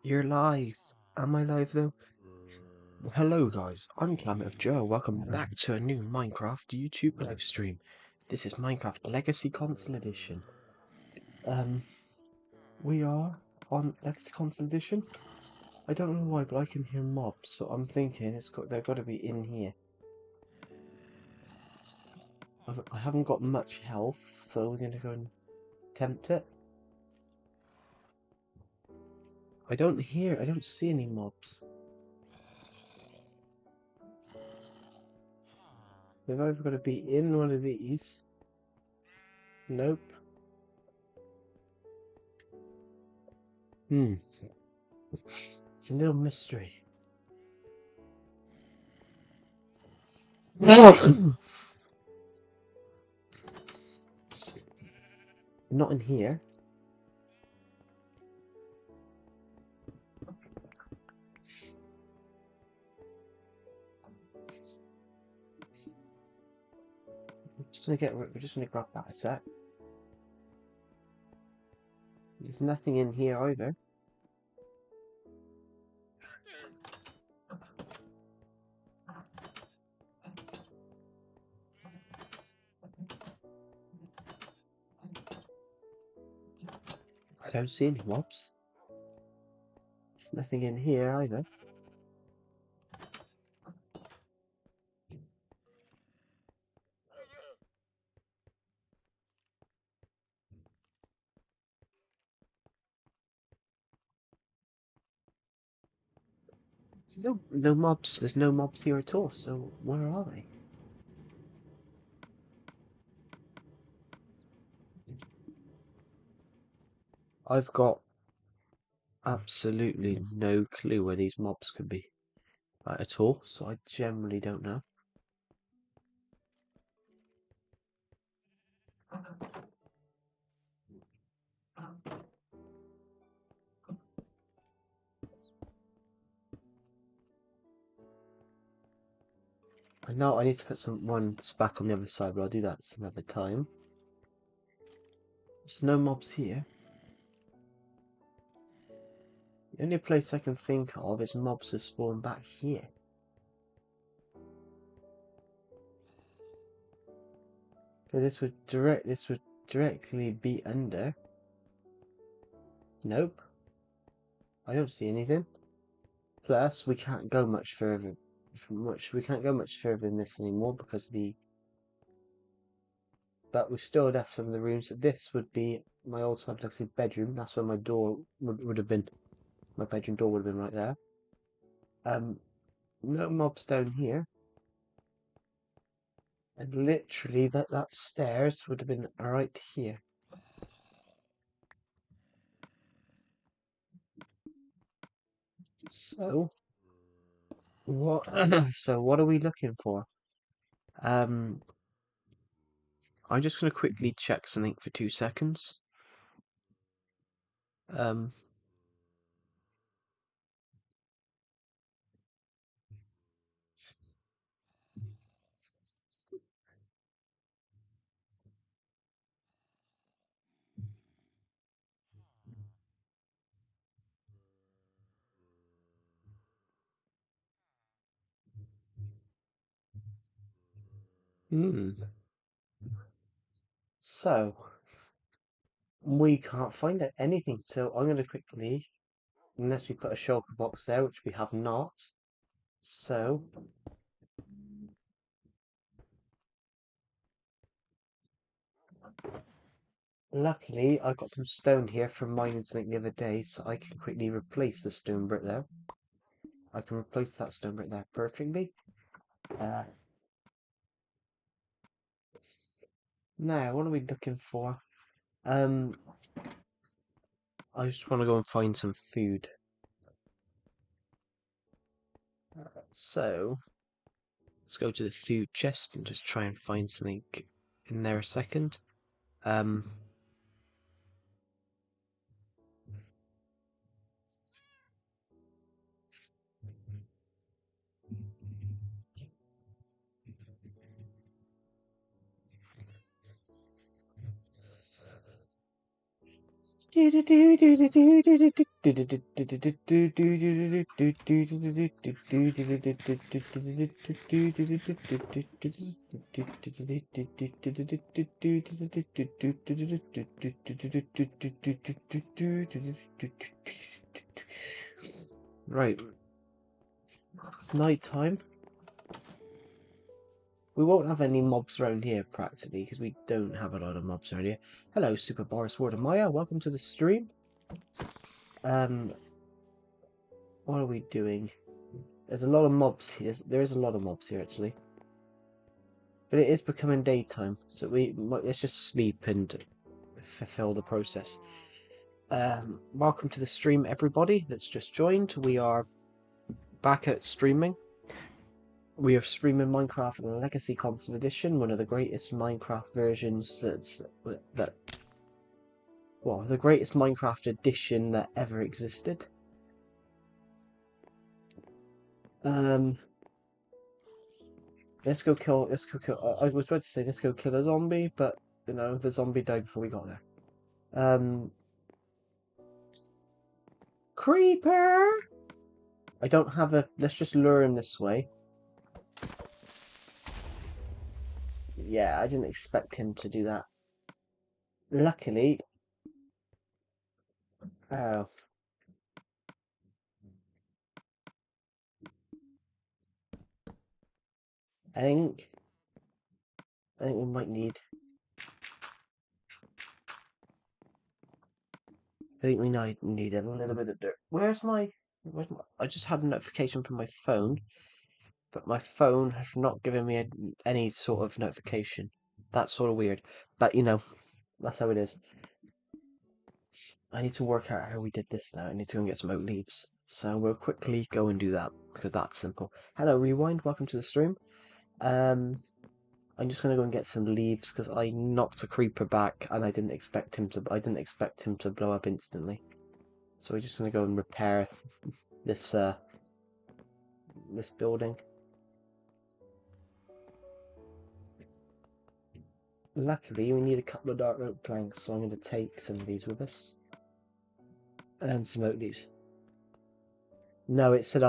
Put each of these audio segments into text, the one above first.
You're live. Am I live though? Hello guys, I'm Climate of Joe. Welcome back to a new Minecraft YouTube live stream. This is Minecraft Legacy Console Edition. We are on Legacy Console Edition. I don't know why, but I can hear mobs, so I'm thinking they've got to be in here. I haven't got much health, so we're going to go and attempt it. I don't see any mobs. They've either got to be in one of these. Nope. It's a little mystery. Not in here. We're just gonna grab that a sec. There's nothing in here either. I don't see any mobs. There's nothing in here either. No mobs. There's no mobs here at all. So where are they? I've got absolutely no clue where these mobs could be at all. So I generally don't know. I know I need to put some ones back on the other side, but I'll do that some other time. There's no mobs here. The only place I can think of is mobs that spawn back here. Okay, this would directly be under. Nope. I don't see anything. Plus, we can't go much further. We can't go much further than this anymore because But we've still left some of the rooms. This would be my old Smart Luxury bedroom. That's where my door would have been. My bedroom door would have been right there. No mobs down here. And literally, that stairs would have been right here. So, what? So what are we looking for? I'm just going to quickly check something for 2 seconds. Um, So, we can't find anything. So I'm going to quickly, unless we put a shulker box there, which we have not. So, luckily, I've got some stone here from mining something the other day, so I can quickly replace the stone brick there. I can replace that stone brick there perfectly. Now, what are we looking for? I just want to go and find some food. So, let's go to the food chest and just try and find something in there a second. Right, it's night time. We won't have any mobs around here practically because we don't have a lot of mobs around here. Hello, Super Boris Ward and Maya. Welcome to the stream. What are we doing? There's a lot of mobs here. There is a lot of mobs here actually, but it is becoming daytime, so let's just sleep and fulfill the process. Welcome to the stream, everybody that's just joined. We are back at streaming. We are streaming Minecraft Legacy Console Edition, one of the greatest Minecraft versions well, the greatest Minecraft edition that ever existed. Let's go kill. I was about to say let's go kill a zombie, but you know the zombie died before we got there. Creeper. I don't have a. Let's just lure him this way. Yeah, I didn't expect him to do that. Luckily. Oh. I think we might need. I think we need a little bit of dirt. Where's my? I just had a notification from my phone, but my phone has not given me any sort of notification. That's sort of weird, but you know, that's how it is. I need to work out how we did this now. I need to go and get some oak leaves. So we'll quickly go and do that because that's simple. Hello, Rewind. Welcome to the stream. I'm just gonna go and get some leaves because I knocked a creeper back and I didn't expect him to blow up instantly. So we're just gonna go and repair this this building. Luckily, we need a couple of dark oak planks, so I'm going to take some of these with us. And some oak leaves. No, it said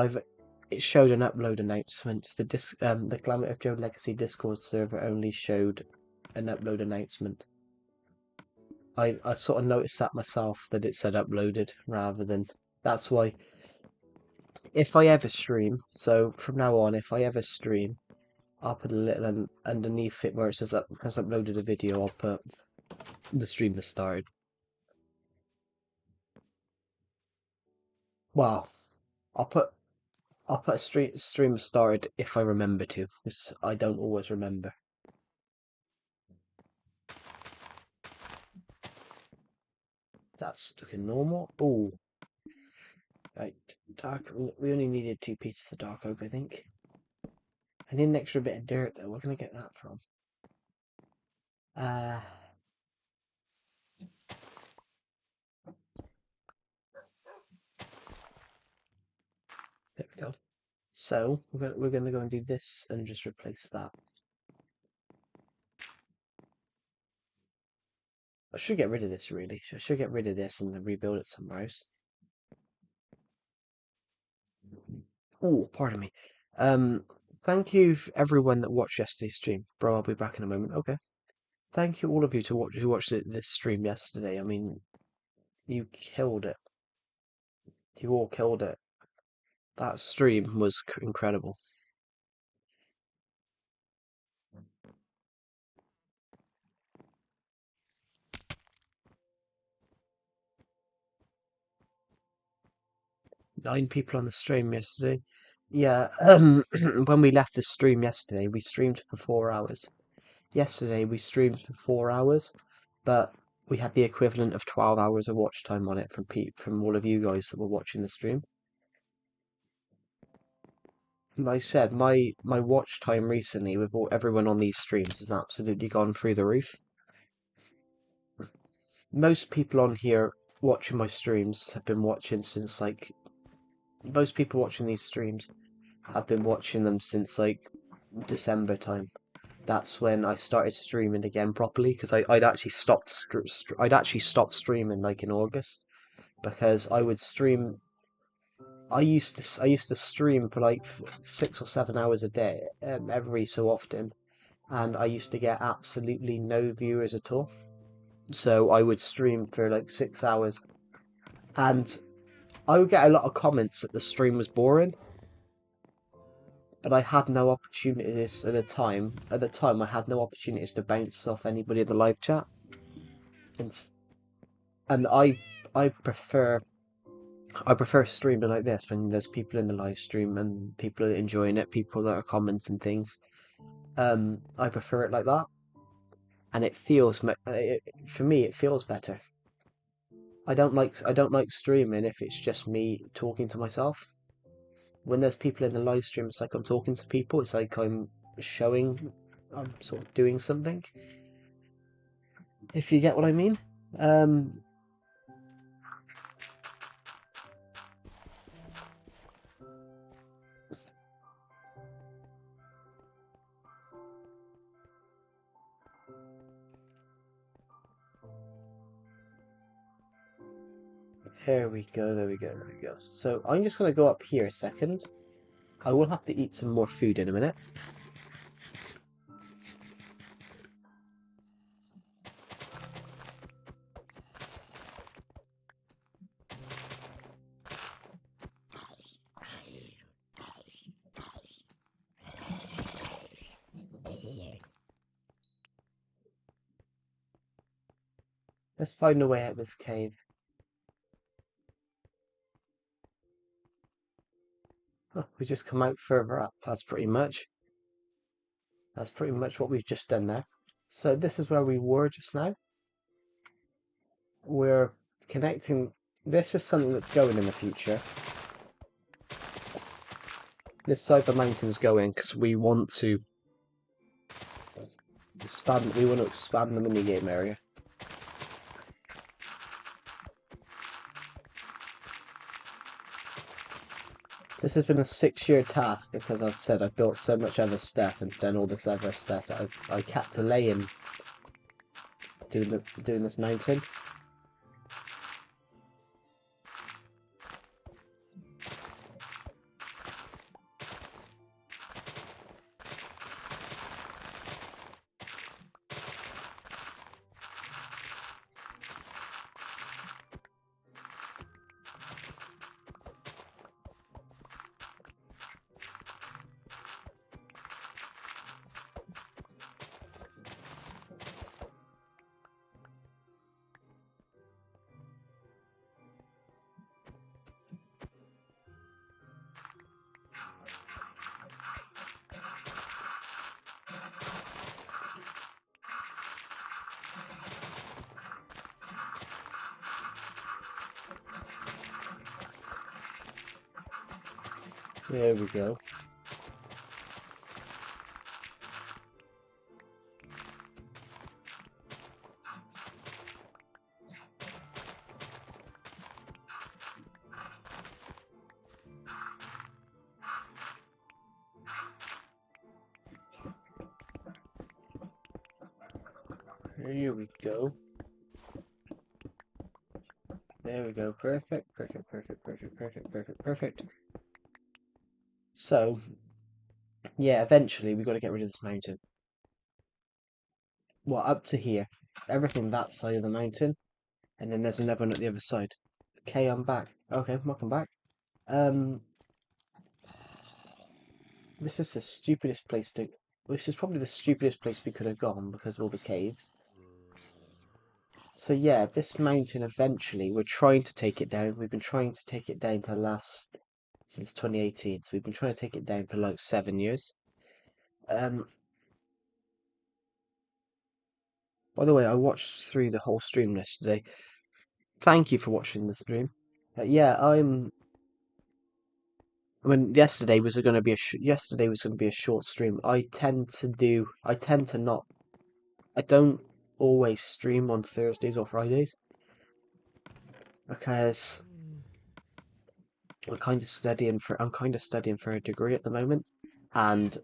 it showed an upload announcement. The Climate of Joe Legacy Discord server only showed an upload announcement. I sort of noticed that myself, that it said uploaded rather than. That's why. If I ever stream, so from now on, if I ever stream, I'll put a little underneath it where it says has uploaded a video. I'll put the stream has started. Well, I'll put a stream started if I remember to, because I don't always remember. That's stuck in normal. Ooh. Right, dark. We only needed 2 pieces of dark oak, I think. I need an extra bit of dirt though. Where can I get that from? There we go. So we're gonna go and do this and just replace that. I should get rid of this really. I should get rid of this and then rebuild it somewhere else. Oh, pardon me. Thank you everyone that watched yesterday's stream. Bro, I'll be back in a moment. Okay. Thank you all of you who watched this stream yesterday. I mean, you killed it. You all killed it. That stream was incredible. Nine people on the stream yesterday. Yeah, when we left the stream yesterday, we streamed for 4 hours. Yesterday we streamed for 4 hours, but we had the equivalent of 12 hours of watch time on it from all of you guys that were watching the stream. Like I said, my watch time recently with everyone on these streams has absolutely gone through the roof. Most people on here watching my streams have been watching since like most people watching these streams have been watching them since like December time. that's when I started streaming again properly, because I'd actually stopped streaming like in August, because I would stream. I used to stream for like 6 or 7 hours a day, every so often, and I used to get absolutely no viewers at all. So I would stream for like 6 hours, and I would get a lot of comments that the stream was boring, but I had no opportunities at the time. At the time, I had no opportunities to bounce off anybody in the live chat, and and I prefer streaming like this when there's people in the live stream and people are enjoying it, people that are commenting things. I prefer it like that, and it feels for me it feels better. I don't like streaming if it's just me talking to myself. When there's people in the live stream, it's like I'm talking to people. It's like I'm sort of doing something. If you get what I mean. Um, there we go, there we go, there we go. So I'm just gonna go up here a second. I will have to eat some more food in a minute. Let's find a way out of this cave. Oh, we just come out further up. That's pretty much what we've just done there. So this is where we were just now. We're connecting. This is something that's going in the future. This side the mountain's going because we want to expand. We want to expand the minigame area. This has been a 6-year task because I've said I've built so much other stuff and done all this other stuff that I kept delaying doing this mountain. There we go. Here we go. There we go. Perfect, perfect, perfect, perfect, perfect, perfect, perfect. So, yeah, eventually we got to get rid of this mountain. Well, up to here. Everything that side of the mountain. And then there's another one at the other side. Okay, I'm back. Okay, welcome back. Um, this is the stupidest place to... This is probably the stupidest place we could have gone because of all the caves. So yeah, this mountain eventually, we're trying to take it down. We've been trying to take it down since 2018. So we've been trying to take it down for like 7 years. By the way, I watched through the whole stream yesterday. Thank you for watching the stream. Yeah, I mean, yesterday was going to be a short stream. I tend to not. I don't always stream on Thursdays or Fridays because I'm kind of studying for a degree at the moment, and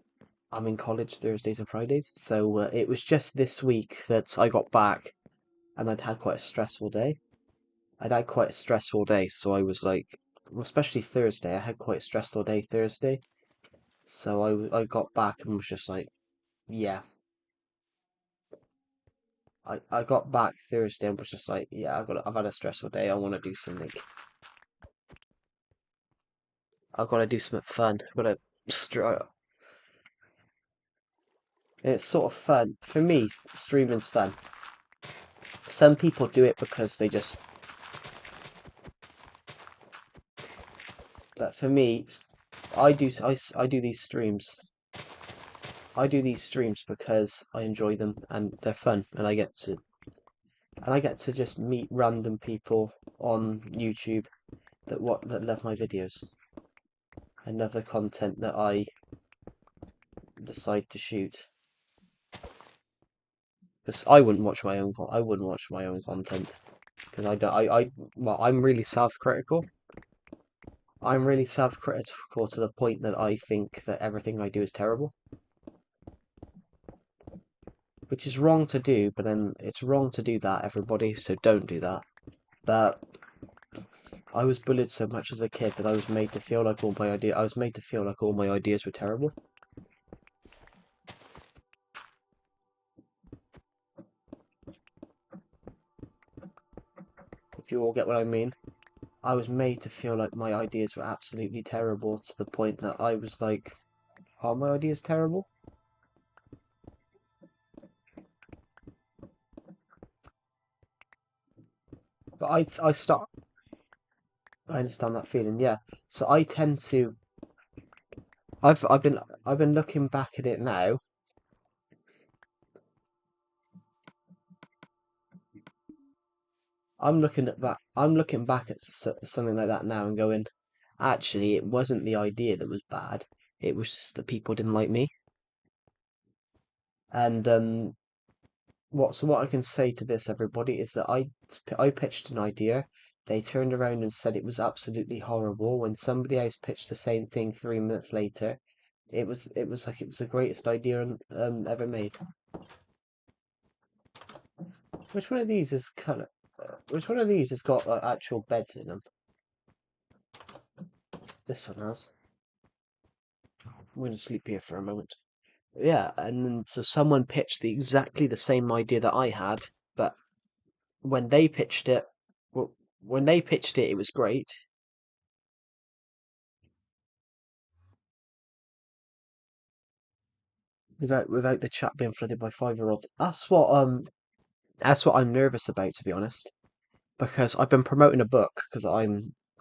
I'm in college Thursdays and Fridays, so it was just this week that I got back, and I'd had quite a stressful day. So I was like, well, especially Thursday, I had quite a stressful day Thursday. So I got back and was just like, yeah. I got back Thursday and was just like, yeah, I've had a stressful day. I want to do something. I've got to do something fun. I've got to it's sort of fun. For me, streaming's fun. Some people do it because they just, but for me, I do these streams. I do these streams because I enjoy them and they're fun, and I get to just meet random people on YouTube that love my videos and love the content that I decide to shoot. Because I wouldn't watch my own content because I don't well, I'm really self-critical. I'm really self-critical to the point that I think that everything I do is terrible, which is wrong to do, but then it's wrong to do that, everybody, so don't do that. But I was bullied so much as a kid that I was made to feel like I was made to feel like all my ideas were terrible. If you all get what I mean. I was made to feel like my ideas were absolutely terrible to the point that I was like, are my ideas terrible? But I understand that feeling, yeah. So I tend to, I've been looking back at it now. I'm looking back at something like that now and going, actually, it wasn't the idea that was bad. It was just that people didn't like me. And what I can say to this, everybody, is that I pitched an idea. They turned around and said it was absolutely horrible. When somebody else pitched the same thing 3 minutes later, it was the greatest idea ever made. Which one of these is which one of these has got like actual beds in them? This one has. I'm going to sleep here for a moment. Yeah, and then so someone pitched exactly the same idea that I had, but when they pitched it, well, when they pitched it, it was great. Without the chat being flooded by 5-year-olds. That's what I'm nervous about, to be honest. Because I've been promoting a book because I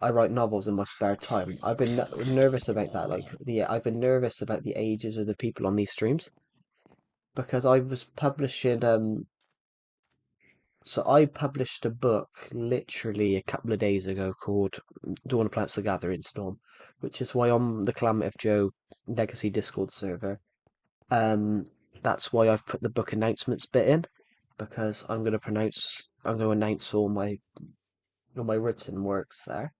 write novels in my spare time. I've been nervous about that. I've been nervous about the ages of the people on these streams because I was publishing so I published a book literally a couple of days ago called Dawn of Plants the Gathering Storm, which is why on the Calamity of Joe Legacy Discord server, um, that's why I've put the book announcements bit in, because I'm going to announce all my written works there.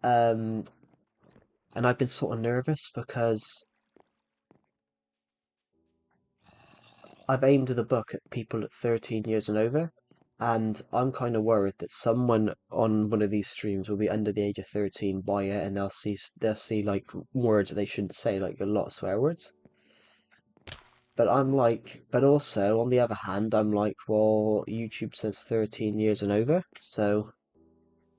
Um, and I've been sort of nervous because I've aimed the book at people at 13 years and over, and I'm kind of worried that someone on one of these streams will be under the age of 13 by it, and they'll see like words that they shouldn't say, like a lot of swear words. But also on the other hand, I'm like, well, YouTube says 13 years and over, so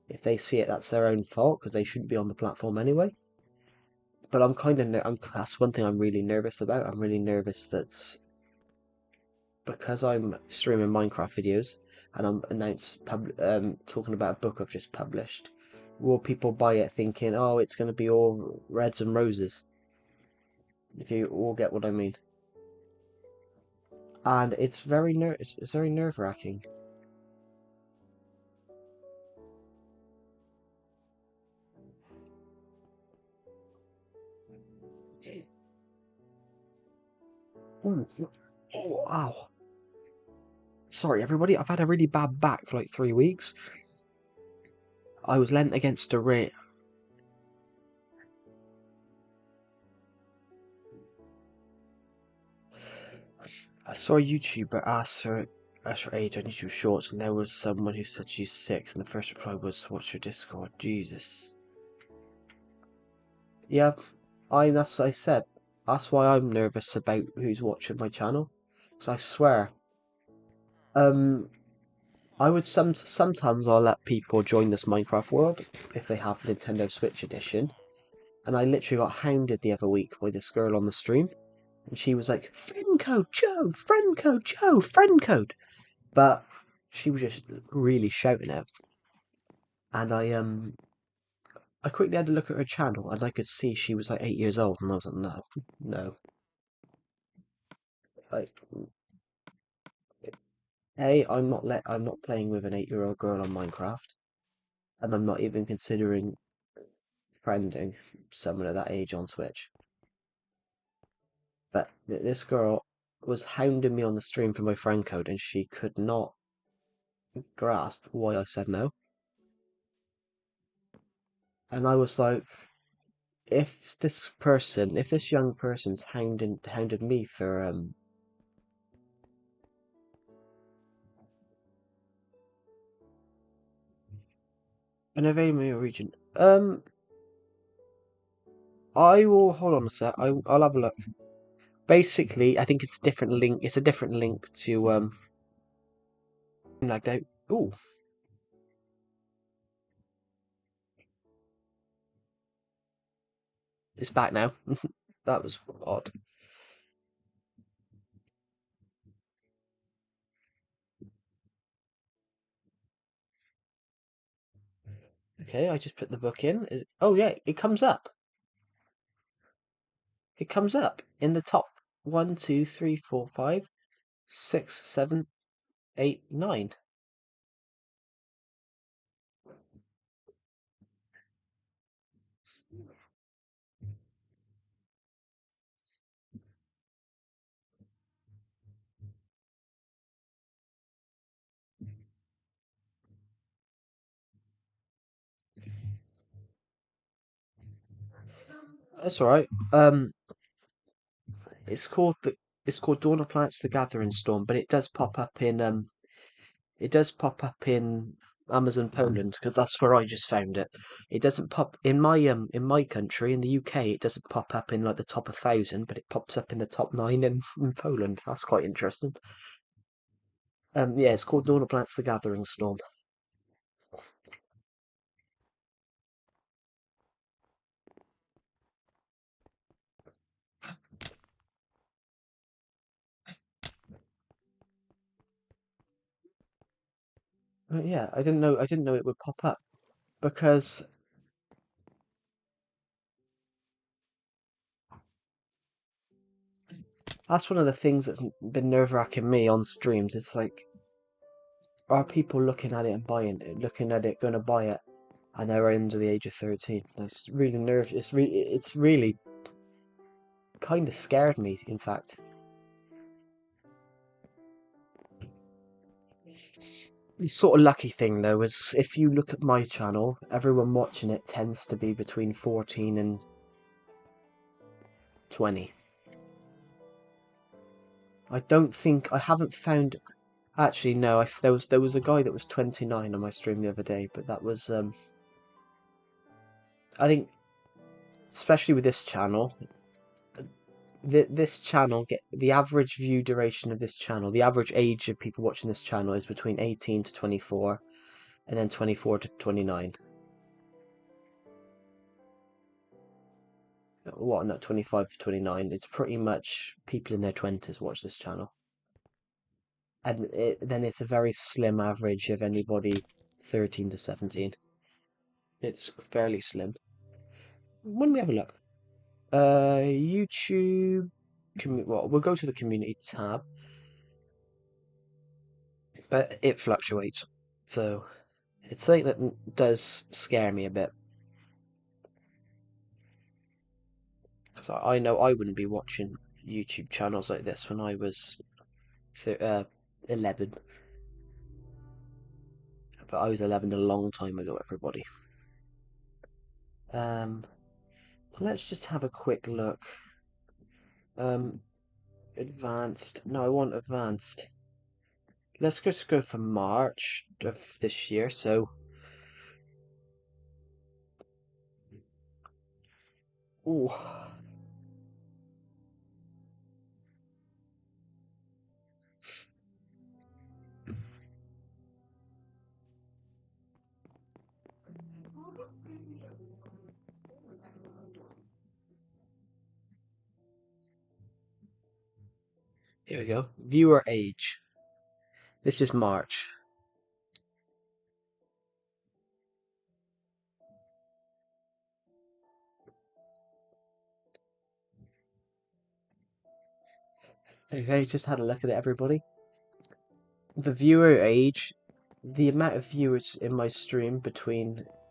if they see it, that's their own fault because they shouldn't be on the platform anyway. But that's one thing I'm really nervous about. I'm really nervous that because I'm streaming Minecraft videos and talking about a book I've just published, will people buy it thinking, oh, it's going to be all reds and roses? If you all get what I mean. And it's very nerve-wracking. Oh, wow. Sorry, everybody. I've had a really bad back for like 3 weeks. I was leant against a rail. I saw a YouTuber ask her age on YouTube Shorts, and there was someone who said she's 6, and the first reply was, "What's your Discord?" Jesus. Yeah, that's what I said. That's why I'm nervous about who's watching my channel. Because I swear, um, I would sometimes I'll let people join this Minecraft world if they have Nintendo Switch Edition, and I literally got hounded the other week by this girl on the stream, and she was like, "Friend code Joe, friend code Joe, friend code," but she was just really shouting it, and I quickly had to look at her channel, and I could see she was like 8 years old, and I was like, no, no, like, I'm not playing with an 8-year-old girl on Minecraft, and I'm not even considering friending someone at that age on Switch. But this girl was hounding me on the stream for my friend code, and she could not grasp why I said no. And I was like, if this young person's hounded me for an available region, I will hold on a sec. I'll have a look. Basically, I think it's a different link. It's a different link to lagged out. Ooh, it's back now. That was odd. Okay, I just put the book in. Oh yeah, it comes up. It comes up in the top. 1, 2, 3, 4, 5, 6, 7, 8, 9. That's all right. It's called the it's called Dawn of Planets: The Gathering Storm, but it does pop up in Amazon Poland because that's where I just found it. It doesn't pop in my country in the UK. It doesn't pop up in like the top 1,000, but it pops up in the top 9 in Poland. That's quite interesting. Yeah, it's called Dawn of Planets: The Gathering Storm. Yeah, I didn't know it would pop up because that's one of the things that's been nerve-wracking me on streams. It's like, are people looking at it and buying it, looking at it, going to buy it, and they're under the age of 13? It's really it's really kind of scared me, in fact. The sort of lucky thing though is if you look at my channel, everyone watching it tends to be between 14 and 20. I haven't found. Actually, no. There was a guy that was 29 on my stream the other day, but that was I think, especially with this channel, this channel get the average view duration of this channel, the average age of people watching this channel is between 18 to 24, and then 24 to 29. What, not 25 to 29? It's pretty much people in their 20s watch this channel, and then it's a very slim average of anybody 13 to 17. It's fairly slim. When we have a look, YouTube. Well, we'll go to the community tab, but it fluctuates. So it's something that does scare me a bit. Because I know I wouldn't be watching YouTube channels like this when I was 11. But I was 11 a long time ago, everybody. Um, let's just have a quick look. Um, Advanced. No, I want advanced. Let's just go for March of this year, so... Ooh. Here we go. Viewer age. This is March. Okay, just had a look at it, everybody. The viewer age, the amount of viewers in my stream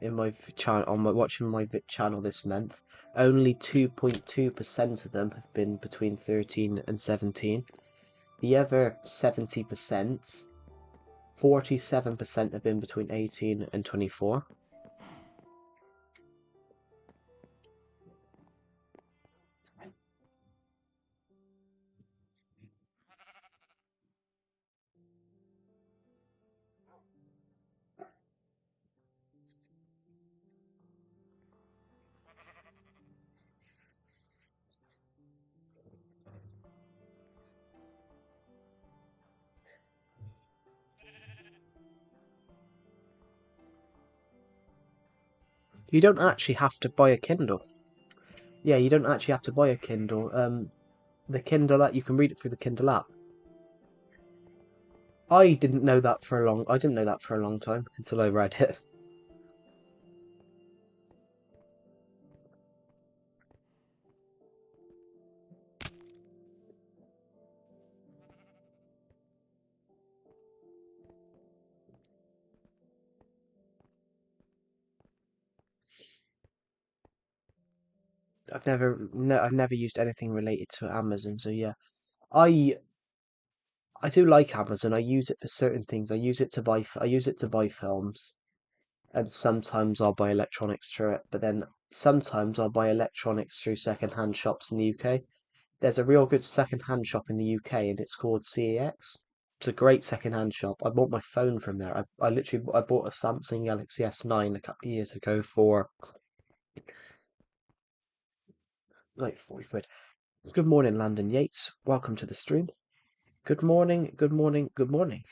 in my channel watching my channel this month, only 2.2% of them have been between 13 and 17. The other 70%, 47% have been between 18 and 24. You don't actually have to buy a Kindle. Yeah, you don't actually have to buy a Kindle. The Kindle app, you can read it through the Kindle app. I didn't know that for a long time until I read it. I've never used anything related to Amazon, so yeah. I I do like Amazon. I use it for certain things. I use it to buy films, and sometimes I'll buy electronics through it. But then sometimes I'll buy electronics through second-hand shops in the UK. There's a real good second-hand shop in the UK, and it's called CEX. It's a great second-hand shop. I bought my phone from there. I bought a Samsung Galaxy S9 a couple of years ago for like 40 quid. Good morning, Landon Yates. Welcome to the stream. Good morning, good morning, good morning,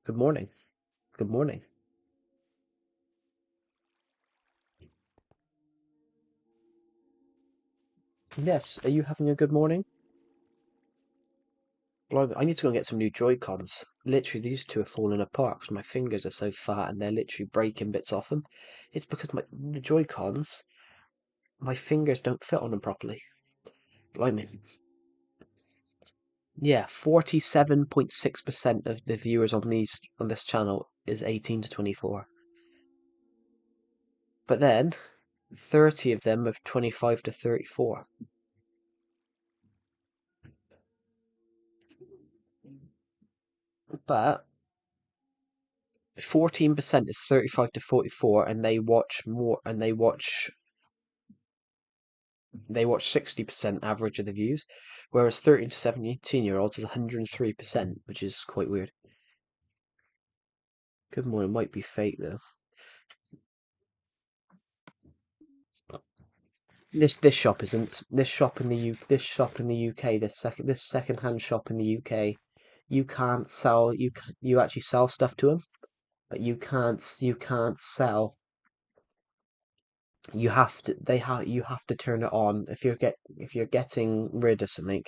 good morning, good morning. Yes, are you having a good morning? Blimey, I need to go and get some new Joy-Cons. Literally, these two are falling apart because my fingers are so fat and they're literally breaking bits off them. It's because the Joy-Cons, my fingers don't fit on them properly. Blimey. Yeah, 47.6% of the viewers on this channel is 18 to 24. But then 30 of them are 25 to 34. But 14% is 35 to 44, and they watch more, and they watch 60% average of the views, whereas 13 to 17-year-olds is 103%, which is quite weird. Good morning, might be fake though. This shop isn't. This shop in the UK, this second-hand shop in the UK, you can't sell you actually sell stuff to them, but you can't sell. You have to turn it on if you're getting rid of something.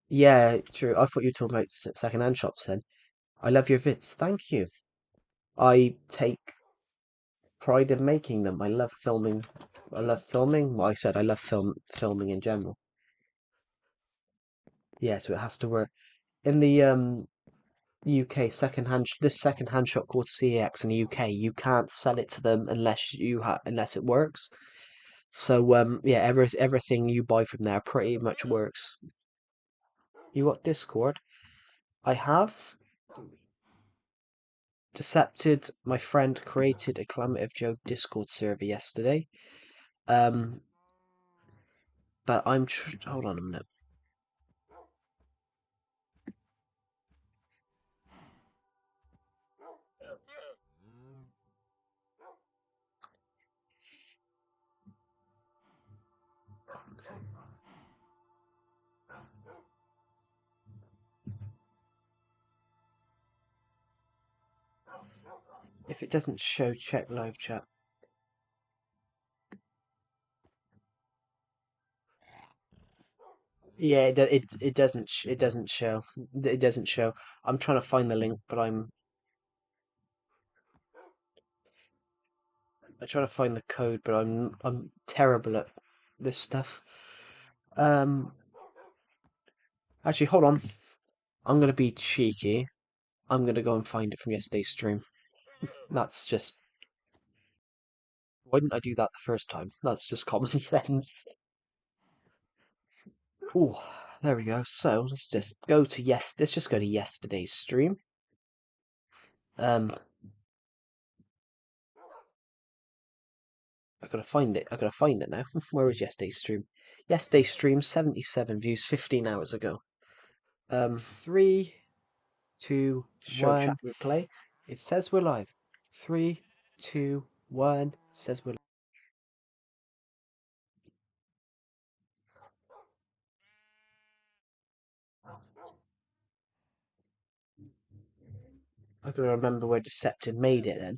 Yeah, true. I thought you were talking about second-hand shops then. I love your vids. Thank you. I take pride in making them. I love filming. I love filming. Well, I said I love filming in general. Yeah, so it has to work. In the UK this second-hand shop called CX in the UK, you can't sell it to them unless it works. So yeah, everything you buy from there pretty much works. You got Discord? I have. Decepted, my friend created a Calamity of Joe Discord server yesterday. Um, But hold on a minute. If it doesn't show, check live chat. Yeah, it doesn't it doesn't show. It doesn't show. I'm trying to find the link, but I'm trying to find the code, but I'm terrible at this stuff. Actually, hold on. I'm gonna be cheeky. I'm gonna go and find it from yesterday's stream. That's just Why didn't I do that the first time? That's just common sense. Ooh, there we go. So let's just go to let's just go to yesterday's stream. I gotta find it. I gotta find it now. Where was yesterday's stream? Yesterday's stream, 77 views 15 hours ago. 3, 2, show chat 1. Replay. It says we're live. 3, 2, 1. It says we're I gotta remember where Deceptive made it then.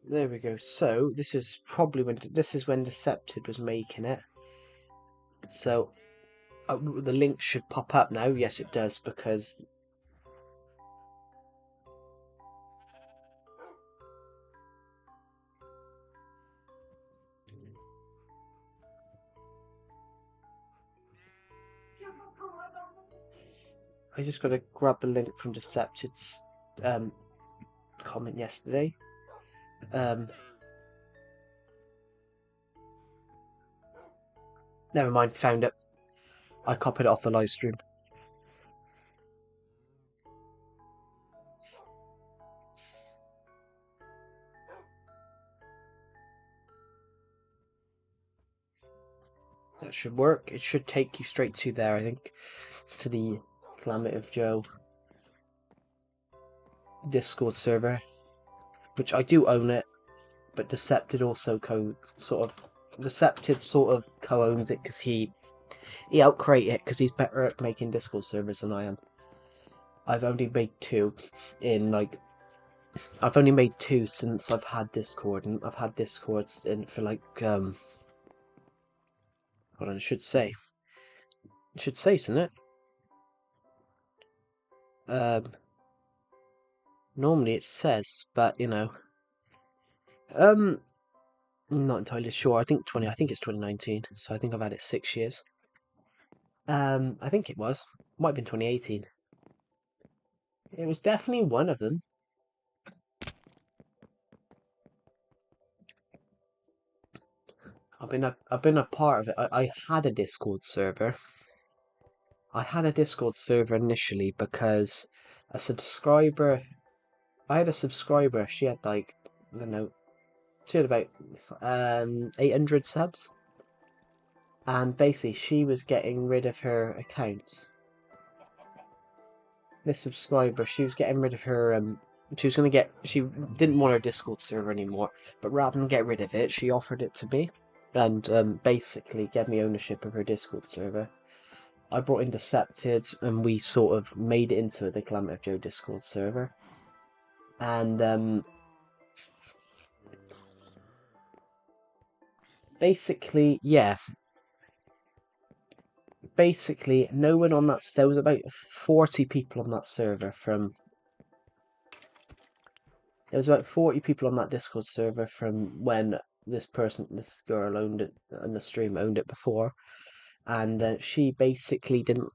There we go. So this is probably when Deceptive was making it. So the link should pop up now. Yes, it does, because I just gotta grab the link from Decepted's comment yesterday. Never mind, found it. I copied it off the live stream. That should work. It should take you straight to there, I think, to the Calamity of Joe Discord server, which I do own it, but Decepted also Decepted sort of co-owns it because he outcreate it because he's better at making Discord servers than I am. I've only made two I've only made two since I've had Discord, and I've had Discords in for like hold on, it should say, isn't it? Normally it says, but you know, I'm not entirely sure. I think it's 2019, so I think I've had it 6 years. I think it might have been 2018. It was definitely one of them. I've been a part of it. I had a Discord server. I had a Discord server initially because a subscriber. I had a subscriber. She had like, I don't know, she had about 800 subs, and basically she was getting rid of her account. This subscriber, she was getting rid of her. She didn't want her Discord server anymore, but rather than get rid of it, she offered it to me, and basically gave me ownership of her Discord server. I brought in Decepted, and we sort of made it into the Calamity of Joe Discord server. And basically, yeah. Basically, no one on that. There was about 40 people on that server from. There was about 40 people on that Discord server from when this girl owned it, and the stream owned it before, and she basically didn't.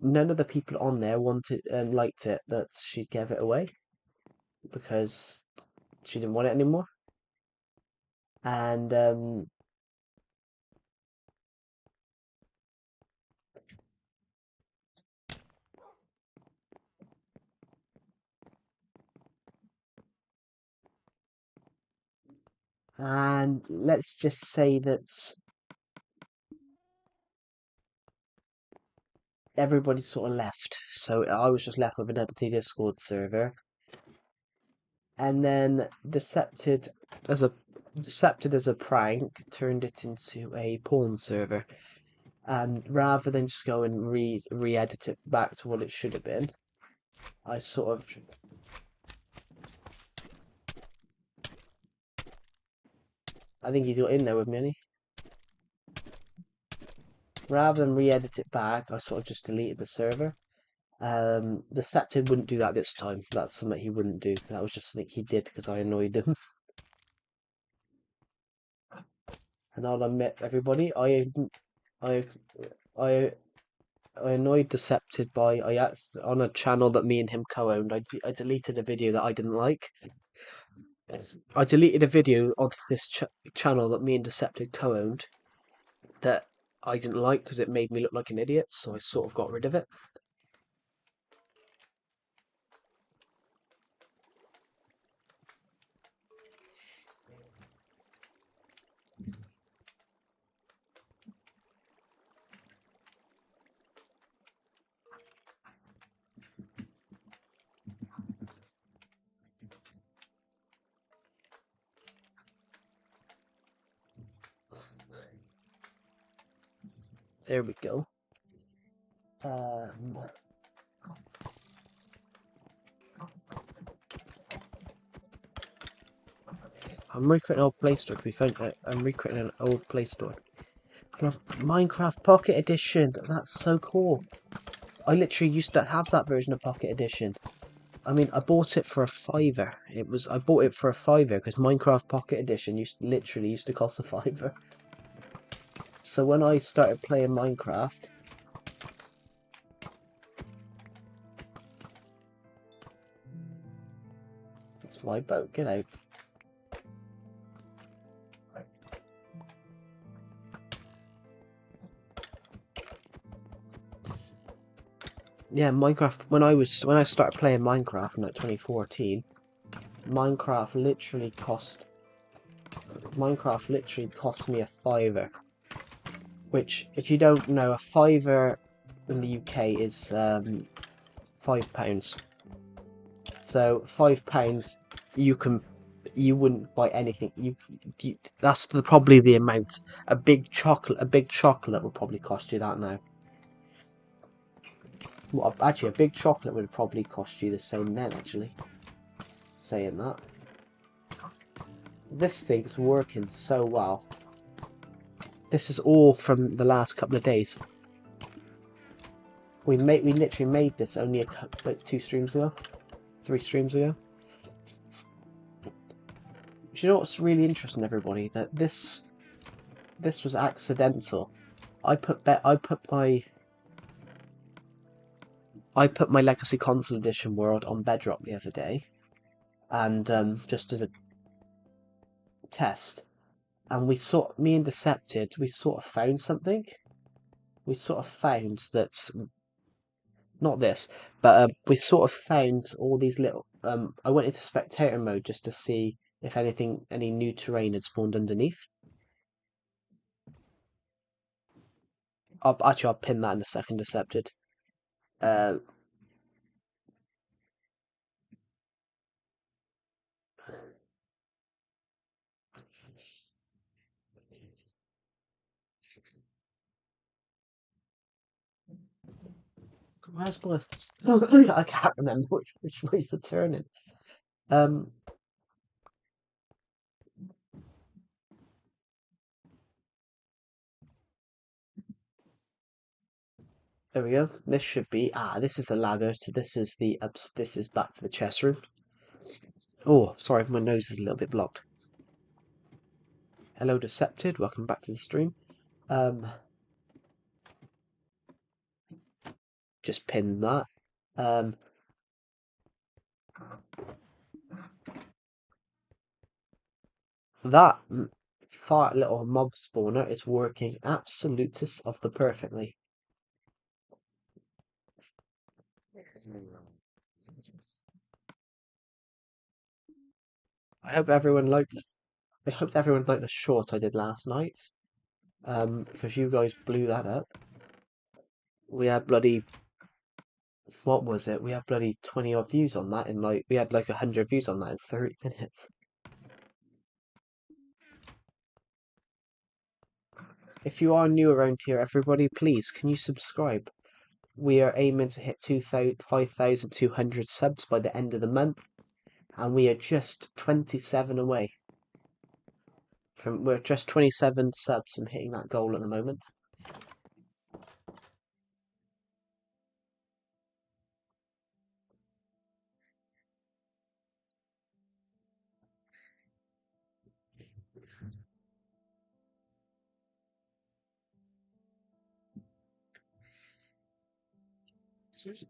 None of the people on there wanted liked it that she gave it away because she didn't want it anymore, and And let's just say that everybody sort of left, so I was just left with an empty Discord server. And then as a Decepted as a prank turned it into a porn server. And rather than just go and re-edit it back to what it should have been, I sort of I think he's got in there with me, hasn't he? Rather than re-edit it back, I sort of just deleted the server. Decepted wouldn't do that this time. That's something he wouldn't do. That was just something he did because I annoyed him. And I'll admit, everybody, I I annoyed Decepted by on a channel that me and him co-owned. I deleted a video that I didn't like. I deleted a video of this channel that me and Decepted co-owned that I didn't like because it made me look like an idiot. So I sort of got rid of it. There we go. I'm recreating an old Play Store. I'm recreating an old Play Store. Minecraft Pocket Edition. That's so cool. I literally used to have that version of Pocket Edition. I mean, I bought it for a £5. I bought it for a £5 because Minecraft Pocket Edition literally used to cost a £5. So when I started playing Minecraft, it's my boat. Get out. Yeah, Minecraft. When I started playing Minecraft in like 2014, Minecraft literally cost me a £5. Which, if you don't know, a £5 in the UK is £5. So £5, you wouldn't buy anything. That's probably the amount. A big chocolate would probably cost you that now. Well, actually, a big chocolate would probably cost you the same then. Actually, saying that, this thing's working so well. This is all from the last couple of days. We literally made this only like 2 streams ago, 3 streams ago. Do you know what's really interesting, everybody? That this was accidental. I put my Legacy Console Edition world on Bedrock the other day, and just as a test, and me and Decepted, we sort of found something. We sort of found that's not this, but we sort of found all these little. I went into spectator mode just to see if any new terrain had spawned underneath. I'll pin that in a second, Decepted. Where's my? I can't remember which way's the turning. There we go. This should be this is the ladder. So this is back to the chest room. Oh, sorry, my nose is a little bit blocked. Hello, Decepted. Welcome back to the stream. Just pin that. That fart little mob spawner is working absolutus of the perfectly. I hope everyone liked hope everyone liked the short I did last night. Because you guys blew that up. We had bloody, what was it? We had bloody 20 odd views on that in like, we had like 100 views on that in 30 minutes. If you are new around here, everybody, please, can you subscribe? We are aiming to hit 5,200 subs by the end of the month, and we are just 27 away. We're just 27 subs from hitting that goal at the moment.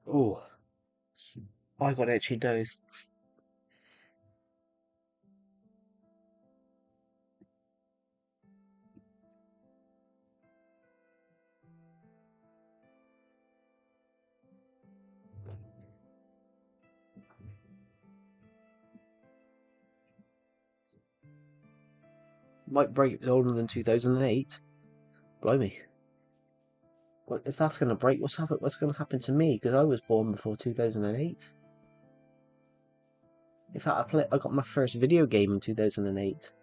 Oh, I got itchy nose. Might break it older than 2008. Blimey. Well, if that's going to break, what's going to happen to me? Because I was born before 2008. In fact, I got my first video game in 2008.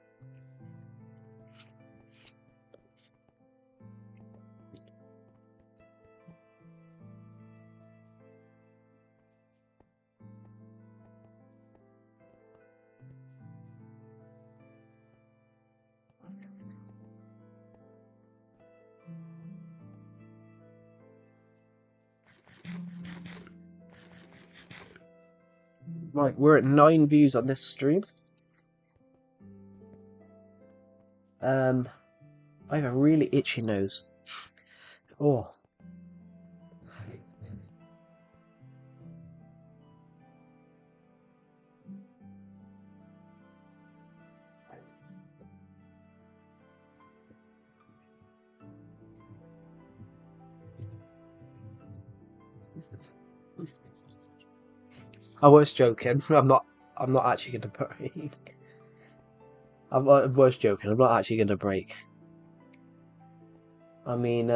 Right, we're at 9 views on this stream. I have a really itchy nose. Oh. I was joking. I'm not actually going to break. I was joking. I'm not actually going to break. I mean,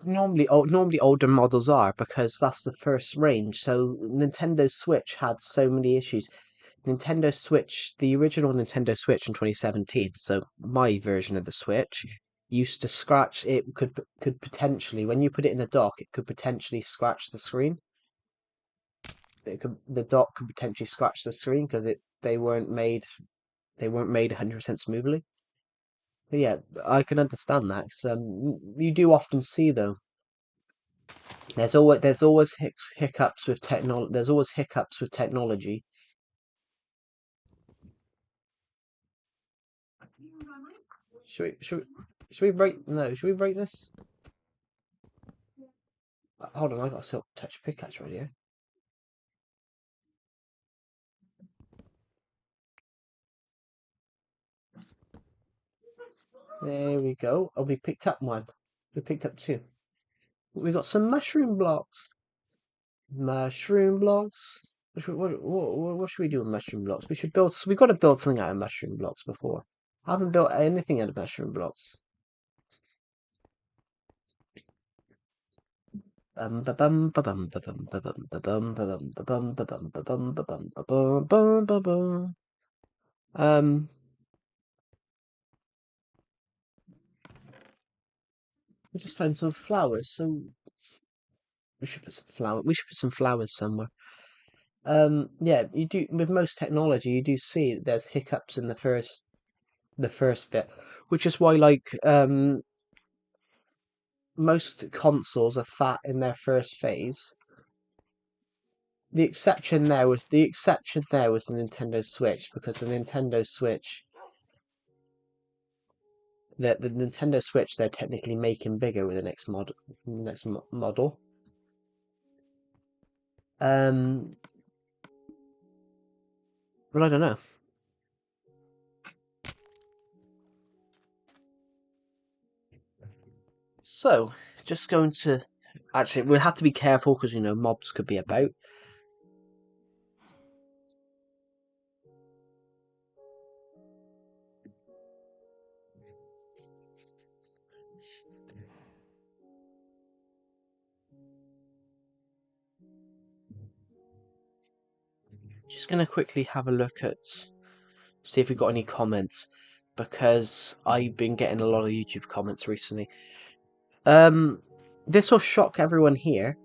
normally older models are, because that's the first range. So Nintendo Switch had so many issues. Nintendo Switch, the original Nintendo Switch in 2017, so my version of the Switch, used to scratch. It could potentially, when you put it in the dock, it could potentially scratch the screen. The dock could potentially scratch the screen because they weren't made 100% smoothly. But yeah, I can understand that. 'Cause, you do often see though. There's always hiccups with technology. There's always hiccups with technology. Should we break? No, should we break this? Hold on, I got a silk touch pickaxe right here. There we go. Oh, we picked up one. We picked up two. We got some mushroom blocks. Mushroom blocks. What should we do with mushroom blocks? We should build. We got to build something out of mushroom blocks before. I haven't built anything out of mushroom blocks. Um, we just found some flowers, so we should put some flower. We should put some flowers somewhere. Yeah, you do with most technology. You do see that there's hiccups in the first bit, which is why most consoles are fat in their first phase. The exception there was the Nintendo Switch, because the Nintendo Switch, the Nintendo Switch, they're technically making bigger with the next model. Well, I don't know. So, just going to... Actually, we'll have to be careful because, mobs could be about. Just going to quickly have a look at... See if we got any comments. Because I've been getting a lot of YouTube comments recently. This will shock everyone here.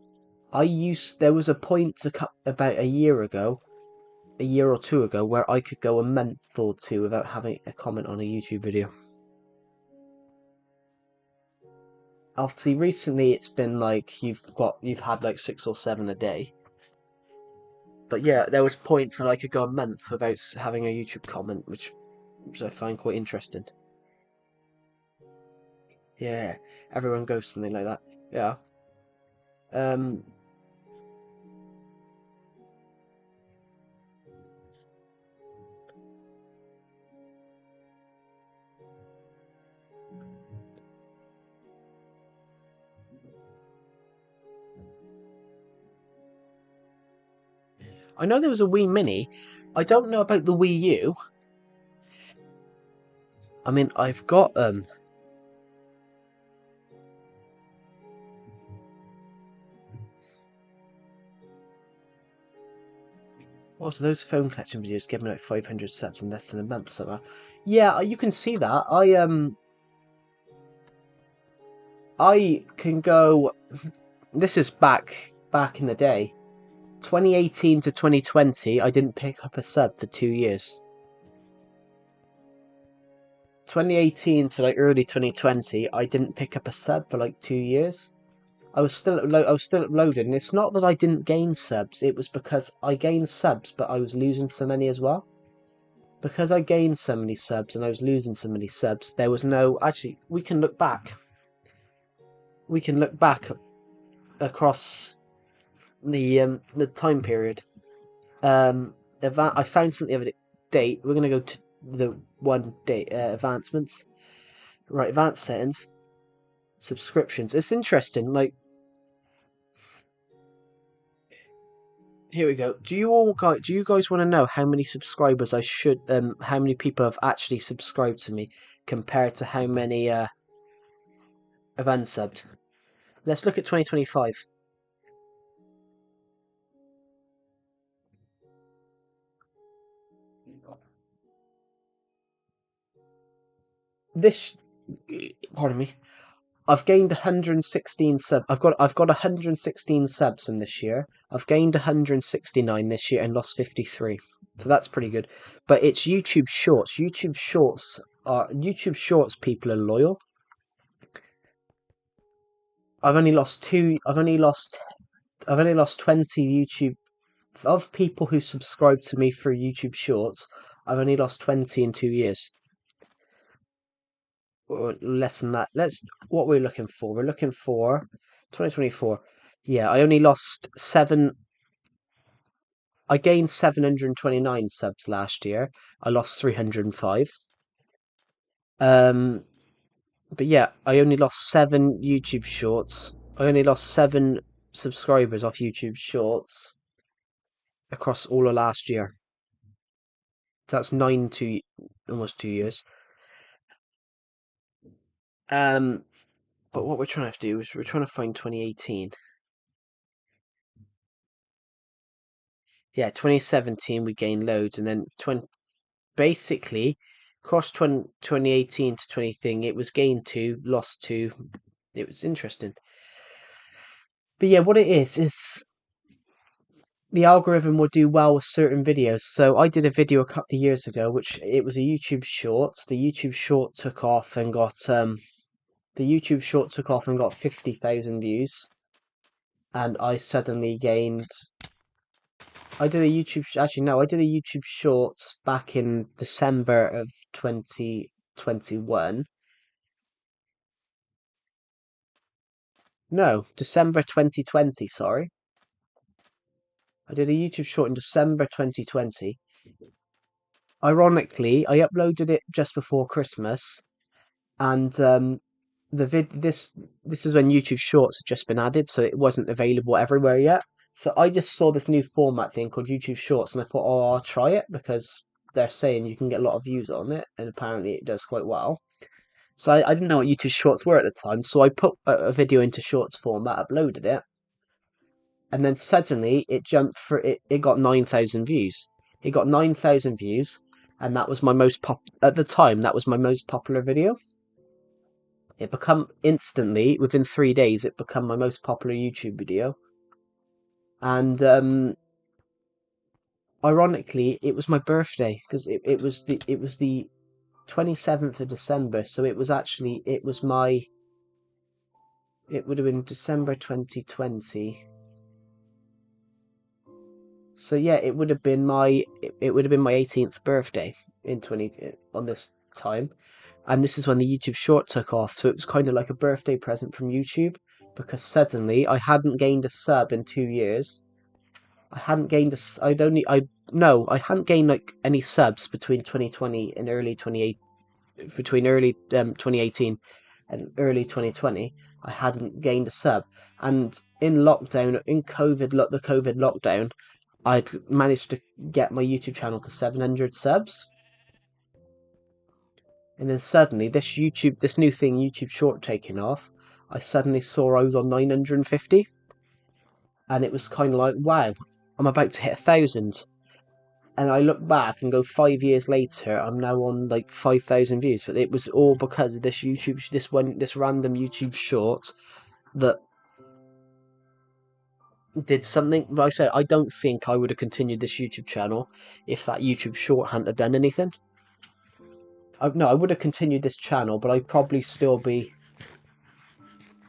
There was a point about a year or two ago, where I could go a month or two without having a comment on a YouTube video. Obviously, recently it's been like you've had like 6 or 7 a day. But yeah, there was points that I could go a month without having a YouTube comment, which I find quite interesting. Yeah, everyone goes something like that. Yeah. Um, I know there was a Wii Mini. I don't know about the Wii U. I mean, I've got Also, those phone collection videos giving out 500 subs in less than a month, somehow. Yeah, you can see that. I can go. This is back in the day, 2018 to 2020. I didn't pick up a sub for 2 years. 2018 to like early 2020, I didn't pick up a sub for like 2 years. I was still uploading. It's not that I didn't gain subs. It was because I gained subs, but I was losing so many as well. Because I gained so many subs and I was losing so many subs, there was no... Actually, we can look back. We can look back across the time period. I found something of a date. We're going to go to the one date advancements. Right, advanced settings. Subscriptions. It's interesting, like... Here we go. Do you guys want to know how many subscribers how many people have actually subscribed to me compared to how many have unsubbed? Let's look at 2025. This, pardon me. I've gained 116 subs. I've got 116 subs from this year. I've gained 169 this year and lost 53. So that's pretty good. But it's YouTube Shorts. YouTube Shorts people are loyal. I've only lost 20 YouTube of people who subscribe to me through YouTube Shorts. I've only lost 20 in 2 years. Or less than that. What we're looking for. We're looking for 2024. Yeah, I only lost 7. I gained 729 subs last year. I lost 305. But yeah, I only lost 7 YouTube Shorts. I only lost 7 subscribers off YouTube Shorts across all of last year. That's almost 2 years. But what we're trying to do is we're trying to find 2018. Yeah, 2017 we gained loads, and then basically across 2018 to 20 thing, it was gained 2, lost 2. It was interesting. But yeah, what it is the algorithm will do well with certain videos. So I did a video a couple of years ago, which it was a YouTube short. The YouTube short took off and got 50,000 views, and I suddenly gained. I did a YouTube Shorts back in December of 2021. No, December 2020, sorry. I did a YouTube short in December 2020. Ironically, I uploaded it just before Christmas, and this is when YouTube Shorts had just been added, so it wasn't available everywhere yet. So I just saw this new format thing called YouTube Shorts, and I thought, oh, I'll try it because they're saying you can get a lot of views on it, and apparently it does quite well. So I didn't know what YouTube Shorts were at the time, so I put a video into Shorts format, uploaded it, and then suddenly it jumped for it. It got 9,000 views. It got 9,000 views, and that was my most pop at the time. That was my most popular video. It become instantly within 3 days. It become my most popular YouTube video, and ironically, it was my birthday because it was the 27th of December. So it was actually it would have been December 2020. So yeah, it would have been my 18th birthday in 20 on this time, and this is when the YouTube Short took off. So it was kind of like a birthday present from YouTube because suddenly I hadn't gained a sub in 2 years. I hadn't gained a s- I'd only I no I hadn't gained like any subs between 2020 and early 28 between early 2018 and early 2020. I hadn't gained a sub, and in lockdown, in the COVID lockdown, I'd managed to get my YouTube channel to 700 subs, and then suddenly this new thing, YouTube Short, taking off. I suddenly saw I was on 950, and it was kind of like, wow, I'm about to hit 1,000. And I look back and go 5 years later, I'm now on like 5,000 views. But it was all because of this random YouTube Short that did something. But I said I don't think I would have continued this YouTube channel if that YouTube Short hadn't have done anything. No, I would have continued this channel, but I'd probably still be.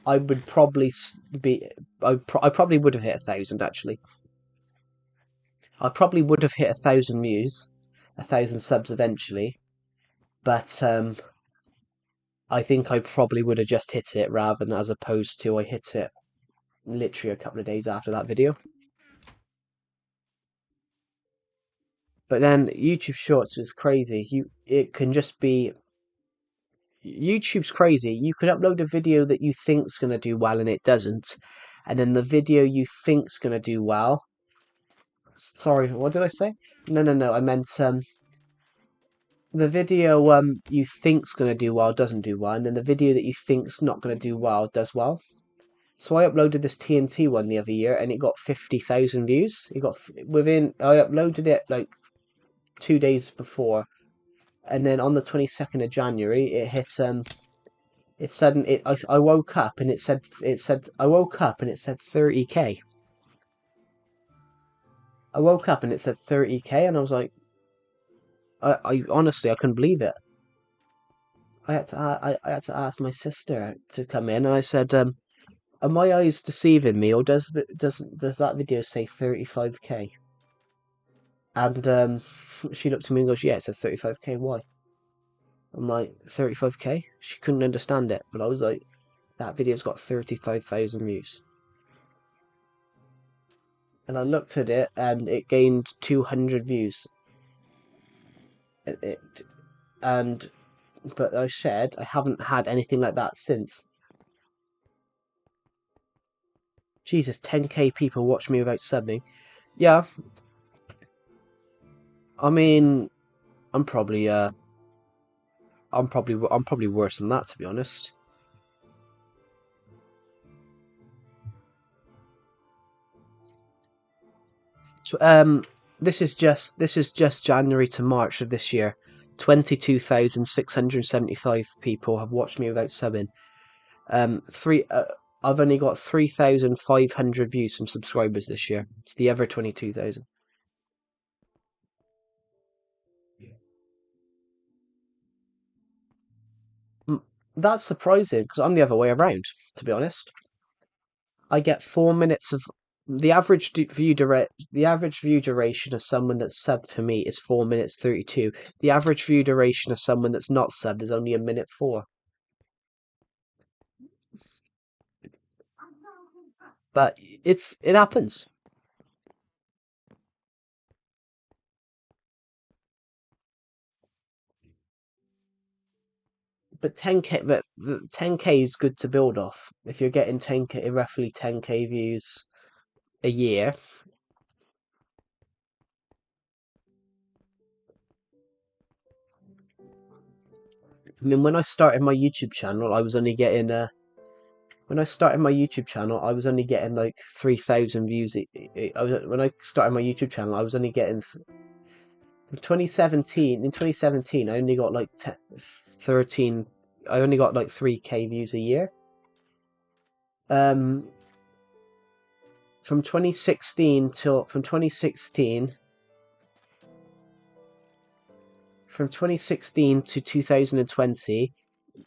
I would probably be. I probably would have hit 1,000 actually. I probably would have hit 1,000 views, 1,000 subs eventually, but I think I probably would have just hit it rather than as opposed to I hit it literally a couple of days after that video. But then YouTube Shorts is crazy. It can just be YouTube's crazy. You can upload a video that you think's gonna do well and it doesn't, and then the video you think's gonna do well. Sorry, what did I say? No. I meant the video you think's gonna do well doesn't do well, and then the video that you think's not gonna do well does well. So I uploaded this TNT one the other year, and it got 50,000 views. I uploaded it like 2 days before, and then on the 22nd of January, it hit it sudden it I woke up and I woke up and it said 30K. I woke up and it said 30K, and I was like, I honestly I couldn't believe it. I had to ask my sister to come in, and I said, are my eyes deceiving me, or does that video say 35K? And she looked at me and goes, "Yeah, it says 35K. Why?" I'm like, 35K? She couldn't understand it, but I was like, that video's got 35,000 views. And I looked at it, and it gained 200 views. It and but I said I haven't had anything like that since. Jesus, 10K people watch me without subbing. Yeah, I mean, I'm probably I'm probably worse than that, to be honest. So, this is just January to March of this year. 22,675 people have watched me without subbing. I've only got 3,500 views from subscribers this year. It's the other 22,000. That's surprising because I'm the other way around, to be honest. I get 4 minutes of the average view duration of someone that's subbed for me is 4 minutes 32. The average view duration of someone that's not subbed is only a minute 4. But it happens. but 10k, but 10k is good to build off. If you're getting 10k, roughly 10k views a year. I mean, when I started my YouTube channel, I was only getting when I started my YouTube channel, I was only getting like 3,000 views. When I started my YouTube channel, I was only getting 2017. In 2017, I only got like 13. I only got like 3k views a year. Um, from 2016 till from 2016 to 2020,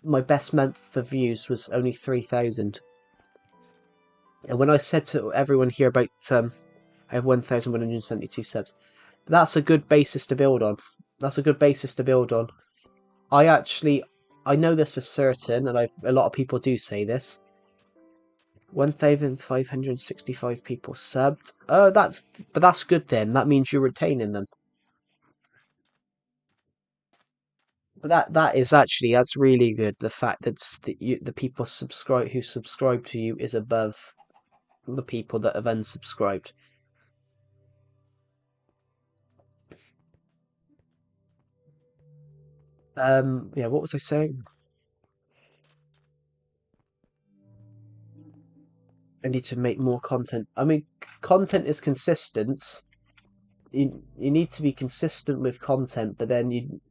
my best month of views was only 3,000. And when I said to everyone here about I have 1,172 subs, that's a good basis to build on. That's a good basis to build on. I know this for certain, and a lot of people do say this. 1,565 people subbed. Oh, but that's good then. That means you're retaining them. But that's really good. The fact that the people who subscribe to you is above the people that have unsubscribed. Yeah, what was I saying? I need to make more content. I mean, content is consistent. You need to be consistent with content, but you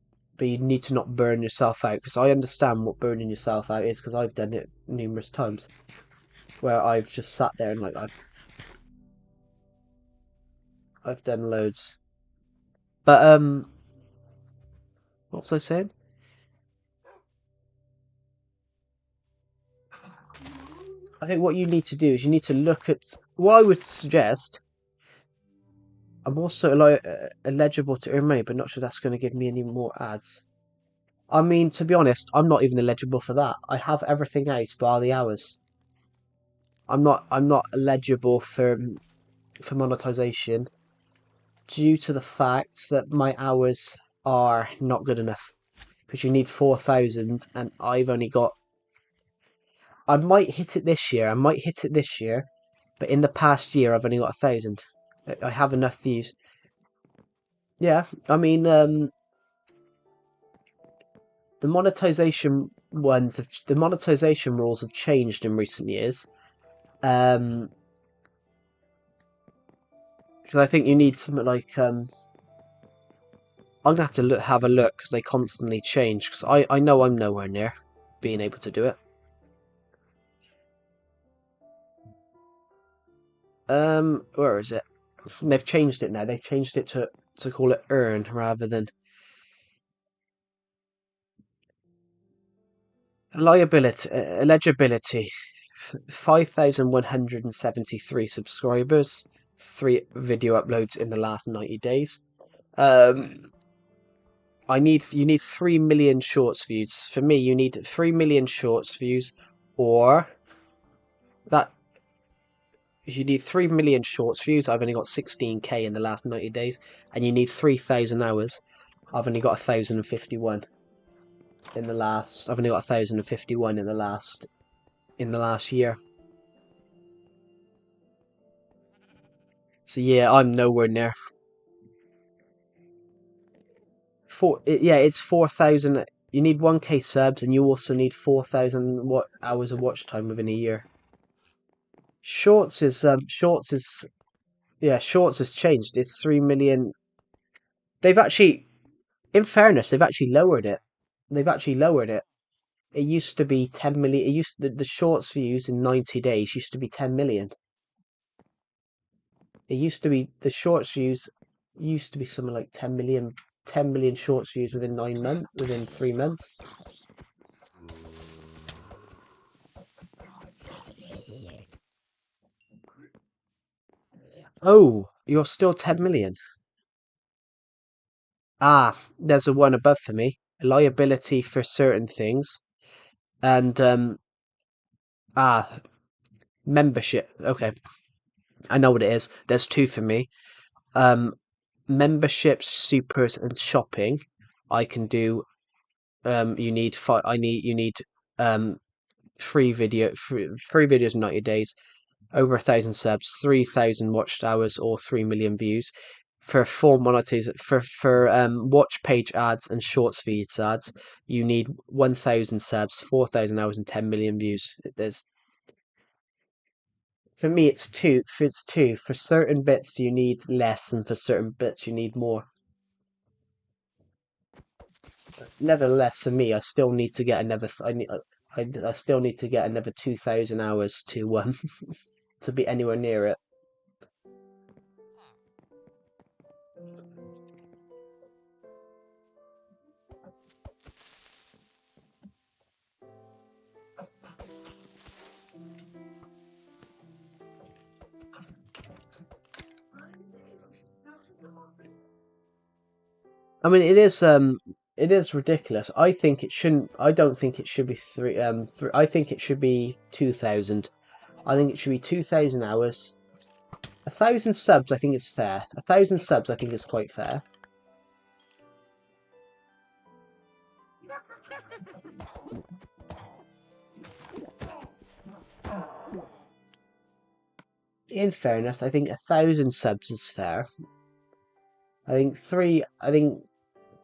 need to not burn yourself out. Because I understand what burning yourself out is, because I've done it numerous times, where I've just sat there and like I've done loads. But what was I saying? I think what you need to do is you need to look at what I would suggest. I'm also eligible to earn money, but not sure that's going to give me any more ads. I mean, to be honest, I'm not even eligible for that. I have everything out bar the hours. I'm not eligible for monetization due to the fact that my hours are not good enough. Because you need 4,000 and I've only got. I might hit it this year. I might hit it this year, but in the past year I've only got 1,000. I have enough views. Yeah, I mean, the monetization rules have changed in recent years. Because I think you need something like I'm gonna have to have a look because they constantly change. Because I know I'm nowhere near being able to do it. Where is it? They've changed it now. They've changed it to call it earn rather than eligibility. 5,173 subscribers, 3 video uploads in the last 90 days. Um, you need 3 million shorts views. For me, you need 3 million shorts views, or that you need 3 million shorts views. I've only got 16k in the last 90 days, and you need 3,000 hours. I've only got 1,051 in the last. I've only got 1,051 in the last year. So yeah, I'm nowhere near. It's 4,000. You need 1k subs, and you also need 4,000 hours of watch time within a year. Shorts has changed. It's 3 million. They've actually, in fairness, they've actually lowered it. They've actually lowered it. It used to be 10 million. The shorts views in 90 days used to be 10 million. It used to be the shorts views used to be something like 10 million shorts views within 3 months. Oh, you're still 10 million. Ah, there's a one above for me. Liability for certain things. And ah, membership. Okay. I know what it is. There's two for me. Um, memberships, supers, and shopping. I can do You need five. You need um three videos in 90 days, over 1,000 subs, 3,000 watched hours, or 3 million views. For full monetization, for watch page ads and shorts feeds ads, you need 1,000 subs, 4,000 hours, and 10 million views. There's For me, it's two. It's two. For certain bits, you need less, and for certain bits, you need more. Nevertheless, for me, I still need to get another. I still need to get another 2,000 hours to to be anywhere near it. I mean, it is ridiculous. I think it shouldn't. I don't think it should be I think it should be 2,000. I think it should be 2,000 hours. 1,000 subs, I think is fair. 1,000 subs, I think is quite fair. In fairness, I think 1,000 subs is fair. I think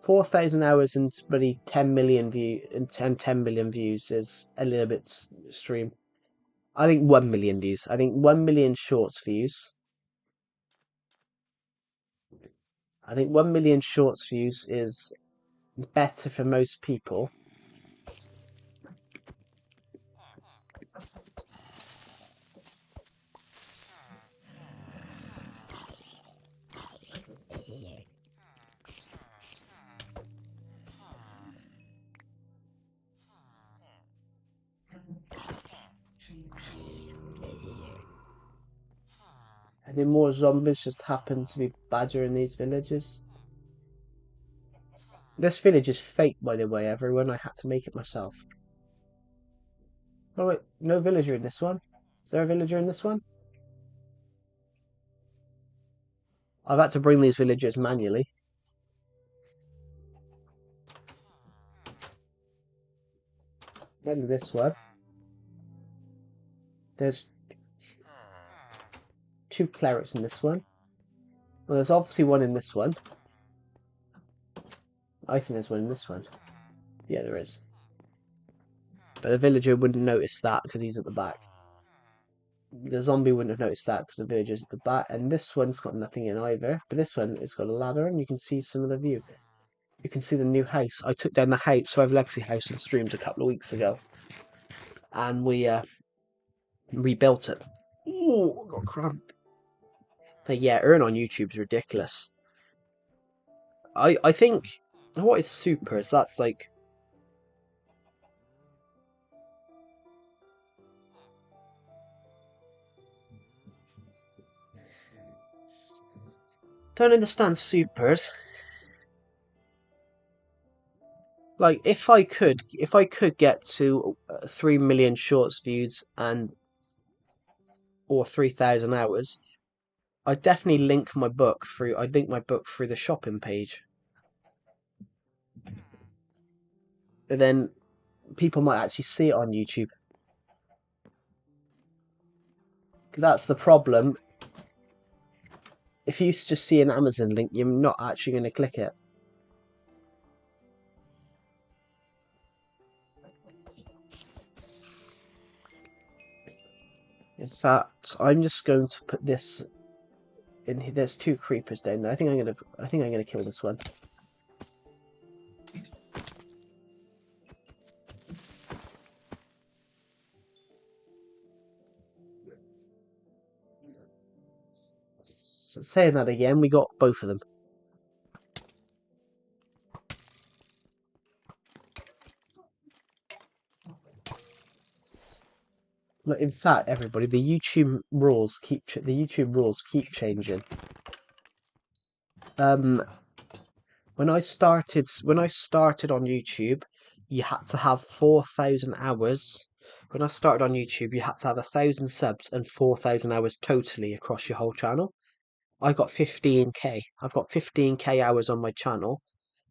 4,000 hours and bloody 10 million and 10 million views is a little bit extreme. I think 1 million views. I think 1 million shorts views. I think 1 million shorts views is better for most people. And then more zombies just happen to be badgering these villages. This village is fake, by the way, everyone. I had to make it myself. Oh wait, no villager in this one. Is there a villager in this one? I've had to bring these villagers manually. Then this one. There's 2 clerics in this one. Well, there's obviously one in this one. I think there's one in this one. Yeah, there is. But the villager wouldn't notice that because he's at the back. The zombie wouldn't have noticed that because the villager's at the back. And this one's got nothing in either. But this one has got a ladder and you can see some of the view. You can see the new house. I took down the house, so I have Legacy House and streamed a couple of weeks ago. And we rebuilt it. Ooh, I got cramp. But yeah, earn on YouTube is ridiculous. I think what is super is that's like don't understand supers. Like if I could get to 3 million shorts views and or 3,000 hours, I'd definitely link my book through. I'd link my book through the shopping page, and then people might actually see it on YouTube. That's the problem. If you just see an Amazon link, you're not actually going to click it. In fact, I'm just going to put this in here. There's 2 creepers down there. I think I'm gonna kill this one. So saying that again, we got both of them. Look, in fact, everybody, the YouTube rules keep changing. When I started on YouTube, you had to have 4,000 hours. When I started on YouTube, you had to have 1,000 subs and 4,000 hours totally across your whole channel. I got 15k. I've got 15k hours on my channel,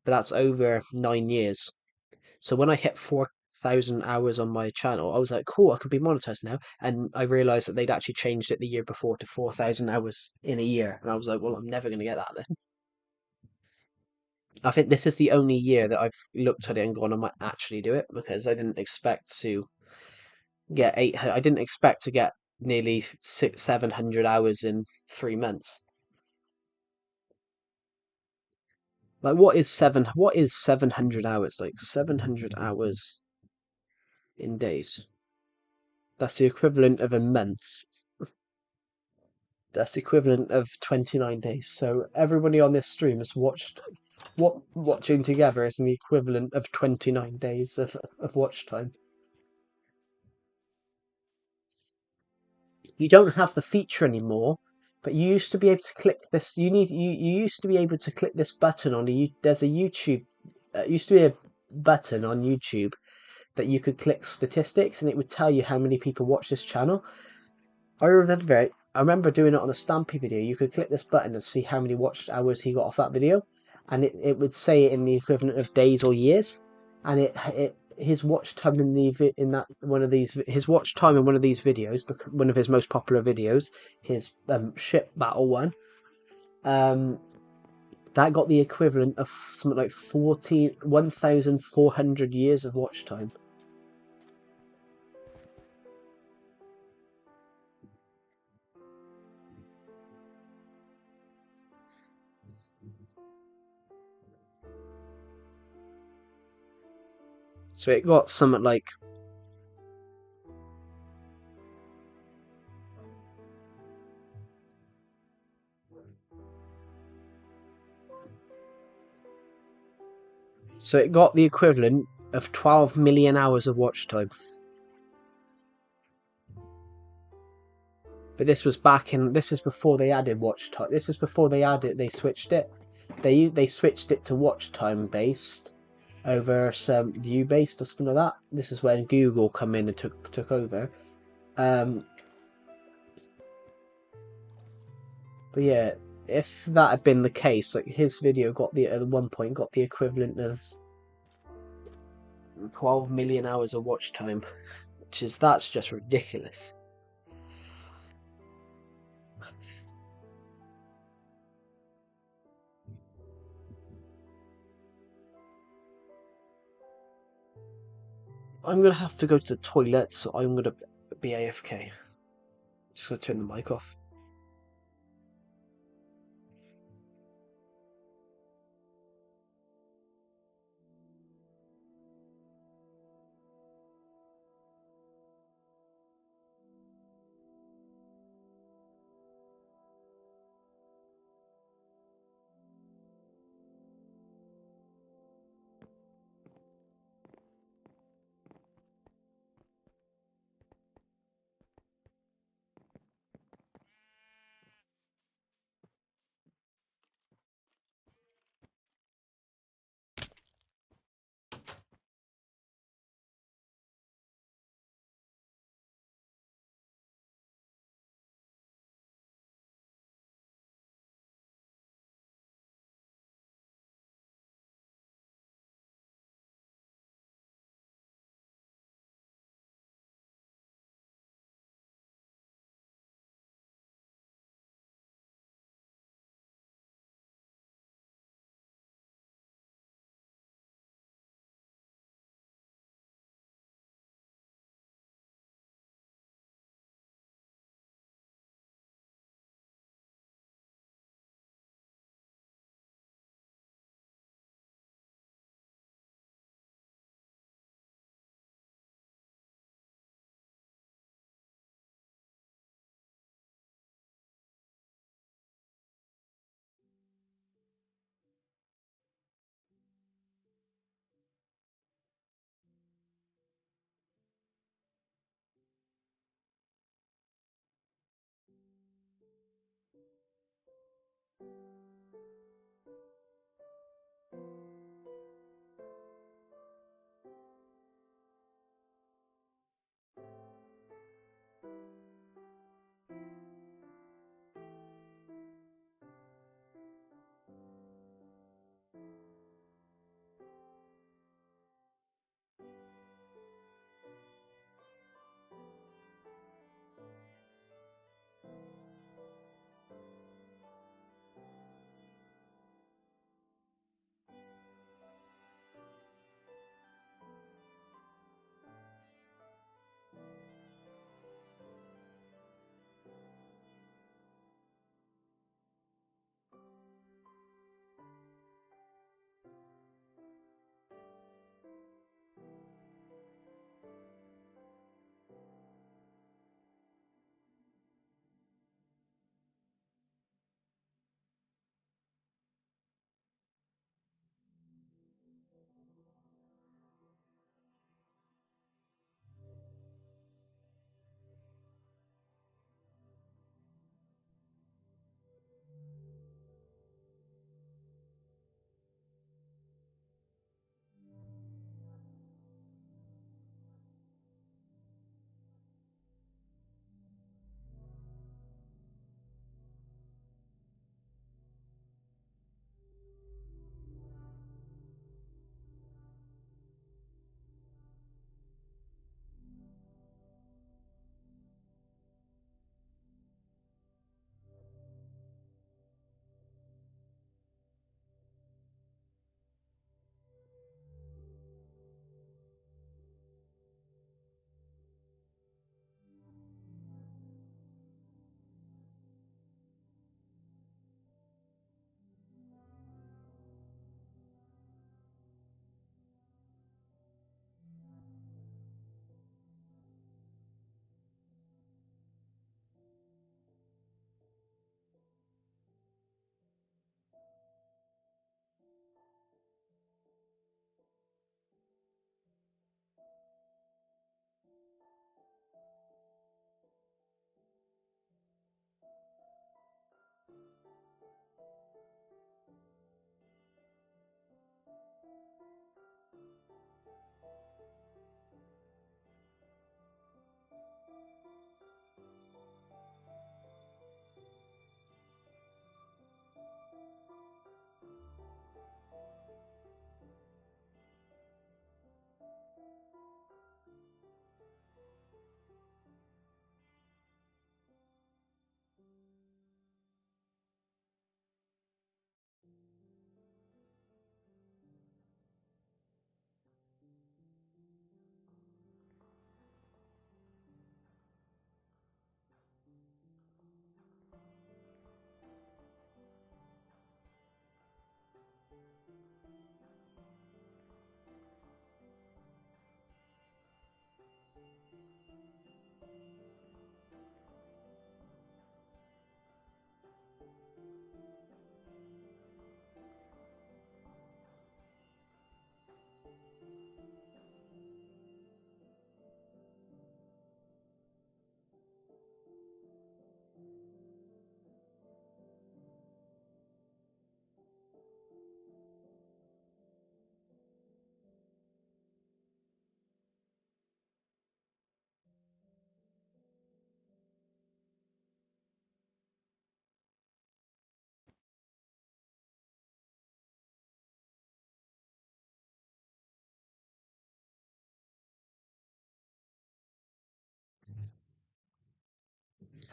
but that's over 9 years. So when I hit 4,000 hours on my channel, I was like, cool, I can be monetized now. And I realized that they'd actually changed it the year before to 4,000 hours in a year. And I was like, well, I'm never going to get that then. I think this is the only year that I've looked at it and gone, I might actually do it, because I didn't expect to get I didn't expect to get nearly 700 hours in 3 months. Like, what is 700 hours? Like 700 hours in days. That's the equivalent of a month. That's the equivalent of 29 days. So everybody on this stream has watched what watching together is the equivalent of 29 days of watch time. You don't have the feature anymore, but you used to be able to click this. You used to be able to click this button on there's a YouTube. Used to be a button on YouTube that you could click statistics, and it would tell you how many people watch this channel. I remember it. I remember doing it on a Stampy video. You could click this button and see how many watched hours he got off that video, and it would say it in the equivalent of days or years, and it his watch time in that one of these his watch time in one of these videos, one of his most popular videos, his ship battle one, um, that got the equivalent of something like 1,400 years of watch time. So it got something like so it got the equivalent of 12 million hours of watch time. But this was this is before they added watch time. This is before they switched it. They switched it to watch time based over some view based or something like that. This is when Google come in and took over. But yeah, if that had been the case, like his video got at one point got the equivalent of 12 million hours of watch time, that's just ridiculous. I'm gonna have to go to the toilet, so I'm gonna be AFK. Just gonna turn the mic off.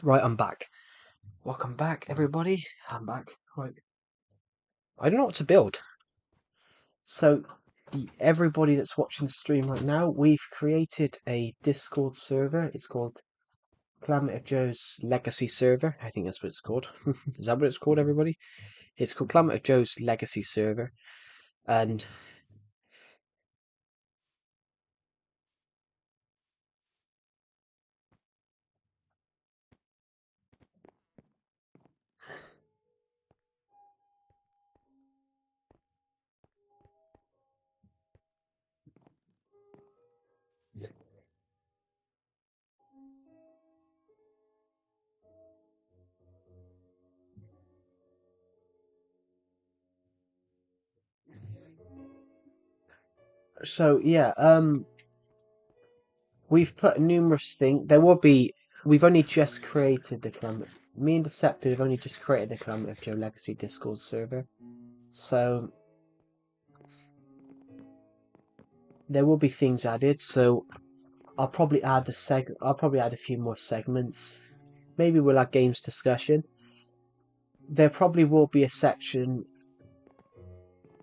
Right, I'm back. Welcome back, everybody. I'm back. Right. I don't know what to build. So, everybody that's watching the stream right now, we've created a Discord server. It's called Calamity of Joe's Legacy Server. I think that's what it's called. Is that what it's called, everybody? It's called Calamity of Joe's Legacy Server. And so, yeah, we've put numerous things. There will be. We've only just created the Calamity. Me and Deceptive have only just created the Calamity of Joe Legacy Discord server. So, there will be things added. So, I'll probably add a few more segments. Maybe we'll add games discussion. There probably will be a section.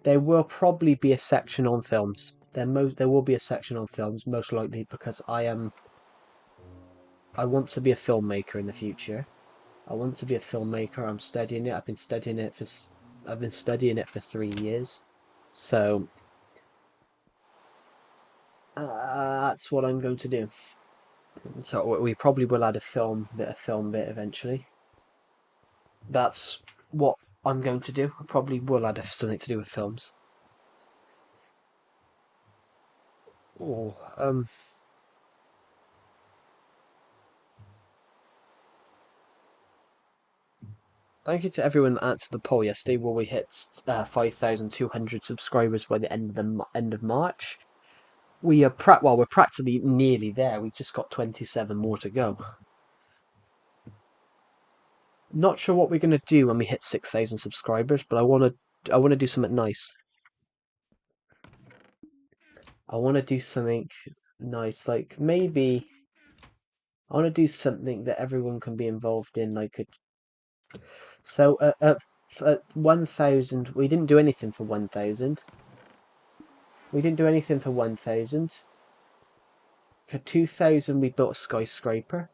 There will probably be a section on films. There will be a section on films, most likely, because I want to be a filmmaker in the future. I want to be a filmmaker. I'm studying it. I've been studying it for 3 years. So that's what I'm going to do. So we probably will add a film bit eventually. That's what I'm going to do. I probably will add something to do with films. Oh, thank you to everyone that answered the poll yesterday. Where we hit 5,200 subscribers by the end of March. We're practically nearly there. We've just got 27 more to go. Not sure what we're gonna do when we hit 6,000 subscribers, but I wanna do something nice. I wanna do something nice, like maybe I wanna do something that everyone can be involved in, like so at 1,000 we didn't do anything for 1,000. We didn't do anything for 1,000. For 2,000 we built a skyscraper.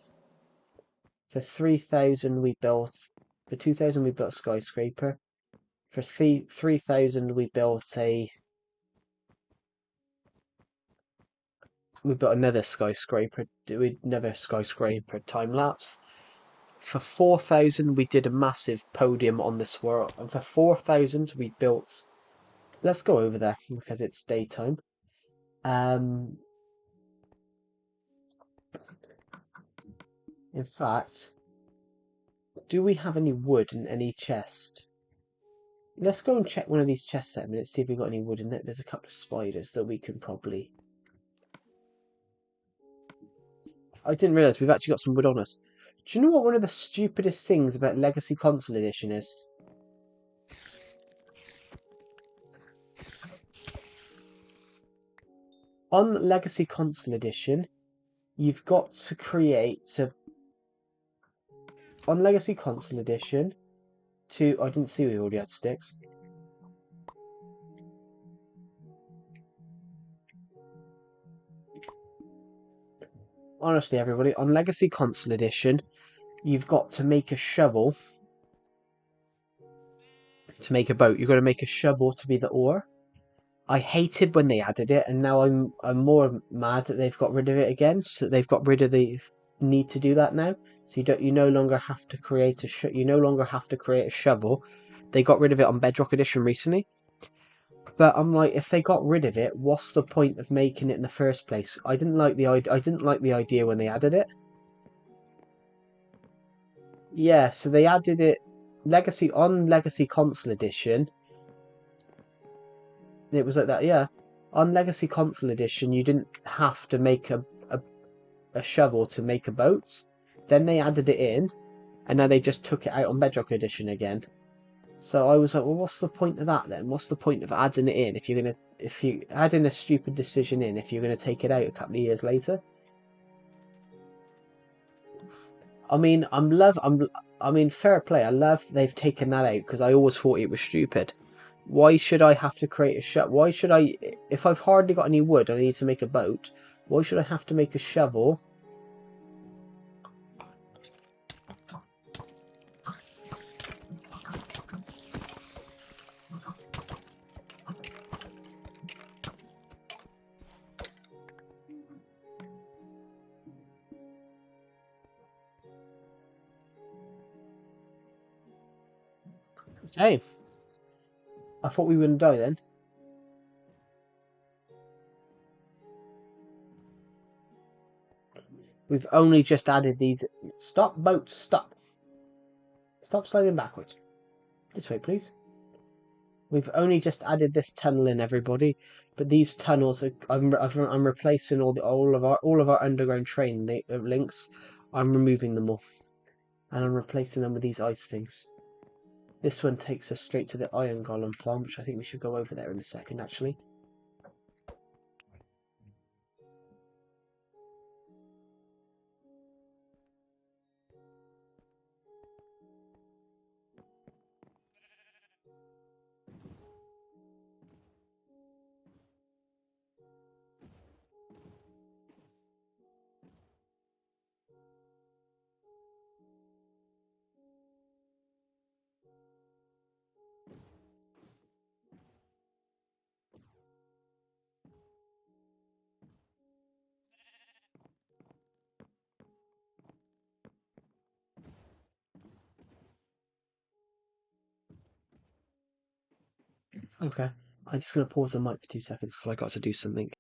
For 3,000 we built. For 2,000 we built a skyscraper. For 3,000 we built another skyscraper. Another skyscraper time lapse. For 4,000 we did a massive podium on this world, and for 4,000 we built. Let's go over there because it's daytime. In fact, do we have any wood in any chest? Let's go and check one of these chests a minute, see if we've got any wood in it. There's a couple of spiders that we can probably... I didn't realise we've actually got some wood on us. Do you know what one of the stupidest things about Legacy Console Edition is? On Legacy Console Edition, you've got to create a... On Legacy Console Edition, to... I didn't see we already had sticks. Honestly, everybody, on Legacy Console Edition, you've got to make a shovel to make a boat. You've got to make a shovel to be the oar. I hated when they added it, and now I'm more mad that they've got rid of it again. So they've got rid of the need to do that now. So you no longer have to create a shovel. They got rid of it on Bedrock Edition recently. But I'm like, if they got rid of it, what's the point of making it in the first place? I didn't like the idea when they added it. Yeah, so they added it Legacy Console Edition. It was like that, yeah. On Legacy Console Edition, you didn't have to make a shovel to make a boat. Then they added it in, and now they just took it out on Bedrock Edition again. So I was like, well, what's the point of that then? What's the point of adding it in if you adding a stupid decision in if you're gonna take it out a couple of years later? I mean, I mean, fair play. I love they've taken that out because I always thought it was stupid. Why should I have to create a shovel? Why should I, if I've hardly got any wood and I need to make a boat, why should I have to make a shovel? Okay. I thought we wouldn't die then. We've only just added these. Stop, boat, stop. Stop sliding backwards. This way, please. We've only just added this tunnel in, everybody, but these tunnels are, I'm replacing all of our underground train links. I'm removing them all, and I'm replacing them with these ice things. This one takes us straight to the iron golem farm, which I think we should go over there in a second, actually. Okay. I'm just going to pause the mic for 2 seconds because I got to do something.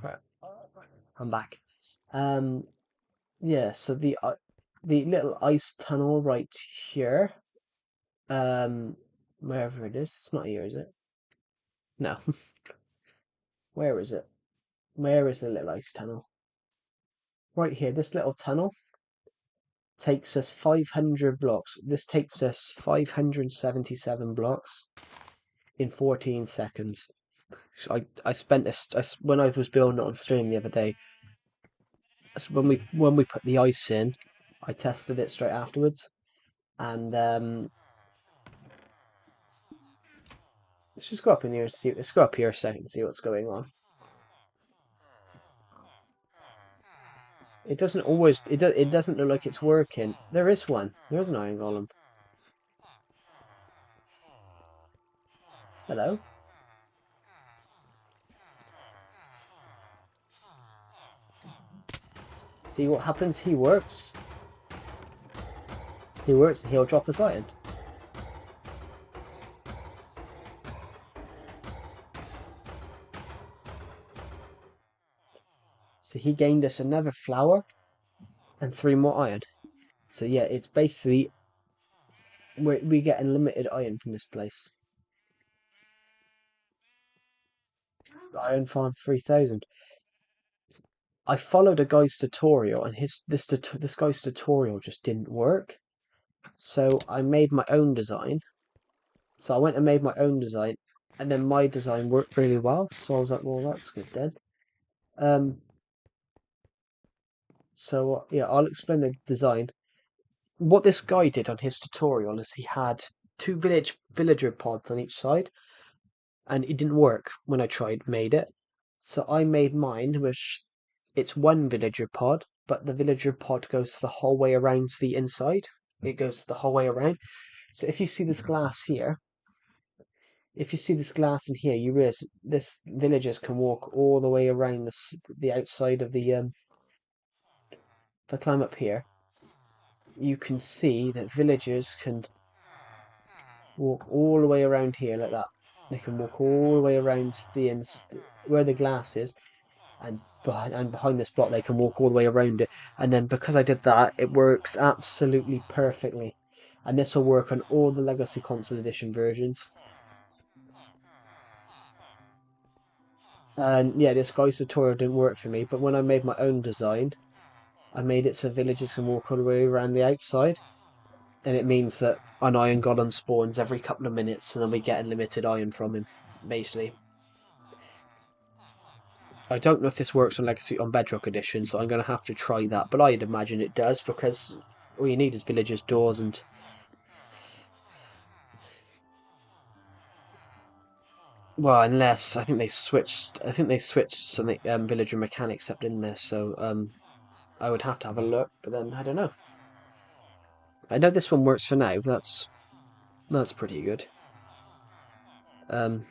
Right, I'm back. Yeah. So the little ice tunnel right here. Um, Wherever it is. It's not here, is it? No. Where is it? Where is the little ice tunnel? Right here. This little tunnel takes us 500 blocks. This takes us 577 blocks in 14 seconds. So I spent this when I was building it on stream the other day. When we put the ice in, I tested it straight afterwards, and let's just go up in here and see. Let's go up here a second and see what's going on. It doesn't always. It doesn't look like it's working. There is one. There's an iron golem. Hello. See what happens? He works. He works, and he'll drop his iron. So he gained us another flower and 3 more iron. So yeah, it's basically we get unlimited iron from this place. Iron farm 3000. I followed a guy's tutorial, and this guy's tutorial just didn't work. So I made my own design. So I went and made my own design, and then my design worked really well. So I was like, well, that's good then. So yeah, I'll explain the design. What this guy did on his tutorial is he had 2 villager pods on each side, and it didn't work when I made it. So I made mine, which it's 1 villager pod, but the villager pod goes the whole way around to the inside. It goes the whole way around. So if you see this glass here, if you see this glass in here, you realize this villagers can walk all the way around the outside of the if I climb up here, you can see that villagers can walk all the way around here like that. They can walk all the way around where the glass is, and behind this block they can walk all the way around it. And then because I did that, it works absolutely perfectly. And this will work on all the Legacy Console Edition versions. And yeah, this guy's tutorial didn't work for me, but when I made my own design, I made it so villagers can walk all the way around the outside. And it means that an iron golem spawns every couple of minutes, and then we get unlimited iron from him, basically. I don't know if this works on Bedrock Edition, so I'm going to have to try that. But I'd imagine it does, because all you need is villagers' doors and... Well, unless I think they switched something villager mechanics up in there, so I would have to have a look. But then I don't know. I know this one works for now. That's pretty good. Um,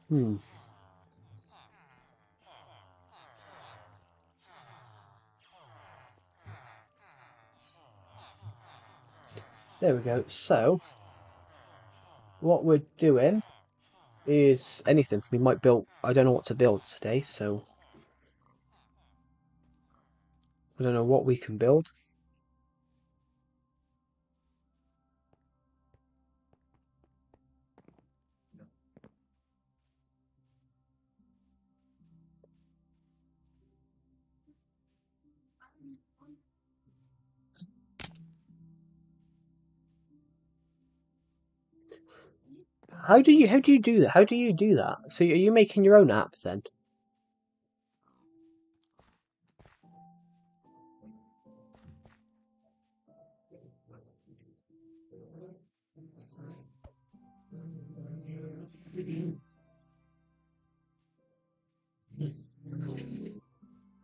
hmm. There we go. So what we're doing is anything. We might build. I don't know what to build today, so I don't know what we can build. How do you do that? How do you do that? So are you making your own app then?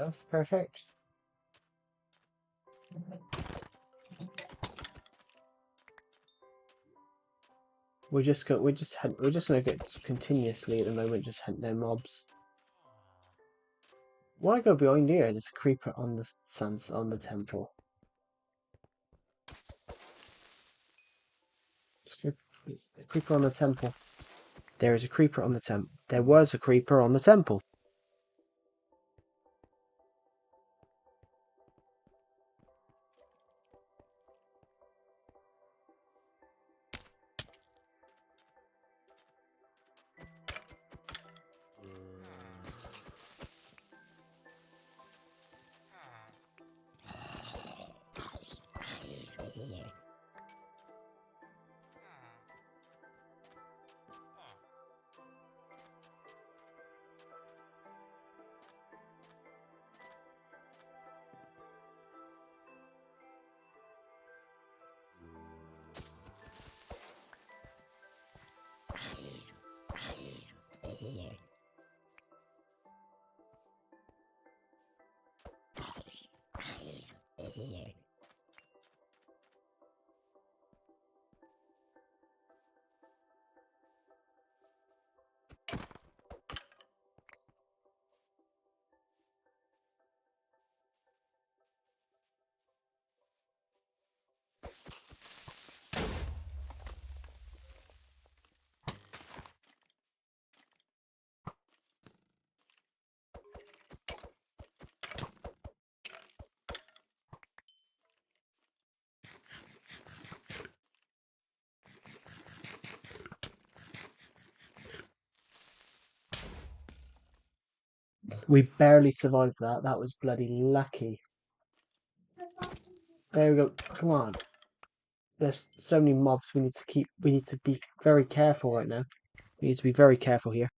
Oh, perfect. We're just gonna get continuously at the moment just hunt their mobs. Why go behind here? There's a creeper on the suns on the temple. There's a creeper on the temple. There is a creeper on the temple. There was a creeper on the temple. We barely survived that. That was bloody lucky. There we go. Come on. There's so many mobs we need to be very careful right now. We need to be very careful here.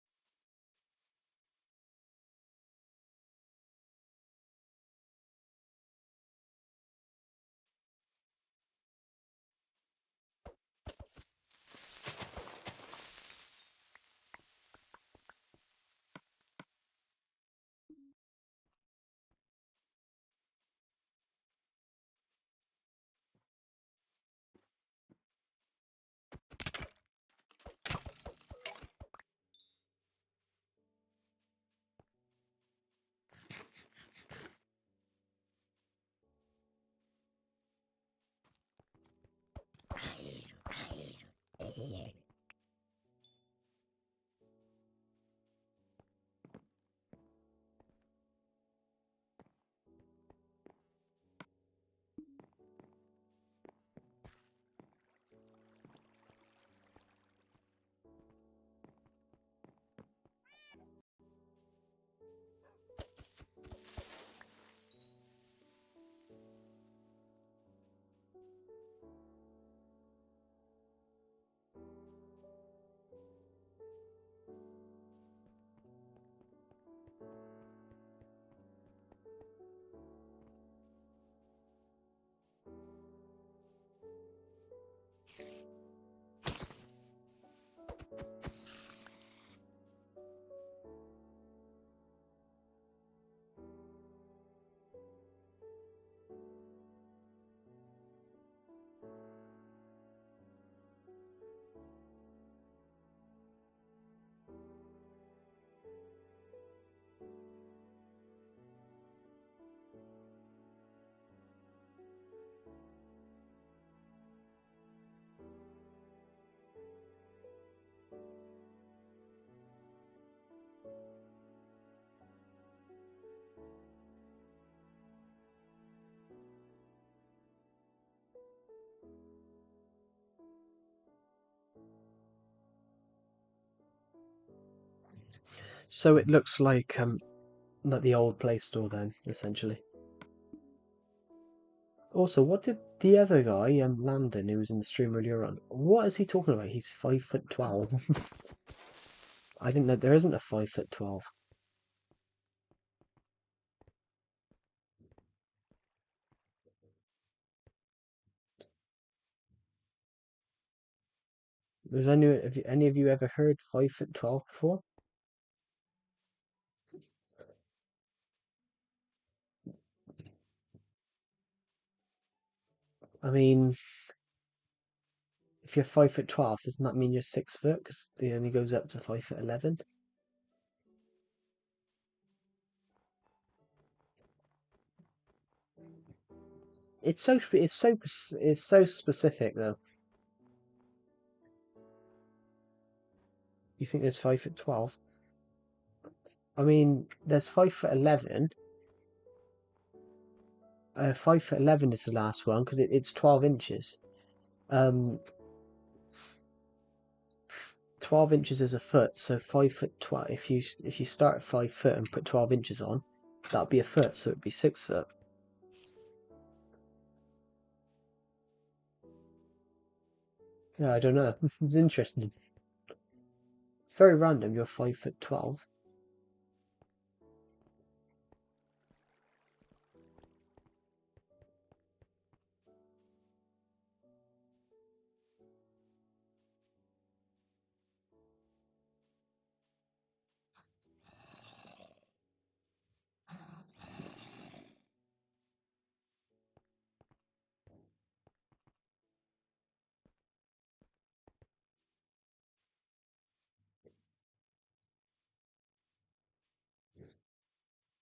So it looks like the old Play Store then, essentially. Also, what did the other guy, Landon, who was in the stream earlier on, what is he talking about? He's 5'12". I didn't know there isn't a 5'12". Have any of you ever heard 5'12" before? I mean, if you're 5'12", doesn't that mean you're 6 foot? Because it only goes up to 5'11". It's so specific though. You think there's 5'12"? I mean, there's 5'11". 5'11" is the last one because it's 12 inches. Um, 12 inches is a foot, so 5'12". If you start at 5 foot and put 12 inches on, that'd be a foot, so it'd be 6 foot. Yeah, I don't know. It's interesting. It's very random. You're 5'12".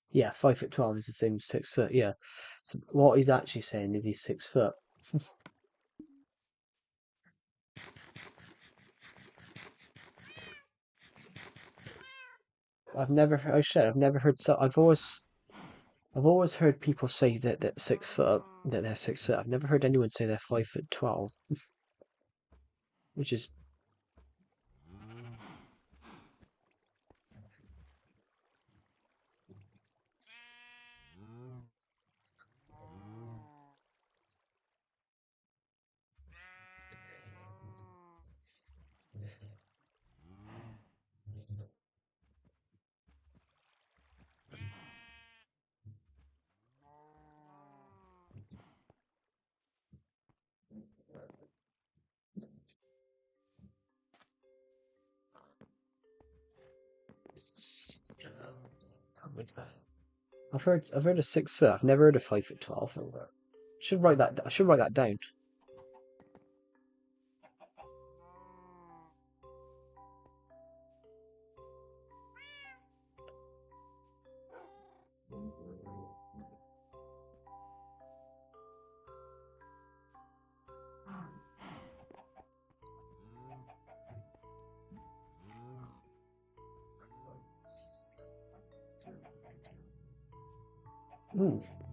Yeah, 5'12" is the same as 6 foot. Yeah. So what he's actually saying is he's 6 foot. I've never heard so. I've always heard people say that 6 foot, that they're 6 foot. I've never heard anyone say they're 5'12", which is I've heard of 6 foot. I've never heard of 5'12". I should write that down.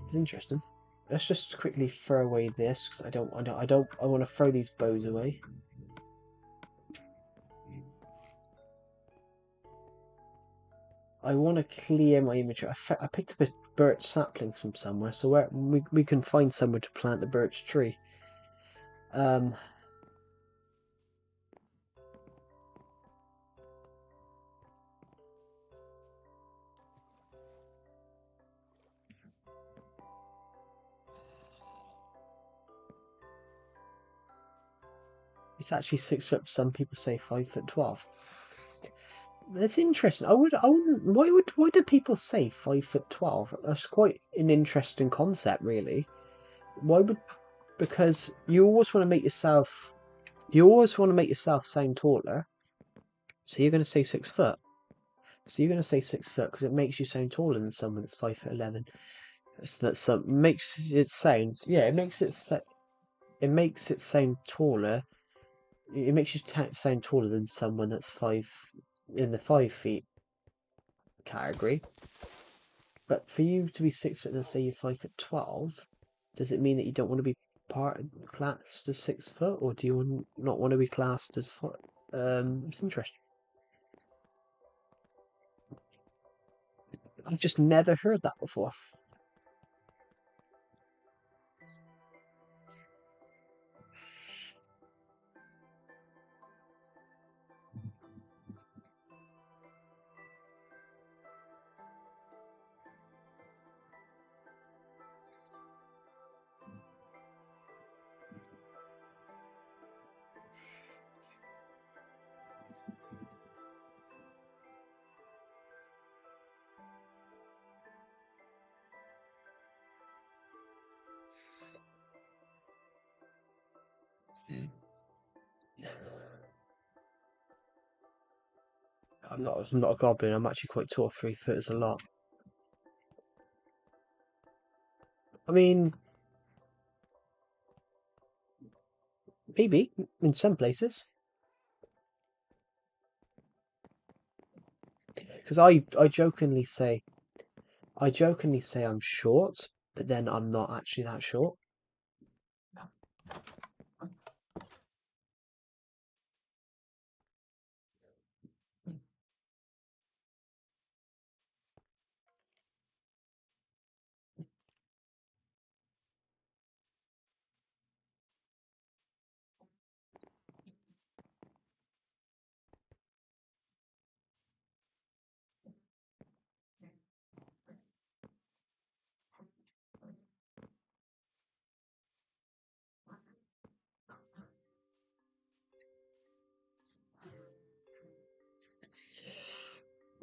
It's interesting. Let's just quickly throw away this because I want to throw these bows away. I want to clear my inventory. I picked up a birch sapling from somewhere, so we can find somewhere to plant a birch tree. Um, it's actually 6 foot. Some people say 5'12". That's interesting. I wouldn't. Why do people say 5'12"? That's quite an interesting concept, really. Why would? Because you always want to make yourself sound taller. So you're going to say 6 foot. So you're going to say 6 foot because it makes you sound taller than someone that's 5'11". Makes it sound. Yeah, it makes it sound taller. It makes you sound taller than someone that's in the 5 feet category. But for you to be 6 foot, let's say you're 5'12", does it mean that you don't want to be classed as 6 foot, or do you not want to be classed as foot? It's interesting. I've just never heard that before. I'm not a goblin. I'm actually quite tall. 3 foot is a lot. I mean, maybe in some places. Because I jokingly say I'm short, but then I'm not actually that short.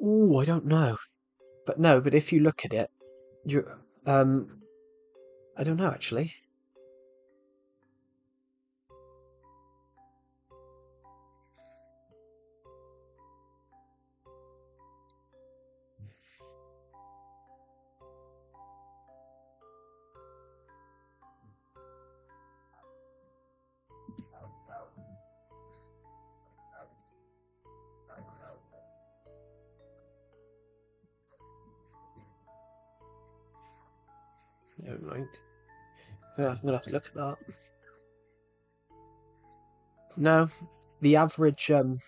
Ooh, I don't know. But no, but if you look at it, you're I don't know actually. Never mind. I'm gonna have to look at that. No, the average I'm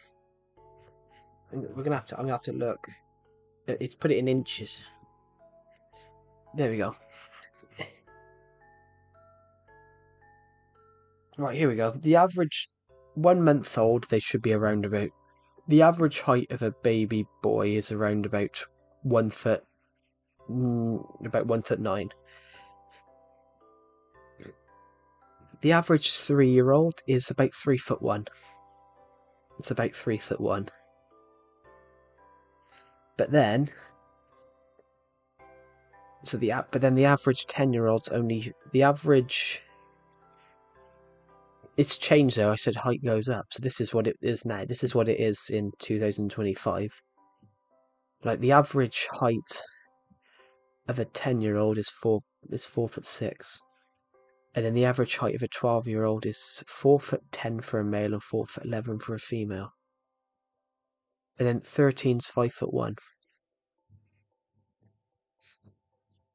gonna have to look. It's put it in inches. There we go. Right, here we go. The average 1 month old, they should be around about. The average height of a baby boy is around about 1 foot, about 1 foot 9. The average 3-year-old is about 3 foot 1. It's about 3 foot 1. But then, but then the average 10-year-old's only the average. It's changed though. I said height goes up, so this is what it is now. This is what it is in 2025. Like the average height of a 10-year-old is 4 foot 6, and then the average height of a 12-year-old is 4 foot 10 for a male and 4 foot 11 for a female, and then 13's 5 foot 1.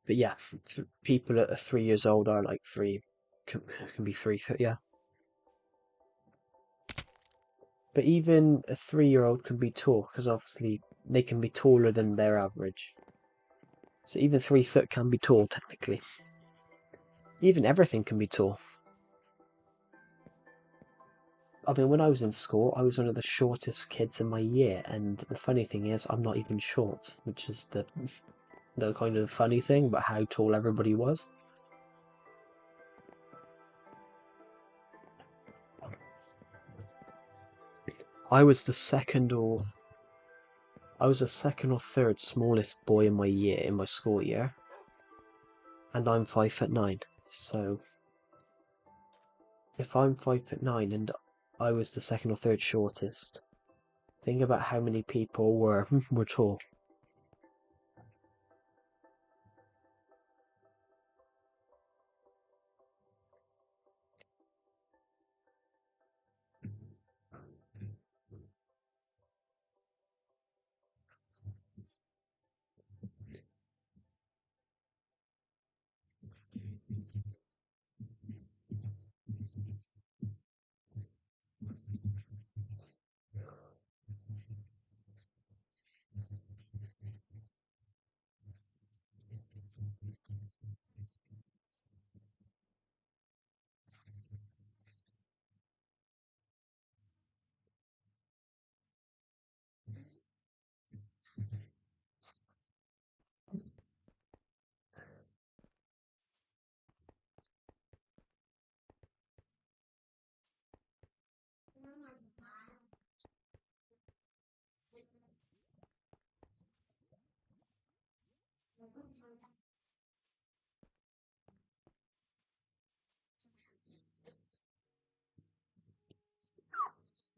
But yeah, people that are 3 years old are like can be 3 foot, yeah. But even a 3-year-old can be tall because obviously they can be taller than their average. So even 3 foot can be tall technically. Even everything can be tall. I mean, when I was in school, I was one of the shortest kids in my year, and the funny thing is, I'm not even short, which is the kind of funny thing about how tall everybody was. I was the second or I was the second or third smallest boy in my year, in my school year, and I'm 5 foot 9. So if I'm 5 foot 9 and I was the second or third shortest, think about how many people were tall.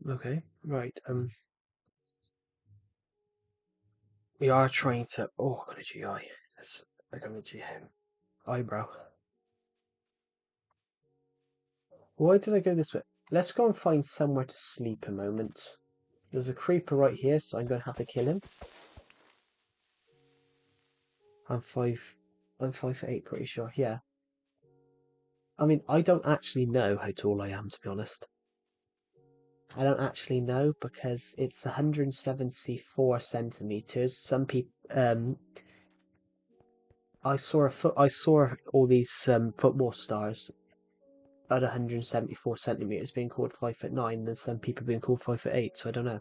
Okay, right. We are trying to. Oh, I got a GI. I got a GI eyebrow. Why did I go this way? Let's go and find somewhere to sleep a moment. There's a creeper right here, so I'm going to have to kill him. I'm 5'8", pretty sure. Yeah. I mean, I don't actually know how tall I am, to be honest. I don't actually know because it's 174 centimeters. Some people, I saw all these football stars at 174 centimeters being called 5'9", and some people being called 5'8". So I don't know,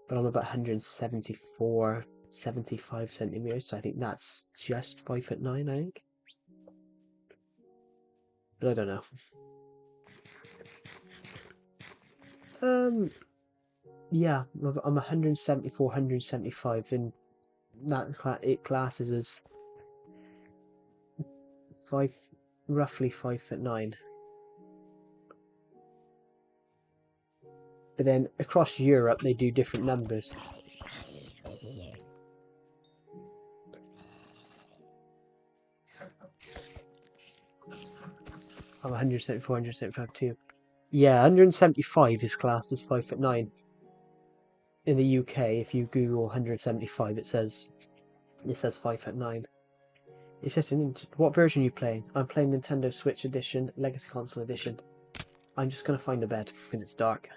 but I'm about 174, 75 centimeters. So I think that's just 5'9". I think, but I don't know. Yeah, I'm 174, 175, and it classes as roughly 5'9". But then across Europe they do different numbers. I'm 174, 175 too. Yeah, 175 is classed as 5'9". In the UK, if you Google 175, it says 5'9". It's just what version are you playing? I'm playing Nintendo Switch Edition, Legacy Console Edition. I'm just gonna find a bed when it's dark.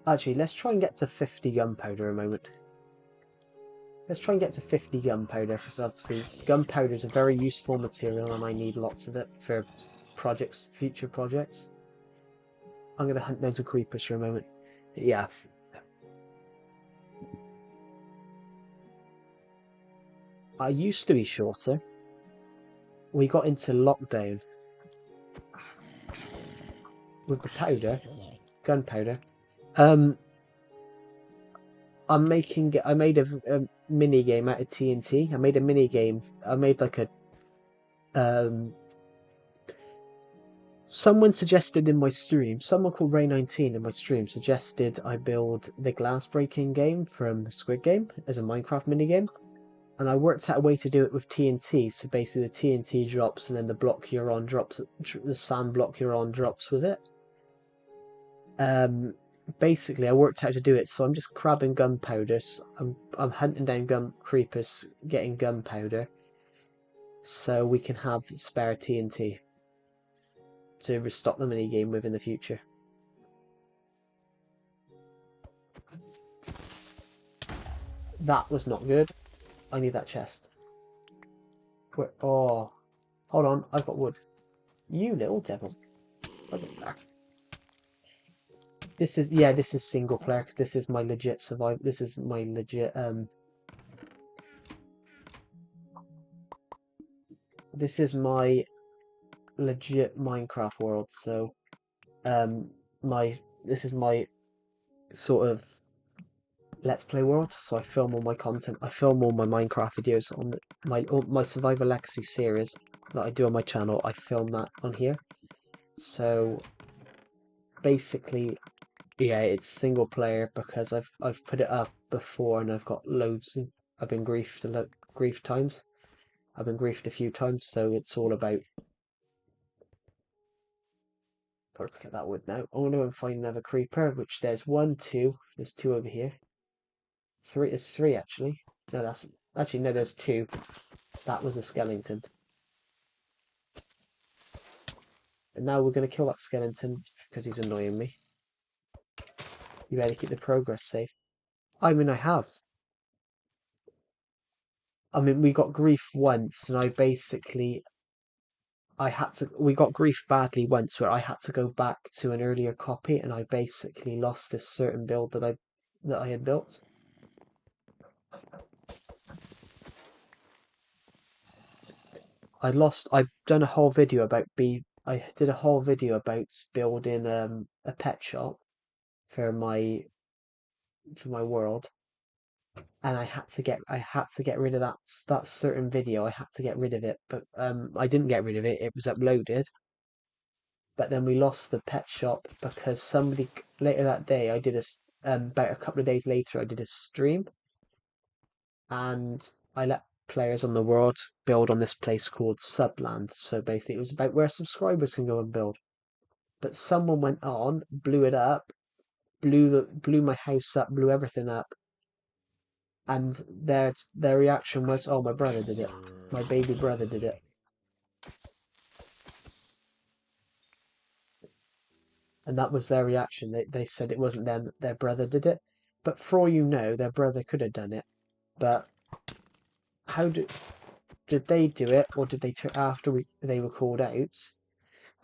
Actually, let's try and get to 50 gunpowder a moment. Let's try and get to 50 gunpowder, because obviously gunpowder is a very useful material and I need lots of it for projects, future projects. I'm going to hunt down some creepers for a moment. Yeah. I used to be shorter. We got into lockdown with the powder, gunpowder. I made a mini game out of TNT. I made a mini game. I made like a someone suggested in my stream, someone called Ray19 in my stream suggested I build the glass breaking game from Squid Game as a Minecraft minigame. And I worked out a way to do it with TNT. So basically the TNT drops and then the block you're on drops, the sand block you're on drops with it. Basically I worked out how to do it. So I'm just grabbing gunpowder. I'm hunting down creepers, getting gunpowder. So we can have spare TNT to restock the minigame with in the future. That was not good. I need that chest. Where? Oh, hold on. I've got wood. You little devil. I'll get back. This is single player. This is my legit survival. This is my legit This is my legit Minecraft world. So, this is my sort of Let's Play world. So I film all my content. I film all my Minecraft videos on my Survivor Legacy series that I do on my channel. I film that on here. So basically, yeah, it's single player because I've put it up before and I've got loads. I've been griefed times. I've been griefed a few times, so it's all about. Gotta pick up that wood now. I want to go and find another creeper, which there's one, two. There's two over here. Three. There's three actually. No, no. There's two. That was a skeleton. And now we're gonna kill that skeleton because he's annoying me. You better keep the progress safe. I mean, I have. I mean, we got grief once, and we got grief badly once where I had to go back to an earlier copy and I basically lost this certain build that I had built. I've done a whole video about I did a whole video about building a pet shop for my world, and I had to get rid of that certain video. I had to get rid of it, but I didn't get rid of it. It was uploaded. But then we lost the pet shop because somebody later that day about a couple of days later, I did a stream, and I let players on the world build on this place called Subland. So basically, it was about where subscribers can go and build. But someone went on, blew it up, blew my house up, blew everything up, and their reaction was, "Oh, my brother did it. My baby brother did it." And that was their reaction. They said it wasn't them, their brother did it. But for all you know, their brother could have done it. But how did they do it, or did they after they were called out?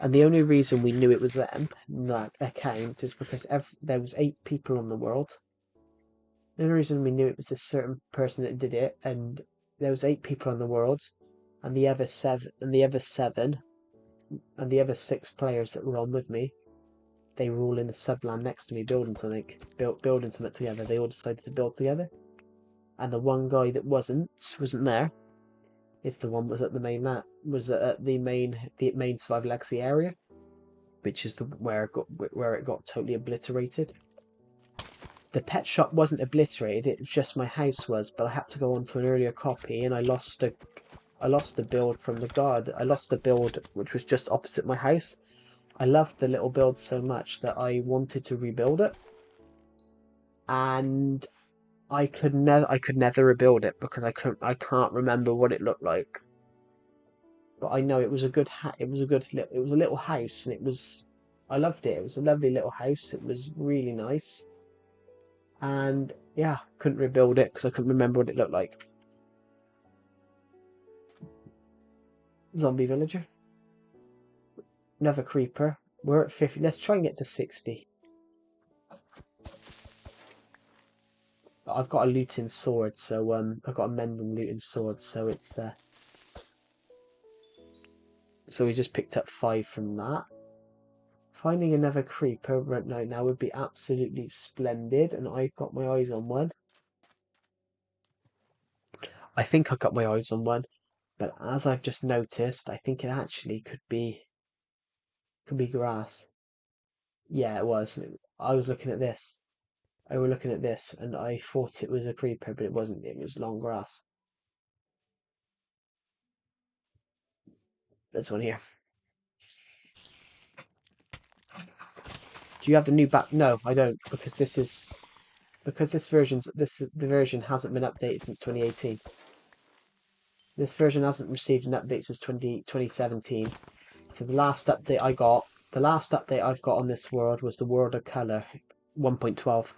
And the only reason we knew it was them, that account, is because there was 8 people on the world. The only reason we knew it was this certain person that did it, and there was 8 people on the world, and the other 7, and the other 7, and the other 6 players that were on with me, they were all in the subland next to me building something, building something together. They all decided to build together, and the one guy that wasn't there. It's the one that was at the main map, was at the main Survival Legacy area, which is where it got totally obliterated. The pet shop wasn't obliterated; it was just my house was. But I had to go on to an earlier copy, and I lost a build from the guard. I lost a build which was just opposite my house. I loved the little build so much that I wanted to rebuild it, and I could never rebuild it because I can't remember what it looked like. But I know it was a little house, and I loved it. It was a lovely little house. It was really nice, and yeah, couldn't rebuild it because I couldn't remember what it looked like. Zombie villager, another creeper. We're at 50. Let's try and get to 60. I've got a looting sword, so I've got a mending looting sword, so it's so we just picked up 5 from that. Finding another creeper right now would be absolutely splendid, and I've got my eyes on one. I think I got my eyes on one, but as I've just noticed, I think it actually could be grass. Yeah, it was. I was looking at this. I was looking at this, and I thought it was a creeper, but it wasn't. It was long grass. There's one here. Do you have the new back? No, I don't, because the version hasn't been updated since 2018. This version hasn't received an update since 2017. So the last update I've got on this world was the World of Color 1.12.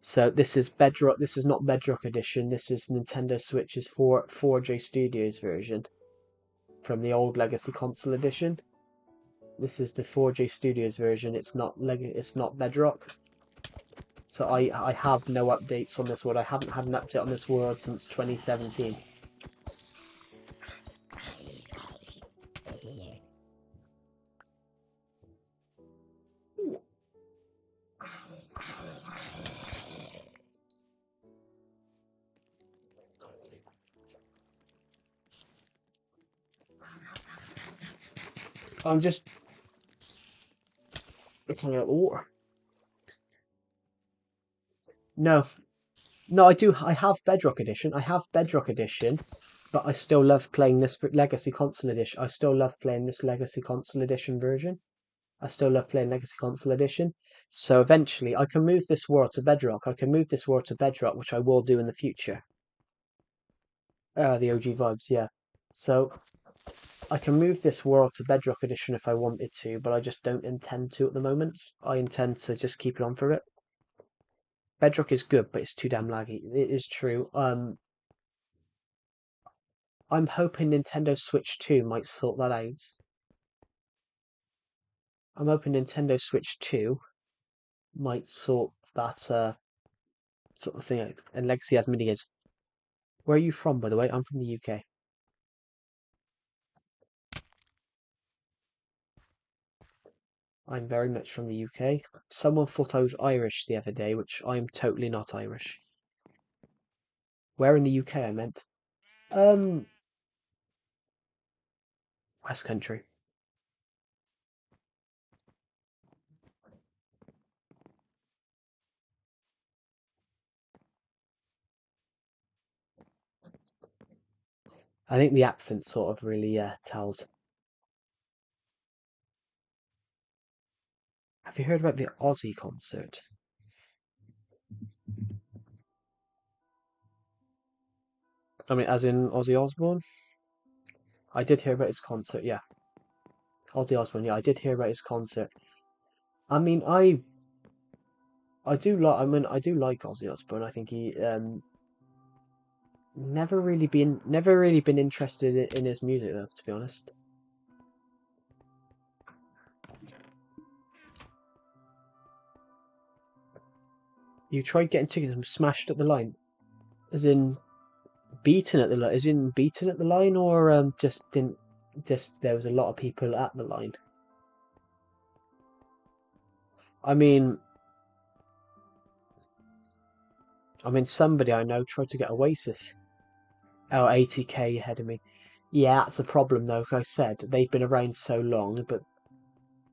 So this is Bedrock. This is not Bedrock Edition. This is Nintendo Switch's 4J Studios version from the old Legacy Console Edition. This is the 4J Studios version. It's not Bedrock. So I have no updates on this world. I haven't had an update on this world since 2017. I'm just looking at the water. No, no, I do. I have Bedrock Edition. But I still love playing this Legacy Console Edition. I still love playing this Legacy Console Edition version. I still love playing Legacy Console Edition. So eventually, I can move this world to Bedrock. Which I will do in the future. The OG vibes, yeah. So I can move this world to Bedrock Edition if I wanted to, but I just don't intend to at the moment. I intend to just keep it on for it. Bedrock is good, but it's too damn laggy. It is true. I'm hoping Nintendo Switch 2 might sort that out. I'm hoping Nintendo Switch 2 might sort that sort of thing out. And Legacy has mini is. Where are you from, by the way? I'm from the UK. I'm very much from the UK. Someone thought I was Irish the other day, which I'm totally not Irish. Where in the UK I meant? Um, West Country. I think the accent sort of really tells. Have you heard about the Aussie concert? I mean, as in Ozzy Osbourne? I did hear about his concert, yeah. Ozzy Osbourne, yeah, I did hear about his concert. I mean, I do like Ozzy Osbourne. I think he never really been interested in his music though, to be honest. You tried getting tickets and smashed at the line, as in beaten at the line, or just didn't just there was a lot of people at the line. I mean, somebody I know tried to get Oasis. Oh, 80k ahead of me. Yeah, that's the problem though. Like I said, they've been around so long, but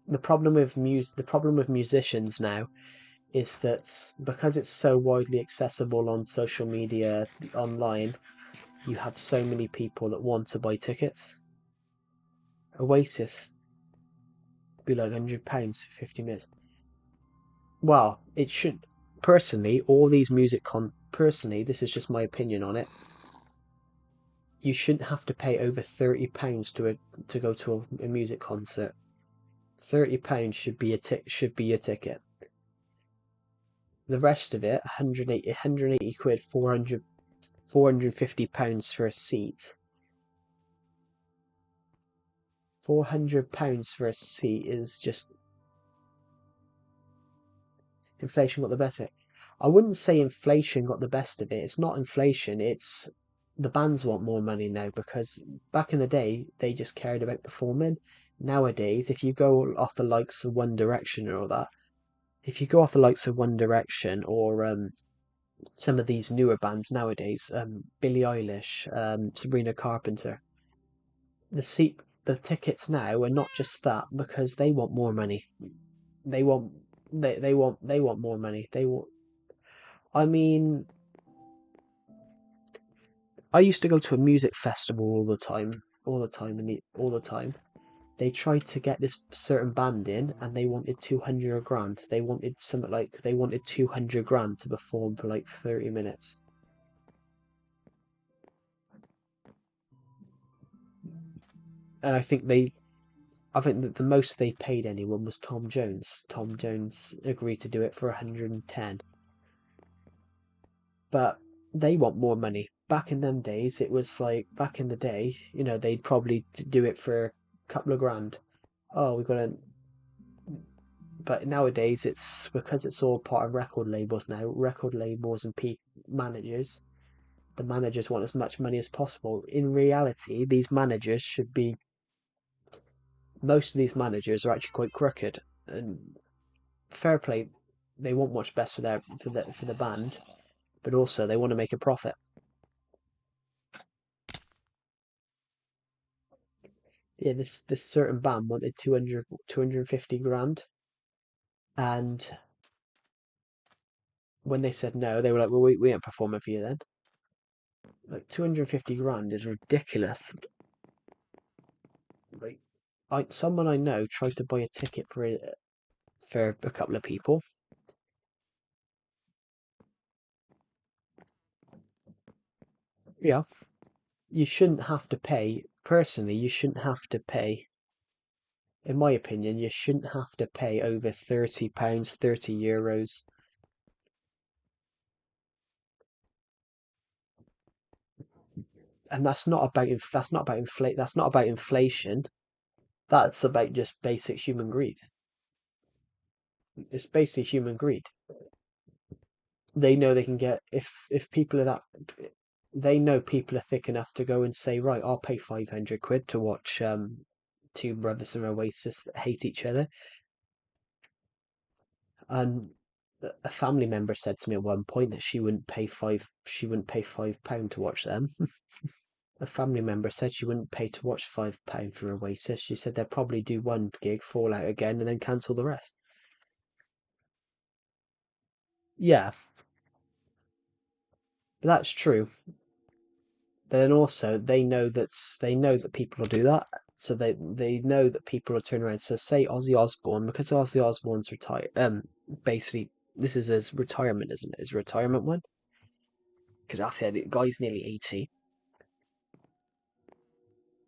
the problem with musicians now is that because it's so widely accessible on social media, online, you have so many people that want to buy tickets. Oasis be like £100 for 50 minutes. Well, it should. Personally, all these personally, this is just my opinion on it. You shouldn't have to pay over £30 to go to a music concert. £30 should be your ticket. The rest of it, 180 quid, 450 pounds for a seat. £400 for a seat is just inflation got the best of it. I wouldn't say inflation got the best of it. It's not inflation. It's the bands want more money now because back in the day they just cared about performing. Nowadays, if you go off the likes of One Direction or all that, if you go off the likes of One Direction or some of these newer bands nowadays, Billie Eilish, Sabrina Carpenter, the tickets now are not just that because they want more money. They want they want more money. They want. I mean, I used to go to a music festival all the time. They tried to get this certain band in, and they wanted 200 grand. They wanted 200 grand to perform for like 30 minutes. And I think that the most they paid anyone was Tom Jones. Tom Jones agreed to do it for 110. But they want more money. Back in them days, it was like back in the day, they'd probably do it for a couple of grand. Oh, we got to. But nowadays, it's because it's all part of record labels now. Record labels and managers. The managers want as much money as possible. In reality, these managers should be. Most of these managers are actually quite crooked. And fair play, they want what's best for the band, but also they want to make a profit. Yeah, this certain band wanted 250 grand, and when they said no, they were like, well, we ain't performing for you then. Like 250 grand is ridiculous. Like, someone I know tried to buy a ticket for a couple of people. Yeah, you shouldn't have to pay. Personally, you shouldn't have to pay. In my opinion, you shouldn't have to pay over £30, €30. And that's not about inflation. That's about just basic human greed. It's basically human greed. They know they can get if people are that they know people are thick enough to go and say, right, I'll pay 500 quid to watch two brothers from Oasis that hate each other. And a family member said to me at one point that she wouldn't pay £5 to watch them. A family member said she wouldn't pay to watch £5 for Oasis. She said they'd probably do one gig, fall out again, and then cancel the rest. Yeah, but that's true. then also they know that people will do that. So they know that people will turn around. So say Ozzy Osbourne, because Ozzy Osbourne's retired. Basically, this is his retirement, isn't it? His retirement one. Because I said the guy's nearly 80.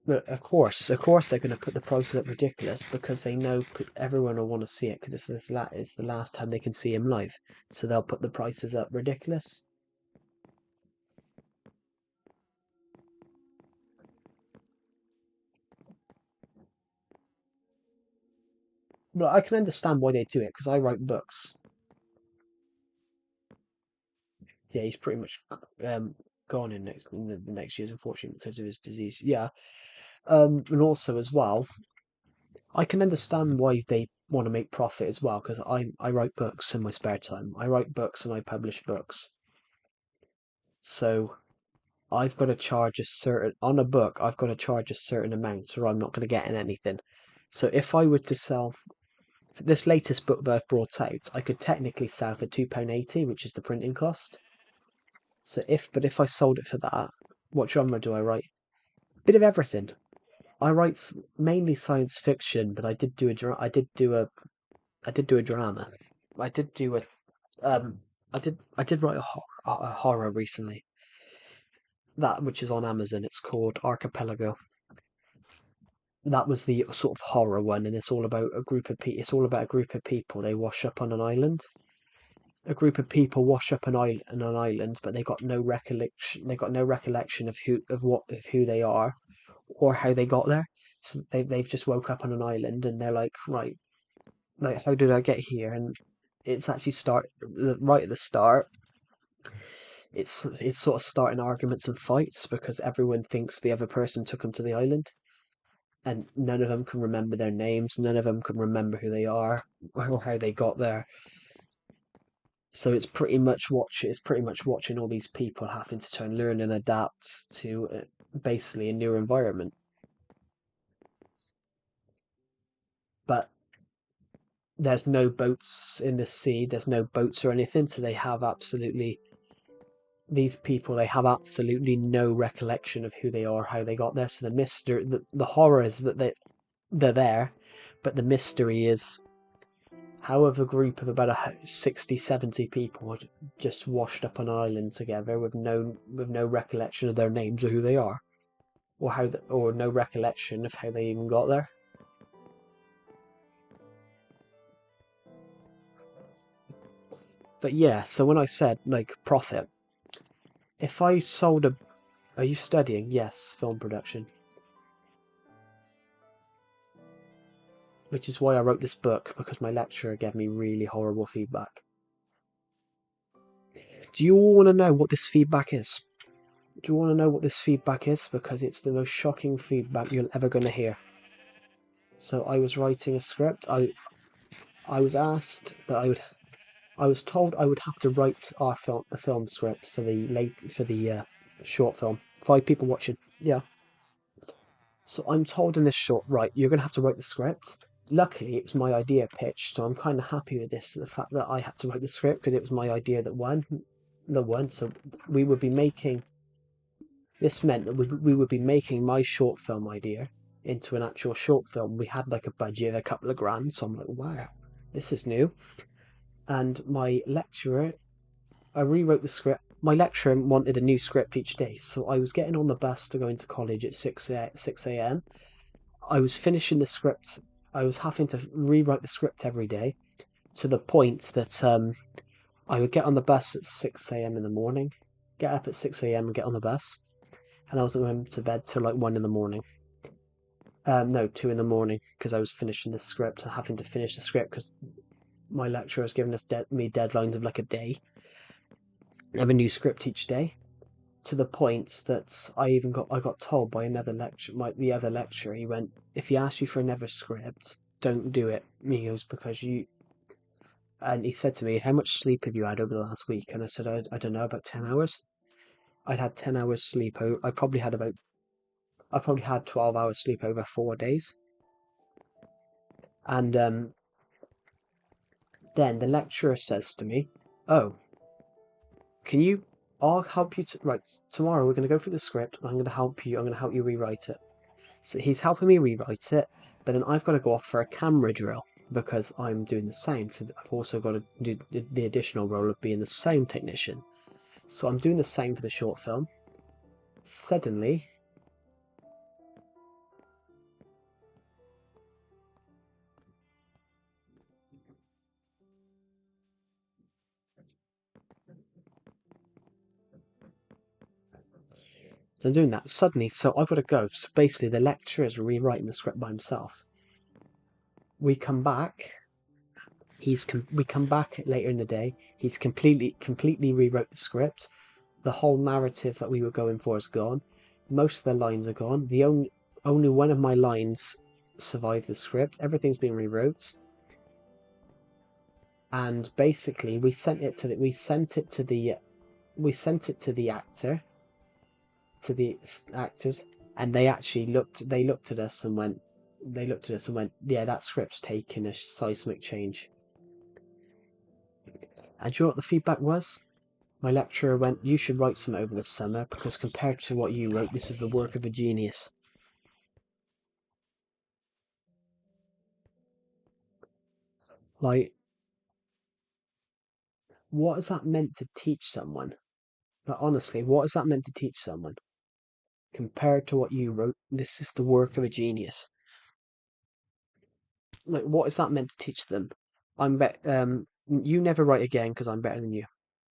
But of course, they're going to put the prices up ridiculous because they know everyone will want to see it because it's the last time they can see him live. So they'll put the prices up ridiculous. But I can understand why they do it because I write books. Yeah, he's pretty much gone in the next years, unfortunately, because of his disease. Yeah, and also as well, I can understand why they want to make profit as well because I write books in my spare time. I write books and I publish books. So I've got to charge a certain on a book. I've got to charge a certain amount, or I'm not going to get in anything. So if I were to sell this latest book that I've brought out, I could technically sell for £2.80, which is the printing cost. But if I sold it for that, what genre do I write? Bit of everything. I write mainly science fiction, but I did do a drama. I did do a I did write a horror recently. That which is on Amazon. It's called Archipelago. That was the sort of horror one, and it's all about a group of people. It's all about a group of people. They wash up on an island. A group of people wash up on an island, but they got no recollection. They got no recollection of who they are or how they got there. So they've just woke up on an island and they're like, right, like how did I get here? And it's actually right at the start. It's sort of starting arguments and fights because everyone thinks the other person took them to the island, and none of them can remember their names. None of them can remember who they are or how they got there. So it's pretty much watching all these people having to try and learn and adapt to basically a new environment. But there's no boats in the sea. There's no boats or anything. So these people they have absolutely no recollection of who they are, how they got there. So the horror is that they're there, but the mystery is how have a group of about 60, 70 people just washed up on an island together with no recollection of their names or who they are, or no recollection of how they even got there. But yeah, so when I said like profit, if I sold a, are you studying? Yes, film production. Which is why I wrote this book, because my lecturer gave me really horrible feedback. Do you all want to know what this feedback is? Do you want to know what this feedback is? Because it's the most shocking feedback you're ever going to hear. So I was writing a script. I was asked that I was told I would have to write the film script for the short film. 5 people watching. Yeah. So I'm told in this short, right, you're going to have to write the script. Luckily, it was my idea pitched, so I'm kind of happy with this. The fact that I had to write the script because it was my idea that won. So we would be making. This meant that we would be making my short film idea into an actual short film. We had like a budget of a couple of grand, so I'm like, wow, this is new. And my lecturer, I rewrote the script. My lecturer wanted a new script each day, so I was getting on the bus to go into college at 6 a.m. I was finishing the script. I was having to rewrite the script every day to the point that I would get on the bus at 6 a.m. in the morning, get up at 6 a.m. and get on the bus, and I wasn't going to bed till like 1 in the morning. No, 2 in the morning because I was finishing the script and having to finish the script because my lecturer was giving me deadlines of like a day of a new script each day. To the point that I got told by the other lecturer. He went, if he asks you for another script, don't do it. He goes because you. And he said to me, how much sleep have you had over the last week? And I said, I don't know, about 10 hours. I'd had 10 hours sleep. I probably had 12 hours sleep over 4 days. And then the lecturer says to me, "Oh, can you I'll help you to, right, tomorrow we're going to go through the script. I'm going to help you. I'm going to help you rewrite it. So he's helping me rewrite it, but then I've got to go off for a camera drill because I'm doing the same. I've also got to do the additional role of being the sound technician. So I'm doing the same for the short film. Suddenly, I'm doing that. Suddenly, so I've got to go. So basically, the lecturer is rewriting the script by himself. We come back. We come back later in the day. He's completely rewrote the script. The whole narrative that we were going for is gone. Most of the lines are gone. Only one of my lines survived the script. Everything's been rewrote. And basically, we sent it to the actors, and they actually looked at us and went, yeah, that script's taken a seismic change. And do you know what the feedback was? My lecturer went, you should write some over the summer because compared to what you wrote, this is the work of a genius. Like, what is that meant to teach someone? Like, honestly, what is that meant to teach someone? Compared to what you wrote, this is the work of a genius. Like, what is that meant to teach them? You never write again because I'm better than you.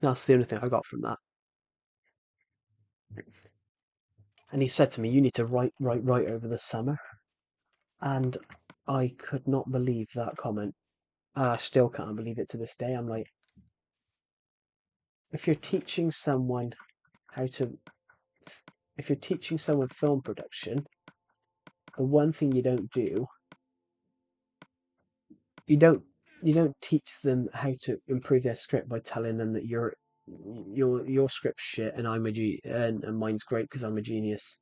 That's the only thing I got from that. And he said to me, you need to write over the summer. And I could not believe that comment. I still can't believe it to this day. I'm like, if you're teaching someone how to, if you're teaching someone film production, the one thing you don't you don't teach them how to improve their script by telling them that your script's shit and and mine's great because I'm a genius.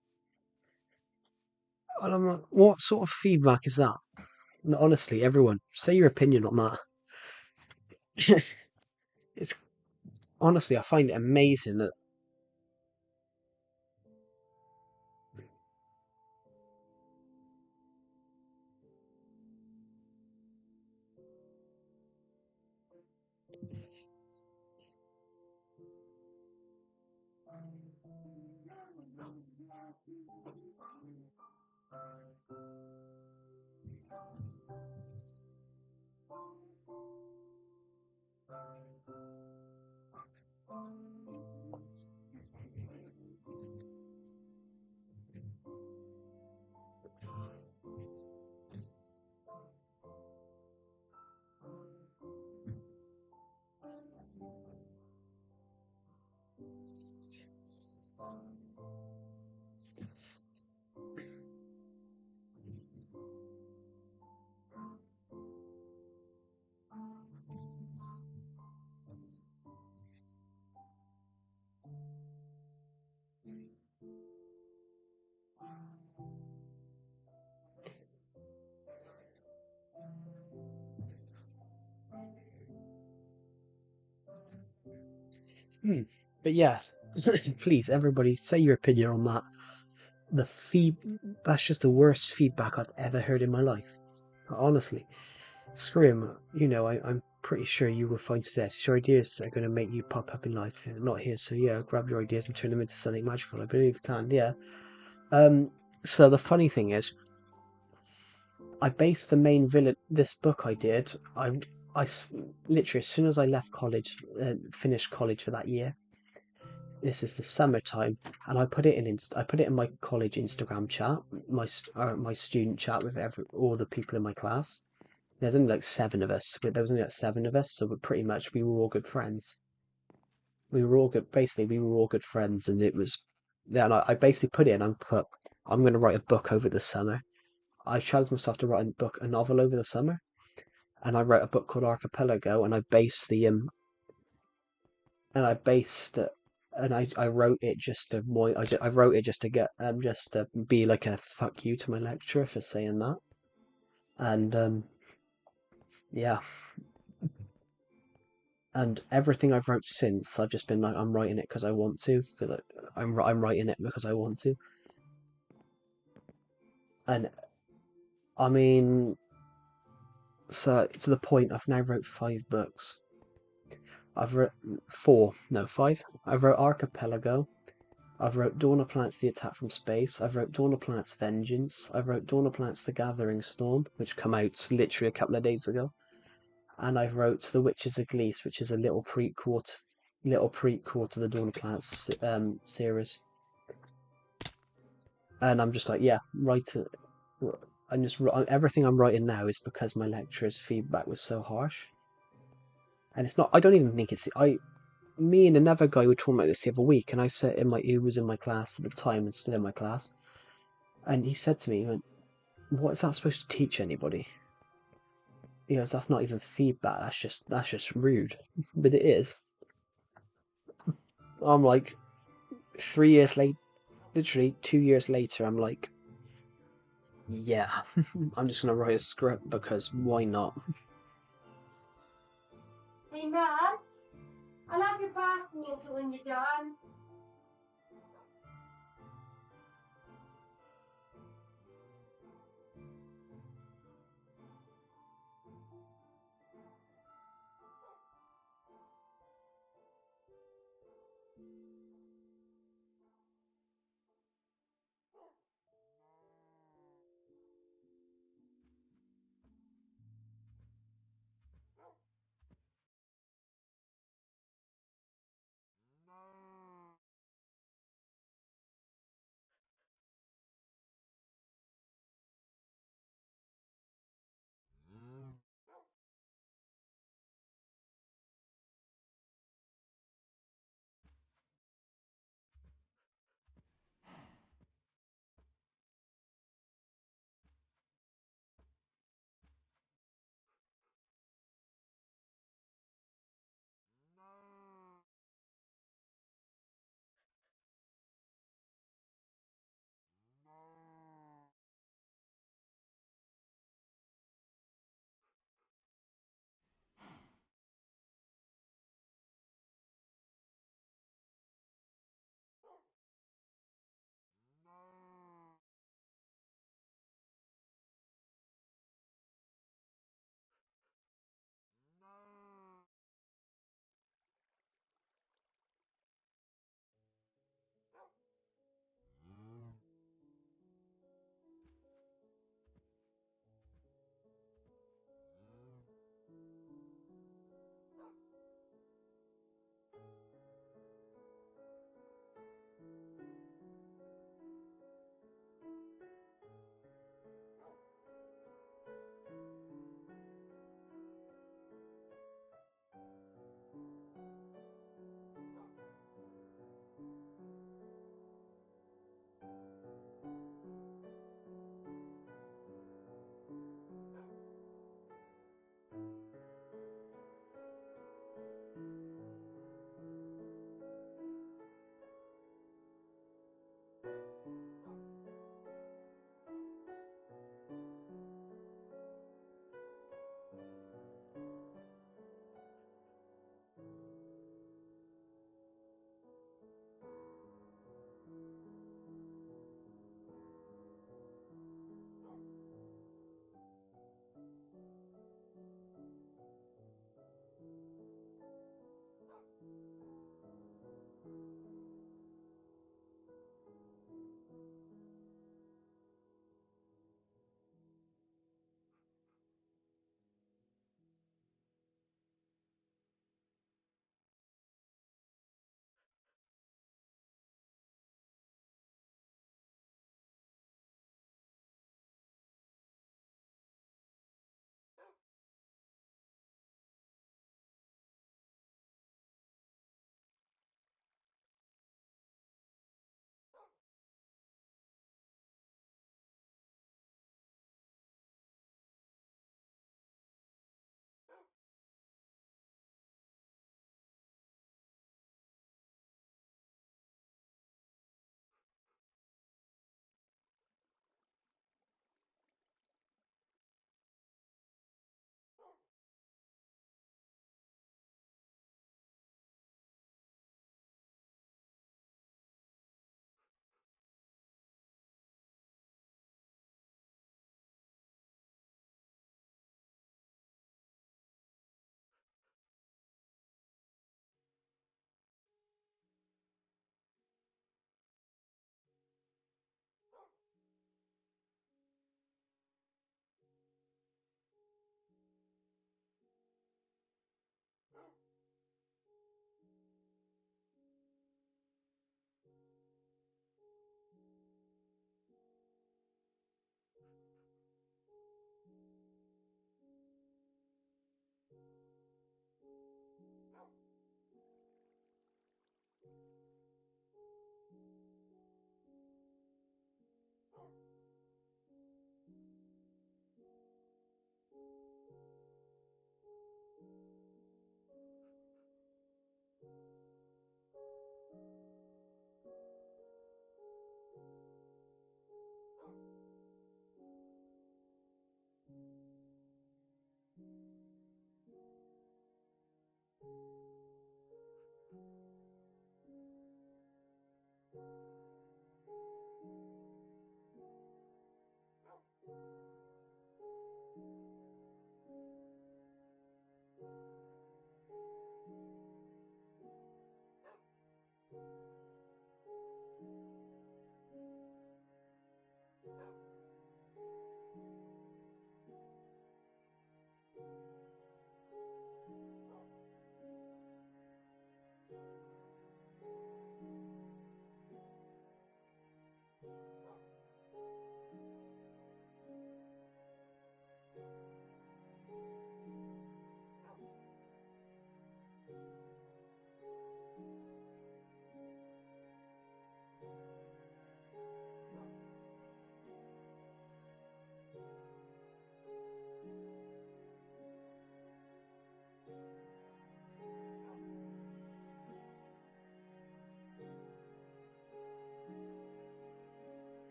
And I'm like, what sort of feedback is that? Honestly, everyone, say your opinion on that. It's honestly, I find it amazing that. Hmm. But yeah, please, everybody, say your opinion on that. The feed That's just the worst feedback I've ever heard in my life. Honestly, screw him. I'm pretty sure you will find success. It's your ideas that are going to make you pop up in life, not his. So yeah, grab your ideas and turn them into something magical. I believe you can. Yeah. So the funny thing is, I based the main villain. This book I did. Literally as soon as I left college, finished college for that year. This is the summertime, and I put it in my college Instagram chat, my student chat with all the people in my class. There's only like seven of us, but there was only like seven of us, so we were all good friends. We were all good. Basically, we were all good friends, and it was. Yeah, and I basically put it in. I'm going to write a book over the summer. I challenged myself to write a novel over the summer, and I wrote a book called Archipelago, and I based and I wrote it just to I wrote it just to be like a fuck you to my lecturer for saying that. And yeah, And everything I've wrote since, I've just been like, I'm writing it because I want to, because I'm writing it because I want to. And I mean, so to the point, I've now wrote 5 books. I've written four, no, five. I've wrote Archipelago. I've wrote Dawn of Planets: The Attack from Space. I've wrote Dawn of Planets: Vengeance. I've wrote Dawn of Planets: The Gathering Storm, which come out literally a couple of days ago. And I've wrote The Witches of Glees, which is a little prequel to the Dawn of Planets series. And I'm just like, yeah, write it. I'm just everything I'm writing now is because my lecturer's feedback was so harsh. And it's not. I don't even think it's. Me and another guy were talking about this the other week, and I said who was in my class at the time and still in my class, and he said to me, he went, "What is that supposed to teach anybody?" He goes, "That's not even feedback. That's just rude." But it is. I'm like, 3 years late, literally 2 years later, I'm like, yeah, I'm just gonna write a script because why not? Hey, Mum, I'll have your bath water when you're done.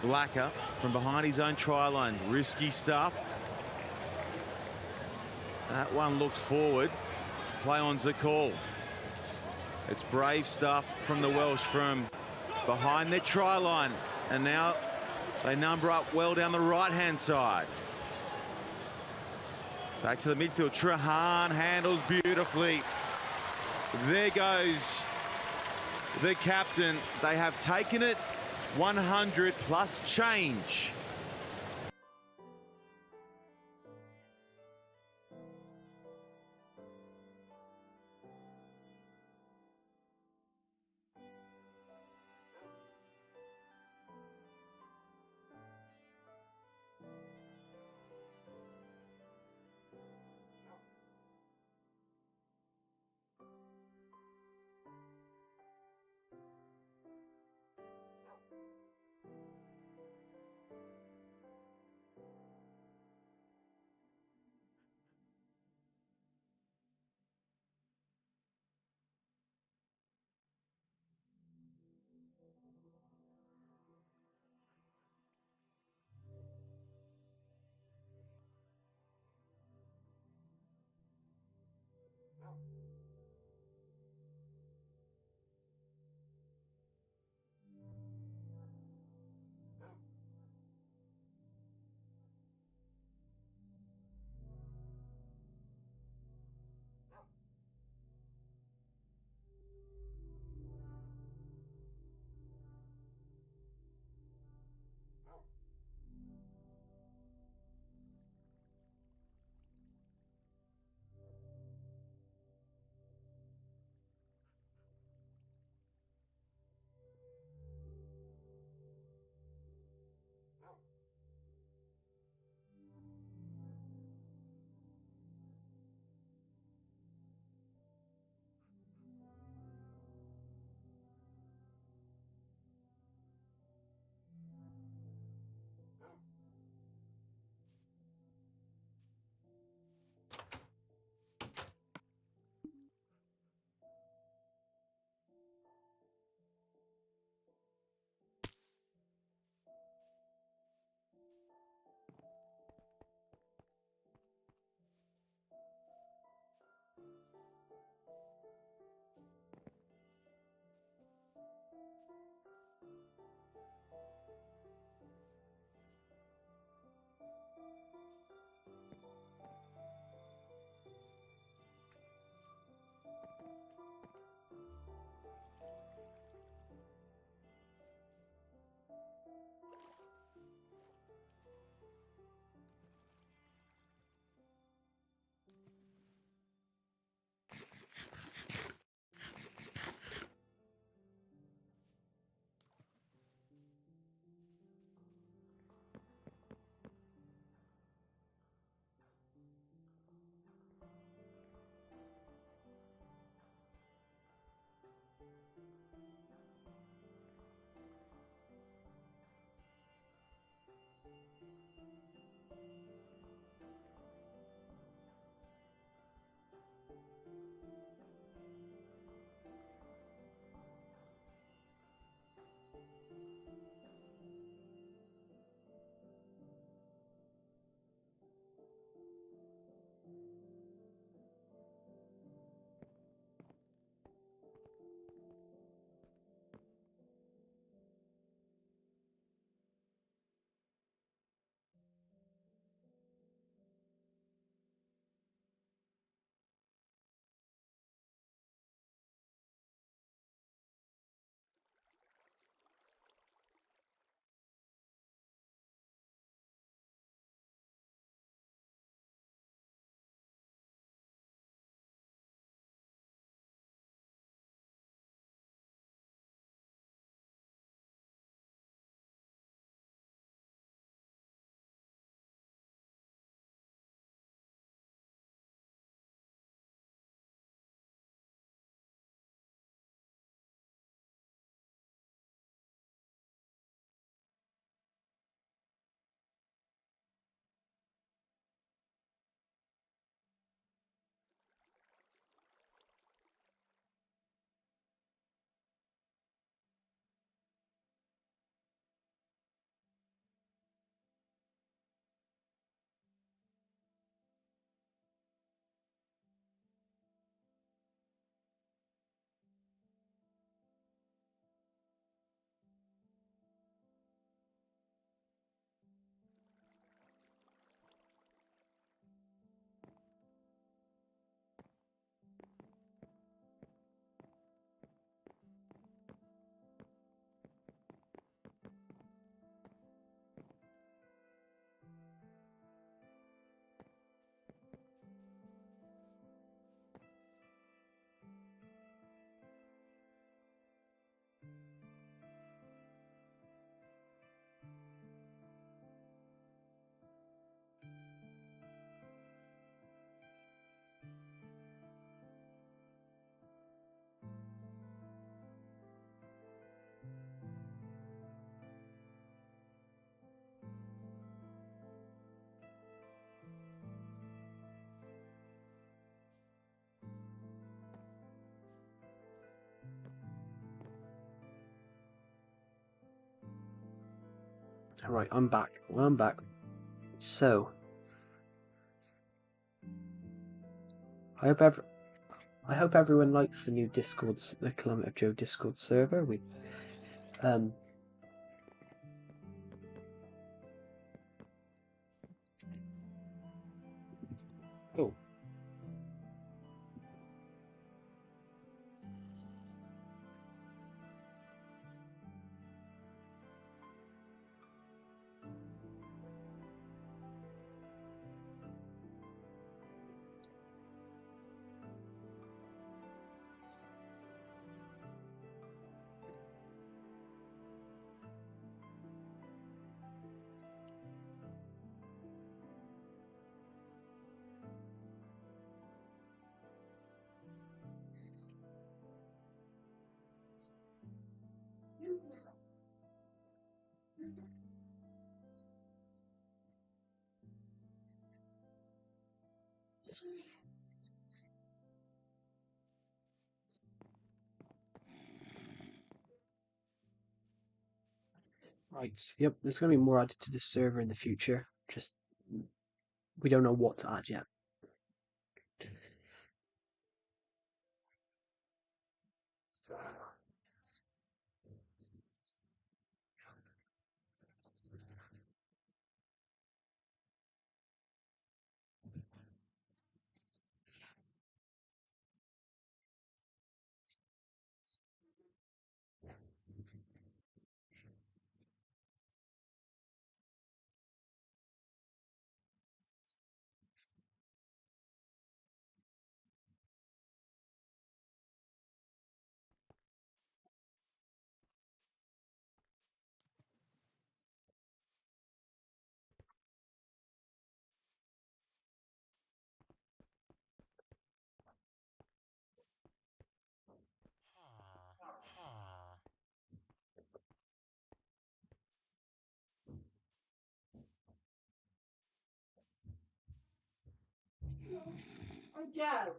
Blacker from behind his own try line. Risky stuff. That one looks forward. Play on's the call. It's brave stuff from the Welsh from behind their try line. And now they number up well down the right-hand side. Back to the midfield. Trahan handles beautifully. There goes the captain. They have taken it 100 plus change. Right, I'm back. I'm back. So, I hope everyone likes the new the Kilometer Joe Discord server. Um, oh, right. Yep, there's going to be more added to this server in the future. Just we don't know what to add yet. Joe.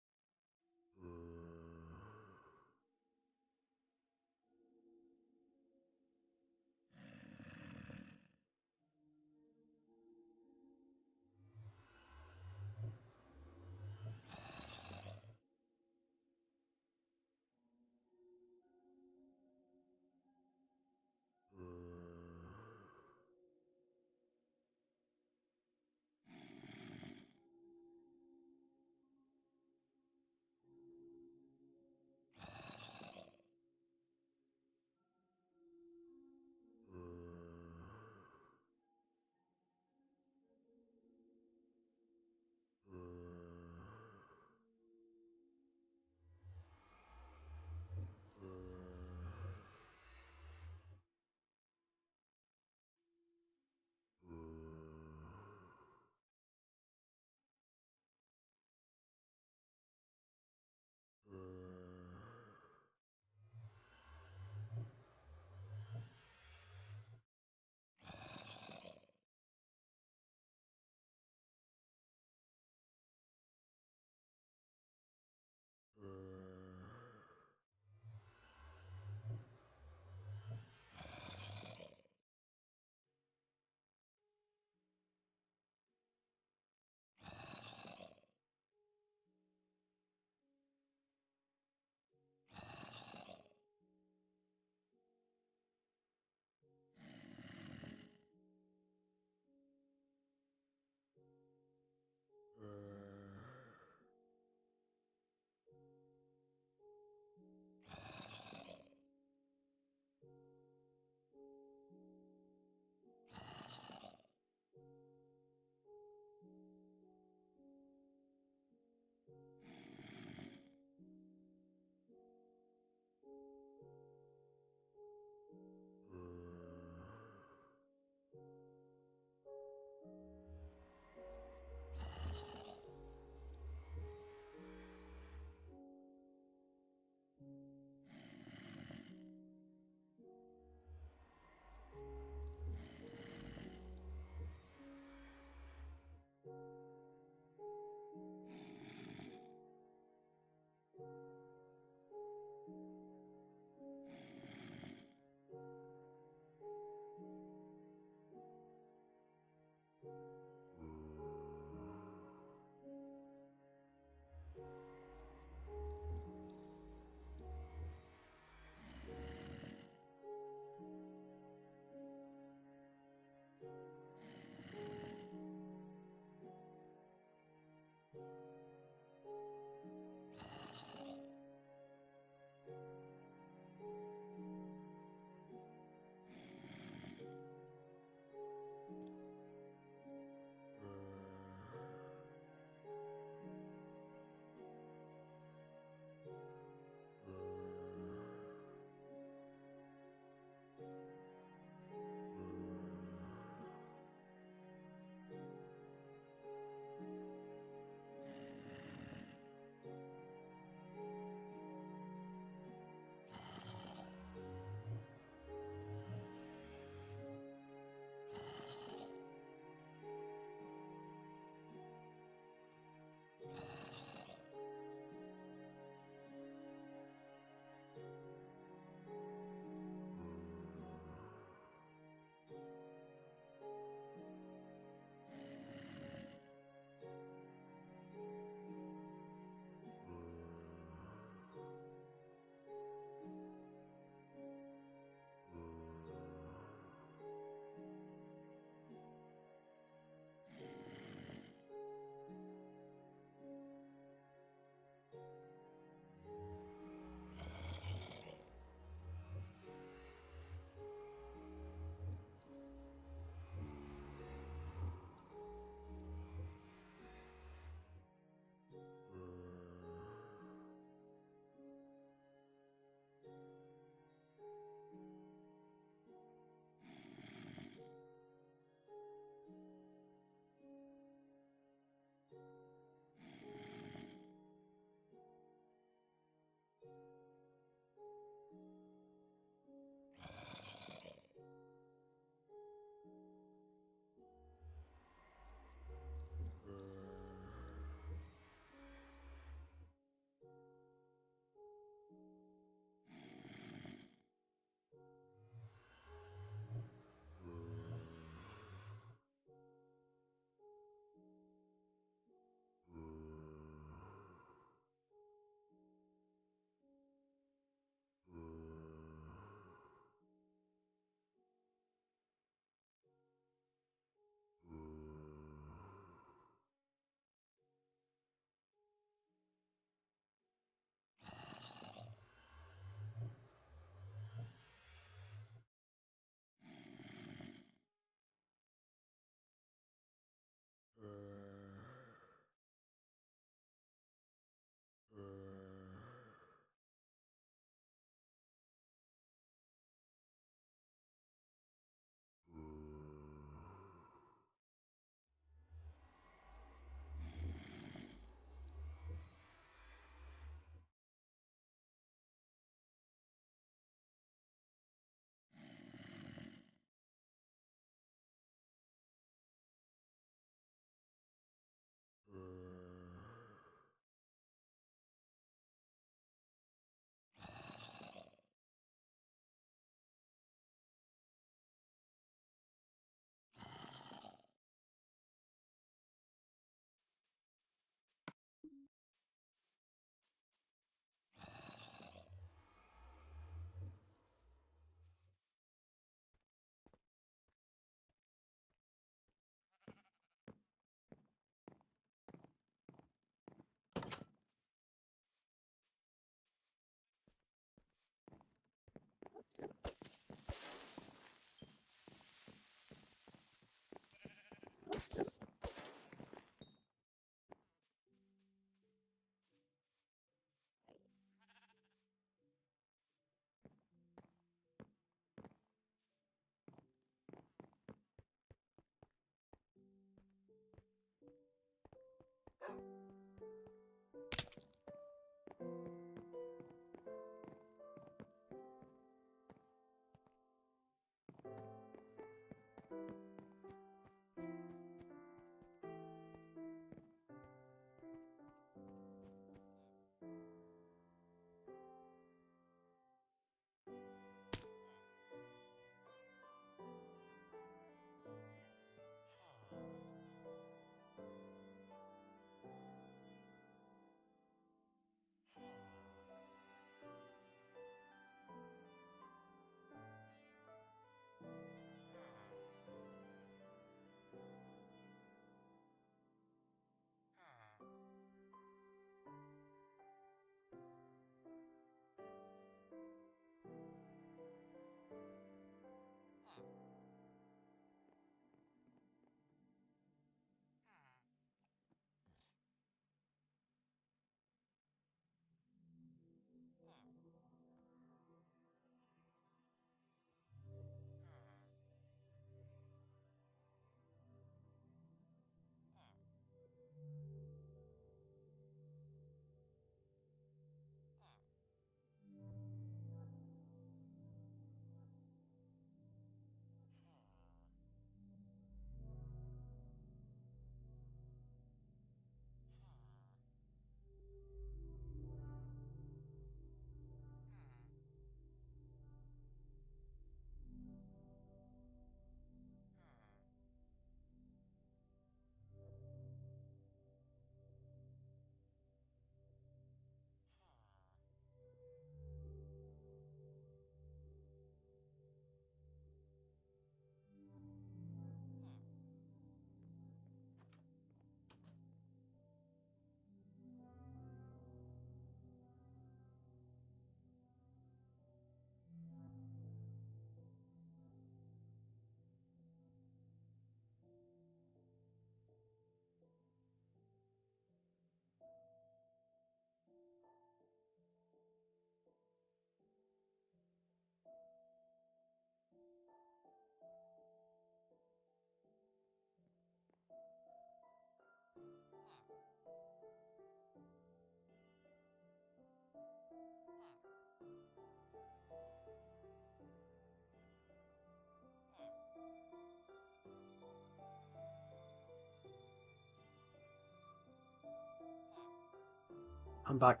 I'm back.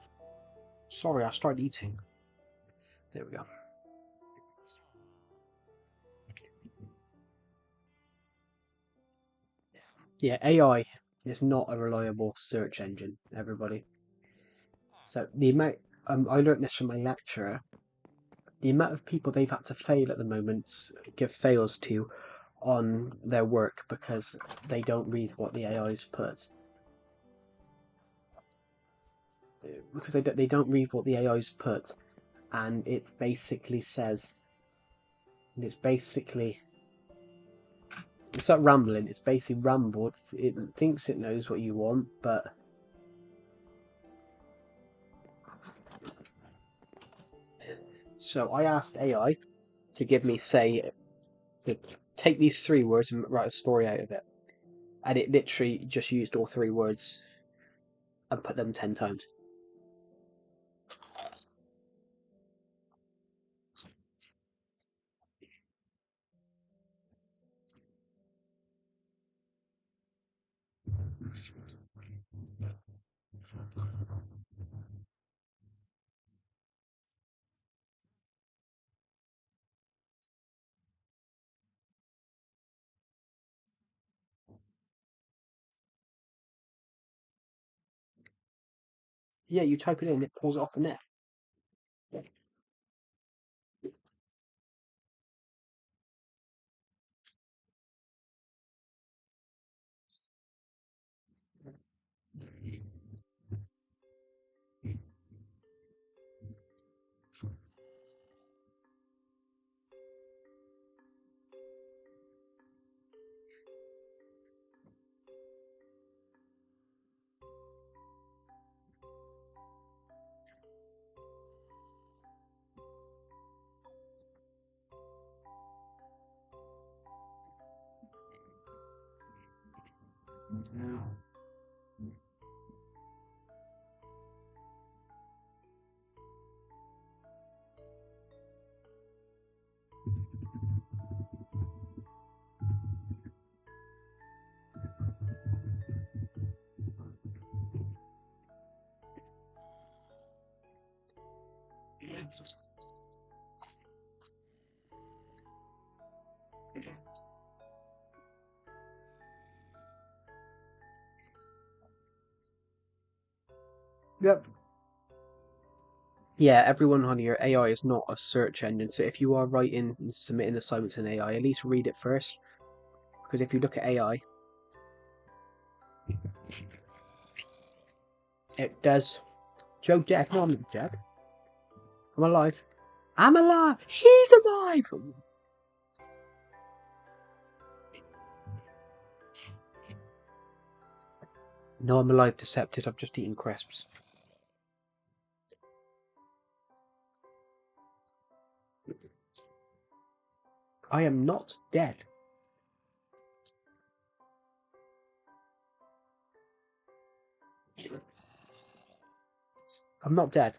Sorry, I started eating. There we go. Yeah, AI is not a reliable search engine, everybody. So the amount, I learnt this from my lecturer. The amount of people they've had to fail at the moment, give fails to, on their work because they don't read what the AI's put. Because they don't read what the AI's put, and it basically says, it's basically, it's not rambling. It's basically rambled. It thinks it knows what you want, but so I asked AI to give me, say, to take these 3 words and write a story out of it, and it literally just used all 3 words and put them 10 times. Yeah, you type it in, it pulls it off the net. Yep. Yeah, everyone on your AI is not a search engine, so if you are writing and submitting assignments in AI, at least read it first. Because if you look at AI, it does. Joe Jack, no, I'm not Jack. I'm alive. I'm alive! He's alive! No, I'm alive, decepted. I've just eaten crisps. I am not dead. I'm not dead.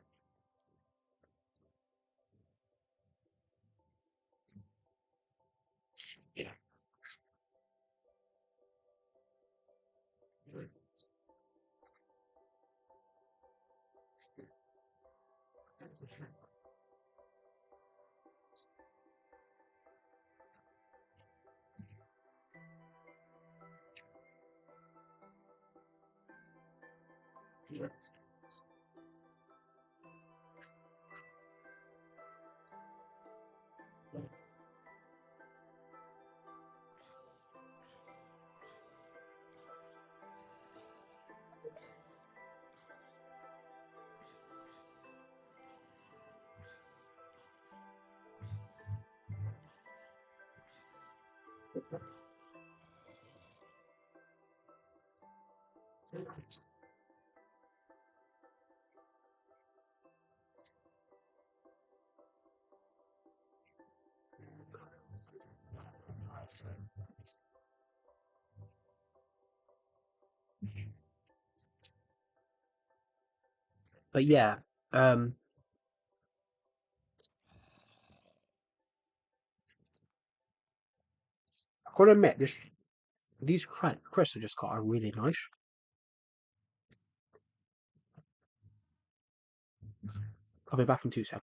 But yeah, I've got to admit, these crisps I just got are really nice. I'll be back in 2 seconds.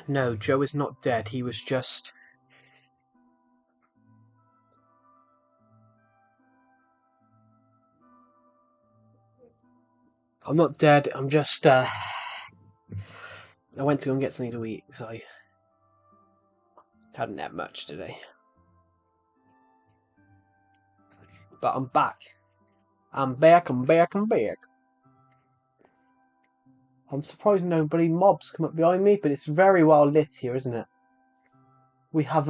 No, Joe is not dead. He was just... I'm not dead. I'm just, I went to go and get something to eat because I hadn't had much today. But I'm back. I'm back. I'm surprised nobody mobs come up behind me, but it's very well lit here, isn't it? We have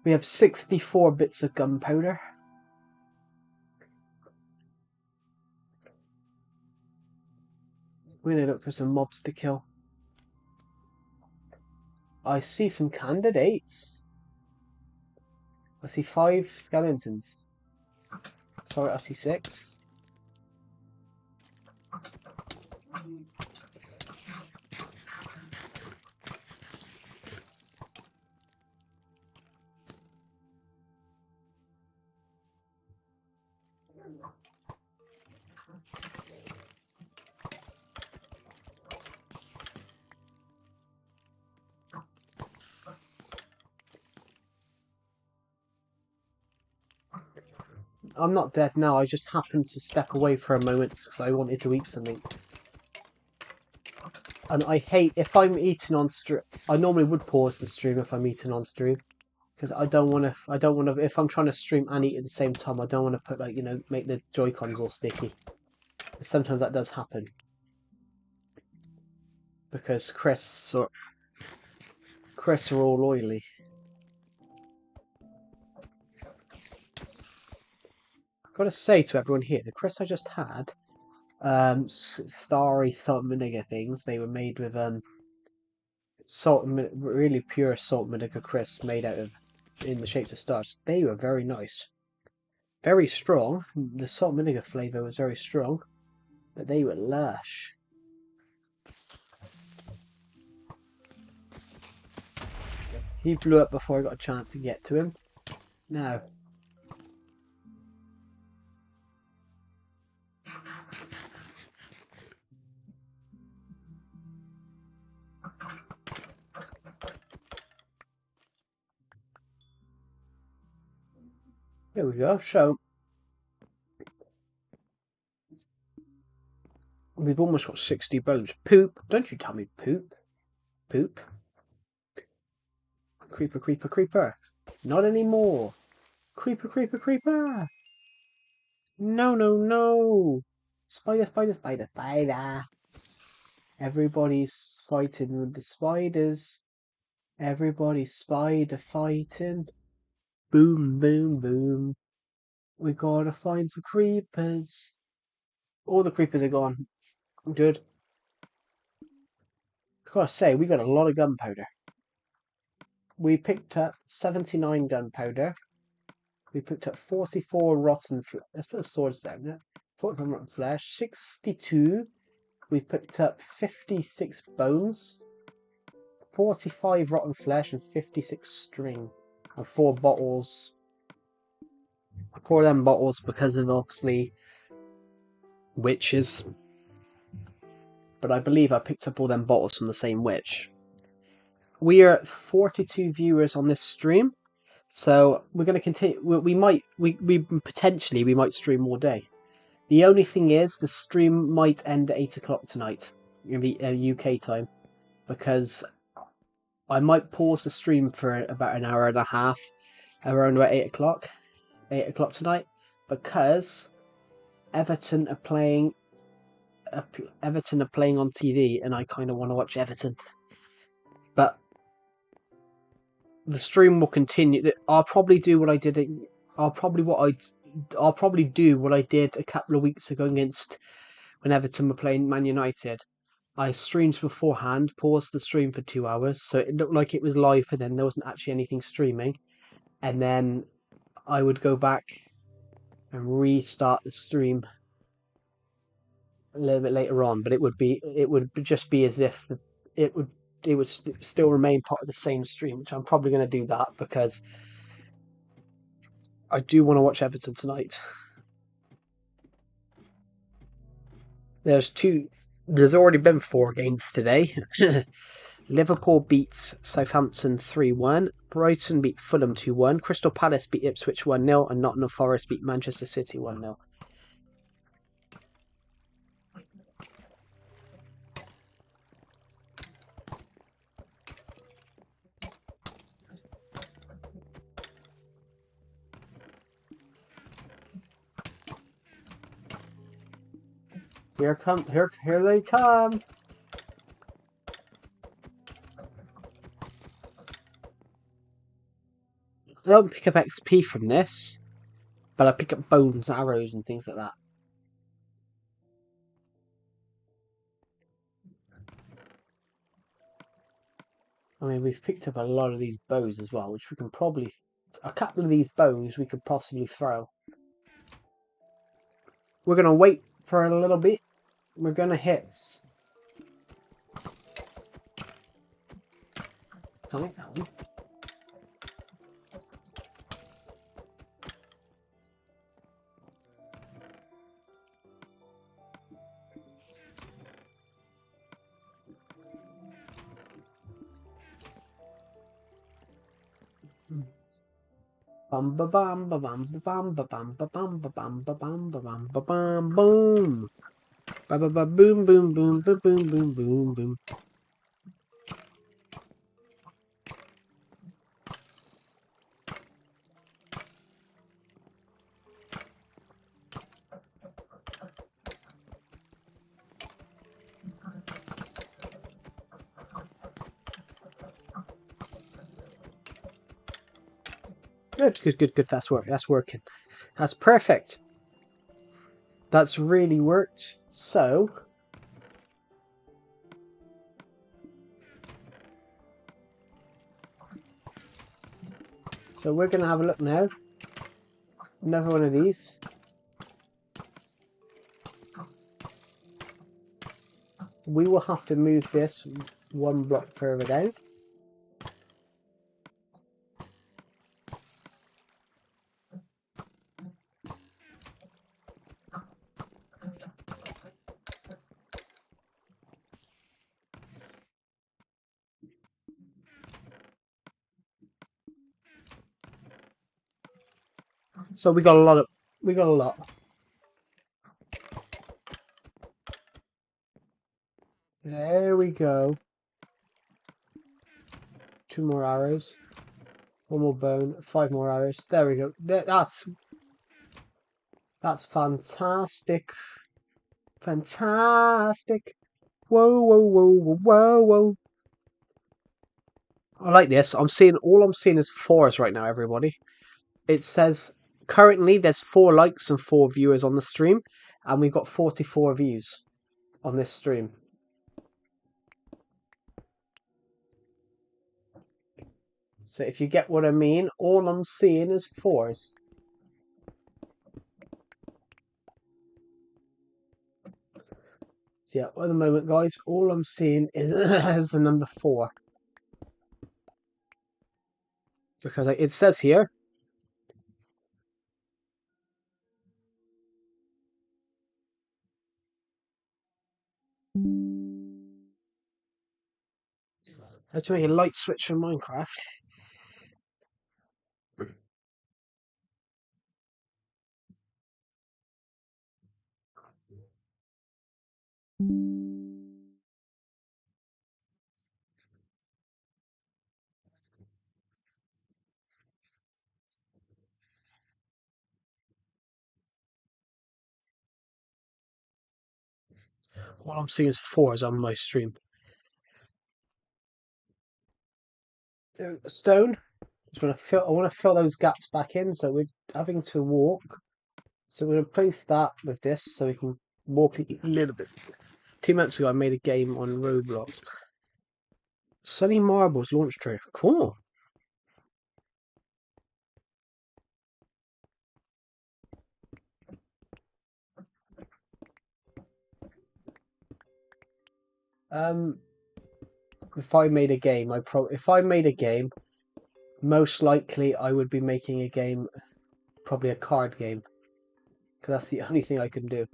we have 64 bits of gunpowder. We're gonna look for some mobs to kill. I see some candidates. I see 5 skeletons. Sorry, I see 6. I'm not dead now, I just happened to step away for a moment because I wanted to eat something. And I hate, if I'm eating on stream, I normally would pause the stream if I'm eating on stream. Because I don't want to, if I'm trying to stream and eat at the same time, I don't want to put, like, you know, make the Joy-Cons all sticky. Sometimes that does happen. Because crisps are all oily. I've got to say to everyone here, the crisps I just had, starry salt and vinegar things, they were made with salt and really pure salt and vinegar crisps made out of, in the shapes of stars. They were very nice. Very strong. The salt and vinegar flavour was very strong, but they were lush. He blew up before I got a chance to get to him. Now. Here we go. So, we've almost got 60 bones. Poop. Don't you tell me poop. Poop. Creeper, creeper, creeper. Not anymore. Creeper, creeper, creeper. No, no, no. Spider, spider, spider, spider. Everybody's fighting with the spiders. Everybody spider fighting. Boom, boom, boom. We gotta find some creepers. All the creepers are gone. Good. Gotta say, we got a lot of gunpowder. We picked up 79 gunpowder. We picked up 44 rotten flesh. Let's put the swords down there. 44 rotten flesh. 62. We picked up 56 bones. 45 rotten flesh and 56 string. And 4 bottles. 4 of them bottles because of obviously witches. But I believe I picked up all them bottles from the same witch. We are at 42 viewers on this stream. So we're going to continue. We might stream all day. The only thing is, the stream might end at 8 o'clock tonight in the UK time, because I might pause the stream for about an hour and a half around about 8 o'clock tonight, because Everton are playing on TV, and I kind of want to watch Everton. But the stream will continue. I'll probably do what I did. I'll probably do what I did a couple of weeks ago against when Everton were playing Man United. I streamed beforehand, paused the stream for 2 hours, so it looked like it was live, and then there wasn't actually anything streaming. And then I would go back and restart the stream a little bit later on. But it would just be as if it would still remain part of the same stream, which I'm probably going to do that because I do want to watch Everton tonight. There's already been 4 games today. Liverpool beats Southampton 3-1. Brighton beat Fulham 2-1. Crystal Palace beat Ipswich 1-0. And Nottingham Forest beat Manchester City 1-0. Here they come. I don't pick up XP from this, but I pick up bones, arrows, and things like that. I mean, we've picked up a lot of these bows as well, which we can probably... A couple of these bows we could possibly throw. We're going to wait for a little bit. We're going to hit... Calm down. Bum ba bum ba bum ba bum ba bum ba bum ba bum ba bum ba bum ba bum boom. Ba ba ba boom boom boom ba boom boom boom boom. Good. That's working. That's perfect. That's really worked. So we're gonna have a look now. Another one of these. We will have to move this 1 block further down. So we got a lot. There we go. 2 more arrows. 1 more bone. 5 more arrows. There we go. That's fantastic. Fantastic. Whoa. I like this. I'm seeing is 4s right now, everybody. It says currently there's 4 likes and 4 viewers on the stream, and we've got 44 views on this stream. So if you get what I mean, all I'm seeing is 4s. So yeah, at the moment, guys, all I'm seeing is, is the number 4. Because it says here. How to make a light switch for Minecraft. All I'm seeing is 4s on my stream. Stone. I want to fill those gaps back in, so we're having to walk. So we're going to place that with this, so we can walk a little bit. 2 months ago, I made a game on Roblox. Sunny Marbles launch trailer. Cool. If I made a game, if I made a game, most likely I would be making a game, probably a card game, because that's the only thing I can do.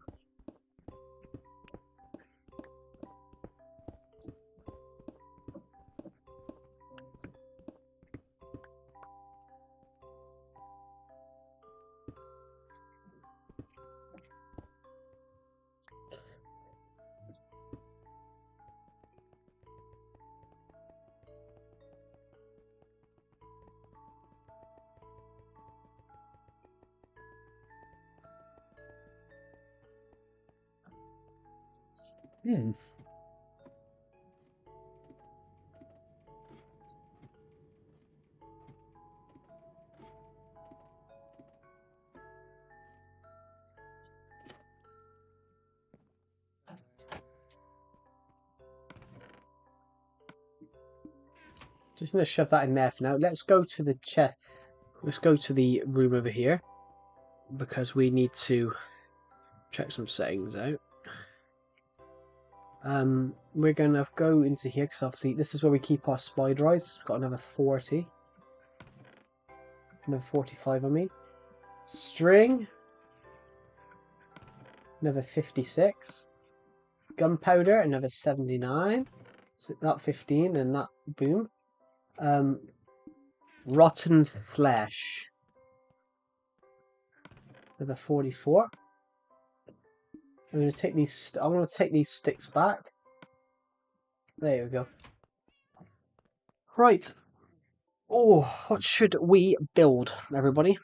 Hmm. Just gonna shove that in there for now. Let's go to the chair. Let's go to the room over here, because we need to check some settings out. We're gonna go into here because obviously this is where we keep our spider eyes. Got another 40, another 45. I mean, string, another 56. Gunpowder, another 79. So that 15 and that boom. Rotten flesh, another 44. I'm gonna take these. I want to take these sticks back. There we go. Right. Oh, what should we build, everybody?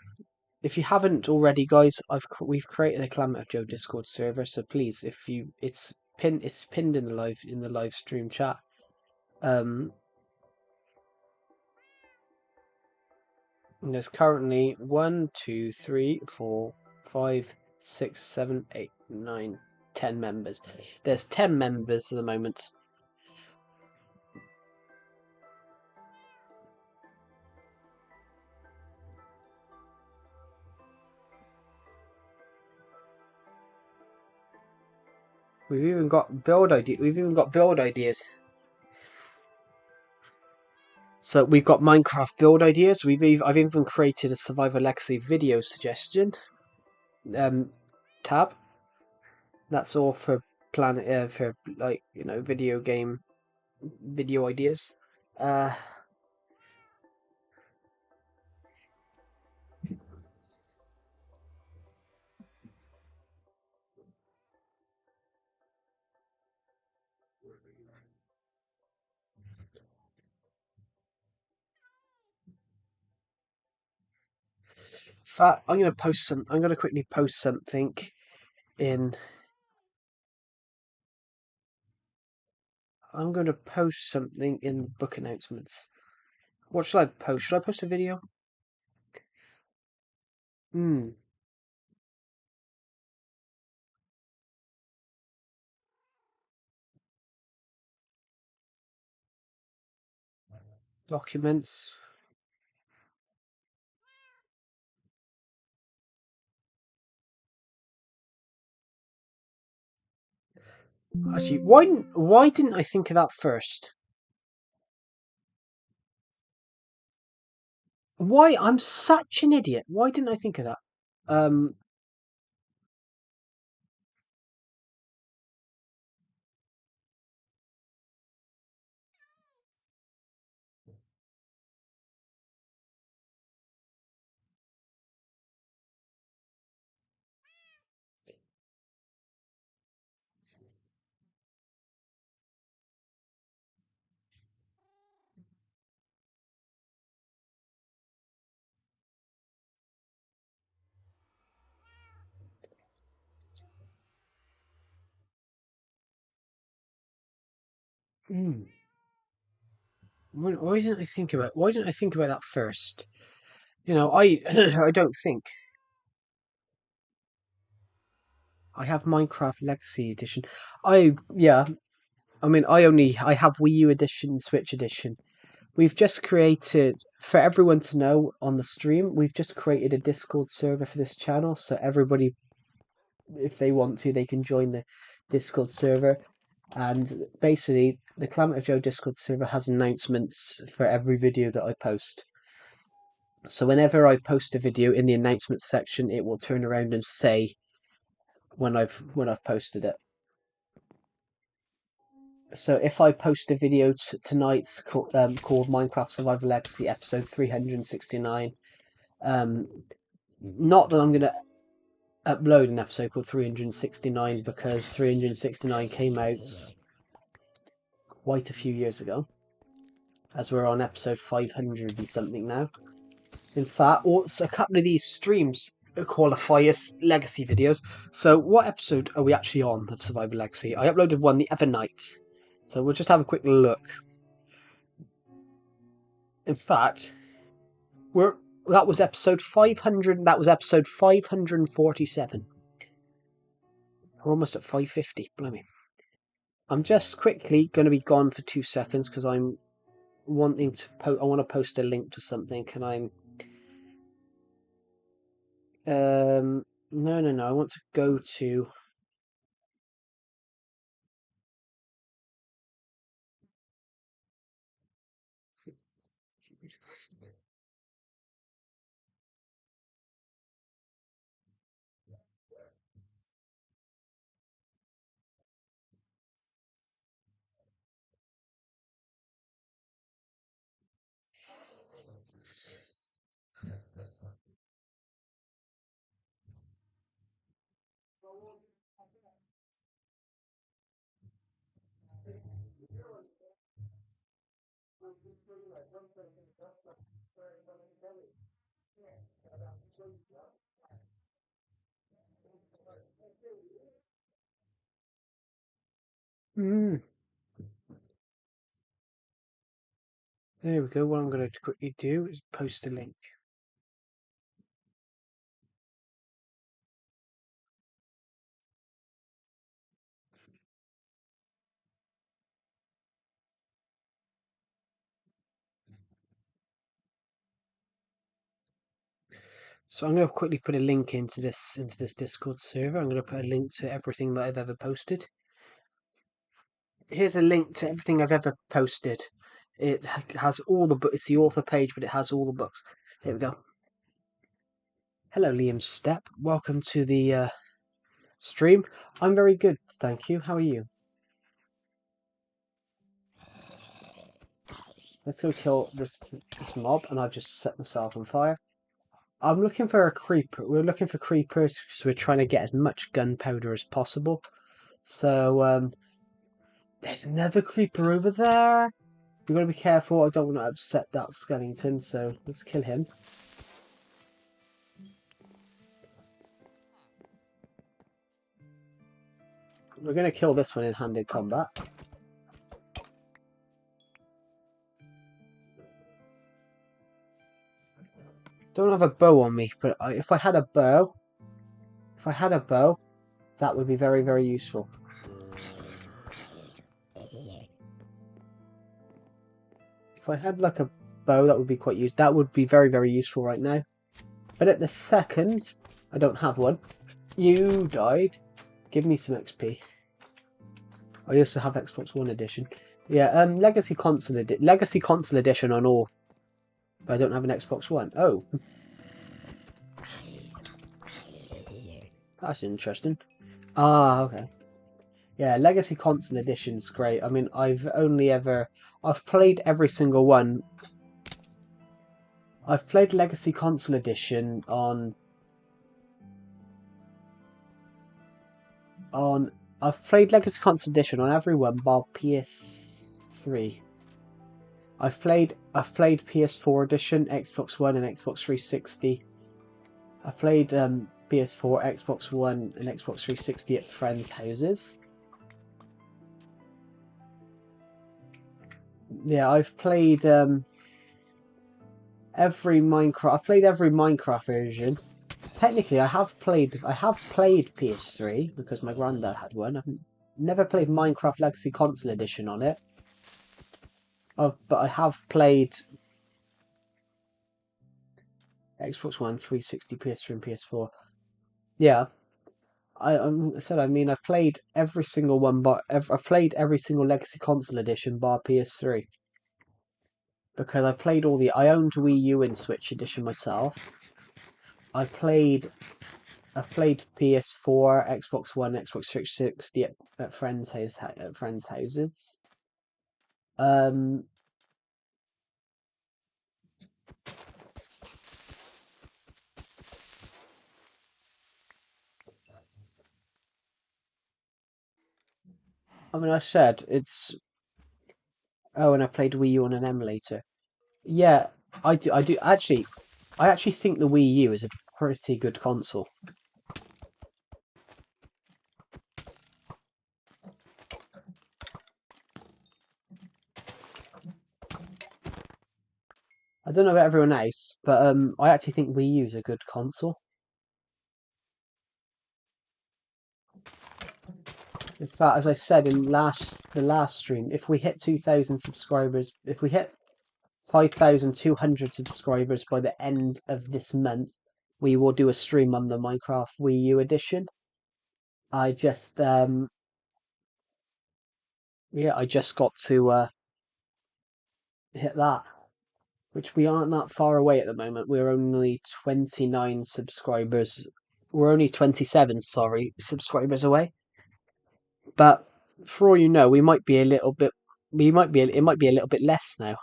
If you haven't already, guys, we've created a Climate of Joe Discord server. So please, if you, it's pinned in the live stream chat. And there's currently 1, 2, 3, 4, 5, 6, 7, 8, 9, 10 members. There's 10 members at the moment. We've even got build ideas. So we've got Minecraft build ideas. I've even created a Survivor Legacy video suggestion tab. That's all for for like, you know, video game video ideas. Fact, I'm gonna quickly post something in. I'm going to post something in book announcements. What should I post? Should I post a video? Documents. Actually, why didn't I think of that first? Why? I'm such an idiot. Why didn't I think of that? Um, hmm. Why didn't I think about? Why didn't I think about that first? You know, I I don't think I have Minecraft Legacy Edition. Yeah. I mean, I have Wii U Edition, Switch Edition. We've just created, for everyone to know on the stream, we've just created a Discord server for this channel, so everybody, if they want to, they can join the Discord server. And basically, the Climate of Joe Discord server has announcements for every video that I post. So whenever I post a video in the announcements section, it will turn around and say when I've posted it. So if I post a video tonight called Minecraft Survival Legacy episode 369, not that I'm going to upload an episode called 369 because 369 came out quite a few years ago, as we're on episode 500 and something now. In fact, also a couple of these streams qualify as legacy videos. So what episode are we actually on of Survival Legacy? I uploaded one the other night, so we'll just have a quick look. In fact, that was episode 500. That was episode 547. We're almost at 550. Blimey. I'm just quickly going to be gone for 2 seconds because I'm wanting to I want to post a link to something, and I'm no, I want to go to there we go. What I'm going to quickly do is post a link. So I'm going to quickly put a link into this Discord server. I'm going to put a link to everything that I've ever posted. Here's a link to everything I've ever posted. It has all the books. It's the author page, but it has all the books. There we go. Hello, Liam Step. Welcome to the stream. I'm very good, thank you. How are you? Let's go kill this mob, and I've just set myself on fire. I'm looking for a creeper. We're looking for creepers because we're trying to get as much gunpowder as possible. So, there's another creeper over there. We've got to be careful. I don't want to upset that skeleton, so let's kill him. We're going to kill this one in handed combat. Don't have a bow on me, but if I had a bow, that would be very, very useful. If I had like a bow, that would be quite useful. That would be very, very useful right now. But at the second, I don't have one. You died. Give me some XP. I also have Xbox One edition. Yeah, Legacy Console edition on all. But I don't have an Xbox One. Oh. That's interesting. Ah, okay. Yeah, Legacy Console Edition's great. I mean, I've played every single one. I've played Legacy Console Edition I've played Legacy Console Edition on every one bar PS3. I've played PS4 Edition, Xbox One and Xbox 360. I've played PS4, Xbox One and Xbox 360 at friends' houses. Yeah, I've played every Minecraft. I've played every Minecraft version. Technically, I have played PS3 because my granddad had one. I've never played Minecraft Legacy Console Edition on it. But I have played Xbox One, 360, PS3, and PS4. Yeah, I've played every single one, but I've played every single Legacy Console Edition bar PS3 because I played all the. I owned Wii U and Switch Edition myself. I've played PS4, Xbox One, Xbox 360 at friends' houses. I mean, I said it's. Oh, and I played Wii U on an emulator. Yeah, I do. Actually, I actually think the Wii U is a pretty good console. I don't know about everyone else, but I actually think Wii U is a good console. In fact, as I said in the last stream, if we hit 2,000 subscribers, if we hit 5,200 subscribers by the end of this month, we will do a stream on the Minecraft Wii U edition. I just got to hit that, which we aren't that far away at the moment. We're only 29 subscribers. We're only 27, subscribers away. But for all you know, it might be a little bit less now.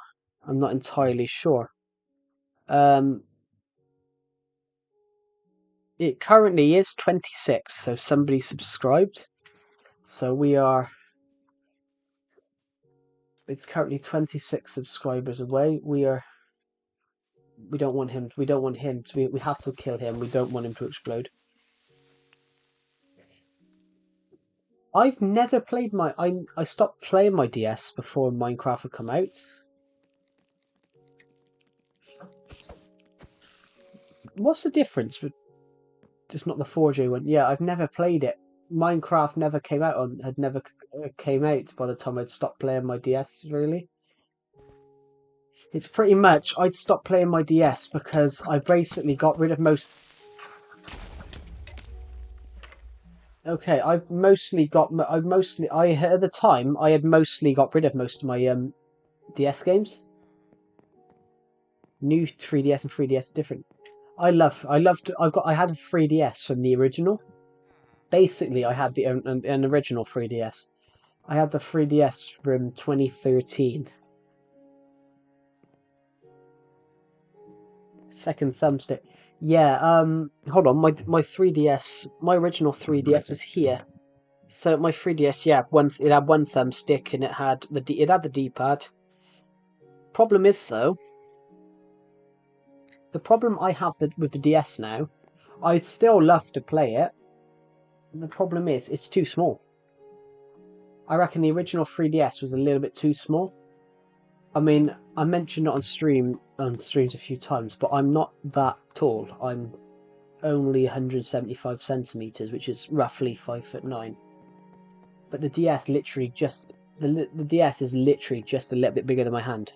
I'm not entirely sure. It currently is 26, so somebody subscribed. So it's currently 26 subscribers away. We don't want him we have to kill him. We don't want him to explode. I've never played I stopped playing my DS before Minecraft had come out. What's the difference with just not the 4J one? Yeah, I've never played it. Minecraft never came out by the time I'd stopped playing my DS, really. It's pretty much I'd stopped playing my DS because I basically got rid of most. Okay, at the time I had mostly got rid of most of my DS games. New 3DS and 3DS are different. I had a 3DS from the original. Basically, I had an original 3DS. I had the 3DS from 2013. Second thumbstick. Yeah, hold on, my 3DS, my original 3DS is here. So my 3DS, yeah, it had one thumbstick and it had the D-pad. Problem is though, the problem I have with the DS now, I still love to play it. The problem is, it's too small. I reckon the original 3DS was a little bit too small. I mean, I mentioned it on stream. on streams a few times, but I'm not that tall. I'm only 175 centimeters, which is roughly 5'9". But the DS literally just the DS is literally just a little bit bigger than my hand.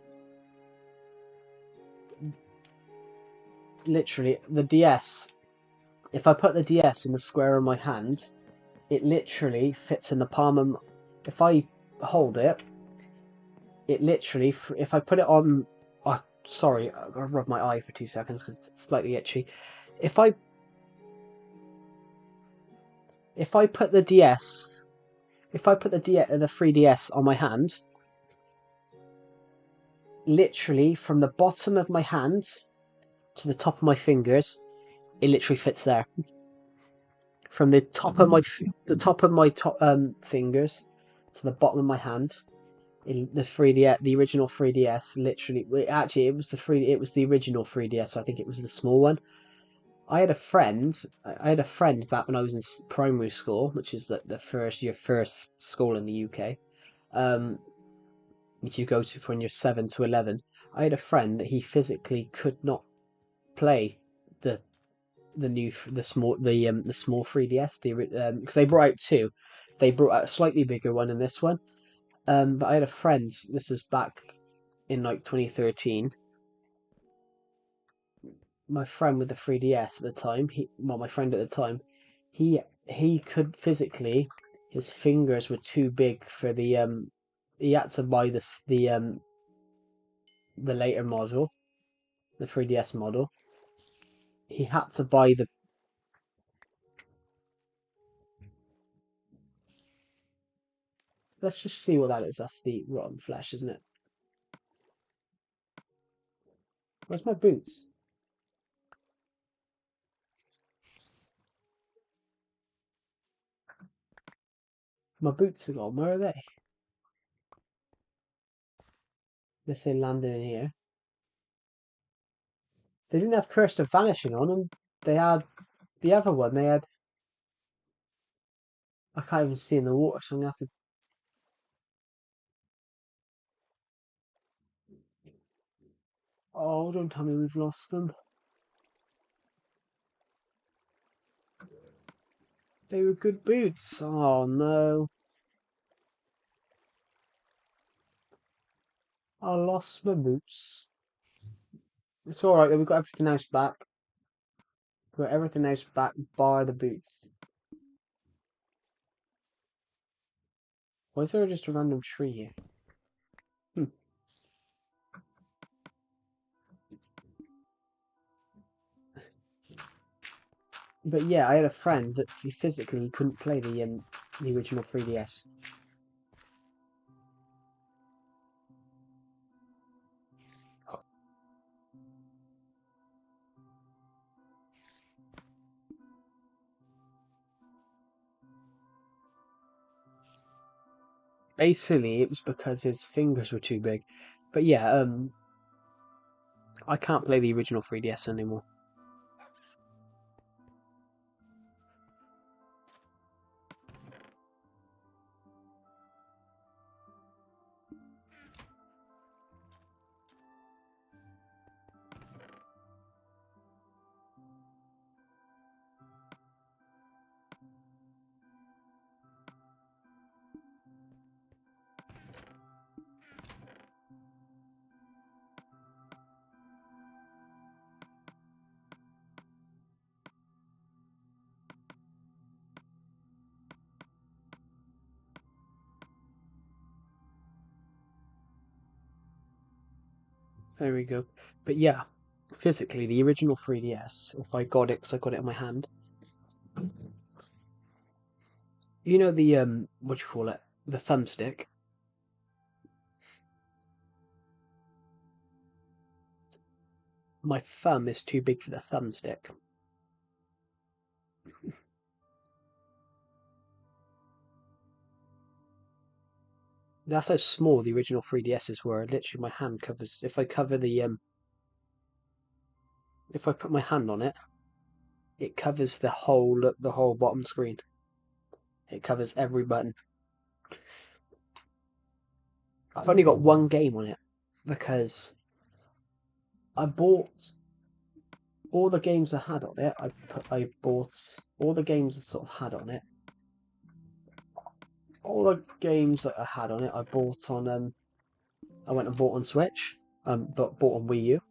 Literally, the DS. If I put the DS in the square of my hand, it literally fits in the palm of. If I hold it, it literally. If I put it on. Oh, sorry, I gotta rub my eye for 2 seconds because it's slightly itchy. If I put the DS, if I put the 3DS on my hand, literally from the bottom of my hand to the top of my fingers, it literally fits there. From the top of my fingers to the bottom of my hand, the original 3DS, literally. Actually, it was the original 3DS. So I think it was the small one. I had a friend back when I was in primary school, which is your first school in the UK, which you go to from your 7 to 11. I had a friend that he physically could not play the small 3DS, because they brought out two. They brought out a slightly bigger one and this one. But I had a friend. This was back in like 2013. My friend with the 3DS at the time. My friend at the time. He could physically. His fingers were too big for the. He had to buy the later model, the 3DS model. He had to buy the. Let's just see what that is. That's the rotten flesh, isn't it? Where's my boots? My boots are gone. Where are they? Unless they landed in here. They didn't have Curse of Vanishing on them. They had the other one. They had. I can't even see in the water, so I'm gonna have to. Oh, don't tell me we've lost them. They were good boots. Oh no. I lost my boots. It's alright, we've got everything else back. We've got everything else back, bar the boots. Why is there just a random tree here? But yeah, I had a friend that physically couldn't play the original 3DS. Basically, it was because his fingers were too big. But yeah, I can't play the original 3DS anymore. There we go. But yeah, physically, the original 3DS, if I got it, because I got it in my hand. You know the, what do you call it? The thumbstick. My thumb is too big for the thumbstick. That's how small the original 3DSs were. Literally, my hand covers. If I cover if I put my hand on it, it covers the whole bottom screen. It covers every button. I've only got one game on it because I bought all the games I had on it. I bought all the games I sort of had on it. All the games that I had on it, I bought on. I went and bought on Switch. But bought on Wii U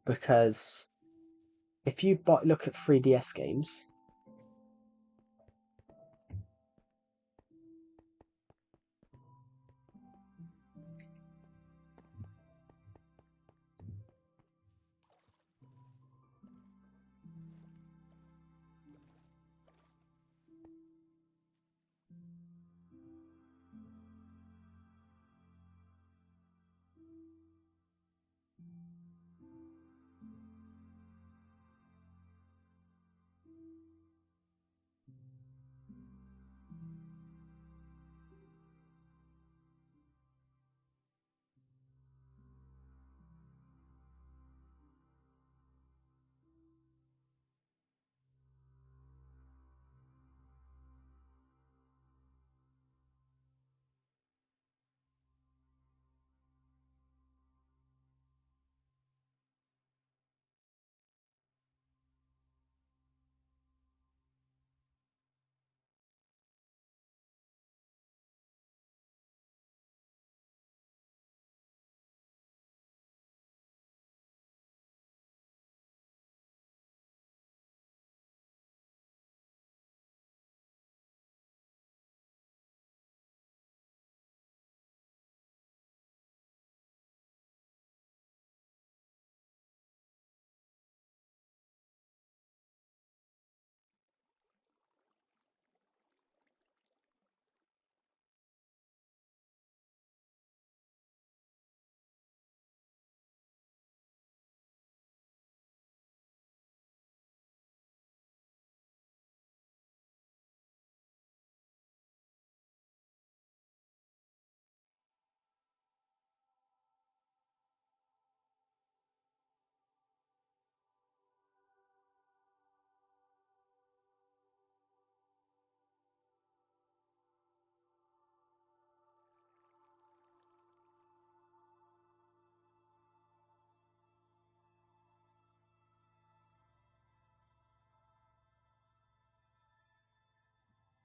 because if you look at 3DS games.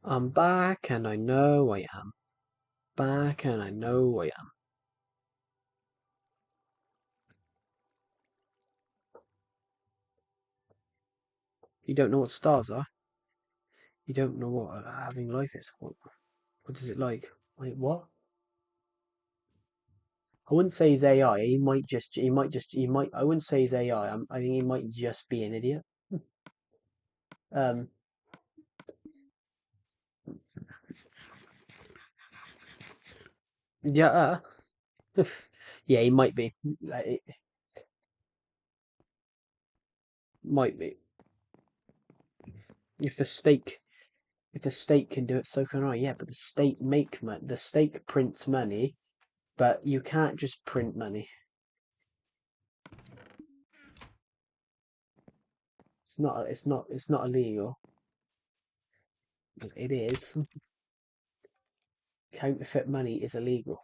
I'm back and I know I am. Back and I know I am. You don't know what stars are? You don't know what having life is? What is it like? Wait, what? I wouldn't say he's AI. I wouldn't say he's AI. I think he might just be an idiot. Um, yeah, yeah, he might be. It might be. If the state, if the state can do it, so can I. Yeah, but the state prints money, but you can't just print money. It's not illegal. It is. Counterfeit money is illegal.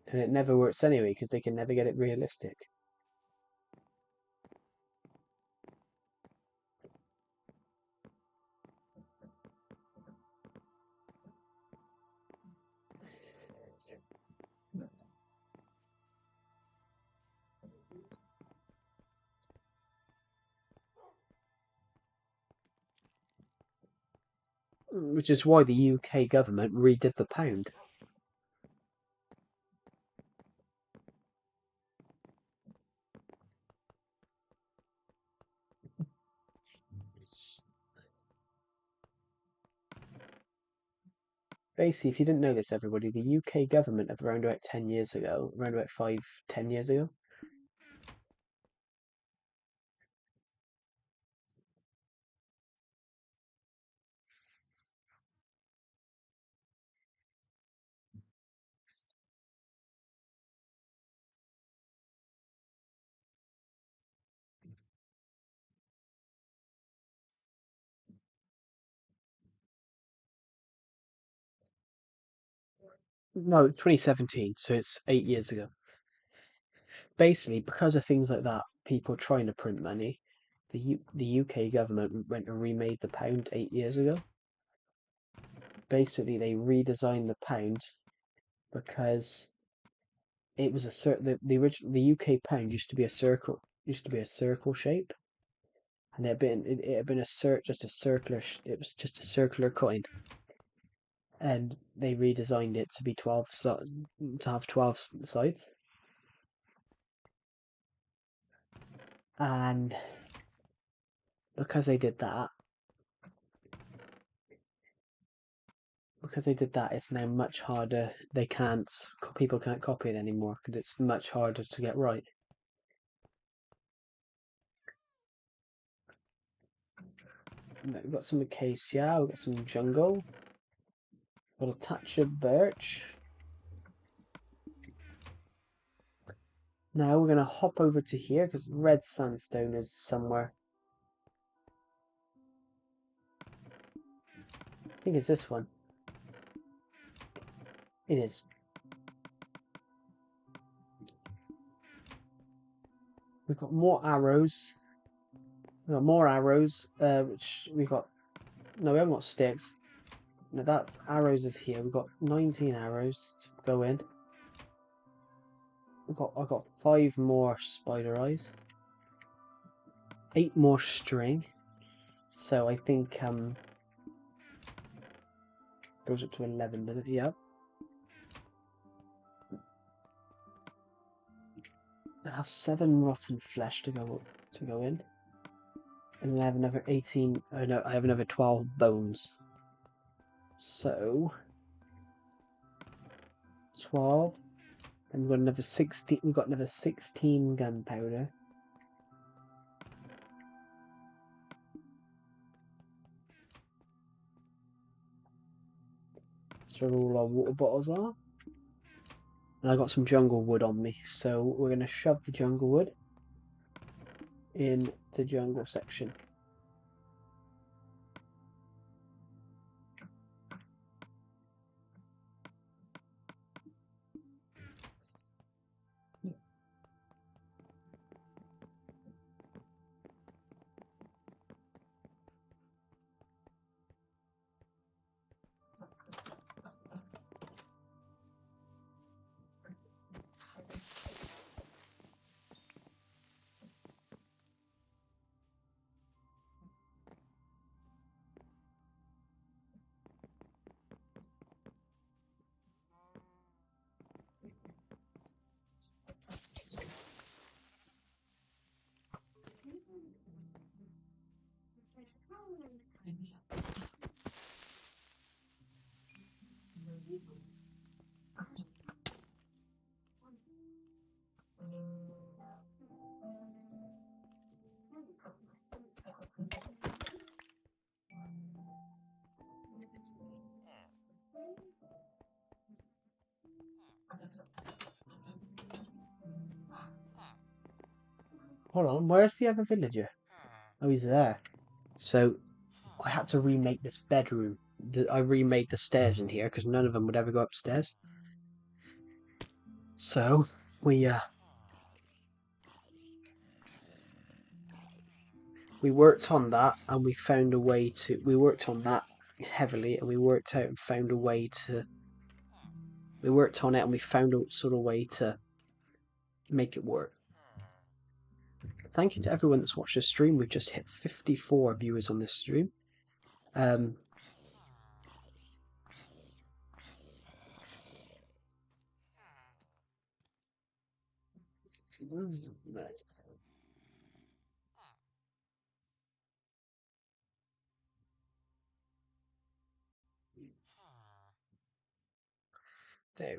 And it never works anyway because they can never get it realistic. Which is why the UK government redid the pound. Basically, if you didn't know this, everybody, the UK government of around about 10 years ago, around about 10 years ago, No, 2017, so it's 8 years ago. Basically, because of things like that, people trying to print money, the UK government went and remade the pound 8 years ago. Basically, they redesigned the pound because it was the original the UK pound used to be a circle shape, and it had been just a circular it was just a circular coin, and they redesigned it to be 12 to have 12 sides, and because they did that it's now much harder. People can't copy it anymore because it's much harder to get right. We've got some acacia, we've got some jungle, got a touch of birch. Now we're going to hop over to here because red sandstone is somewhere. I think it's this one. It is. We've got more arrows. We've got more arrows, which we haven't got sticks. No, that's arrows is here. We've got 19 arrows to go in. I've got 5 more spider eyes. 8 more string. So I think goes up to 11 minutes. Yep. I have 7 rotten flesh to go in. And I have another 18. Oh no, I have another 12 bones. So 12. And we've got another 16. We've got another 16 gunpowder. That's where all our water bottles are. And I got some jungle wood on me, so we're going to shove the jungle wood in the jungle section. Hold on, where's the other villager? Oh, he's there. So I had to remake this bedroom. I remade the stairs in here because none of them would ever go upstairs. So we worked on that, and we found a way to. We worked on that heavily, and we worked out and found a way to. We worked on it, and we found a sort of way to make it work. Thank you to everyone that's watched this stream. We've just hit 54 viewers on this stream. There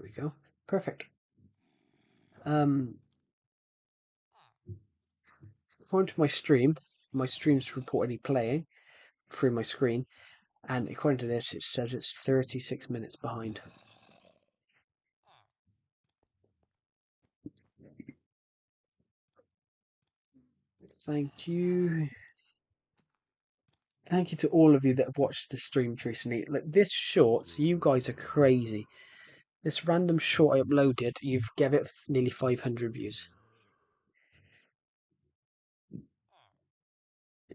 we go. Perfect. According to my stream's reportedly playing through my screen, and according to this, it says it's 36 minutes behind. Thank you. Thank you to all of you that have watched the stream recently. Like, this short, you guys are crazy. This random short I uploaded, you've gave it nearly 500 views.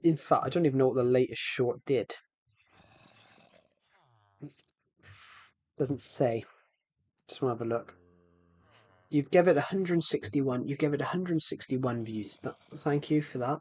In fact, I don't even know what the latest short did. Doesn't say. Just want to have a look. You've given it 161. You gave it 161 views. Thank you for that.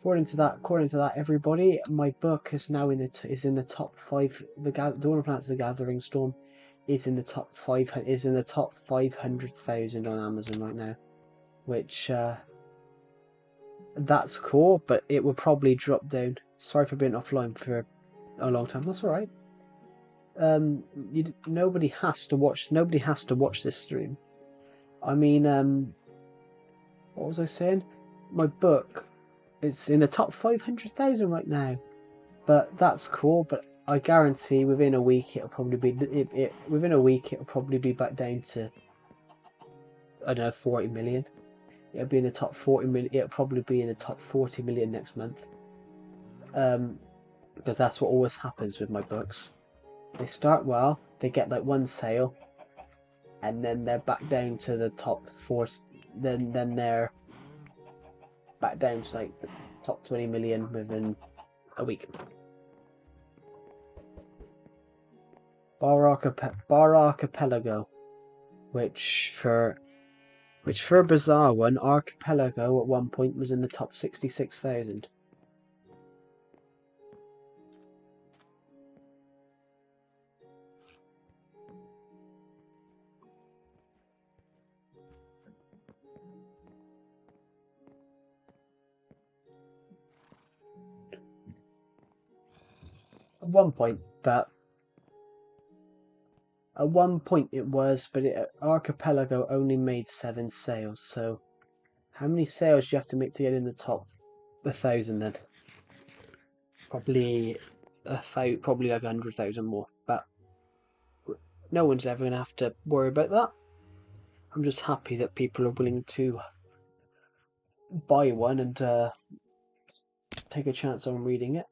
According to that, everybody, my book is now in the top 5. Dawn of Plants: The Gathering Storm is in the top 5. Is in the top 500,000 on Amazon right now, which that's cool. But it will probably drop down. Sorry for being offline for a long time. That's all right. Nobody has to watch this stream. I mean, what was I saying? My book. It's in the top 500,000 right now, but that's cool. But I guarantee within a week it'll probably be back down to, I don't know, 40 million. It'll be in the top 40 million. It'll probably be in the top 40 million next month. Because that's what always happens with my books. They start well, they get like one sale, and then they're back down to the top 4. Then they're back down to like the top 20 million within a week. Bar Archipelago, which for a bizarre one, Archipelago at one point was in the top 66,000. At one point it was, but Archipelago only made 7 sales. So, how many sales do you have to make to get in the top 1,000 then? Probably like 100,000 more. But no one's ever gonna have to worry about that. I'm just happy that people are willing to buy one and take a chance on reading it.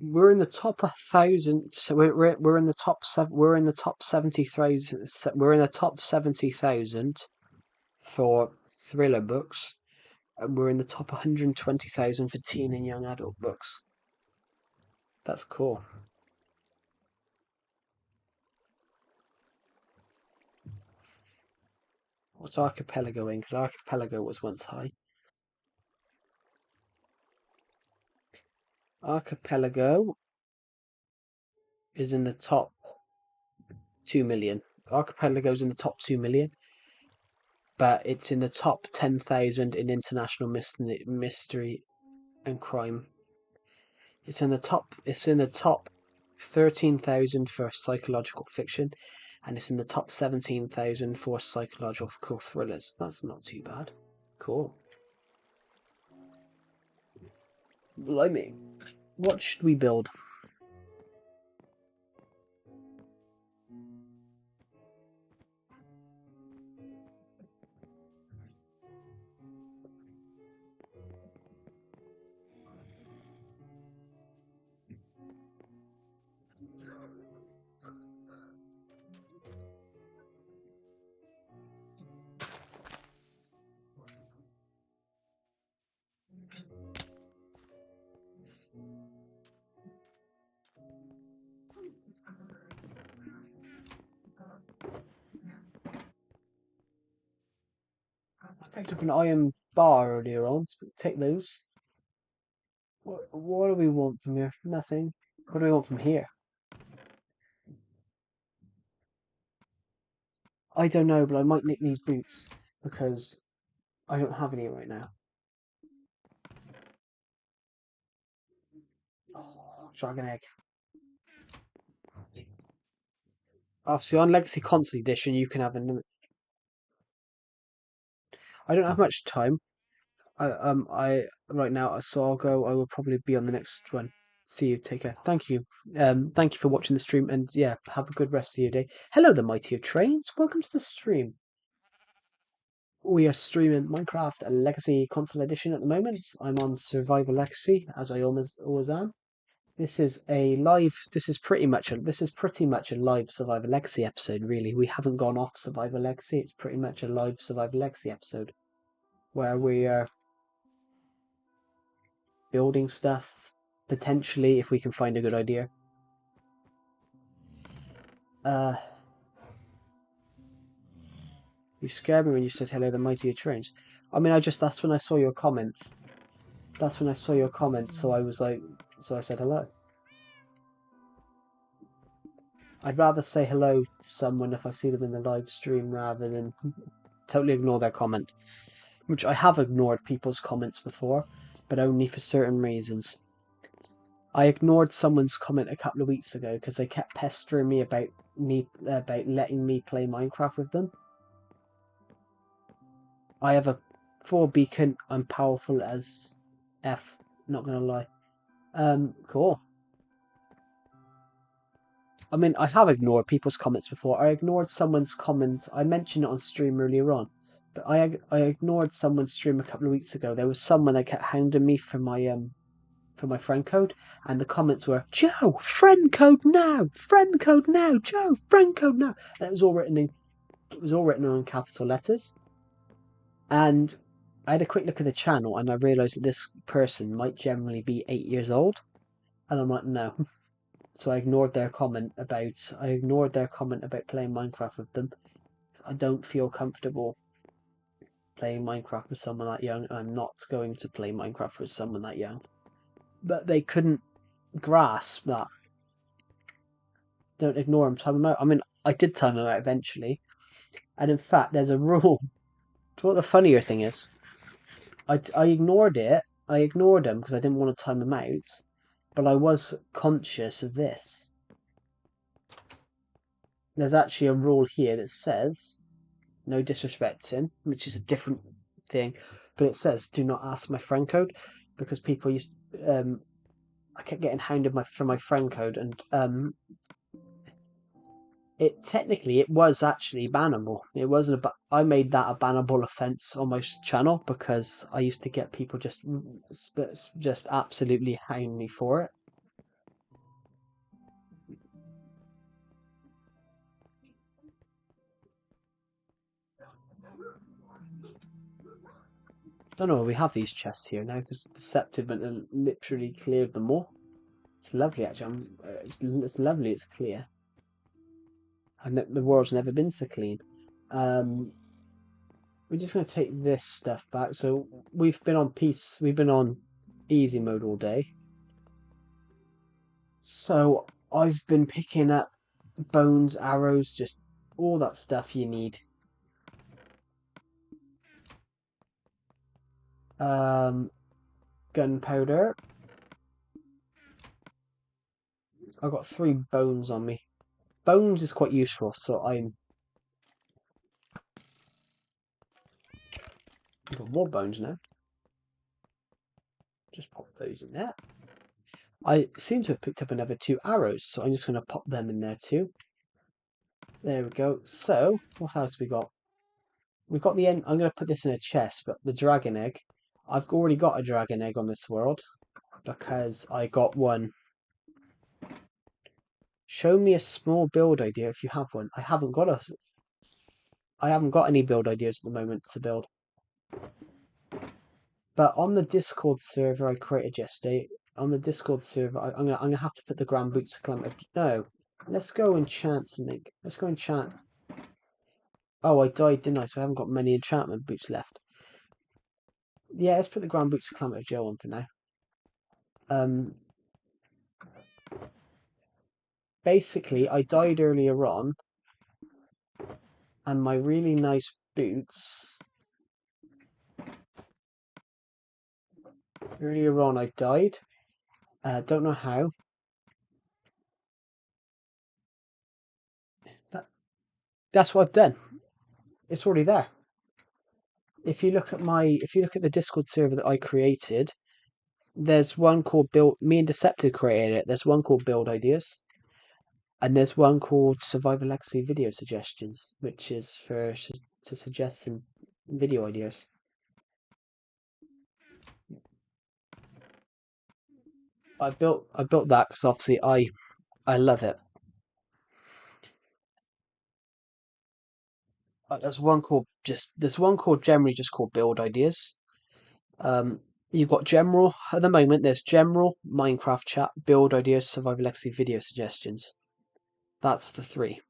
We're in the top 1,000. So we're in the top 7. We're in the top 70,000. We're in the top 70,000 for thriller books, and we're in the top 120,000 for teen and young adult books. That's cool. What's Archipelago in? Because Archipelago was once high. Archipelago is in the top 2 million. Archipelago's in the top 2 million, but it's in the top 10,000 in international mystery and crime. It's in the top 13,000 for psychological fiction, and it's in the top 17,000 for psychological thrillers. That's not too bad. Cool. Blimey. What should we build? I picked up an iron bar earlier on, so take those. What do we want from here? Nothing. What do we want from here? I don't know, but I might nick these boots because I don't have any right now. Oh, dragon egg. Obviously, on Legacy Console Edition, you can have a. I don't have much time. I right now, so I'll go. I will probably be on the next one. See you. Take care. Thank you. Thank you for watching the stream, and yeah, have a good rest of your day. Hello, the mightier trains. Welcome to the stream. We are streaming Minecraft Legacy Console Edition at the moment. I'm on Survival Legacy, as I always am. This is pretty much a live Survival Legacy episode, really. We haven't gone off Survival Legacy. It's pretty much a live Survival Legacy episode where we are building stuff, potentially, if we can find a good idea. You scared me when you said hello, the mightier trains. I mean, that's when I saw your comments. That's when I saw your comments, so I said hello. I'd rather say hello to someone if I see them in the live stream rather than totally ignore their comment. Which I have ignored people's comments before, but only for certain reasons. I ignored someone's comment a couple of weeks ago because they kept pestering me about letting me play Minecraft with them. I have a 4 beacon. I'm powerful as F. Not gonna lie. Cool. I mean, I have ignored people's comments before. I ignored someone's comment. I mentioned it on stream earlier on, but I ignored someone's stream a couple of weeks ago. There was someone that kept hounding me for my friend code, and the comments were, "Joe, friend code now, Joe, friend code now," and it was all written in capital letters. And I had a quick look at the channel, and I realised that this person might generally be 8 years old, and I'm like, no. So I ignored their comment about playing Minecraft with them. I don't feel comfortable playing Minecraft with someone that young, and I'm not going to play Minecraft with someone that young. But they couldn't grasp that. Don't ignore them, time them out. I mean, I did time them out eventually. And in fact, there's a rule. So what the funnier thing is, I ignored it. I ignored them because I didn't want to time them out. But I was conscious of this. There's actually a rule here that says, no disrespecting, which is a different thing, but it says, do not ask my friend code, because people I kept getting hounded for my friend code, and it was actually bannable. It wasn't I made that a bannable offence on my channel because I used to get people just absolutely hound me for it. Don't know why we have these chests here now because Deceptive literally cleared them all. It's lovely, actually. It's lovely. It's clear. And the world's never been so clean. We're just going to take this stuff back. So we've been on easy mode all day. So I've been picking up bones, arrows, just all that stuff you need. Gunpowder. I've got 3 bones on me. Bones is quite useful, so I've got more bones now. Just pop those in there. I seem to have picked up another 2 arrows, so I'm just going to pop them in there too. There we go. So, what else we got? We've got the end. I'm going to put this in a chest, but the dragon egg. I've already got a dragon egg on this world because I got one. Show me a small build idea if you have one. I haven't got any build ideas at the moment to build. But on the Discord server I created yesterday, on the Discord server, I'm gonna have to put the grand boots of climate. No, let's go enchant something. Let's go enchant. Oh, I died, didn't I? So I haven't got many enchantment boots left. Yeah, let's put the grand boots of climate Joe on for now. Basically, I died earlier on, and my really nice boots. Earlier on, I died. Don't know how. That's what I've done. It's already there. If you look at the Discord server that I created, there's one called Build. Me and Deceptive created it. There's one called Build Ideas, and there's one called Survivor Legacy Video Suggestions, which is to suggest some video ideas. I built that because obviously I love it. There's one called generally just called Build Ideas. You've got general at the moment. There's general Minecraft chat, Build Ideas, Survivor Legacy Video Suggestions. That's the 3.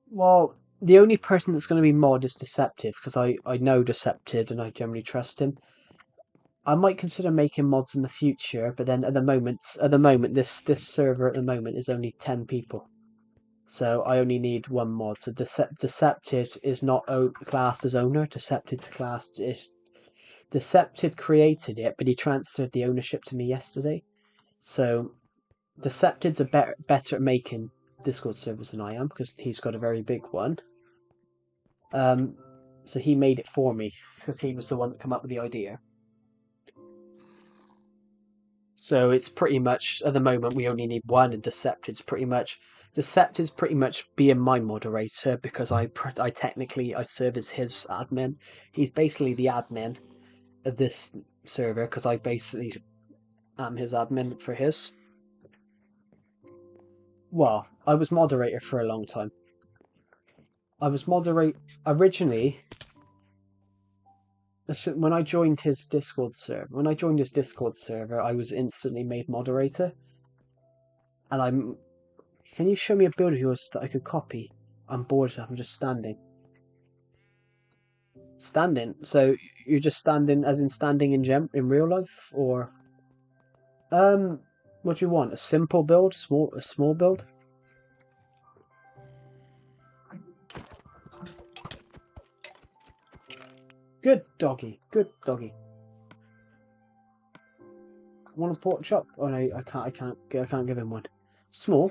Well, the only person that's going to be mod is Deceptive because I know Deceptive and I generally trust him. I might consider making mods in the future, but then at the moment, this server at the moment is only 10 people, so I only need 1 mod. So Deceptive is not classed as owner. Deceptive created it, but he transferred the ownership to me yesterday. So Deceptive's better at making Discord servers than I am because he's got a very big one. So he made it for me because he was the one that came up with the idea. So it's pretty much at the moment we only need 1, and Deceptive's pretty much being my moderator because I technically serve as his admin. He's basically the admin of this server because I basically am his admin for his. Well, I was moderator for a long time. I was originally. When I joined his Discord server, I was instantly made moderator. And can you show me a build of yours that I could copy? I'm bored enough. I'm just standing. Standing. So you're just standing, as in standing in real life, or what do you want? A simple build, a small build. Good doggy. Good doggy. Want a pork chop? Oh no, I can't give him one. Small.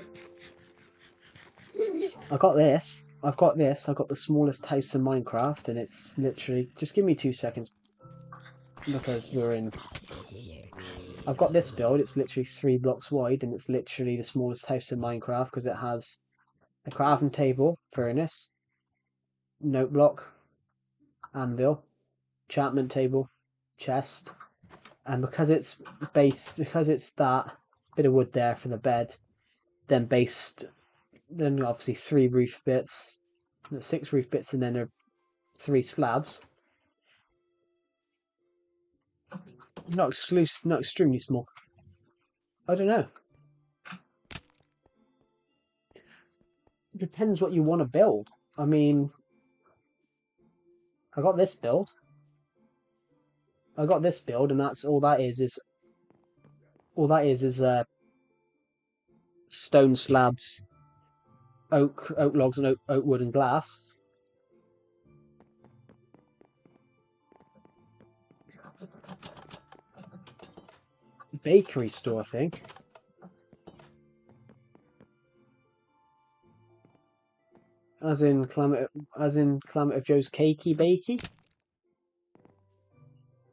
I got this. I've got the smallest house in Minecraft, and it's literally. Just give me 2 seconds, because we're in. I've got this build. It's literally 3 blocks wide, and it's literally the smallest house in Minecraft because it has a crafting table, furnace, note block, anvil, enchantment table, chest, and because it's that bit of wood there for the bed, then obviously 3 roof bits, 6 roof bits, and then there are 3 slabs. Not extremely small. I don't know. depends what you want to build. I mean, I got this build. And that's all that is stone slabs, oak logs, and oak wood and glass. Bakery store, I think. As in Calamity of Joe's Cakey Bakey.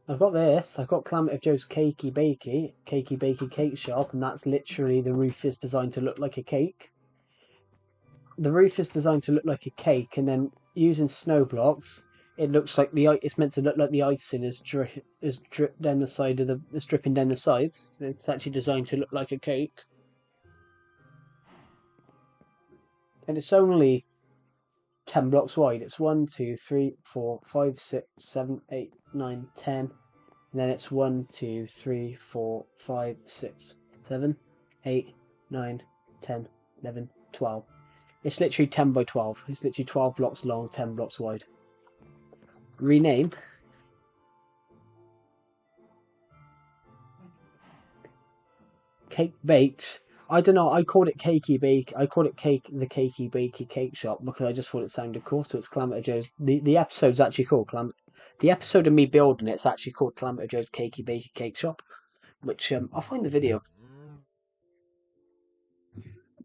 I've got this. I've got Calamity of Joe's Cakey Bakey Cake Shop, and that's literally the roof is designed to look like a cake. The roof is designed to look like a cake, and then using snow blocks, it looks like it's meant to look like the icing is dripped down the side of is dripping down the sides. It's actually designed to look like a cake, and it's only 10 blocks wide. It's 1, 2, 3, 4, 5, 6, 7, 8, 9, 10. And then it's 1, 2, 3, 4, 5, 6, 7, 8, 9, 10, 11, 12. It's literally 10 by 12. It's literally 12 blocks long, 10 blocks wide. Rename. Cake Baked. I don't know. I called it Cakey Bake. I called it the Cakey Bakey Cake Shop because I just thought it sounded cool. So it's Calamity Joe's. The episode's actually called The episode of me building it's actually called Calamity Joe's Cakey Bakey Cake Shop, which I'll find the video.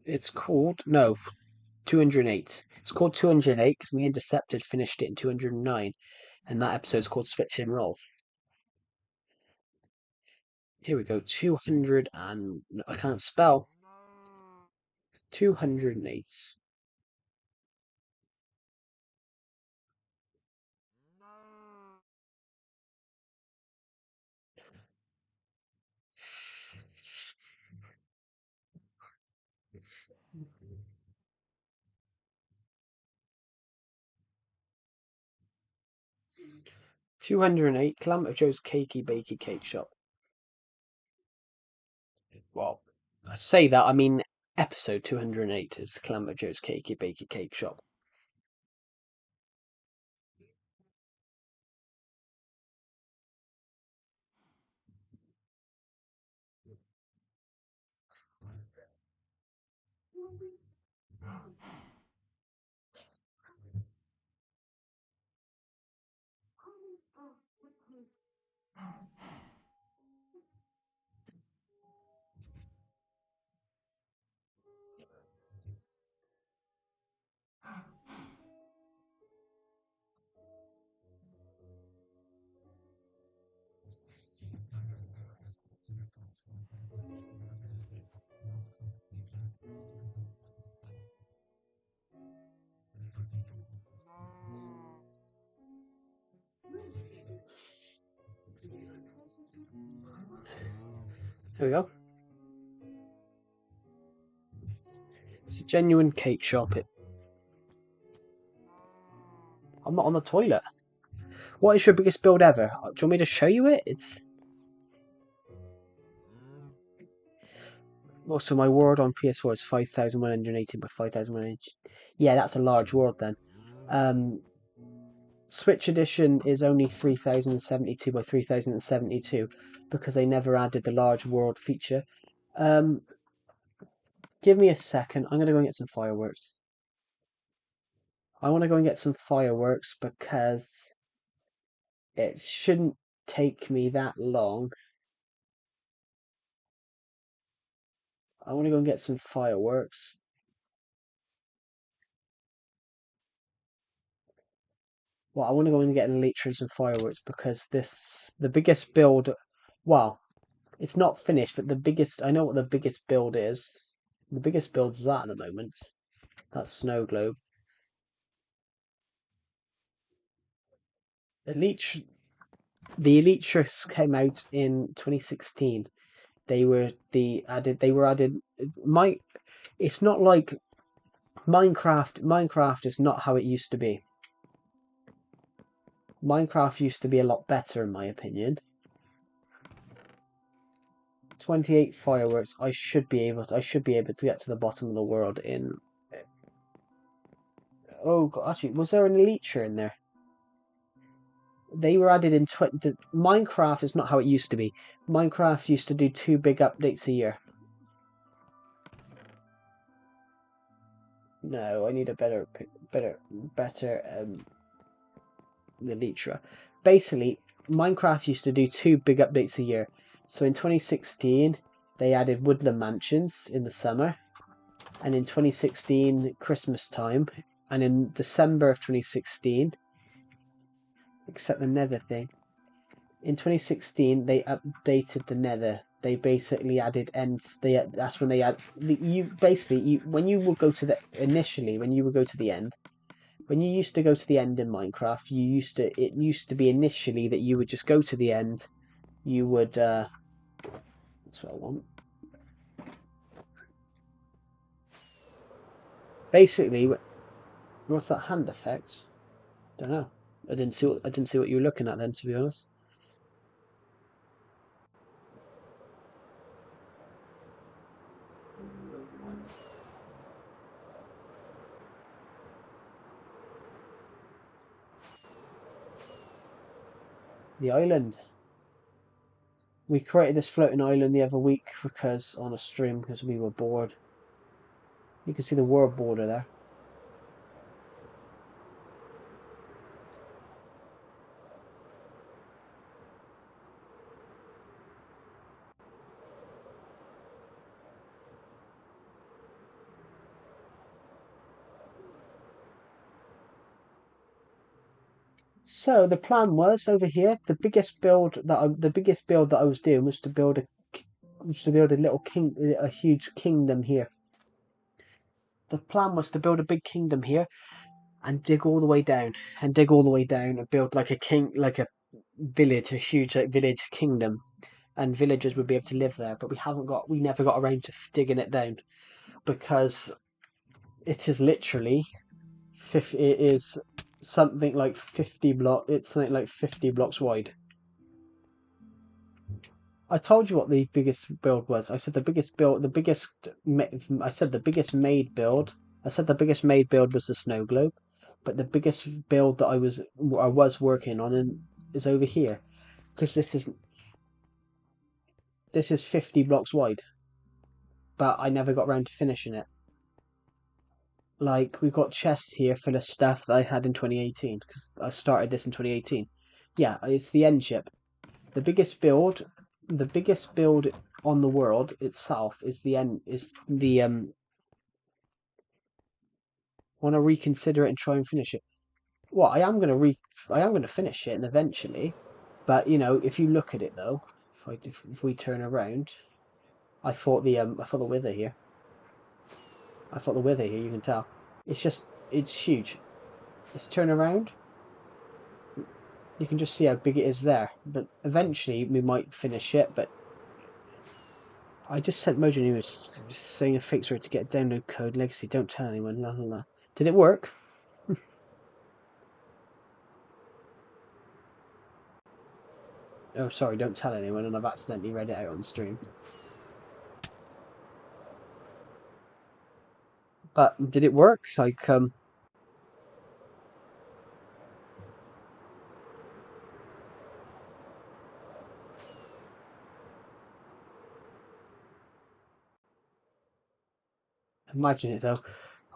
It's called 208. It's called 208 because me and Decepted finished it in 209, and that episode's called Spits and Rolls. Here we go. 200 and I can't spell. 208. Calamity Joe's Cakey Bakey Cake Shop. Well, I say that, I mean episode 208 is Calamity Joe's Cakey Bakey Cake Shop. There we go. It's a genuine cake shop. I'm not on the toilet. What is your biggest build ever? Do you want me to show you it? It's also my world on PS4 is 5,180 by 5,180. Yeah, that's a large world then. Switch edition is only 3072 by 3072 because they never added the large world feature. Give me a second. I'm gonna go and get some fireworks. I want to go and get some fireworks because it shouldn't take me that long. I want to go and get some fireworks. Well, I want to go and get an elite trees and fireworks because the biggest build, well, it's not finished, but I know what the biggest build is. The biggest build is that at the moment. That's Snow Globe. The Elite Tricks came out in 2016. They were added. It's not like Minecraft. Minecraft is not how it used to be. Minecraft used to be a lot better, in my opinion. 28 fireworks. I should be able to get to the bottom of the world in Oh god, actually, was there an Elytra in there? They were added in Minecraft is not how it used to be. Minecraft used to do 2 big updates a year. No, I need a better Elytra. Basically, Minecraft used to do 2 big updates a year. So in 2016, they added Woodland Mansions in the summer, and in 2016 Christmas time, and in December of 2016, except the Nether thing. In 2016, they updated the Nether. They basically added ends. That's when they add when you would go to the when you would go to the end. When you used to go to the end in Minecraft, it used to be initially that you would just go to the end. You would that's what I want. Basically, what's that hand effect? Don't know. I didn't see what you were looking at then, to be honest. The island. We created this floating island the other week on a stream because we were bored. You can see the world border there. So the plan was over here. The biggest build that I was doing was to build a huge kingdom here. The plan was to build a big kingdom here and dig all the way down and build like a village, a huge village kingdom, and villagers would be able to live there. But we never got around to digging it down because it is literally it is something like 50 blocks wide. I told you what the biggest build was. I said the biggest made build. I said the biggest made build was the snow globe, but the biggest build that I was working on is over here, because this is 50 blocks wide, but I never got around to finishing it. Like, we've got chests here full of stuff that I had in 2018, because I started this in 2018. Yeah, it's the end ship. The biggest build on the world itself is want to reconsider it and try and finish it. Well, I am gonna finish it and eventually, but you know, if you look at it though, if we turn around, I thought the wither here. You can tell. It's huge. Let's turn around. You can just see how big it is there. But eventually we might finish it, but I just sent Mojang, he was saying a fix to get a download code, legacy, don't tell anyone, la la la. Did it work? Oh, sorry, don't tell anyone, and I've accidentally read it out on stream. But did it work? Like, imagine it though.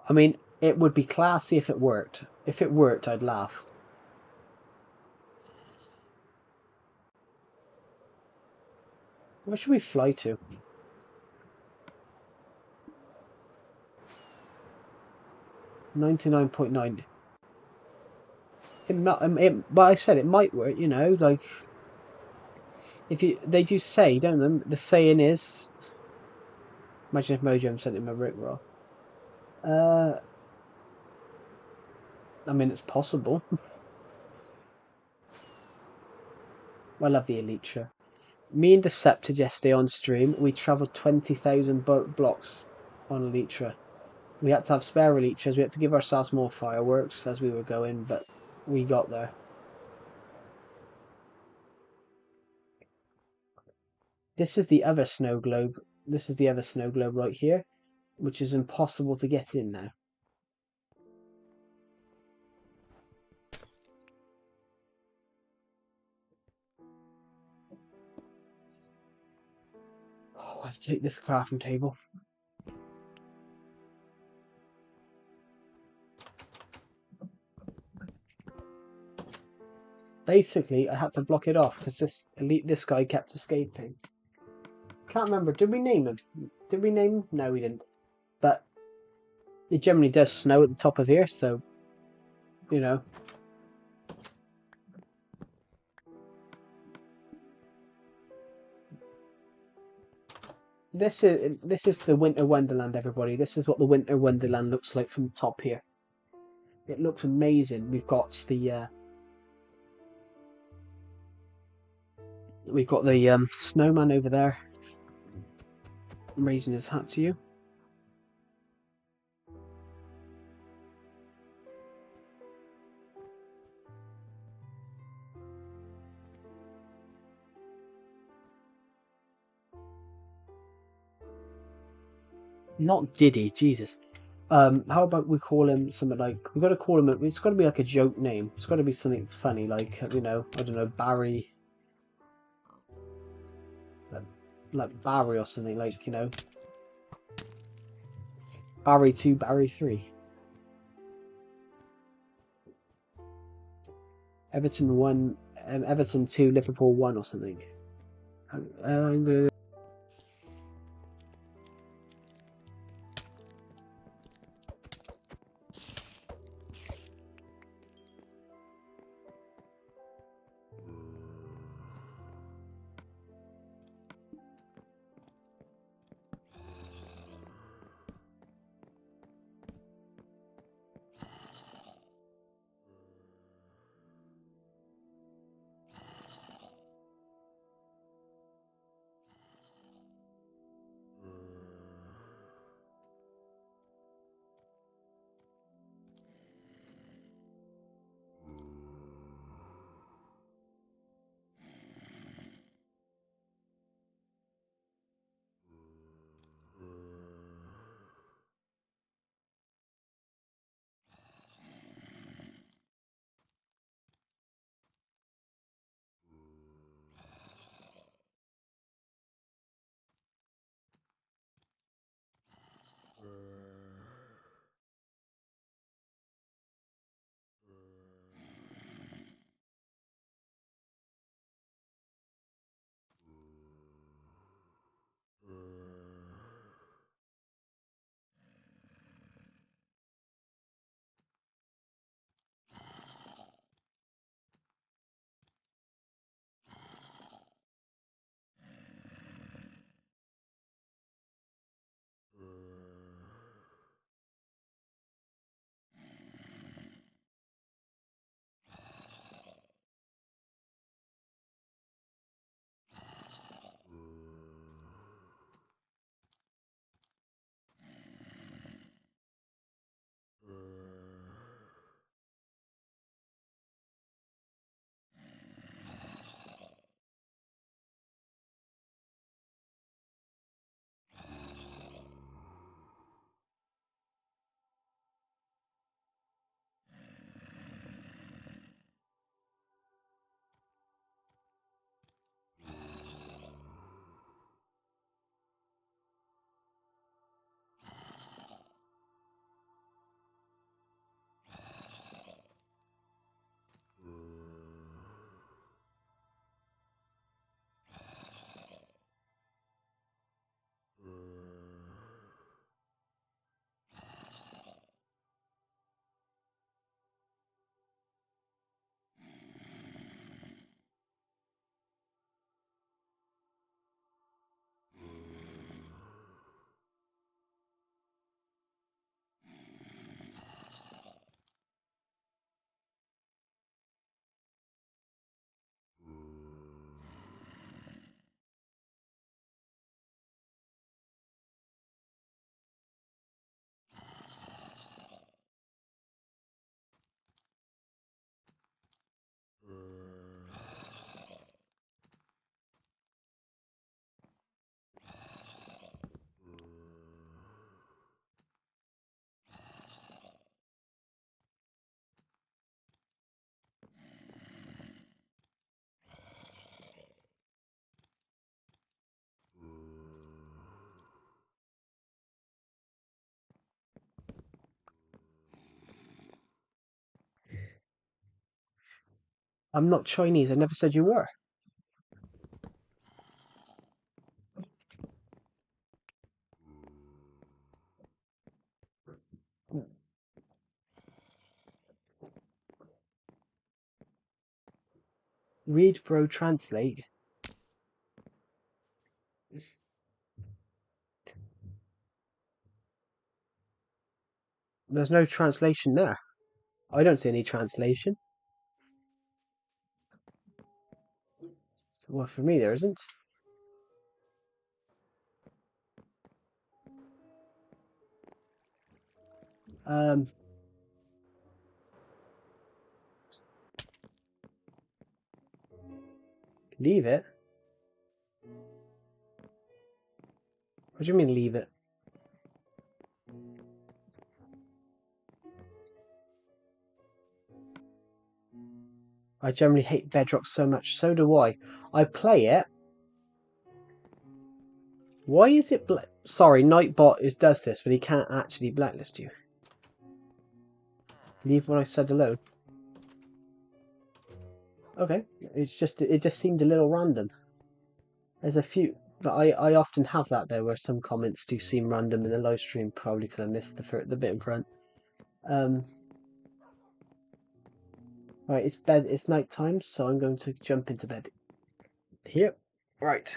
I mean, it would be classy if it worked. If it worked, I'd laugh. Where should we fly to? 99.9. But I said it might work, you know, like, they do say, don't they? The saying is, imagine if Mojang sent him a rickroll. I mean, it's possible. I love the Elytra. Me and Decepted yesterday on stream, we travelled 20,000 blocks on Elytra. We had to have spare Elytras, we had to give ourselves more fireworks as we were going, but we got there. This is the other snow globe. This is the other snow globe right here, which is impossible to get in now. have to take this crafting table. Basically, I had to block it off because this guy kept escaping. Can't remember. Did we name him? Did we name him? No, we didn't. But it generally does snow at the top of here, so you know. This is the Winter Wonderland, everybody. This is what the Winter Wonderland looks like from the top here. It looks amazing. We've got the snowman over there. I'm raising his hat to you. Not Diddy, Jesus. How about we call him something like, we've got to call him, it's got to be like a joke name. It's got to be something funny, like, you know, I don't know, Barry. Like Barry or something, like, you know. Barry 2, Barry 3. Everton 1, Everton 2, Liverpool 1 or something. I'm gonna... I'm not Chinese. I never said you were. Read, bro, translate. There's no translation there. I don't see any translation. Well, for me, there isn't. Leave it? What do you mean, leave it? I generally hate Bedrock so much. So do I. I play it. Why is it sorry, Nightbot does this, but he can't actually blacklist you. Leave what I said alone. Okay, it just seemed a little random. There's a few, but I often have that there where some comments do seem random in the live stream, probably because I missed the bit in front. Right, it's night time, so I'm going to jump into bed. Here, right.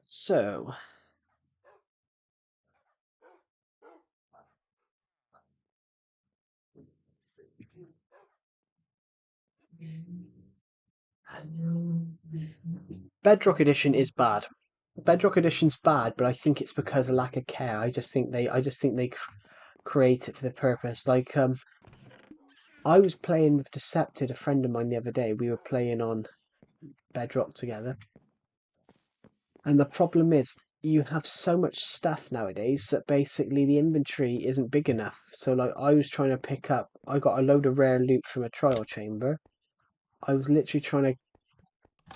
So Bedrock Edition is bad. Bedrock Edition's bad, but I think it's because of lack of care. I just think they create it for the purpose. Like I was playing with Decepted, a friend of mine, the other day. We were playing on Bedrock together, and the problem is you have so much stuff nowadays that basically the inventory isn't big enough. So like I was trying to pick up, I got a load of rare loot from a trial chamber. I was literally trying to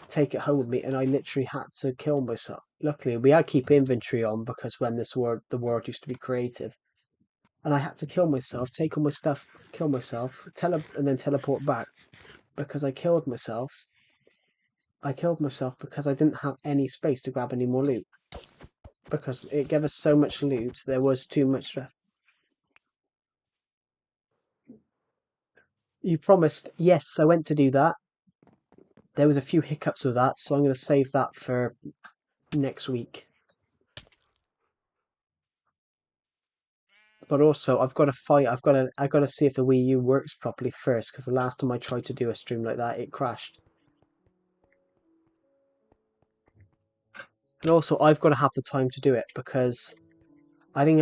take it home with me, and I literally had to kill myself. Luckily, we had to keep inventory on because when the world used to be creative, and I had to kill myself, take all my stuff, kill myself, and then teleport back because I killed myself. I killed myself because I didn't have any space to grab any more loot because it gave us so much loot. There was too much stuff. You promised. Yes, I went to do that. There was a few hiccups with that, so I'm going to save that for next week. But also, I've got to fight. I've got to see if the Wii U works properly first, because the last time I tried to do a stream like that, it crashed. And also, I've got to have the time to do it because I think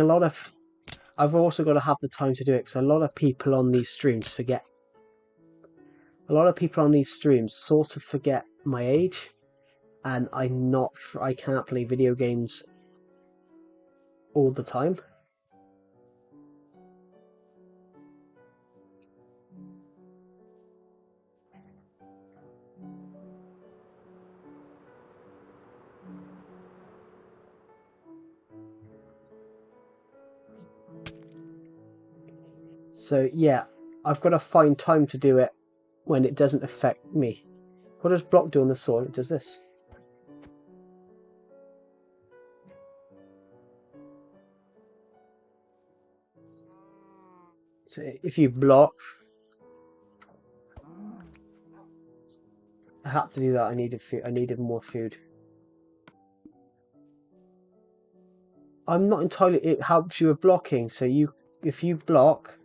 I've also got to have the time to do it because a lot of people on these streams forget. A lot of people on these streams sort of forget my age, and I can't play video games all the time. So yeah, I've got to find time to do it when it doesn't affect me. What does block do on the sword? It does this. So if you block, I had to do that. I needed more food. I'm not entirely. It helps you with blocking. So if you block,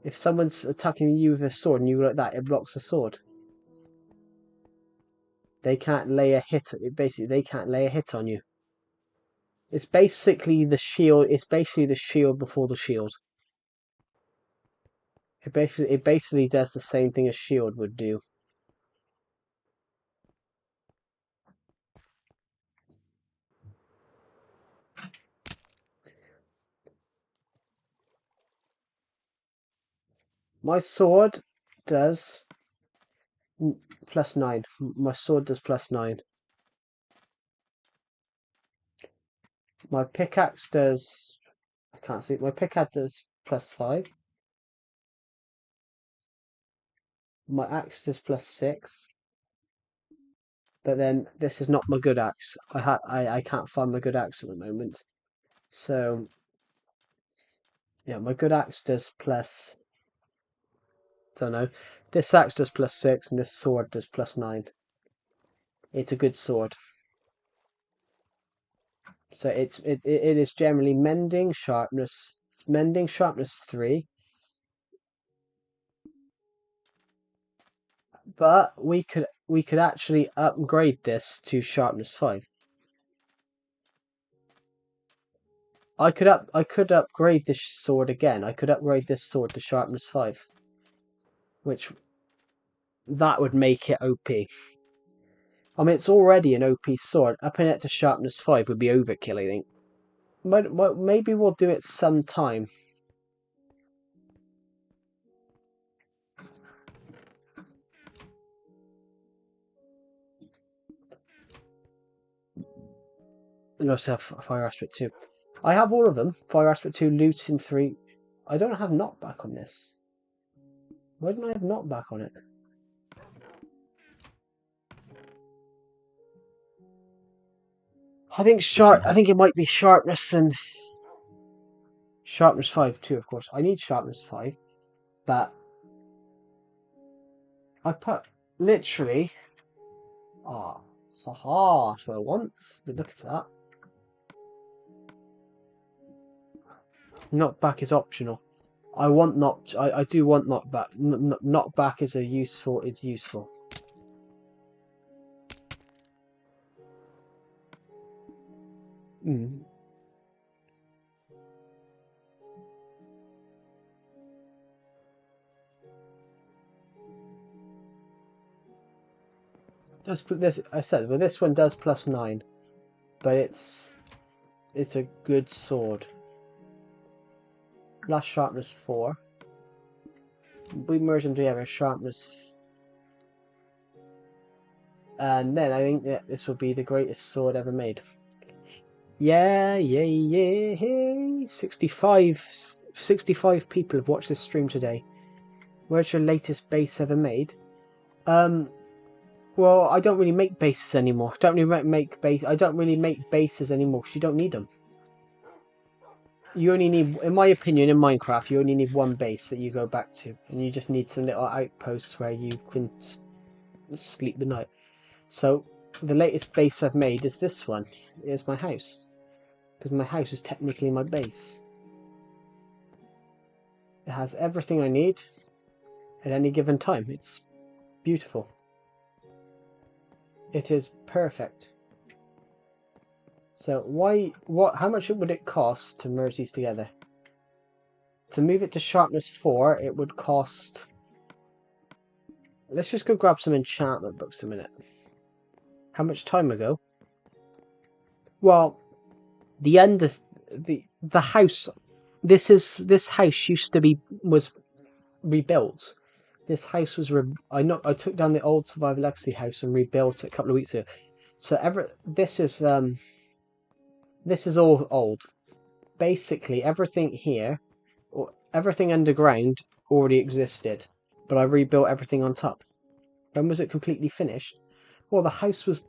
if someone's attacking you with a sword and you go like that, it blocks the sword. They can't lay a hit. Basically, they can't lay a hit on you. It's basically the shield. It's basically the shield before the shield. It basically does the same thing a shield would do. My sword does Plus 9. My sword does plus 9. My pickaxe does... I can't see. My pickaxe does plus 5. My axe does plus 6. But then this is not my good axe. I can't find my good axe at the moment. So yeah, my good axe does plus... don't know. This axe does plus 6 and this sword does plus 9. It's a good sword. So it is generally mending, sharpness 3. But we could actually upgrade this to sharpness 5. I could upgrade this sword again. I could upgrade this sword to sharpness 5, which that would make it OP. I mean, it's already an OP sword. Upping it to sharpness 5 would be overkill, I think. But maybe we'll do it sometime. And also have Fire Aspect 2. I have all of them. Fire Aspect 2, Loot in 3. I don't have knockback on this. Why didn't I have knockback on it? I think it might be sharpness and sharpness 5 too, of course. I need sharpness 5, but I put literally haha, that's what I want. Been looking for that. Knockback is optional. I do want knockback. Knockback is useful. Mm. Just put this. I said, well, this one does plus 9, but it's a good sword. Last sharpness 4. We merge them together. Sharpness, and then I think that this will be the greatest sword ever made. Yeah. 65 people have watched this stream today. Where's your latest base ever made? Well, I don't really make bases anymore. I don't really make bases anymore because you don't need them. You only need, in my opinion, in Minecraft, you only need one base that you go back to, and you just need some little outposts where you can sleep the night. So the latest base I've made is this one. It's my house, because my house is technically my base. It has everything I need at any given time. It's beautiful. It is perfect. So how much would it cost to merge these together? To move it to sharpness 4, it would cost... Let's just go grab some enchantment books a minute. How much time ago? Well, the house. This house was rebuilt. This house was I took down the old Survival Legacy house and rebuilt it a couple of weeks ago. So this is all old. Basically, everything here, or everything underground, already existed, but I rebuilt everything on top. When was it completely finished? Well, the house was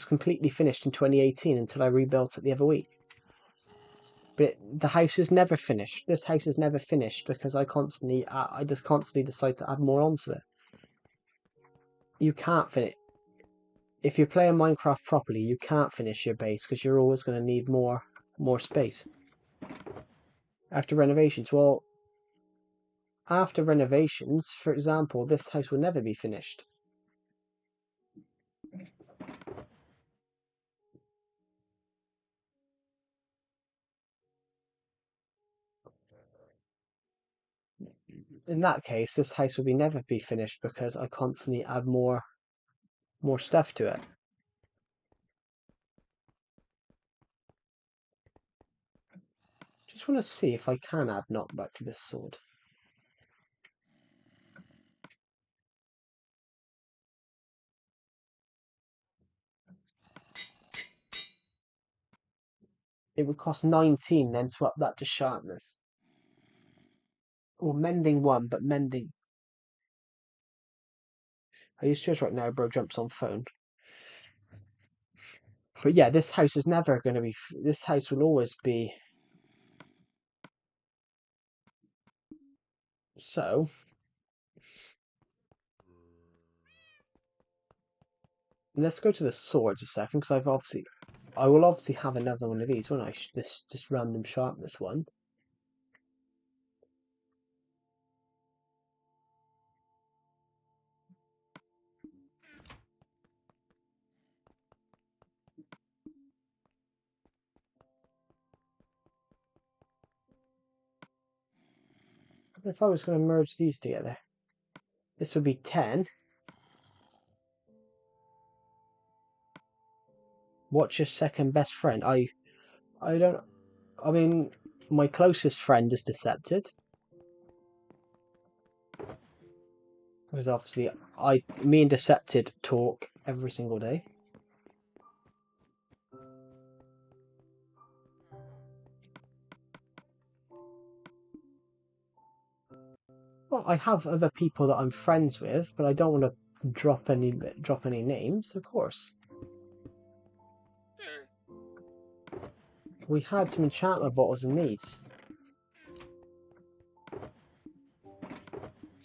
completely finished in 2018 until I rebuilt it the other week. But the house is never finished. This house is never finished because I just constantly decide to add more onto it. You can't finish. If you're playing Minecraft properly, you can't finish your base because you're always going to need more space. After renovations, well, after renovations, for example, this house will never be finished. In that case, this house will never be finished because I constantly add more stuff to it. Just want to see if I can add knockback to this sword. It would cost 19 then to up that to sharpness. Or mending 1, but mending... Are you serious right now? Bro jumps on phone. But yeah, this house is never going to be... This house will always be... So... Let's go to the swords a second, because I will obviously have another one of these, won't I? This just random sharpness one. If I was going to merge these together, this would be 10. What's your second best friend? I mean, my closest friend is Decepted. Because obviously, me and Decepted talk every single day. Well, I have other people that I'm friends with, but I don't want to drop any names, of course. We had some enchantment bottles in these. That's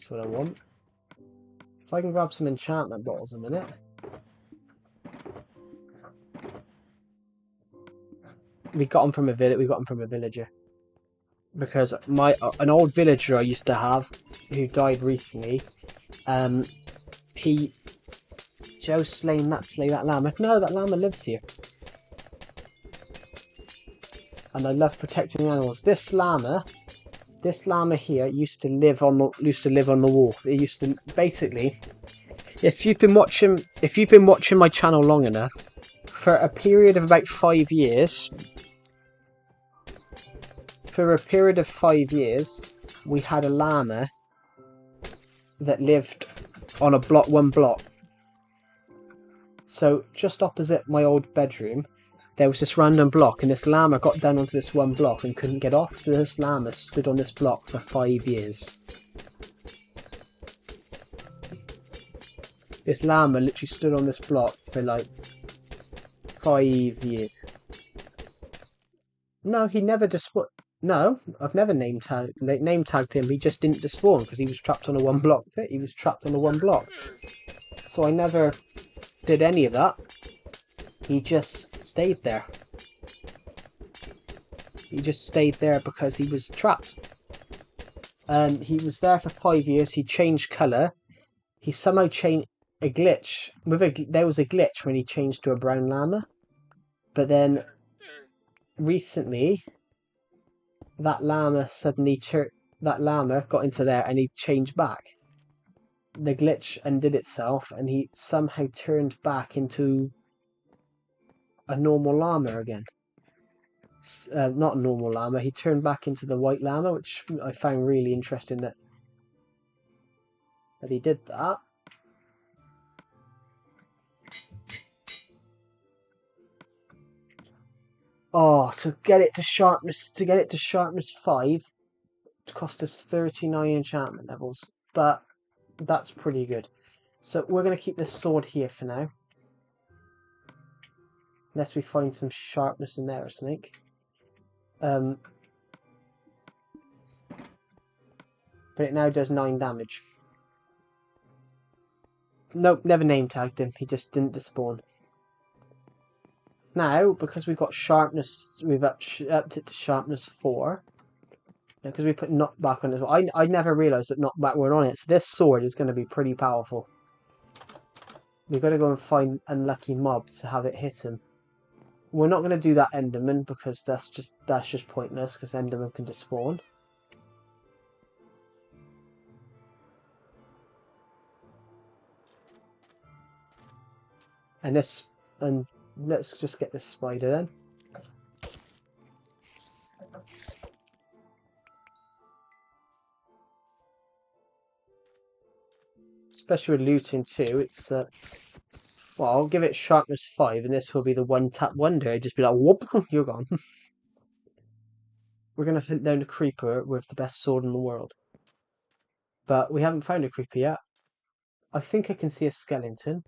what I want. If I can grab some enchantment bottles a minute. We got them from a villager. Because an old villager I used to have, who died recently, Joe slay that llama. No, that llama lives here. And I love protecting the animals. This llama here used to live on the wall. It used to basically, if you've been watching my channel long enough, for a period of about 5 years. For a period of 5 years, we had a llama that lived on one block. So just opposite my old bedroom, there was this random block, and this llama got down onto this one block and couldn't get off, so this llama stood on this block for 5 years. This llama literally stood on this block for like 5 years. No, he never despawned. No, I've never name tagged him. He just didn't despawn because he was trapped on a one block pit. He was trapped on a one block. So I never did any of that. He just stayed there. He just stayed there because he was trapped. He was there for 5 years. He changed colour. He somehow changed a glitch. There was a glitch when he changed to a brown llama. But then recently, that llama got into there and he changed back. The glitch undid itself and he somehow turned back into a normal llama again. Not a normal llama, he turned back into the white llama, which I found really interesting that he did that. Oh, to get it to sharpness 5, it cost us 39 enchantment levels, but that's pretty good. So we're going to keep this sword here for now. Unless we find some sharpness in there or something. But it now does 9 damage. Nope, never name tagged him. He just didn't despawn. Now, because we've got sharpness, we've upped it to sharpness 4. Because we put knockback on it as well. I never realised that knockback were on it. So this sword is going to be pretty powerful. We've got to go and find unlucky mobs to have it hit him. We're not going to do that Enderman because that's just pointless because Enderman can despawn. And let's just get this spider then. Especially with looting too, it's well, I'll give it sharpness 5 and this will be the one tap wonder. It'd just be like, whoop, you're gone. we're going to hunt down the creeper with the best sword in the world. But we haven't found a creeper yet. I think I can see a skeleton.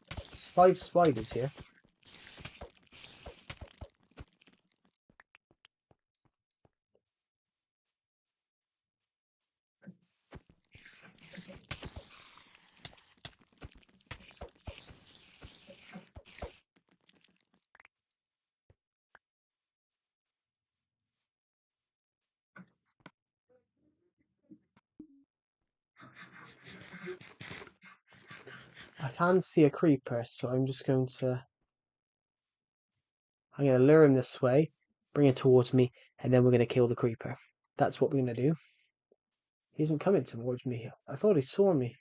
There's 5 spiders here. I can see a creeper, so I'm going to lure him this way, bring it towards me, and then we're going to kill the creeper. That's what we're going to do. He isn't coming towards me. I thought he saw me.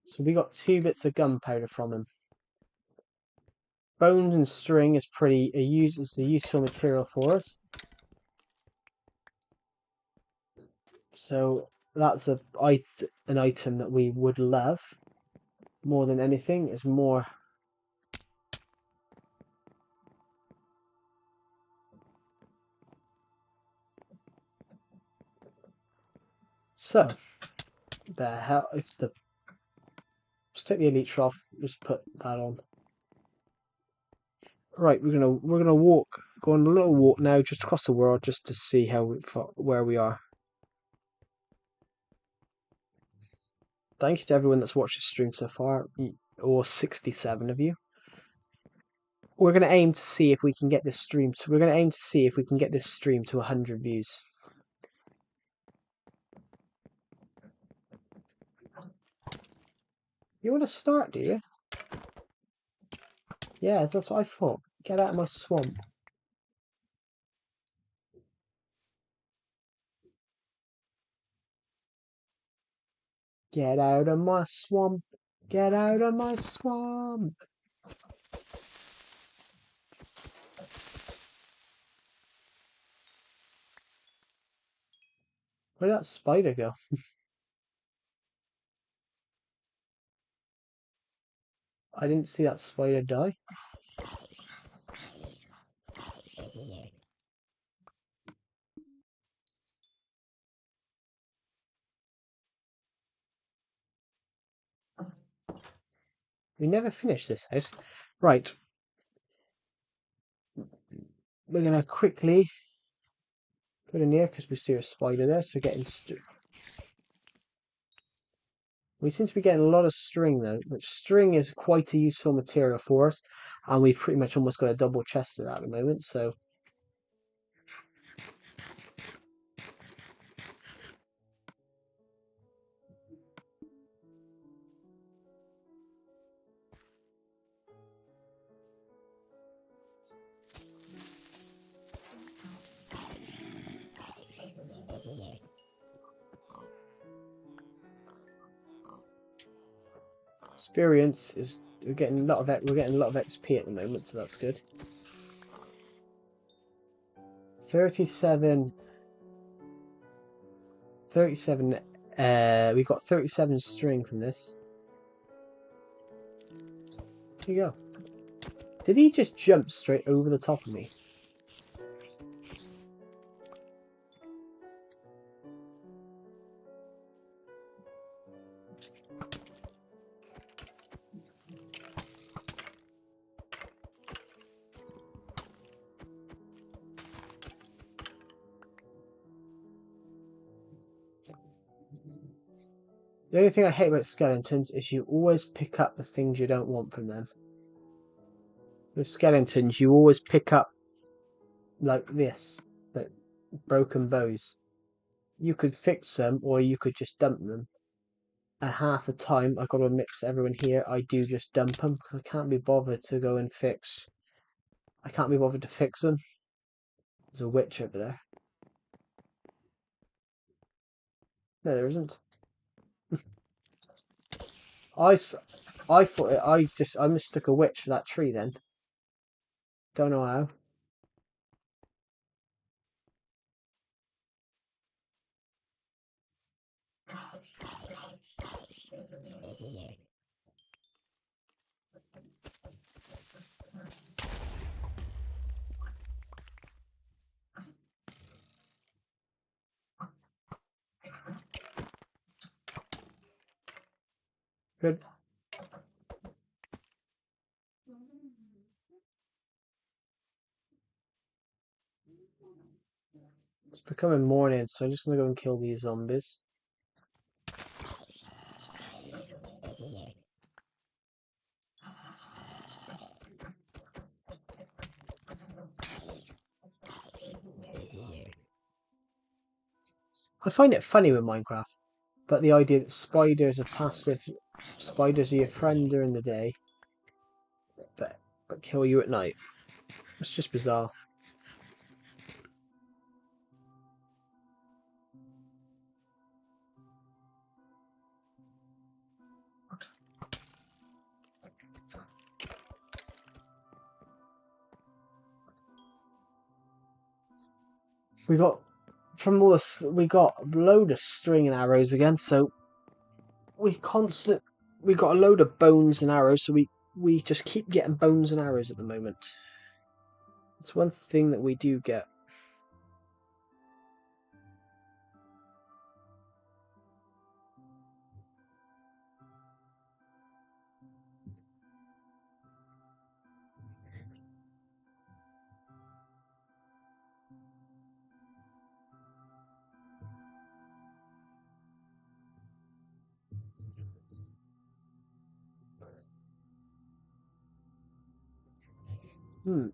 So we got 2 bits of gunpowder from him. Bones and string is a useful material for us. So that's an item that we would love more than anything. Is more. So the hell, let's take the elite off. Just put that on. Right, we're gonna go on a little walk now, just across the world, just to see where we are. Thank you to everyone that's watched this stream so far, or 67 of you. We're gonna aim to see if we can get this stream. So we're gonna aim to see if we can get this stream to 100 views. You want to start, do you? Yeah, that's what I thought. Get out of my swamp. Get out of my swamp. Get out of my swamp. Where'd that spider go? I didn't see that spider die. We never finished this house. Right. We're going to quickly go in here because we see a spider there. So we seem to be getting a lot of string though, which string is quite a useful material for us. And we've pretty much almost got a double chest of that at the moment. So experience is we're getting a lot of XP at the moment, so that's good. 37 we got 37 string from this. Here you go. Did he just jump straight over the top of me? The only thing I hate about skeletons is you always pick up the things you don't want from them. With skeletons, you always pick up like this, like broken bows. You could fix them or you could just dump them. And half the time, I got to mix everyone here, I do just dump them because I can't be bothered to go and fix. I can't be bothered to fix them. There's a witch over there. No, there isn't. I thought I mistook a witch for that tree then. Don't know how. Good. It's becoming morning, so I'm just gonna go and kill these zombies. I find it funny with Minecraft, but the idea that spiders are passive, spiders are your friend during the day, but kill you at night. It's just bizarre. We got from all this, we got a load of string and arrows again, so we got a load of bones and arrows, so we just keep getting bones and arrows at the moment. It's one thing that we do get. Hmm.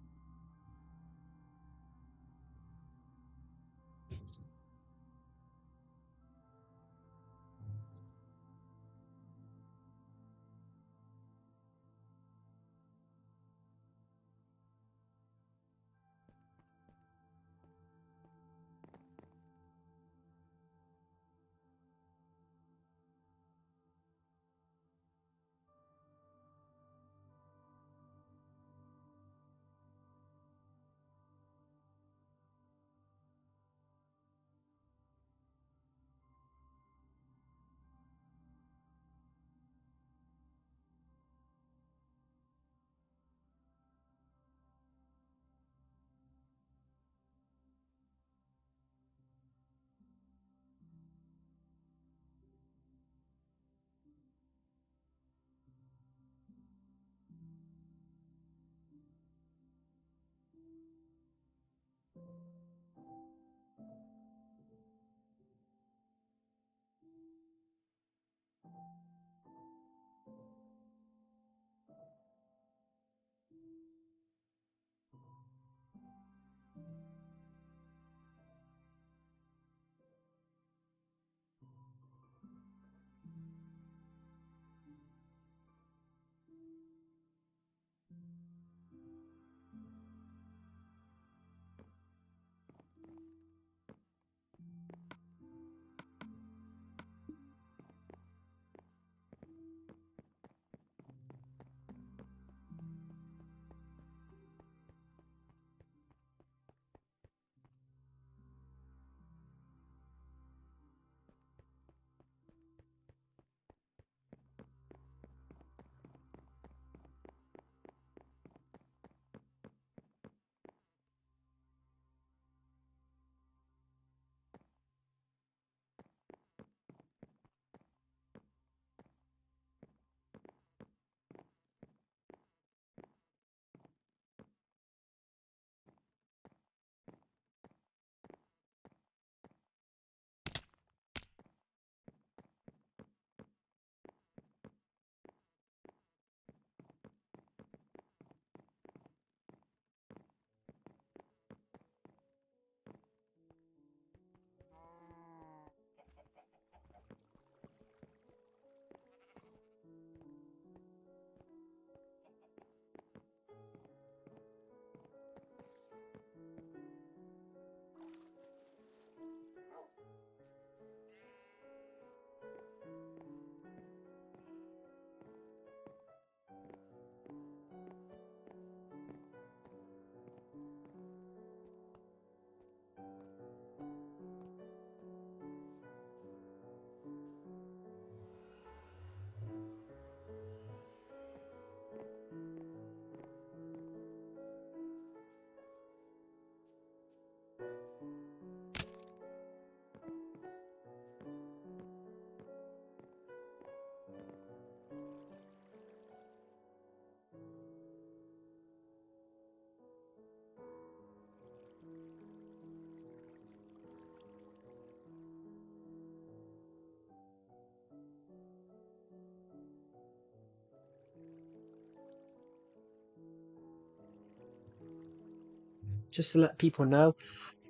just to let people know,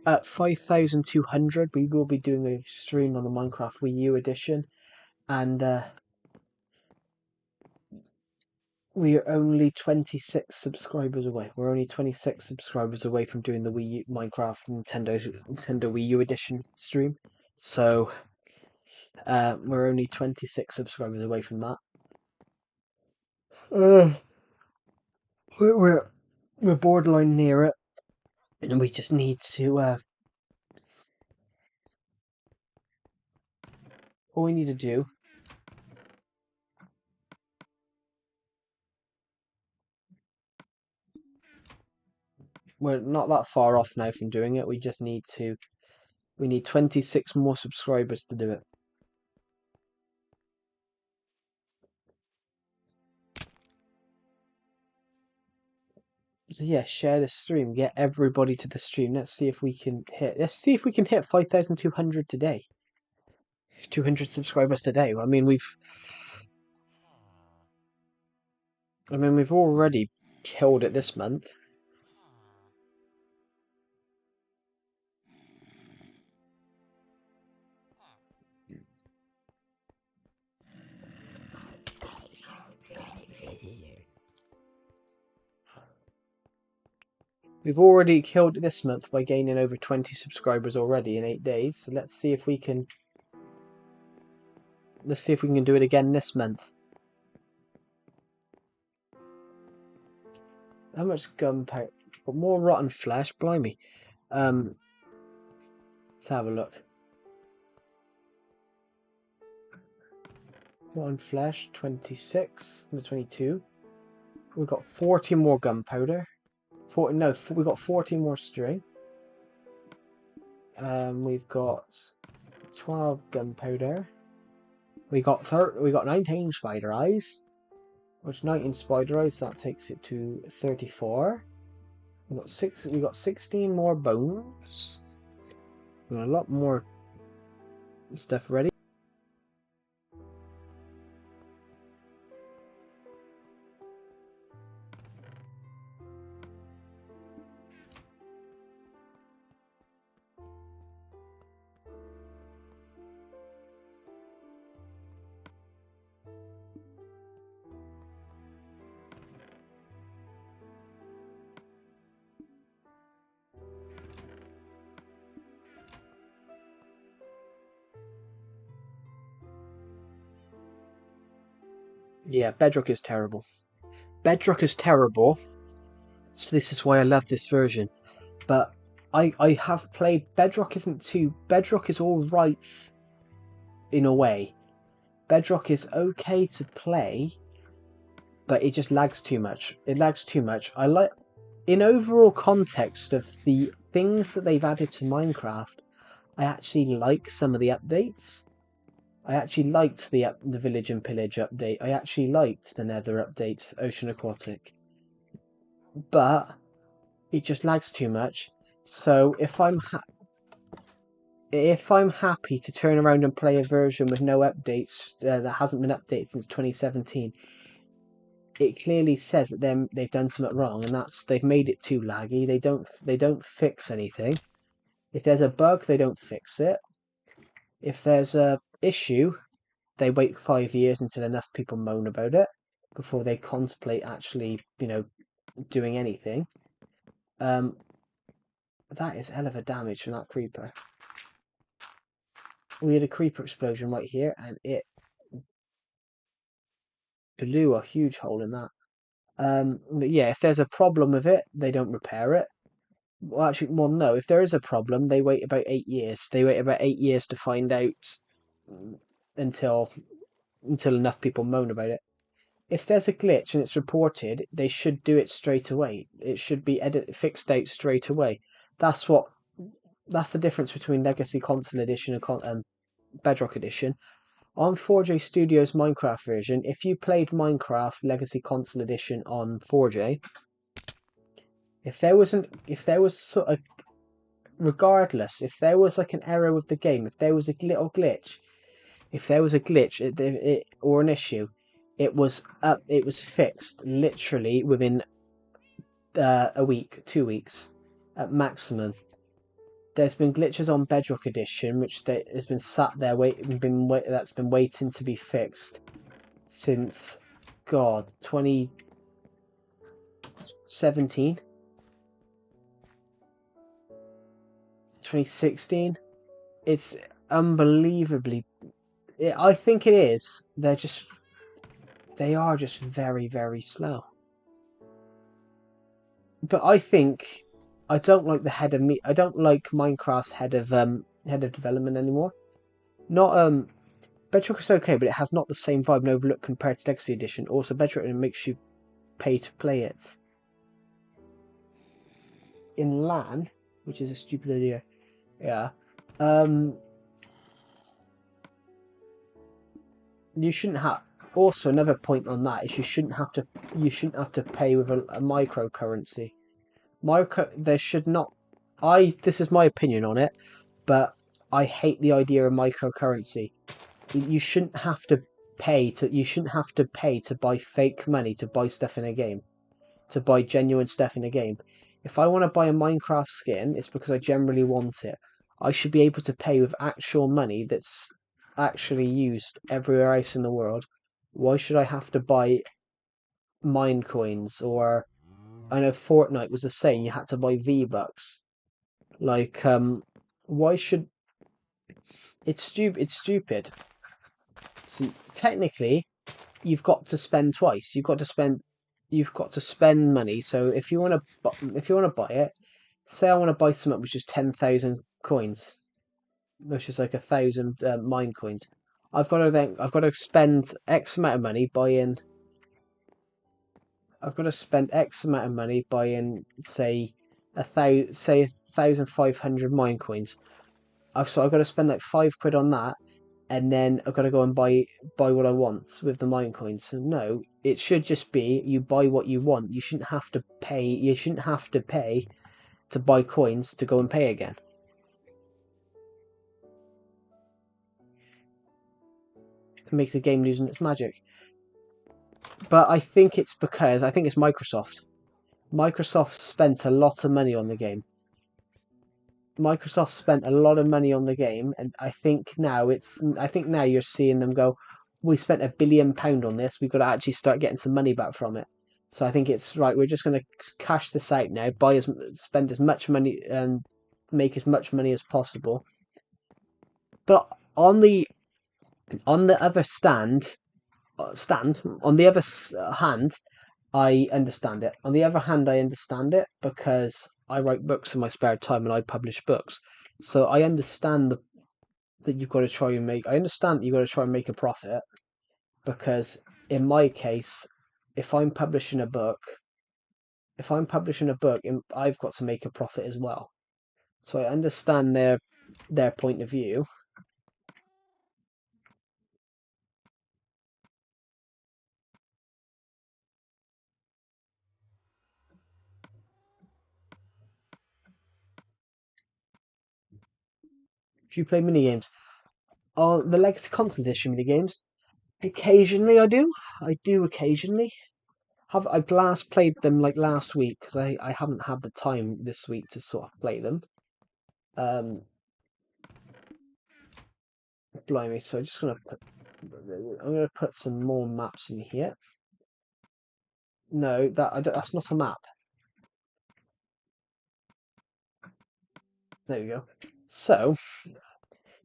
at 5,200 we will be doing a stream on the Minecraft Wii U edition, and we are only 26 subscribers away. We're only 26 subscribers away from doing the Wii U, Minecraft Nintendo Wii U edition stream. So we're only 26 subscribers away from that. We're borderline near it, and we just need to. All we need to do. We're not that far off now from doing it. We just need to. We need 26 more subscribers to do it. So yeah, share the stream. Get everybody to the stream. Let's see if we can hit. Let's see if we can hit 5,200 today. 200 subscribers today. I mean, we've already killed it this month. We've already killed it this month by gaining over 20 subscribers already in 8 days. So let's see if we can. Let's see if we can do it again this month. How much gunpowder? But more rotten flesh, blimey. Let's have a look. Rotten flesh, 26, no, 22. We've got 40 more gunpowder. We got 40 more string. We've got 12 gunpowder. We got 19 spider eyes. Which 19 spider eyes, that takes it to 34. We got 16 more bones. We got a lot more stuff ready. Yeah, Bedrock is terrible. Bedrock is terrible. So this is why I love this version. But I have played Bedrock. Bedrock is all right in a way. Bedrock is okay to play, but it just lags too much. It lags too much. In overall context of the things that they've added to Minecraft, I actually like some of the updates. I actually liked the Village and Pillage update. I actually liked the Nether update, Ocean Aquatic. But it just lags too much. So if I'm happy to turn around and play a version with no updates that hasn't been updated since 2017, it clearly says that they've done something wrong, and they've made it too laggy. They don't fix anything. If there's a bug, they don't fix it. If there's a issue, they wait 5 years until enough people moan about it before they contemplate actually, doing anything. That is hell of a damage from that creeper. We had a creeper explosion right here, and it blew a huge hole in that. But yeah, if there's a problem with it, they don't repair it. Well, no. If there is a problem, they wait about 8 years. They wait about 8 years to find out until enough people moan about it. If there's a glitch and it's reported, they should do it straight away. It should be fixed out straight away. That's the difference between Legacy Console Edition and Bedrock Edition. On 4J Studios Minecraft version, if you played Minecraft Legacy Console Edition on 4J, regardless, if there was like an error with the game, if there was a little glitch, or an issue, it was fixed literally within a week, 2 weeks. at maximum. There's been glitches on Bedrock Edition, which has been sat there that's been waiting to be fixed since, God, 2017, 2016. It's unbelievably. I think it is. They are just very, very slow. But I think I don't like the head of me. I don't like Minecraft's head of development anymore. Not Bedrock is okay, but it has not the same vibe and overlook compared to Legacy Edition. Also, Bedrock makes you pay to play it. In LAN, which is a stupid idea. Yeah. You shouldn't have. Also, another point on that is you shouldn't have to pay with a microcurrency. There should not. This is my opinion on it, but I hate the idea of microcurrency. You shouldn't have to pay to buy fake money to buy stuff in a game, to buy genuine stuff in a game. If I want to buy a Minecraft skin, it's because I generally want it. I should be able to pay with actual money that's actually used everywhere else in the world. Why should I have to buy mine coins? Or I know Fortnite was the same. You had to buy V-Bucks. Like, why should... It's stupid. It's stupid. See, technically, you've got to spend twice. You've got to spend money. So if you want to buy it, say I want to buy something which is 10,000 coins, which is like 1,000 mine coins. I've got to spend X amount of money buying. I've got to spend X amount of money buying, say 1,500 mine coins. So I've got to spend like £5 on that, and then I've got to go and buy what I want with the mine coins. So no, it should just be you buy what you want. You shouldn't have to pay. You shouldn't have to pay to buy coins to go and pay again. It makes the game losing its magic. But I think it's Microsoft. Microsoft spent a lot of money on the game. Microsoft spent a lot of money on the game, and I think now you're seeing them go, we spent £1 billion on this, we've got to actually start getting some money back from it. So I think it's right, we're just going to cash this out now, spend as much money and make as much money as possible. But on the other hand, I understand it. On the other hand, I understand it because I write books in my spare time and I publish books. So I understand that you've got to try and make. I understand that you've got to try and make a profit, because in my case, if I'm publishing a book, I've got to make a profit as well. So I understand their point of view. Do you play minigames? Oh, the Legacy Console Edition minigames? Occasionally I do. I do occasionally. I last played them like last week because I haven't had the time this week to sort of play them. Blimey, so I'm gonna put some more maps in here. No, that's not a map. There we go. So,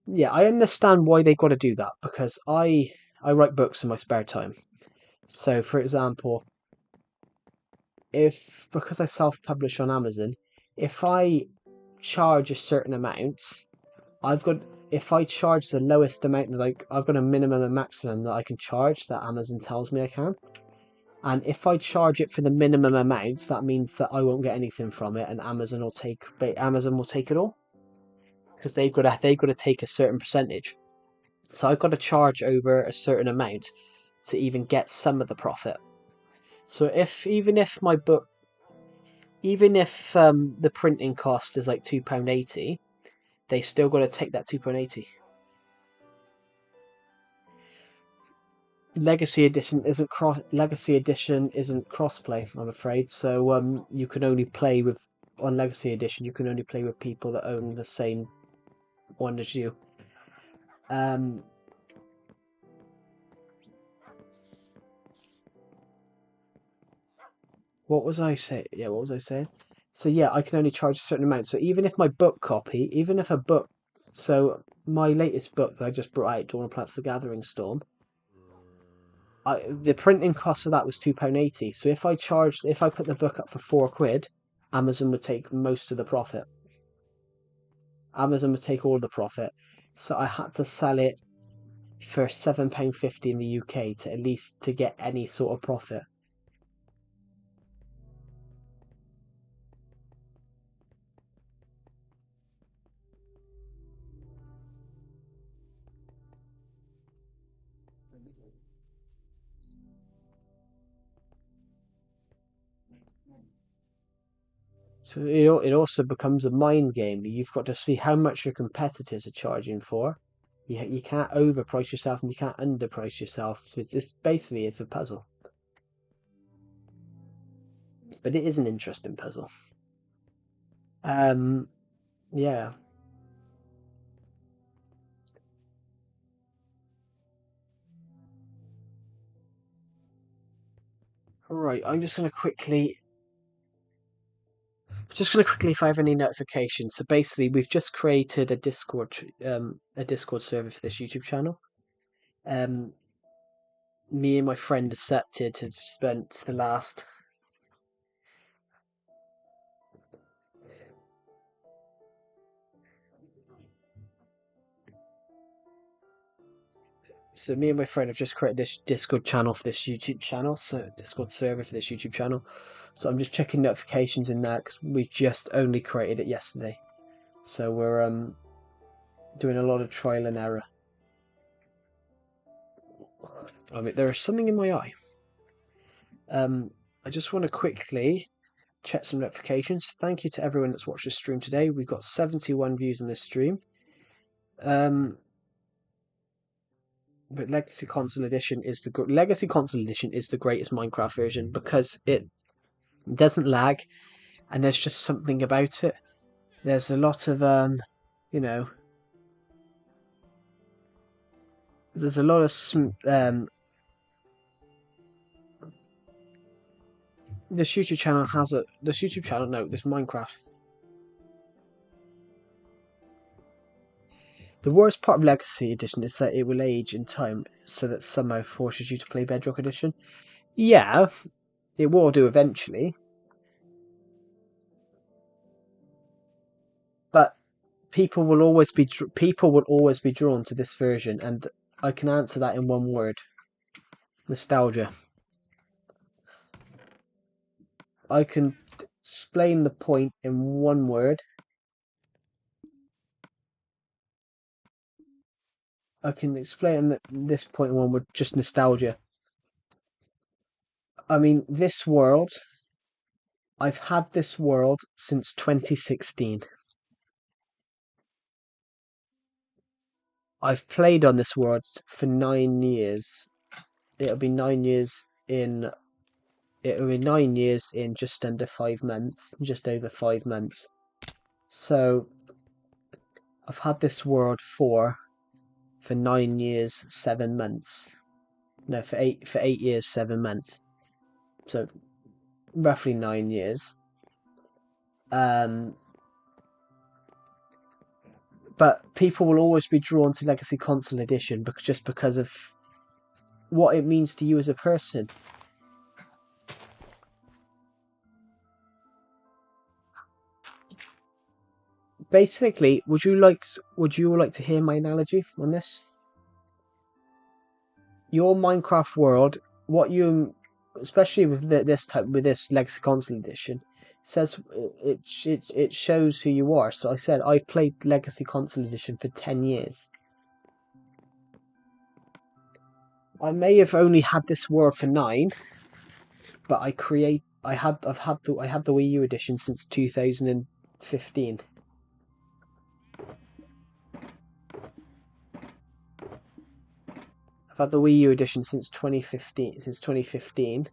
yeah, I understand why they got to do that, because I write books in my spare time. So, for example, because I self-publish on Amazon, if I charge a certain amount, if I charge the lowest amount I've got a minimum and maximum that I can charge that Amazon tells me I can. And if I charge it for the minimum amount, that means that I won't get anything from it, and Amazon will take it all, because they've got to take a certain percentage. So I've got to charge over a certain amount to even get some of the profit. So even if the printing cost is like £2.80, they still got to take that £2.80. Legacy Edition isn't crossplay, I'm afraid. So you can only play with on Legacy Edition, you can only play with people that own the same one as you. What was I saying? Yeah, what was I saying? So yeah, I can only charge a certain amount. So even if my book copy, even if a book, so my latest book that I just brought out, Dawn of Plants: The Gathering Storm, the printing cost of that was £2.80. So if I put the book up for £4, Amazon would take most of the profit. Amazon would take all the profit. So I had to sell it for £7.50 in the UK to at least to get any sort of profit. So it also becomes a mind game. You've got to see how much your competitors are charging for. You can't overprice yourself and you can't underprice yourself. So it's basically it's a puzzle. But it is an interesting puzzle. Yeah. Alright, I'm just gonna quickly if I have any notifications. So basically, we've just created a Discord server for this YouTube channel. Me and my friend Accepted have spent the last So me and my friend have just created this Discord channel for this YouTube channel, so Discord server for this YouTube channel. So I'm just checking notifications in that because we just only created it yesterday. So we're doing a lot of trial and error. I mean, there is something in my eye. I just want to quickly check some notifications. Thank you to everyone that's watched this stream today. We've got 71 views on this stream. But Legacy Console Edition is the greatest Minecraft version because it doesn't lag, and there's just something about it. There's a lot of you know, there's a lot of this YouTube channel has this Minecraft. The worst part of Legacy Edition is that it will age in time, so that somehow forces you to play Bedrock Edition. Yeah, it will do eventually, but people will always be drawn to this version, and I can answer that in one word: nostalgia. I can explain the point in one word. I can explain this point in one word: just nostalgia. I mean, this world, I've had this world since 2016. I've played on this world for 9 years. It'll be 9 years in just under 5 months, just over 5 months. So I've had this world for 9 years, 7 months. No, for 8 years, 7 months. So roughly 9 years. But people will always be drawn to Legacy Console Edition just because of what it means to you as a person. Basically, would you all like to hear my analogy on this? Your Minecraft world, especially with this Legacy Console Edition, says it shows who you are. So I said I've played Legacy Console Edition for 10 years. I may have only had this world for 9, but I've had the Wii U edition since 2015. I've had the Wii U edition since 2015.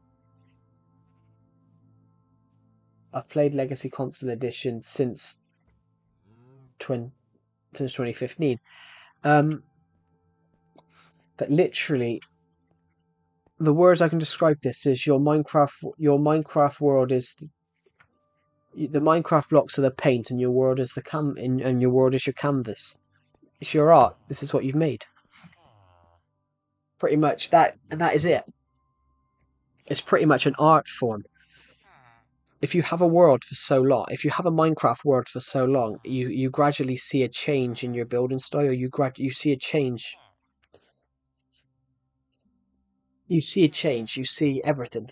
I've played Legacy Console Edition since 2015. But literally, the words I can describe this is your Minecraft world is the Minecraft blocks are the paint, and your world is and your world is your canvas. It's your art. This is what you've made. Pretty much that, and that is it. It's pretty much an art form. If you have a world for so long, if you have a Minecraft world for so long, you gradually see a change in your building style. You see a change. You see a change. You see everything.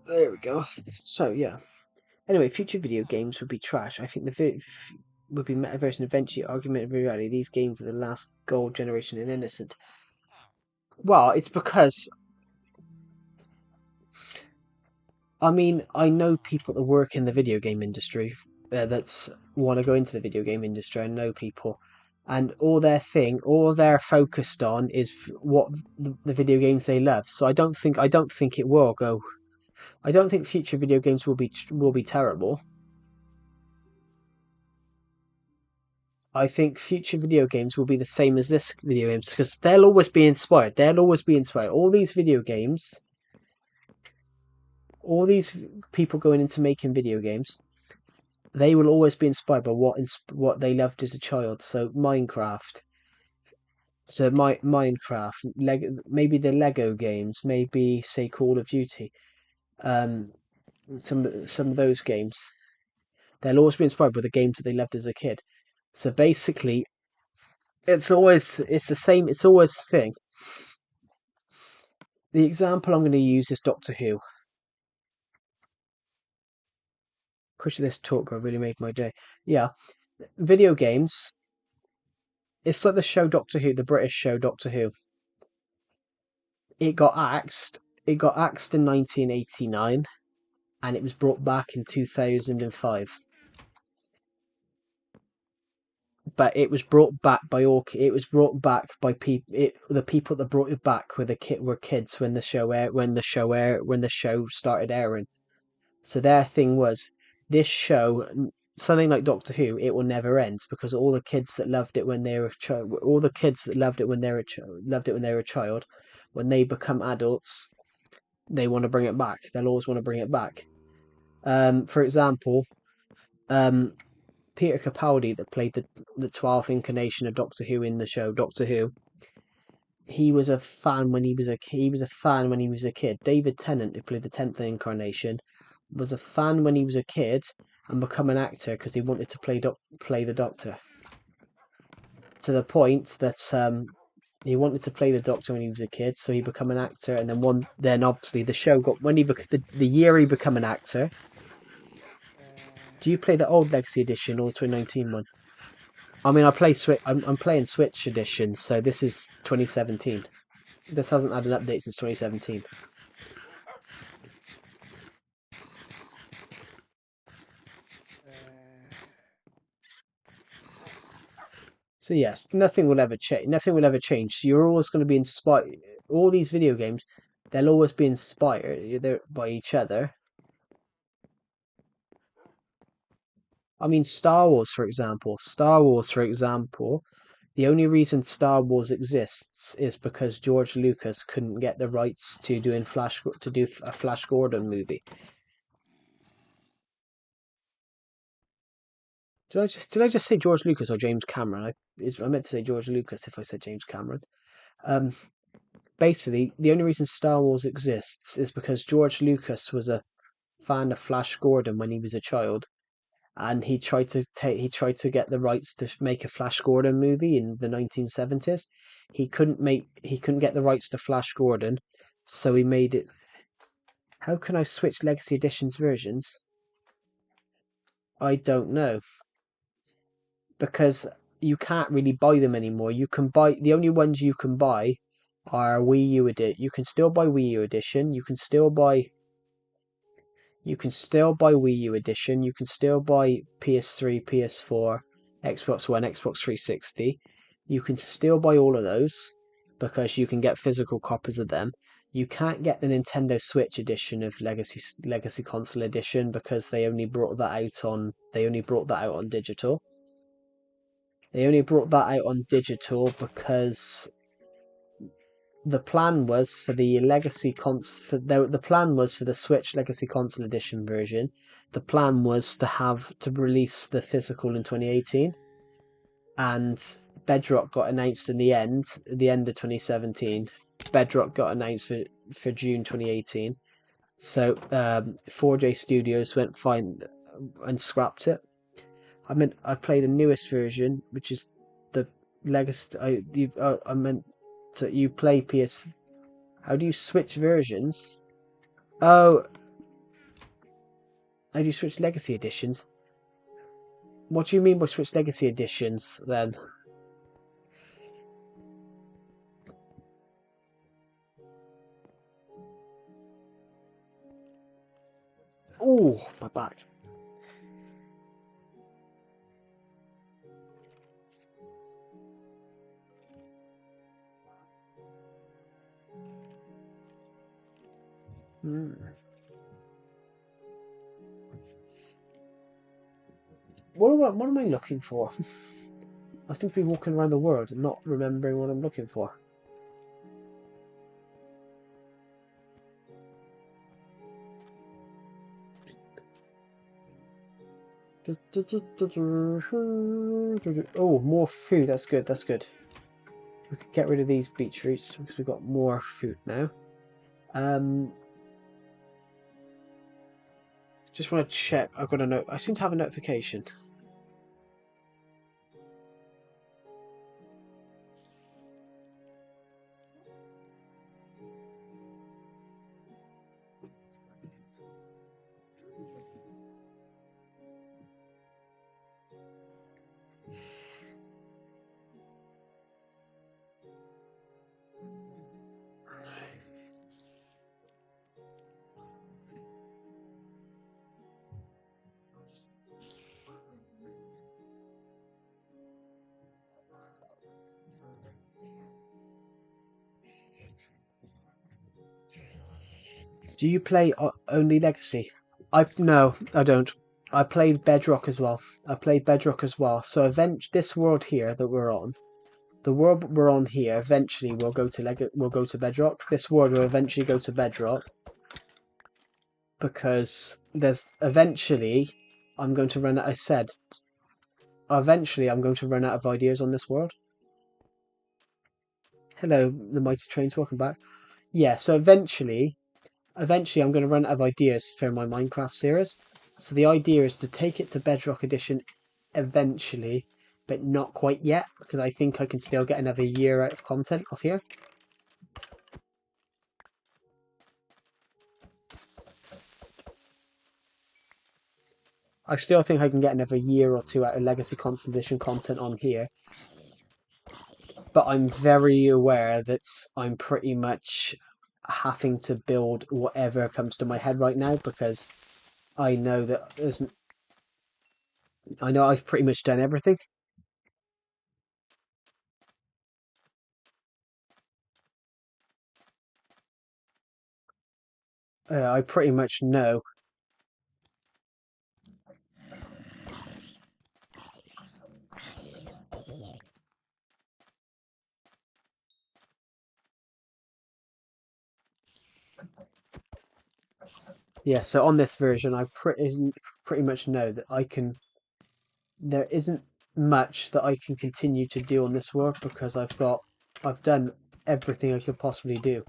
There we go. So yeah. Anyway, future video games would be trash. I think would be metaverse and eventually augmented reality. These games are the last gold generation and innocent. Well, it's because I mean I know people that work in the video game industry that want to go into the video game industry. I know people, and all they're focused on is what the video games they love. So I don't think it will go. I don't think future video games will be terrible. I think future video games will be the same as this video games because they'll always be inspired. They'll always be inspired. All these video games, all these people going into making video games, they will always be inspired by what they loved as a child. So Minecraft, maybe the Lego games, maybe say Call of Duty, some of those games. They'll always be inspired by the games that they loved as a kid. So basically, it's the same. It's always the thing. The example I'm going to use is Doctor Who. Push this talk really made my day. Yeah, video games. It's like the show Doctor Who, the British show Doctor Who. It got axed. It got axed in 1989, and it was brought back in 2005. But it was brought back by all. It was brought back by people. The people that brought it back were kids when the show started airing. So their thing was this show, something like Doctor Who, it will never end because all the kids that loved it when they were all the kids that loved it when they were loved it when they were a child, when they become adults, they want to bring it back. They'll always want to bring it back. For example, Peter Capaldi that played the 12th incarnation of Doctor Who in the show Doctor Who. He was a fan when he was a kid. David Tennant, who played the 10th incarnation, was a fan when he was a kid and become an actor because he wanted to play the Doctor. To the point that he wanted to play the Doctor when he was a kid, so he became an actor. And then obviously the show got the year he became an actor. Do you play the old Legacy Edition or the 2019 one? I mean, I'm playing Switch Edition, so this is 2017. This hasn't had an update since 2017. So yes, nothing will ever change. Nothing will ever change. So you're always going to be inspired. All these video games, they'll always be inspired by each other. I mean, Star Wars, for example. The only reason Star Wars exists is because George Lucas couldn't get the rights to do a Flash Gordon movie. Did I just say George Lucas or James Cameron? I meant to say George Lucas if I said James Cameron. Basically, the only reason Star Wars exists is because George Lucas was a fan of Flash Gordon when he was a child, and he tried to get the rights to make a Flash Gordon movie in the 1970s. He couldn't get the rights to Flash Gordon, so he made it. How can I switch Legacy Editions versions? I don't know. Because you can't really buy them anymore. The only ones you can buy are Wii U Edition. You can still buy Wii U Edition. You can still buy You can still buy Wii U edition. You can still buy PS3, PS4, Xbox One, Xbox 360. You can still buy all of those because you can get physical copies of them. You can't get the Nintendo Switch edition of Legacy Console Edition because they only brought that out on digital. They only brought that out on digital because the plan was for the the plan was for the Switch Legacy Console Edition version. The plan was to release the physical in 2018, and Bedrock got announced in the end of 2017. Bedrock got announced for June 2018. So 4J Studios went fine and scrapped it. I play the newest version, which is the Legacy. So you play PS. How do you switch versions? Oh, how do you switch Legacy editions? What do you mean by switch Legacy editions then? Oh, my back. What am I looking for? I seem to be walking around the world and not remembering what I'm looking for. Oh, more food. That's good. That's good. We could get rid of these beetroots because we've got more food now. Just want to check. I've got a note. I seem to have a notification. Do you play only Legacy? No, I don't. I played Bedrock as well. So this world here that we're on, the world we're on here, eventually we'll go to Bedrock. This world will eventually go to Bedrock because eventually I'm going to run out. Eventually I'm going to run out of ideas on this world. Hello, the mighty trains. Welcome back. Yeah. So eventually I'm going to run out of ideas for my Minecraft series. So the idea is to take it to Bedrock Edition eventually, but not quite yet, because I think I can still get another year out of content off here. I still think I can get another year or two out of Legacy Console Edition content on here. But I'm very aware that I'm pretty much having to build whatever comes to my head right now, because I know that I know I've pretty much done everything. I pretty much know. Yeah, so on this version, I pretty much know that there isn't much that I can continue to do on this world because I've done everything I could possibly do.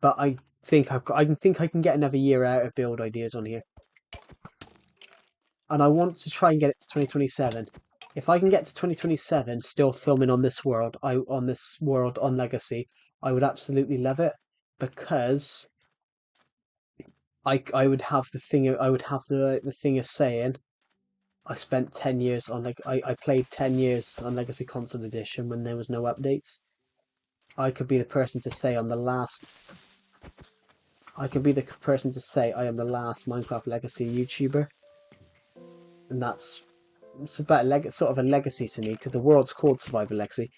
But I think I can get another year out of build ideas on here. And I want to try and get it to 2027. If I can get to 2027 still filming on this world, on Legacy, I would absolutely love it, because I would have the thing of saying I spent 10 years on I played 10 years on Legacy Console Edition when there was no updates. I could be the person to say I can be the person to say I am the last Minecraft legacy YouTuber, and it's about sort of a legacy to me because the world's called Survivor Legacy.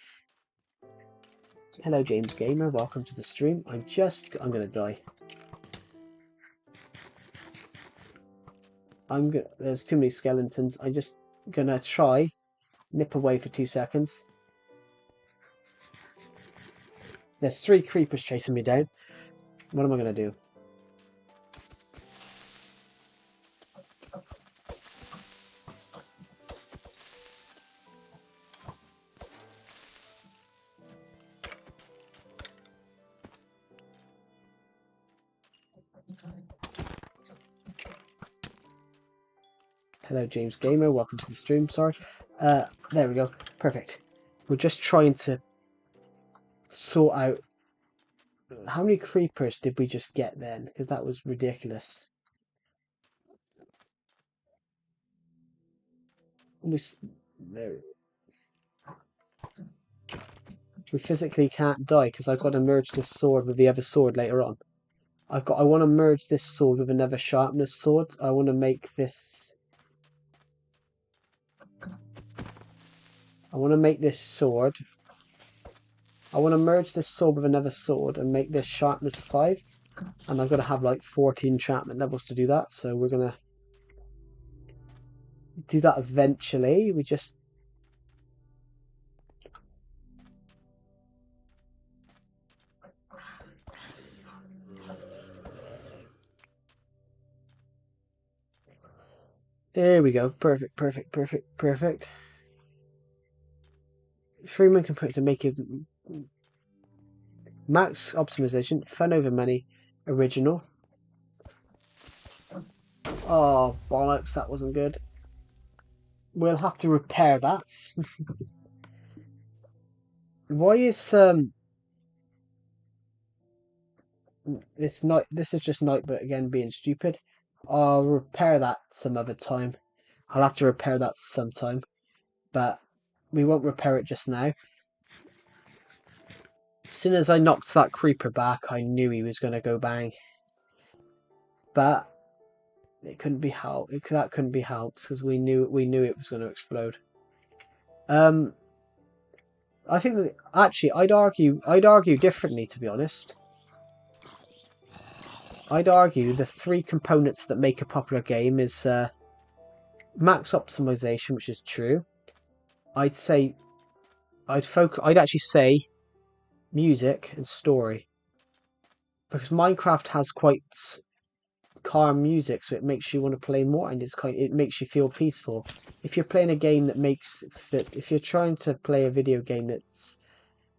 Hello, James Gamer. Welcome to the stream. I'm gonna die. There's too many skeletons. I'm just gonna try nip away for 2 seconds. There's 3 creepers chasing me down. What am I gonna do? Hello, James Gamer. Welcome to the stream. Sorry. There we go. Perfect. We're just trying to sort out how many creepers did we just get then? Because that was ridiculous. We physically can't die because I've got to merge this sword with the other sword later on. I want to merge this sword with another sharpness sword. I want to make this. I want to make this sword. I want to merge this sword with another sword and make this sharpness 5. And I've got to have like 14 enchantment levels to do that. So we're going to do that eventually. We just... There we go. Perfect, perfect, perfect, perfect. Freeman can put to make it max optimization, fun over money, original. Oh, bollocks, that wasn't good. We'll have to repair that. Why is this is just Nightbot again being stupid. I'll repair that some other time. I'll have to repair that sometime, but we won't repair it just now. As soon as I knocked that creeper back, I knew he was going to go bang. But it couldn't be helped. That couldn't be helped because we knew it was going to explode. I think that actually I'd argue differently, to be honest. I'd argue the 3 components that make a popular game is max optimization, which is true. I'd actually say music and story, because Minecraft has quite calm music, so it makes you want to play more, and it makes you feel peaceful. If you're playing a game if you're trying to play a video game that's,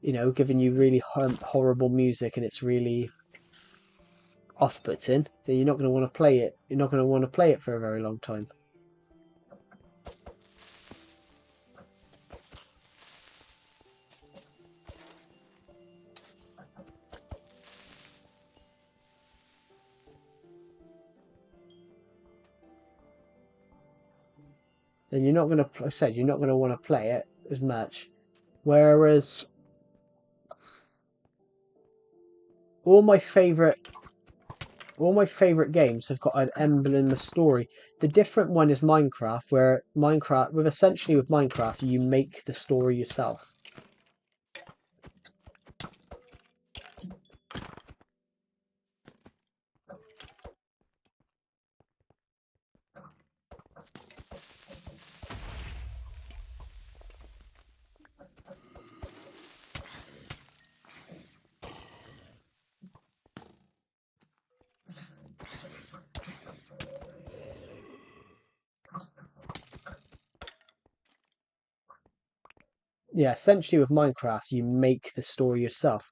you know, giving you really horrible music and it's really off-putting, then you're not going to want to play it. You're not going to want to play it for a very long time. Then you're not going to, like I said, you're not going to want to play it as much. Whereas all my favorite games have got an emblem, a story. The different one is Minecraft, where essentially with Minecraft, you make the story yourself. Yeah, essentially with Minecraft, you make the story yourself.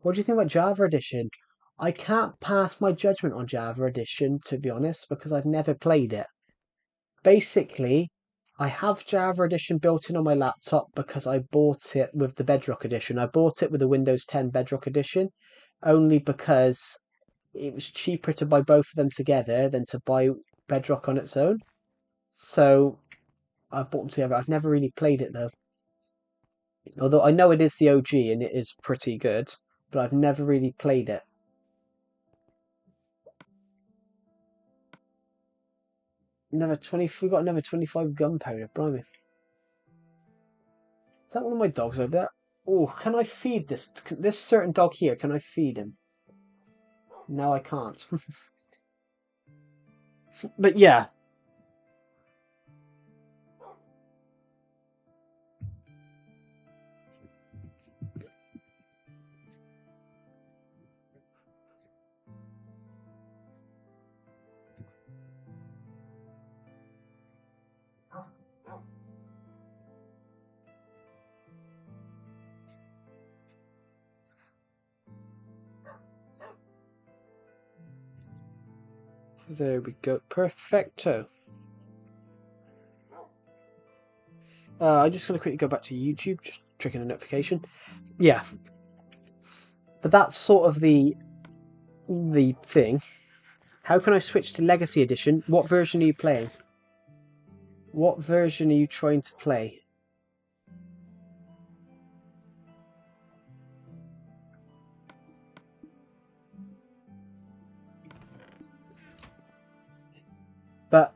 What do you think about Java Edition? I can't pass my judgment on Java Edition, to be honest, because I've never played it. Basically, I have Java Edition built in on my laptop because I bought it with the Bedrock Edition. I bought it with the Windows 10 Bedrock Edition, only because it was cheaper to buy both of them together than to buy Bedrock on its own. So I bought them together. I've never really played it though. Although I know it is the OG and it is pretty good, but I've never really played it. Another 20. We got another 25 gunpowder. Blimey. Is that one of my dogs over there? Oh, can I feed this certain dog here? Can I feed him? No, I can't. But yeah. There we go. Perfecto. I'm just going to quickly go back to YouTube, just checking a notification. Yeah. But that's sort of the thing. How can I switch to Legacy Edition? What version are you playing? What version are you trying to play? But,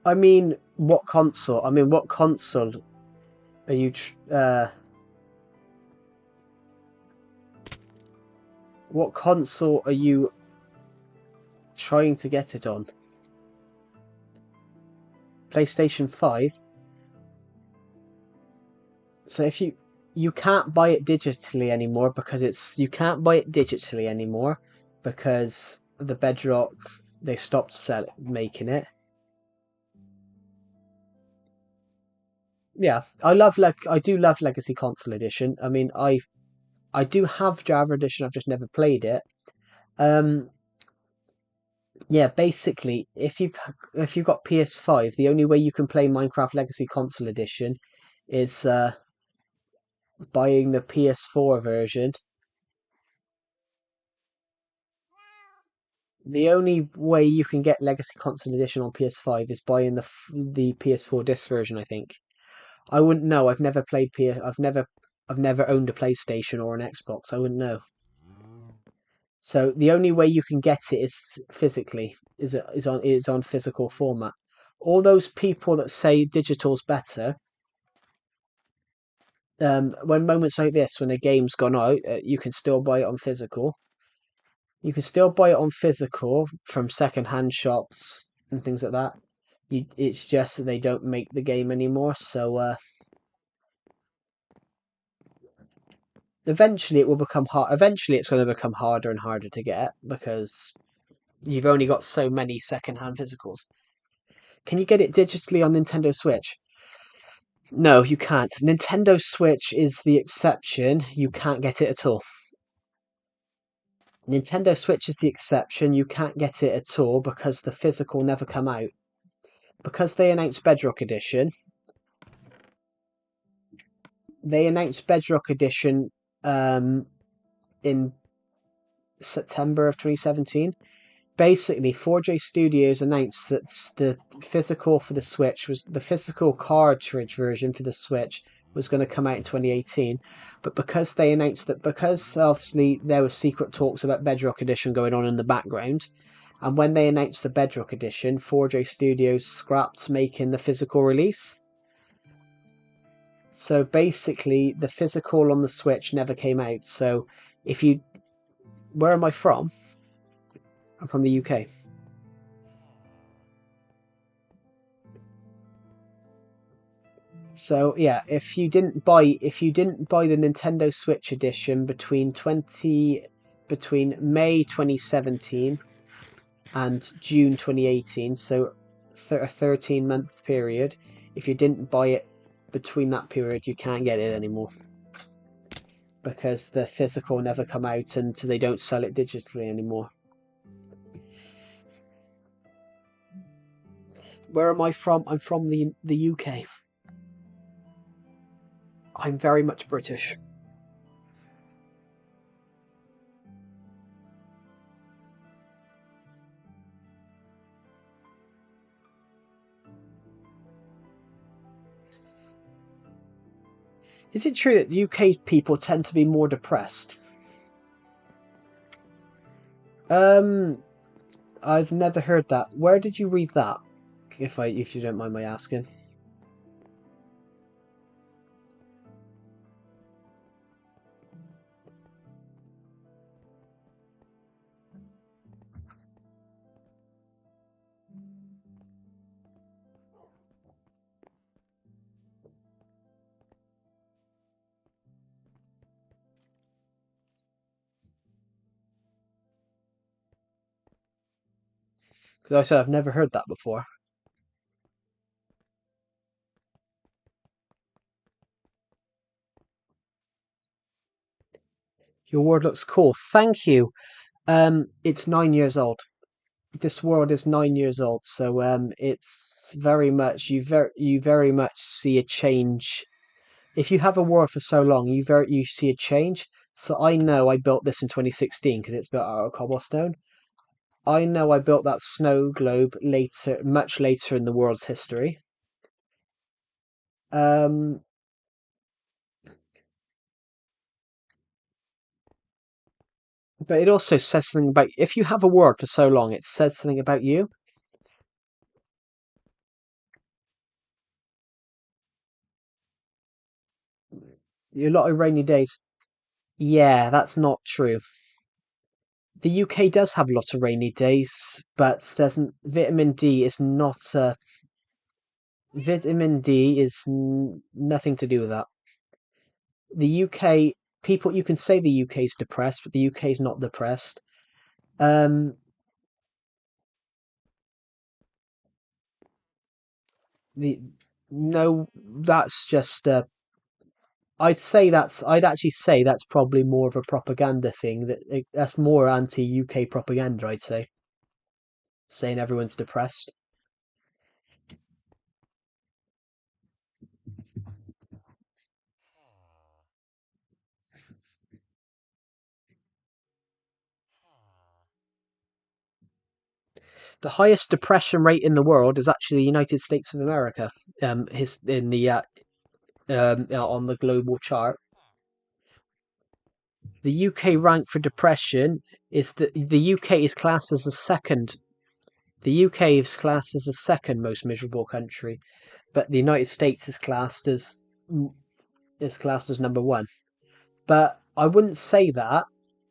I mean, what console? I mean, what console are you... what console are you trying to get it on? PlayStation 5? So if you can't buy it digitally anymore because you can't buy it digitally anymore because the Bedrock, they stopped making it. Yeah, I do love Legacy Console Edition. I mean, I do have Java Edition. I've just never played it. Yeah, basically, if you've got PS5, the only way you can play Minecraft Legacy Console Edition is buying the PS4 version. The only way you can get Legacy Console Edition on PS5 is buying the PS4 disc version, I think. I wouldn't know. I've never played I've never owned a PlayStation or an Xbox. I wouldn't know. So the only way you can get it is physically, is on physical format. All those people that say digital's better, when moments like this, when a game's gone out, you can still buy it on physical. You can still buy it on physical from second-hand shops and things like that. It's just that they don't make the game anymore, so eventually it will become hard. Eventually it's going to become harder and harder to get because you've only got so many second-hand physicals. Can you get it digitally on Nintendo Switch? No, you can't. Nintendo Switch is the exception. You can't get it at all. Nintendo Switch is the exception. You can't get it at all because the physical never come out. Because they announced Bedrock Edition. They announced Bedrock Edition in September of 2017. Basically, 4J Studios announced that the physical for the Switch was the physical cartridge version for the Switch was going to come out in 2018, but because they announced that, because obviously there were secret talks about Bedrock Edition going on in the background, and when they announced the Bedrock Edition, 4J Studios scrapped making the physical release. So basically, the physical on the Switch never came out. So if you... Where am I from? I'm from the UK. So yeah, if you didn't buy the Nintendo Switch edition between May 2017 and June 2018, so a 13-month period, if you didn't buy it between that period, you can't get it anymore. Because the physical never come out and they don't sell it digitally anymore. Where am I from? I'm from the UK. I'm very much British. Is it true that UK people tend to be more depressed? I've never heard that. Where did you read that? if you don't mind my asking. Because I said I've never heard that before. Your word looks cool. Thank you. It's 9 years old. This world is 9 years old, so it's very much you very much see a change. If you have a war for so long, you see a change. So I know I built this in 2016 because it's built out of cobblestone. I know I built that snow globe later, much later in the world's history. Um, but it also says something about if you have a word for so long, it says something about you. A lot of rainy days. Yeah, that's not true. The UK does have a lot of rainy days, but doesn't vitamin D is not vitamin D is nothing to do with that. The UK people, you can say the UK is depressed, but the UK is not depressed. Um, the no, that's just I'd actually say that's probably more of a propaganda thing. That's more anti-UK propaganda. I'd say saying everyone's depressed. The highest depression rate in the world is actually the United States of America. His in the on the global chart. The UK rank for depression is the UK is classed as the second. The UK is classed as the second most miserable country, but the United States is classed as number one. But I wouldn't say that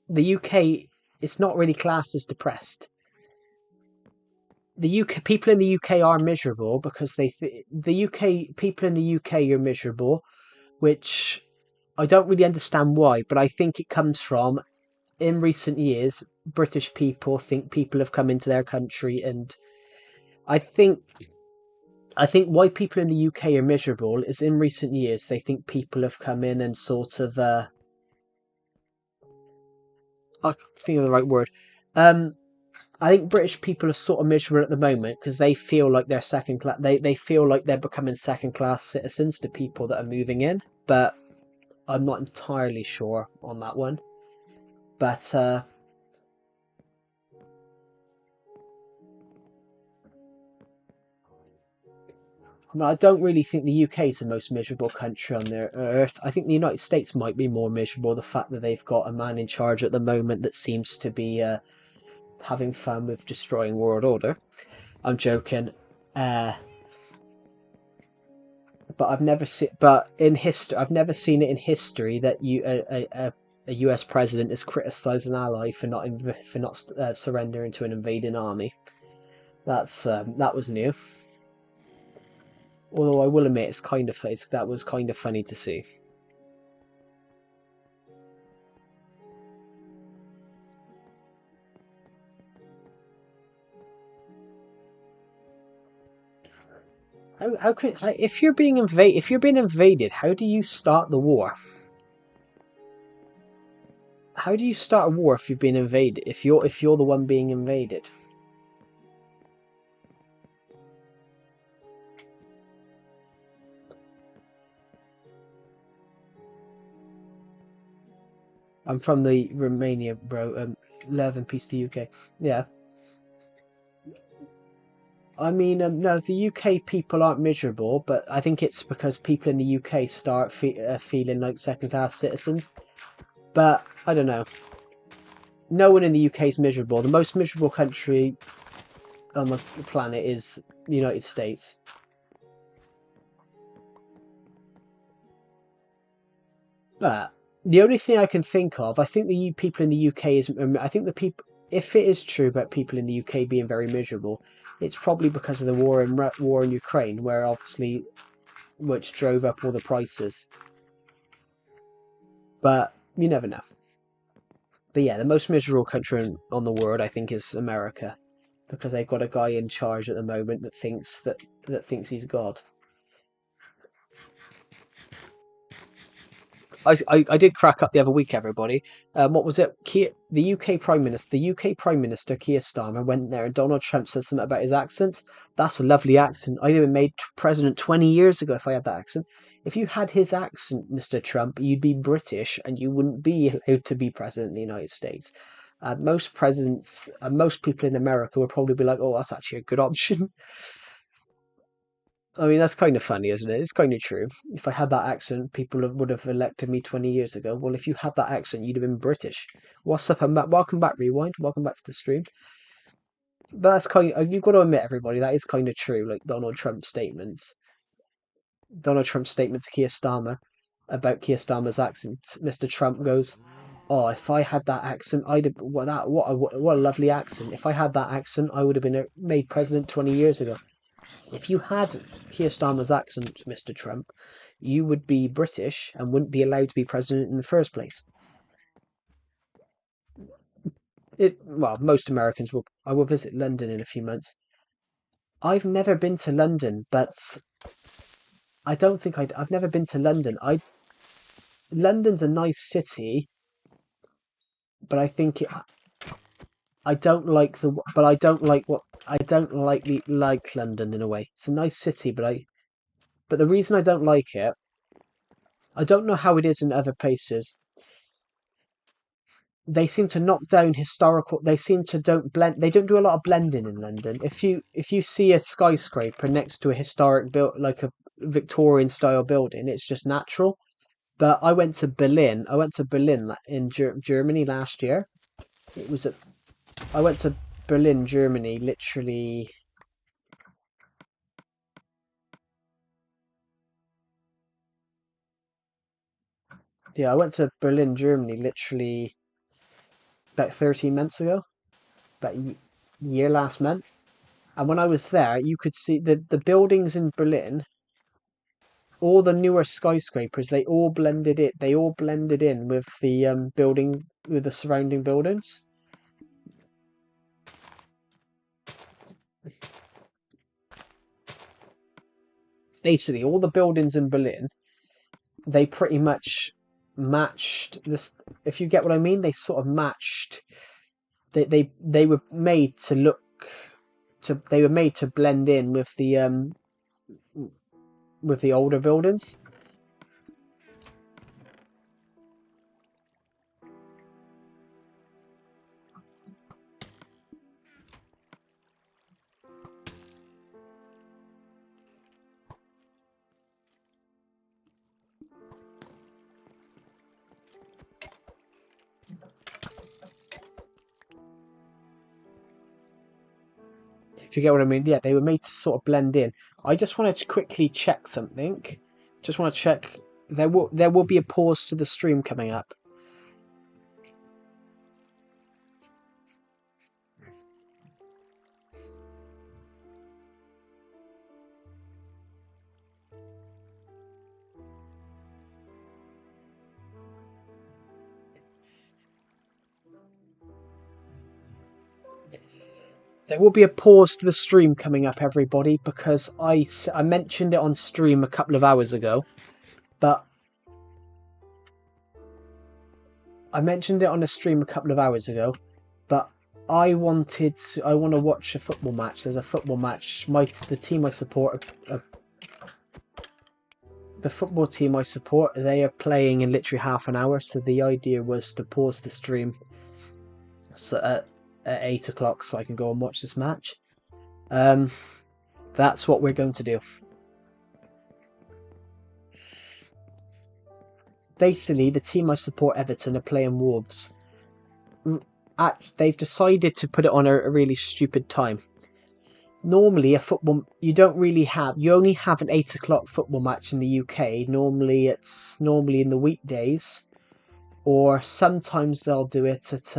the UK is not really classed as depressed. The UK people in the UK are miserable because the UK people in the UK are miserable, which I don't really understand why, but I think it comes from in recent years British people think people have come into their country, and I think why people in the UK are miserable is in recent years they think people have come in and sort of I think of the right word. I think British people are sort of miserable at the moment because they feel like they're second class. They feel like they're becoming second class citizens to people that are moving in, but I'm not entirely sure on that one. But I mean, I don't really think the UK is the most miserable country on the earth. I think the United States might be more miserable. The fact that they've got a man in charge at the moment that seems to be having fun with destroying world order. I'm joking. But I've never seen. But in history, I've never seen it in history that a US president has criticised an ally for not surrendering to an invading army. That was new. Although I will admit, that was kind of funny to see. How can if you're being invaded, how do you start the war? How do you start a war if you've been invaded? If you're the one being invaded? I'm from the Romania, bro. Love and peace to UK. Yeah. I mean, no, the UK people aren't miserable, but I think it's because people in the UK start feeling like second-class citizens. But I don't know. No one in the UK is miserable. The most miserable country. on the planet is the United States. But the only thing I can think of, I think the people in the UK is, I think the people, if it is true about people in the UK being very miserable, it's probably because of the war in Ukraine, where obviously, which drove up all the prices. But you never know. But yeah, the most miserable country on the world, I think, is America, because they've got a guy in charge at the moment that thinks he's God. I did crack up the other week, everybody. What was it? The UK Prime Minister Keir Starmer went there, and Donald Trump said something about his accent. That's a lovely accent. I'd have been made president 20 years ago if I had that accent. If you had his accent, Mr. Trump, you'd be British, and you wouldn't be allowed to be president of the United States. Most presidents, most people in America would probably be like, "Oh, that's actually a good option." I mean, that's kind of funny, isn't it? It's kind of true. If I had that accent, people would have elected me 20 years ago. Well, if you had that accent, you'd have been British. What's up? Welcome back, Rewind. Welcome back to the stream. But that's you've got to admit, everybody, that is kind of true. Like Donald Trump's statement to Keir Starmer about Keir Starmer's accent. Mr. Trump goes, "Oh, if I had that accent, I'd have, what a lovely accent. If I had that accent, I would have been made president 20 years ago." If you had Keir Starmer's accent, Mr. Trump, you would be British and wouldn't be allowed to be president in the first place. Well, most Americans will. I will visit London in a few months. I've never been to London, but I don't think I've never been to London. London's a nice city, but I think I don't like like London in a way. It's a nice city, but the reason I don't like it, I don't know how it is in other places. They seem to knock down historical. They seem to don't blend. They don't do a lot of blending in London. If you see a skyscraper next to a historic like a Victorian style building, it's just natural. But I went to Berlin. I went to Berlin in Germany last year. I went to Berlin, Germany, literally. Yeah, I went to Berlin, Germany, literally about 13 months ago. About a year last month. And when I was there, you could see the buildings in Berlin, all the newer skyscrapers, they all blended in with the building, with the surrounding buildings. Basically, all the buildings in Berlin, they pretty much matched this. If you get what I mean, they sort of matched. They were made to look to. They were made to blend in with the older buildings. If you get what I mean, yeah, they were made to sort of blend in. I just wanted to quickly check something. Just want to check. There will be a pause to the stream coming up. There will be a pause to the stream coming up, everybody, because I mentioned it on stream a couple of hours ago, but I want to watch a football match. There's a football match. The team I support, the football team I support, they are playing in literally half an hour. So the idea was to pause the stream. So at 8 o'clock so I can go and watch this match. That's what we're going to do. Basically, the team I support, Everton, are playing Wolves. They've decided to put it on a really stupid time. normally a football, you only have an 8 o'clock football match in the UK. Normally it's in the weekdays, or sometimes they'll do it at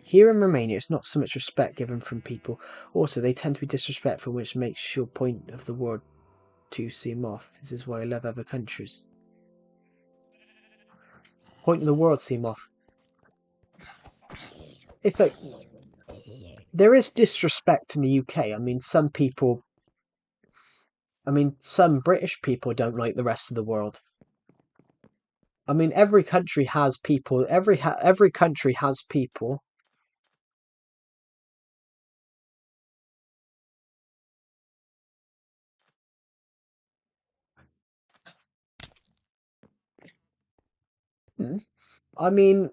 here in Romania, it's not so much respect given from people. Also, they tend to be disrespectful, which makes your point of the word to seem off. This is why I love other countries. Point of the world seem off. It's like, there is disrespect in the UK. I mean, some British people don't like the rest of the world. I mean, every country has people. Every country has people. I mean,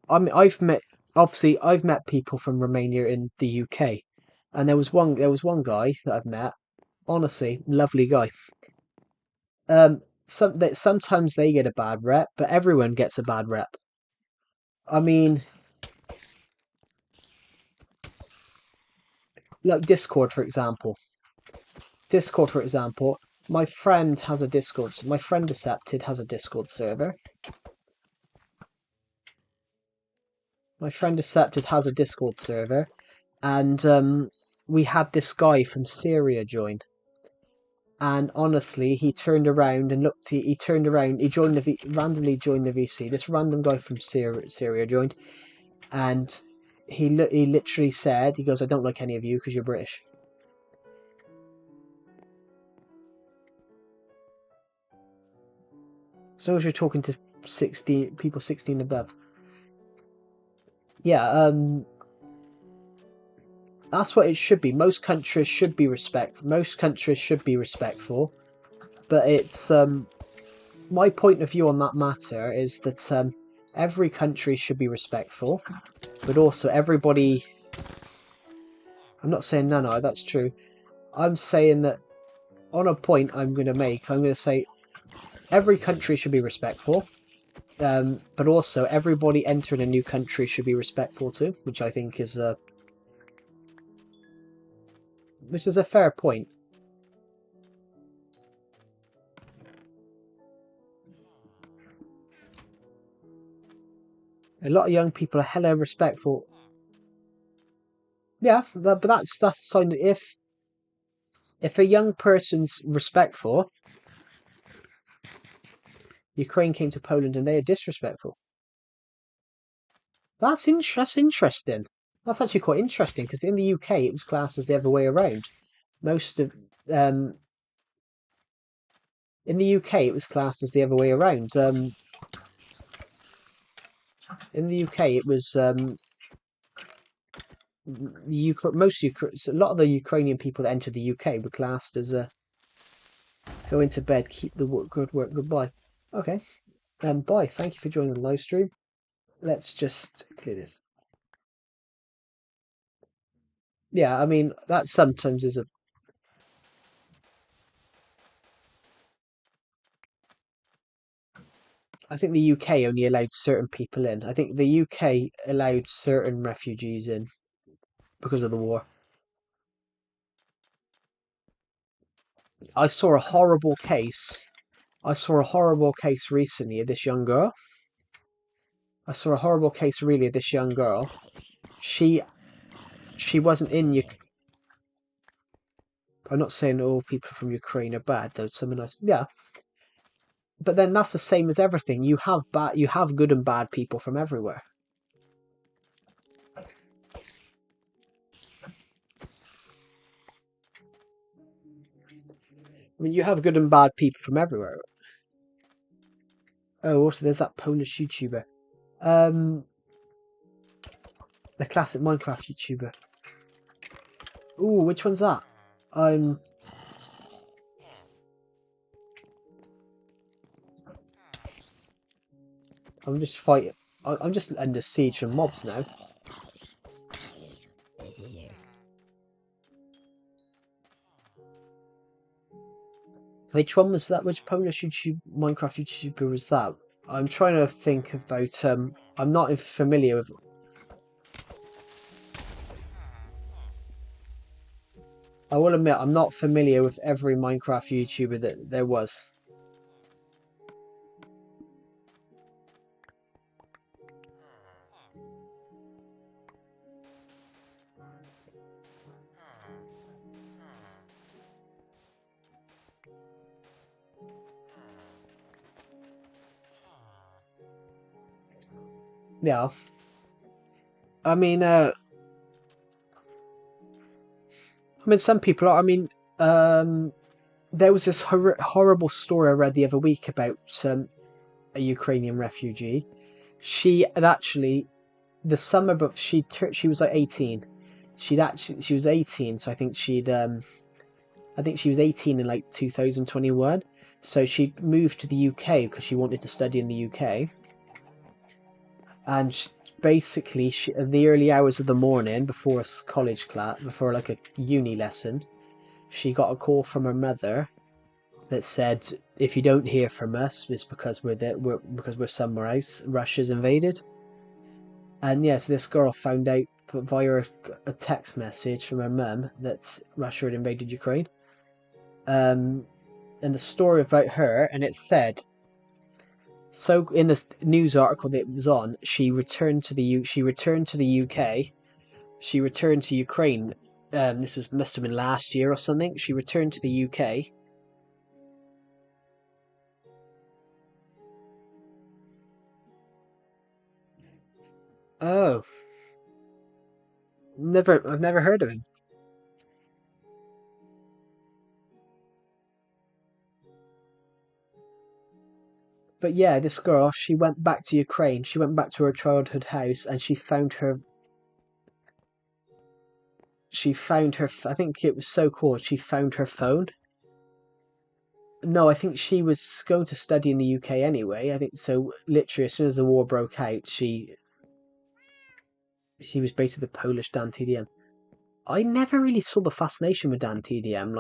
I've met people from Romania in the UK, and there was one guy that I've met. Honestly, lovely guy. Sometimes they get a bad rep, but everyone gets a bad rep. I mean, like Discord, for example. My friend has a Discord. My friend Decepted has a Discord server. And we had this guy from Syria join. And honestly, he turned around and looked. He turned around. He randomly joined the VC. This random guy from Syria joined, and he literally said, "He goes, I don't like any of you because you're British." As long as you're talking to 16 people, 16 above. Yeah, that's what it should be. Most countries should be respectful, but it's my point of view on that matter is that every country should be respectful, but also everybody. I'm not saying none are. That's true. I'm saying that on a point I'm going to say every country should be respectful, but also everybody entering a new country should be respectful too, which I think is a fair point. A lot of young people are hella respectful. Yeah, but that's a sign that if a young person's respectful, Ukraine came to Poland and they are disrespectful. That's interesting. That's actually quite interesting because in the UK it was classed as the other way around. In the UK it was classed as the other way around. In the UK it was a lot of the Ukrainian people that entered the UK were classed as go into bed, keep the good work, goodbye. Okay, bye. Thank you for joining the live stream. Let's just clear this. Yeah, I mean that sometimes is a. I think the UK only allowed certain people in. I think the UK allowed certain refugees in because of the war. I saw a horrible case recently of this young girl. She wasn't in Ukraine. I'm not saying all people from Ukraine are bad, though. Some are nice. Yeah. But then that's the same as everything. You have good and bad people from everywhere. I mean, you have good and bad people from everywhere. Oh, also there's that Polish YouTuber. The classic Minecraft YouTuber. Ooh, which one's that? I'm just fighting. I'm just under siege from mobs now. Which one was that? Which Polish Minecraft YouTuber was that? I'm trying to think about. I'm not familiar with. I will admit, I'm not familiar with every Minecraft YouTuber that there was. Yeah. I mean, some people are. There was this horrible story I read the other week about a Ukrainian refugee. She had actually the summer, but she was like 18. She was 18, so I think she was 18 in like 2021. So she moved to the UK because she wanted to study in the UK. And basically, in the early hours of the morning before a college class, before like a uni lesson, she got a call from her mother that said, "If you don't hear from us, it's because because we're somewhere else. Russia's invaded." And yes, this girl found out via a text message from her mum that Russia had invaded Ukraine. And the story about her, and it said, so in this news article that it was on, she returned to the UK. She returned to Ukraine. Must have been last year or something. She returned to the UK. Oh, I've never heard of him. But yeah, this girl, she went back to Ukraine. She went back to her childhood house, and she found her. I think it was so cool. She found her phone. No, I think she was going to study in the UK anyway. I think so. Literally, as soon as the war broke out, she was basically the Polish Dan TDM. I never really saw the fascination with Dan TDM.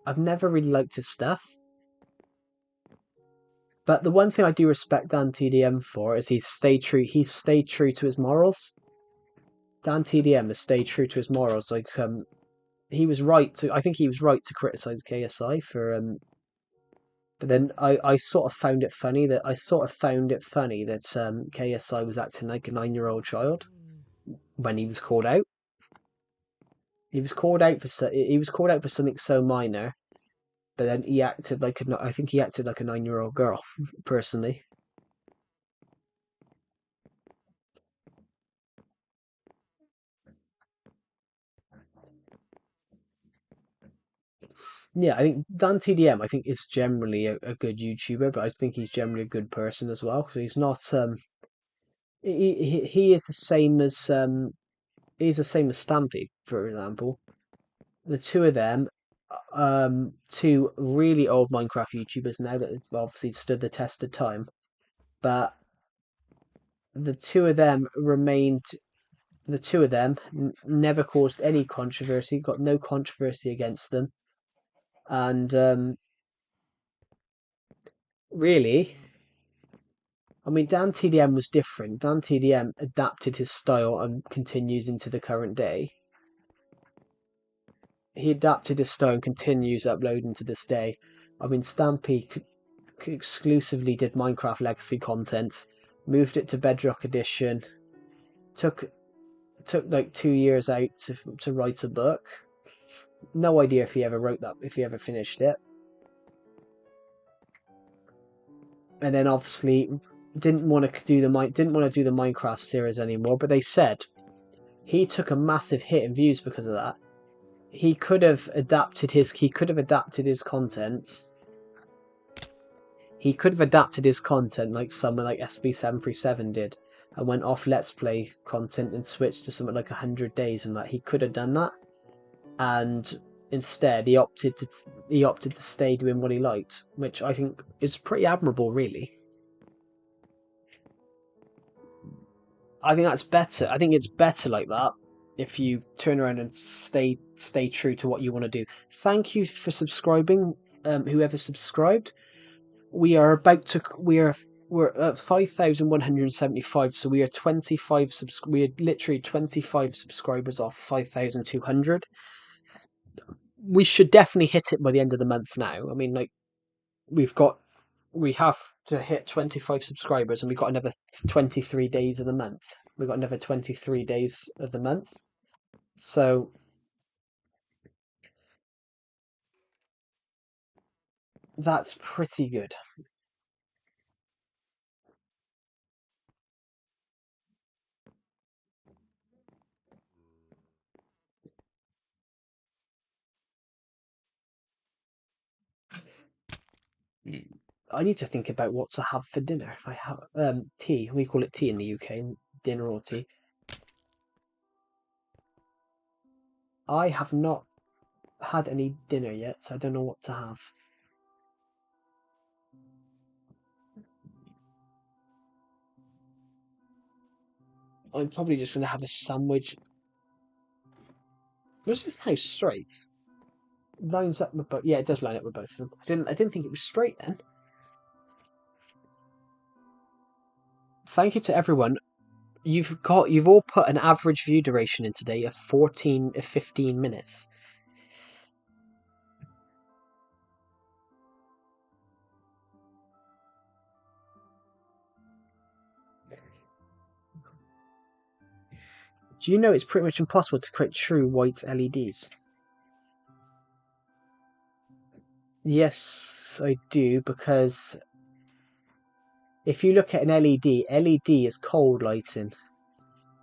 I've never really liked his stuff. But the one thing I do respect Dan TDM for is he's stayed true to his morals. Dan TDM has stayed true to his morals. He was right to. I think he was right to criticize KSI for. But then I sort of found it funny that KSI was acting like a 9-year-old child when he was called out. He was called out for something so minor, but then I think he acted like a 9-year-old girl, personally. Yeah, I think Dan TDM, I think, is generally a good YouTuber, but I think he's generally a good person as well. So he's not he is the same as Stampy, for example. The two of them, two really old Minecraft YouTubers now that have obviously stood the test of time, but the two of them never caused any controversy, got no controversy against them, and really, I mean, Dan TDM was different. Dan TDM adapted his style and continues into the current day. He adapted his style and continues uploading to this day. I mean, Stampy exclusively did Minecraft Legacy content, moved it to Bedrock Edition, took like 2 years out to write a book. No idea if he ever wrote that, if he ever finished it. And then obviously didn't want to do the Minecraft series anymore. But they said he took a massive hit in views because of that. He could have adapted his content. He could have adapted his content like someone like SB737 did, and went off Let's Play content and switched to something like 100 days and that. He could have done that, and instead he opted to stay doing what he liked, which I think is pretty admirable, really. I think that's better. I think it's better like that if you turn around and stay true to what you want to do. Thank you for subscribing. whoever subscribed. We're at 5,175, so we are we are literally 25 subscribers off 5,200. We should definitely hit it by the end of the month now. I mean, like, we have to hit 25 subscribers, and we've got another 23 days of the month. We've got another 23 days of the month. So that's pretty good. I need to think about what to have for dinner. If I have tea, we call it tea in the UK, dinner or tea. I have not had any dinner yet, so I don't know what to have. I'm probably just going to have a sandwich. Was this house straight? Lines up with both. Yeah, it does line up with both of them. I didn't think it was straight then. Thank you to everyone. You've all put an average view duration in today of 15 minutes. Do you know it's pretty much impossible to create true white LEDs? Yes, I do, because if you look at an LED is cold lighting.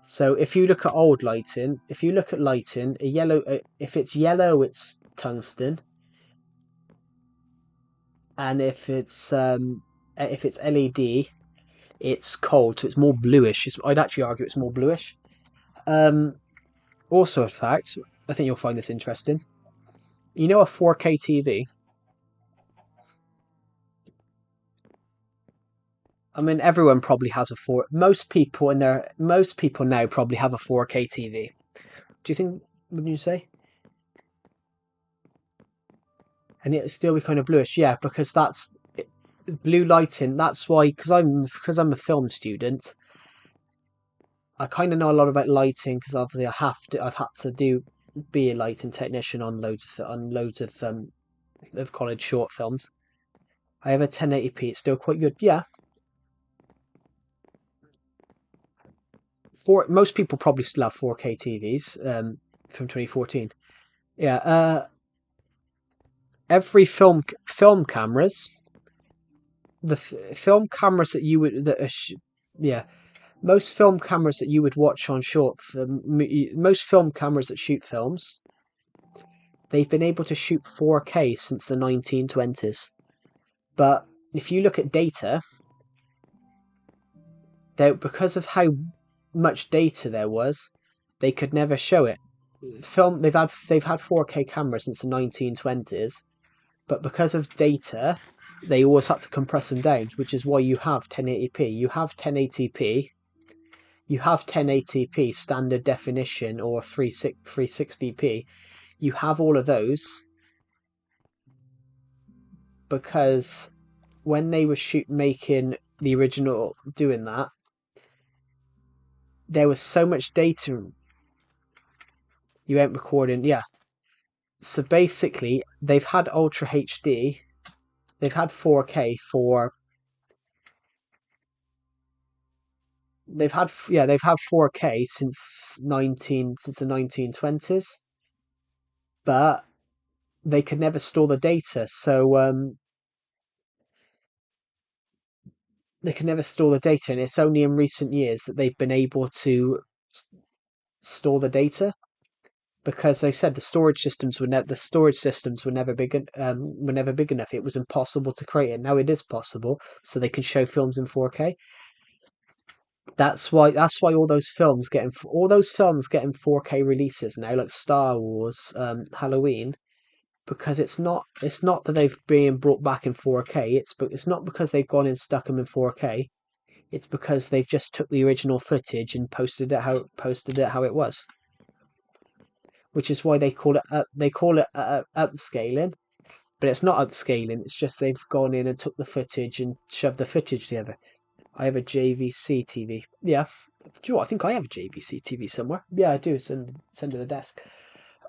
So if you look at old lighting, if it's yellow, it's tungsten, and if it's LED, it's cold, so it's more bluish. I'd actually argue it's more bluish. Also, a fact, I think you'll find this interesting. You know a 4K TV? I mean, everyone probably has most people now probably have a 4K TV. Do you think? Wouldn't you say? And it'll still be kind of bluish, yeah, because that's blue lighting. That's why, because I'm a film student. I kind of know a lot about lighting because obviously I've had to be a lighting technician on loads of college short films. I have a 1080p. It's still quite good, yeah. Most people probably still have 4K TVs from 2014. Yeah. Every film cameras, film cameras that you would most film cameras that you would watch on most film cameras that shoot films, they've been able to shoot 4K since the 1920s. But if you look at data, because of how much data there was, they could never show it. They've had 4K cameras since the 1920s, but because of data, they always had to compress them down, which is why you have 1080p. You have 1080p standard definition or 360p. You have all of those because when they were making the original doing that, there was so much data. You ain't recording, yeah. So basically, they've had Ultra HD, they've had 4K they've had 4K since the 1920s, but they could never store the data. So they can never store the data, and it's only in recent years that they've been able to store the data. Because they said the storage systems were never big enough. It was impossible to create it. Now it is possible, so they can show films in 4K. That's why all those films getting 4K releases now, like Star Wars, Halloween, because it's not that they've been brought back in 4K. It's not because they've gone and stuck them in 4K. It's because they've just took the original footage and posted it how it was. Which is why they call it upscaling, but it's not upscaling. It's just they've gone in and took the footage and shoved the footage together. I have a JVC TV. Yeah. Do you know what? I think I have a JVC TV somewhere. Yeah, I do. It's under the desk.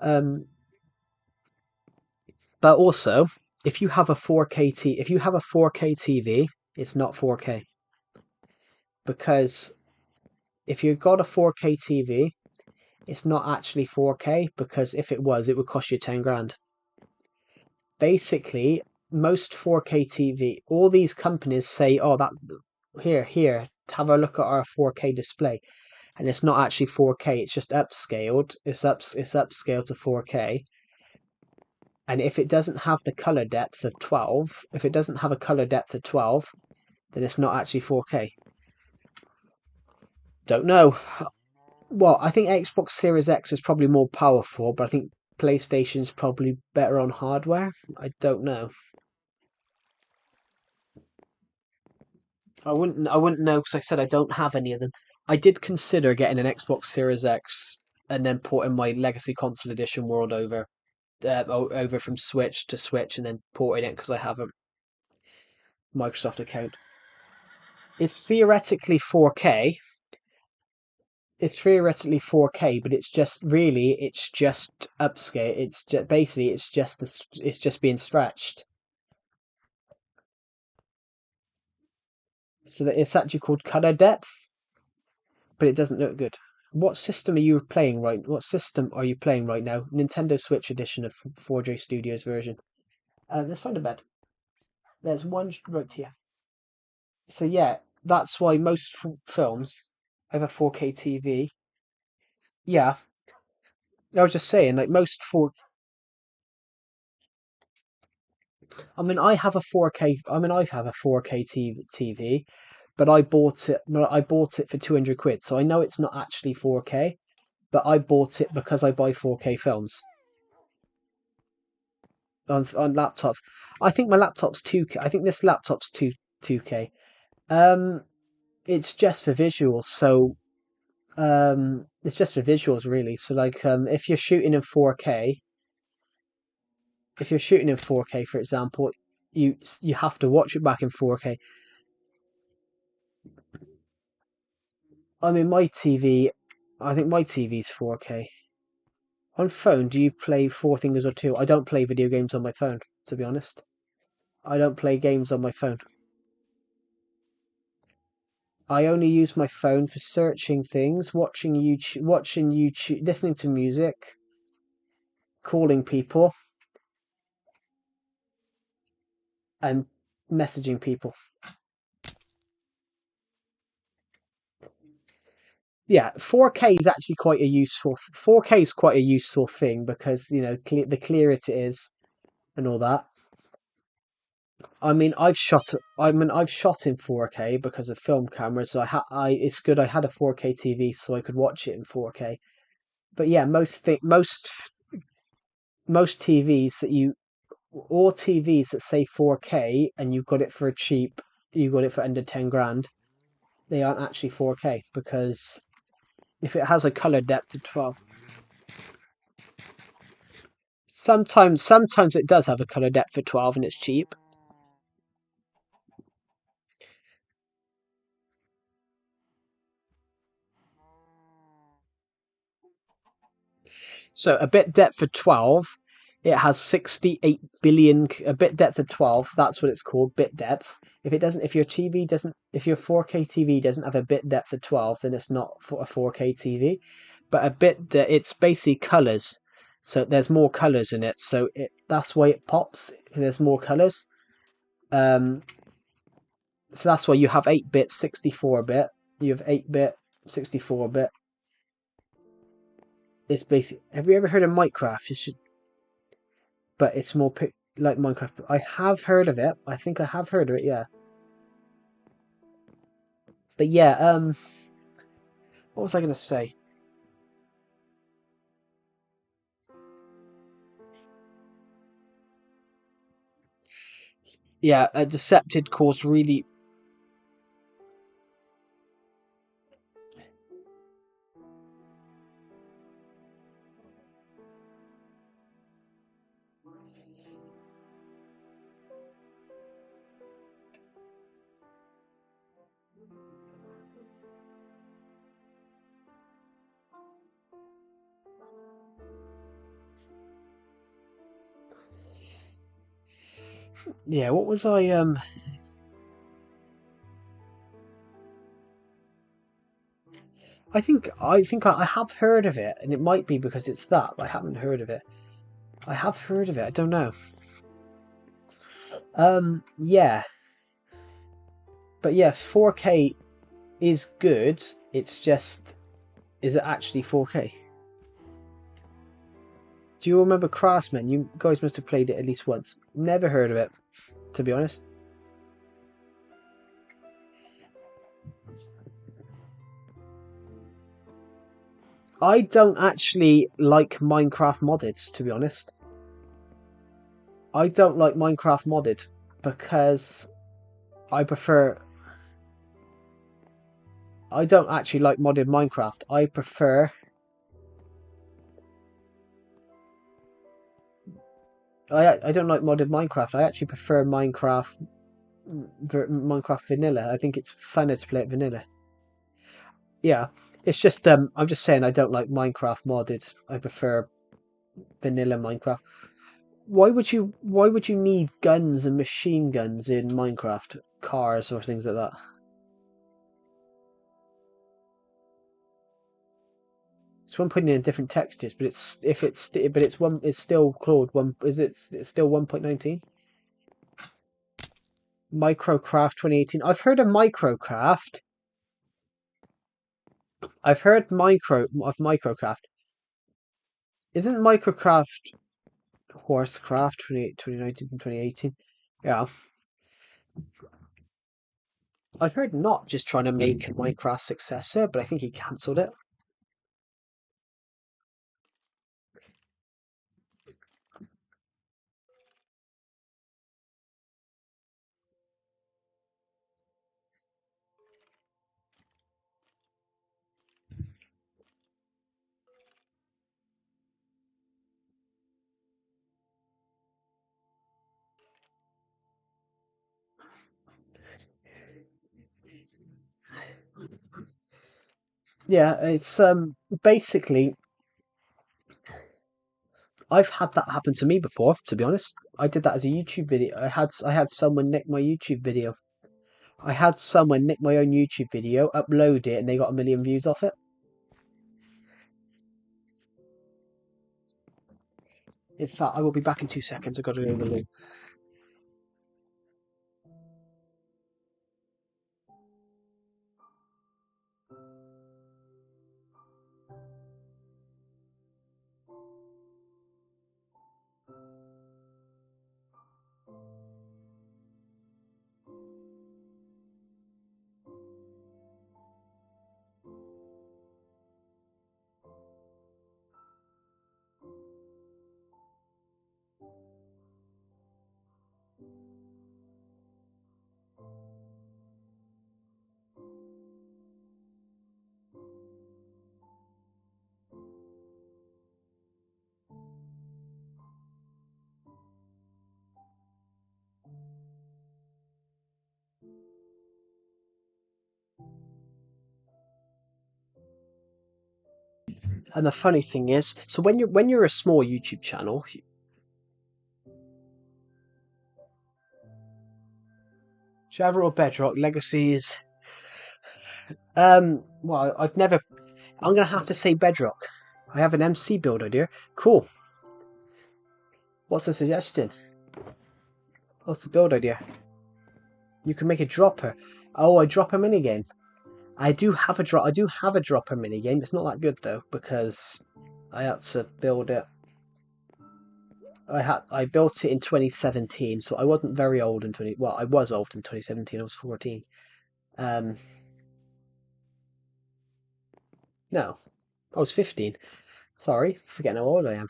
But also, if you have a 4K TV, it's not 4K. Because if you've got a 4K TV, it's not actually 4K, because if it was, it would cost you 10 grand. Basically, most 4K TV, all these companies say, oh, that's here, have a look at our 4K display. And it's not actually 4K, it's just upscaled. It's upscaled to 4K. And if it doesn't have the color depth of 12, then it's not actually 4K. Don't know. Well, I think Xbox Series X is probably more powerful, but I think PlayStation's probably better on hardware. I don't know. I wouldn't know, because I said I don't have any of them. I did consider getting an Xbox Series X and then porting my Legacy Console Edition world over from Switch to Switch, and then porting it because I have a Microsoft account. It's theoretically 4K. It's theoretically 4K, but it's just upscale. It's just being stretched. So that it's actually called color depth, but it doesn't look good. What system are you playing right? What system are you playing right now? Nintendo Switch edition of 4J Studios version. Let's find a bed. There's one right here. So yeah, that's why most films have a 4K TV. Yeah, I was just saying, like most four. I mean, I have a 4K. I mean, I have a 4K TV, but I bought it. I bought it for 200 quid, so I know it's not actually 4K. But I bought it because I buy 4K films on laptops. I think my laptop's 2K. I think this laptop's 2K. Um, it's just for visuals. So it's just for visuals really. So like if you're shooting in 4K, for example, you have to watch it back in 4K. I mean, I think my TV's 4K. On phone, do you play Four Fingers or Two? I don't play video games on my phone, to be honest. I don't play games on my phone. I only use my phone for searching things, watching YouTube, listening to music, calling people, and messaging people. Yeah, 4K is actually quite a useful. 4K is quite a useful thing because the clearer it is and all that. I mean, I've shot in 4K because of film cameras. So it's good. I had a 4K TV so I could watch it in 4K. But yeah, most TVs all TVs that say 4K and you got it for under 10 grand, they aren't actually 4K because if it has a color depth of 12. Sometimes it does have a color depth of 12 and it's cheap. So a bit depth of 12, it has 68 billion. A bit depth of 12, that's what it's called, bit depth. If your 4K TV doesn't have a bit depth of 12, then it's not for a 4K TV. But it's basically colors. So there's more colors in it. So that's why it pops. There's more colors. So that's why you have 8-bit, 64-bit. You have 8-bit, 64-bit. It's basically. Have you ever heard of Minecraft? But it's more like Minecraft. I have heard of it. I think I have heard of it. Yeah. But yeah. What was I gonna say? Yeah, a Decepted cause really. Yeah, what was I I think I have heard of it, and it might be because it's that, but I haven't heard of it. I have heard of it, I don't know. Yeah. But yeah, 4K is good. It's just, is it actually 4K? Do you remember Craftsman? You guys must have played it at least once. Never heard of it, to be honest. I don't actually like Minecraft modded, to be honest. I don't like Minecraft modded because I prefer... I don't actually like modded Minecraft. I prefer... I don't like modded Minecraft. I actually prefer Minecraft vanilla. I think it's funner to play it vanilla. Yeah, it's just I'm just saying I don't like Minecraft modded. I prefer vanilla Minecraft. Why would you need guns and machine guns in Minecraft? Cars or things like that? It's one putting in different textures, but it's still called one. It's still 1.19? Microcraft 2018. I've heard of Microcraft. I've heard Microcraft. Isn't Microcraft Horsecraft 2019 and 2018? Yeah. I've heard not just trying to make Minecraft's successor, but I think he cancelled it. Yeah, it's basically I've had that happen to me before, to be honest. I did that as a YouTube video. I had someone nick my YouTube video. I had someone nick my own YouTube video, upload it, and they got 1 million views off it. In fact, I will be back in 2 seconds. I've got to go to the loo. And the funny thing is, so when you're a small YouTube channel, Java or Bedrock Legacies. Well, I've never. I'm gonna have to say Bedrock. I have an MC build idea. Cool. What's the suggestion? What's the build idea? You can make a dropper. Oh, a dropper minigame. I do have a dropper minigame. It's not that good though because I had to build it. I built it in 2017, so I wasn't very old in 20. Well, I was old in 2017. I was 14. No, I was 15. Sorry, forgetting how old I am.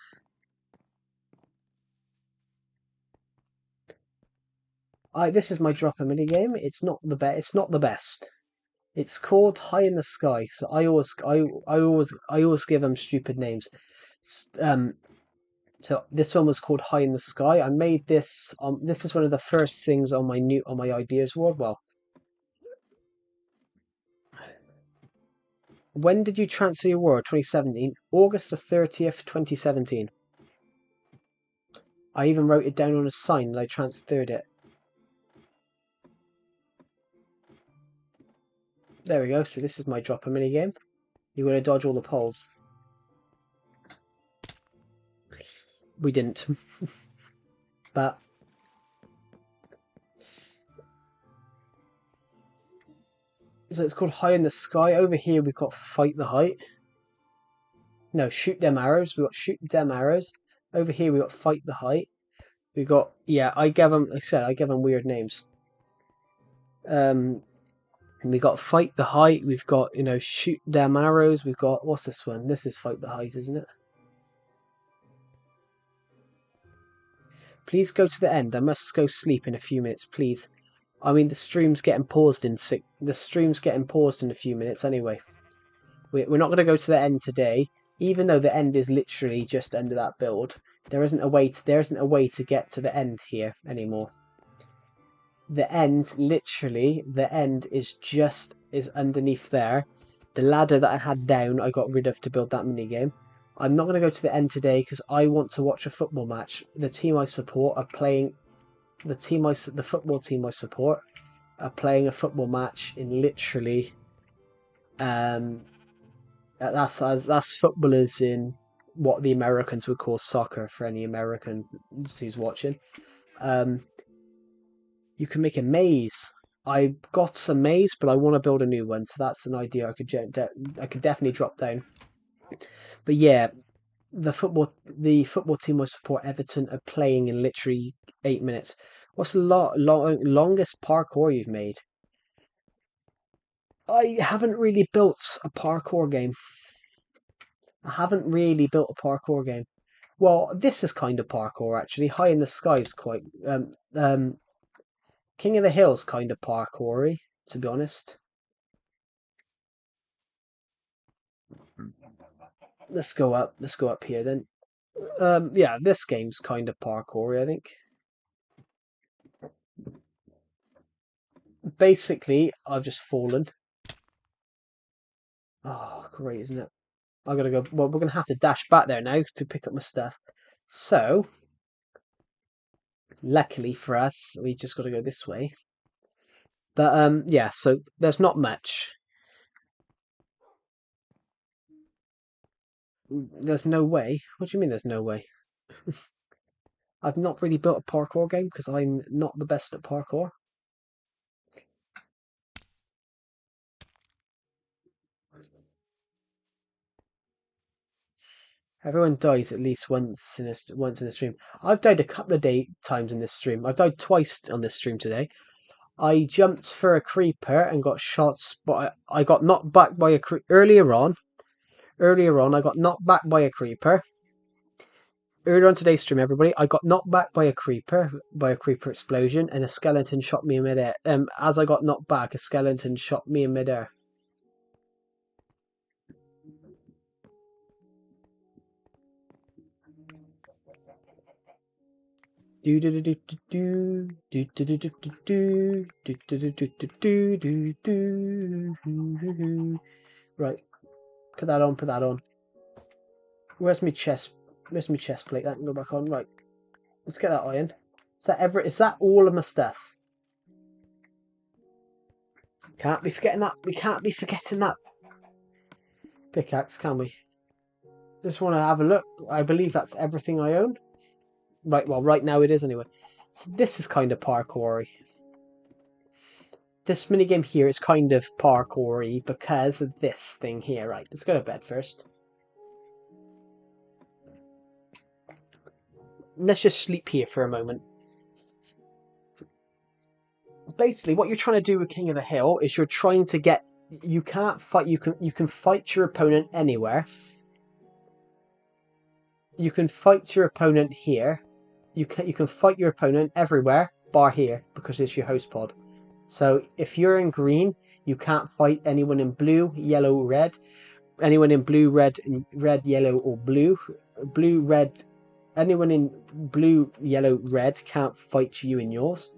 This is my dropper minigame. It's not the best. It's not the best. It's called High in the Sky. So I always give them stupid names. So this one was called High in the Sky. I made this. This is one of the first things on my ideas board. Well, when did you transfer your word? 2017, August the 30th, 2017. I even wrote it down on a sign and I transferred it. There we go. So this is my dropper minigame. You're going to dodge all the poles. We didn't. But so it's called High in the Sky. Over here we've got Fight the Height. No, Shoot Them Arrows. We've got Shoot Them Arrows. Over here we got Fight the Height. We got, yeah, I gave them weird names. And we got Fight the Height. We've got, you know, Shoot Them Arrows. We've got, what's this one? This is Fight the Height, isn't it? Please go to the end. I must go sleep in a few minutes, please. I mean, the stream's getting paused in a few minutes anyway. We're not going to go to the end today, even though the end is literally just under that build. There isn't a way to get to the end here anymore. The end, literally, the end is underneath there. The ladder that I had down, I got rid of to build that minigame. I'm not going to go to the end today because I want to watch a football match. The team I support are playing. The football team I support are playing a football match in literally. That's footballers in what the Americans would call soccer for any American who's watching. You can make a maze. I've got some maze, but I want to build a new one, so that's an idea I could definitely drop down. But yeah, the football team I support, Everton, are playing in literally 8 minutes. What's the longest parkour you've made? I haven't really built a parkour game. Well, this is kind of parkour actually. High in the Sky is quite King of the Hill's kind of parkour-y, to be honest. Let's go up here then. Yeah, this game's kind of parkour-y, I think. Basically, I've just fallen. Oh, great, isn't it? I gotta go. Well, we're gonna have to dash back there now to pick up my stuff. So, luckily for us, we just gotta go this way. But yeah. So there's not much. There's no way. What do you mean? There's no way? I've not really built a parkour game because I'm not the best at parkour. Everyone dies at least once in a stream. I've died a couple of times in this stream. I've died twice on this stream today. I jumped for a creeper and got shot. But I got knocked back by a earlier on. I got knocked back by a creeper. Earlier on today's stream, everybody, I got knocked back by a creeper explosion, and a skeleton shot me in midair. As I got knocked back, a skeleton shot me in midair. Right, put that on. Where's my chest plate? That can go back on. Right, let's get that iron. Is that all of my stuff? Can't be forgetting that. We can't be forgetting that pickaxe, can we? Just want to have a look. I believe that's everything I own. Right, well, right now it is anyway. So this is kind of parkour-y. This minigame here is kind of parkour-y because of this thing here. Right, let's go to bed first. Let's just sleep here for a moment. Basically, what you're trying to do with King of the Hill is you're trying to get... You can't fight... You can fight your opponent anywhere. You can fight your opponent here. You can fight your opponent everywhere, bar here, because it's your host pod. So if you're in green, you can't fight anyone in blue, yellow, red. Anyone in blue, red, yellow, or blue. Blue, red. Anyone in blue, yellow, red can't fight you in yours.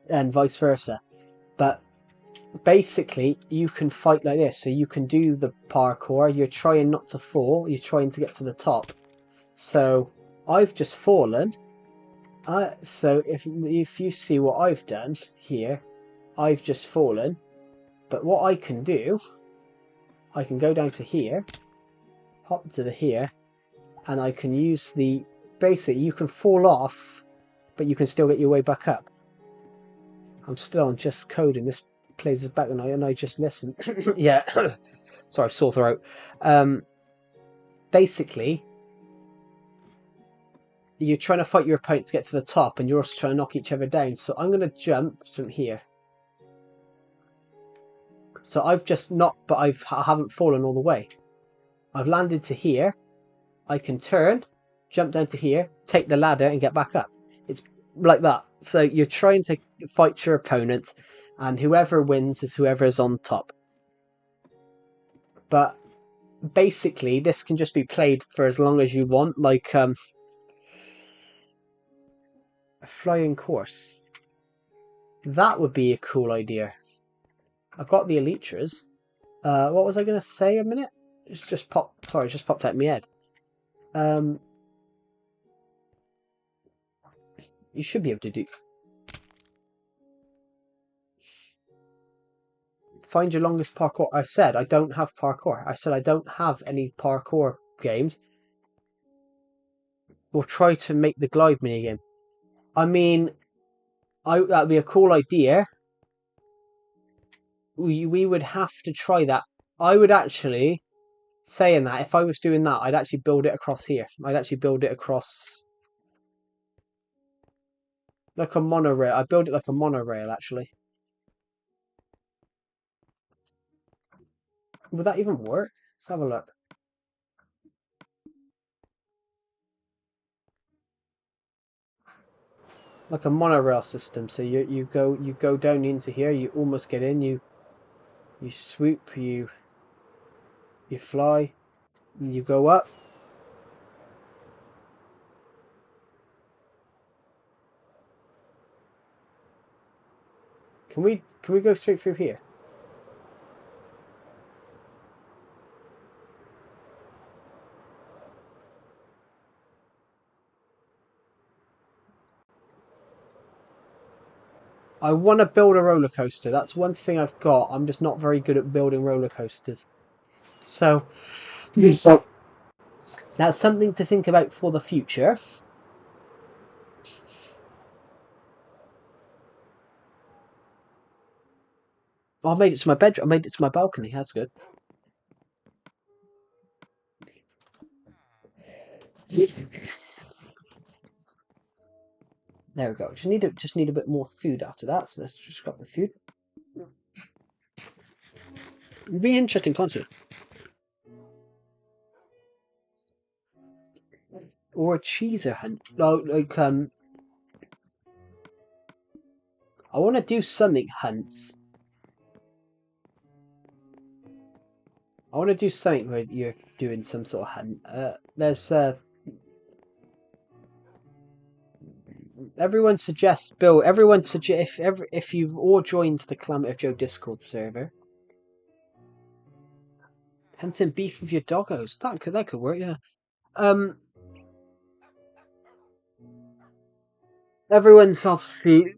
And vice versa. But basically, you can fight like this. So you can do the parkour. You're trying not to fall. You're trying to get to the top. So I've just fallen. So if you see what I've done here, I've just fallen. But what I can do, I can go down to here, hop to the here, and I can use the... Basically, you can fall off, but you can still get your way back up. I'm still on just coding. This plays us back and I just listen. Yeah. Sorry, sore throat. Basically, you're trying to fight your opponent to get to the top, and you're also trying to knock each other down. So I'm going to jump from here. So I've just knocked, but I haven't fallen all the way. I've landed to here. I can turn, jump down to here, take the ladder, and get back up. It's like that. So you're trying to fight your opponent, and whoever wins is whoever is on top. But basically, this can just be played for as long as you want, like a flying course. That would be a cool idea. I've got the elytras. What was I going to say a minute? It's just popped. Sorry, it just popped out of my head. You should be able to do... Find your longest parkour. I said I don't have parkour. I said I don't have any parkour games. We'll try to make the glide minigame. I mean, that'd be a cool idea. We would have to try that. I would actually, saying that, if I was doing that, I'd actually build it across here. I'd actually build it across like a monorail. I'd build it like a monorail, actually. Would that even work? Let's have a look. Like a monorail system. So you go down into here. You almost get in. You swoop. You fly. You go up. Can we go straight through here? I want to build a roller coaster. That's one thing I've got. I'm just not very good at building roller coasters. So that's something to think about for the future. Oh, I made it to my bedroom. I made it to my balcony. That's good. There we go. Just need a bit more food after that. So let's just grab the food. It'd be an interesting concert. Or a cheeser hunt. Like I want to do something hunts. I want to do something where you're doing some sort of hunt. There's everyone suggests Bill. Everyone suggest if you've all joined the Calamity of Joe Discord server. Hunting beef with your doggos. That could work. Yeah. Everyone's obviously.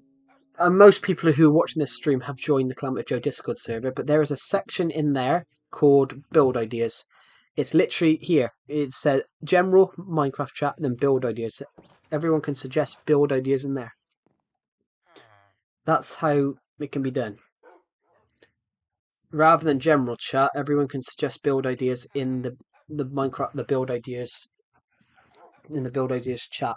Most people who are watching this stream have joined the Calamity of Joe Discord server, but there is a section in there called Build Ideas. It's literally here. It says General Minecraft Chat and then Build Ideas. Everyone can suggest build ideas in there. That's how it can be done. Rather than general chat, everyone can suggest build ideas in the Minecraft build ideas in the build ideas chat.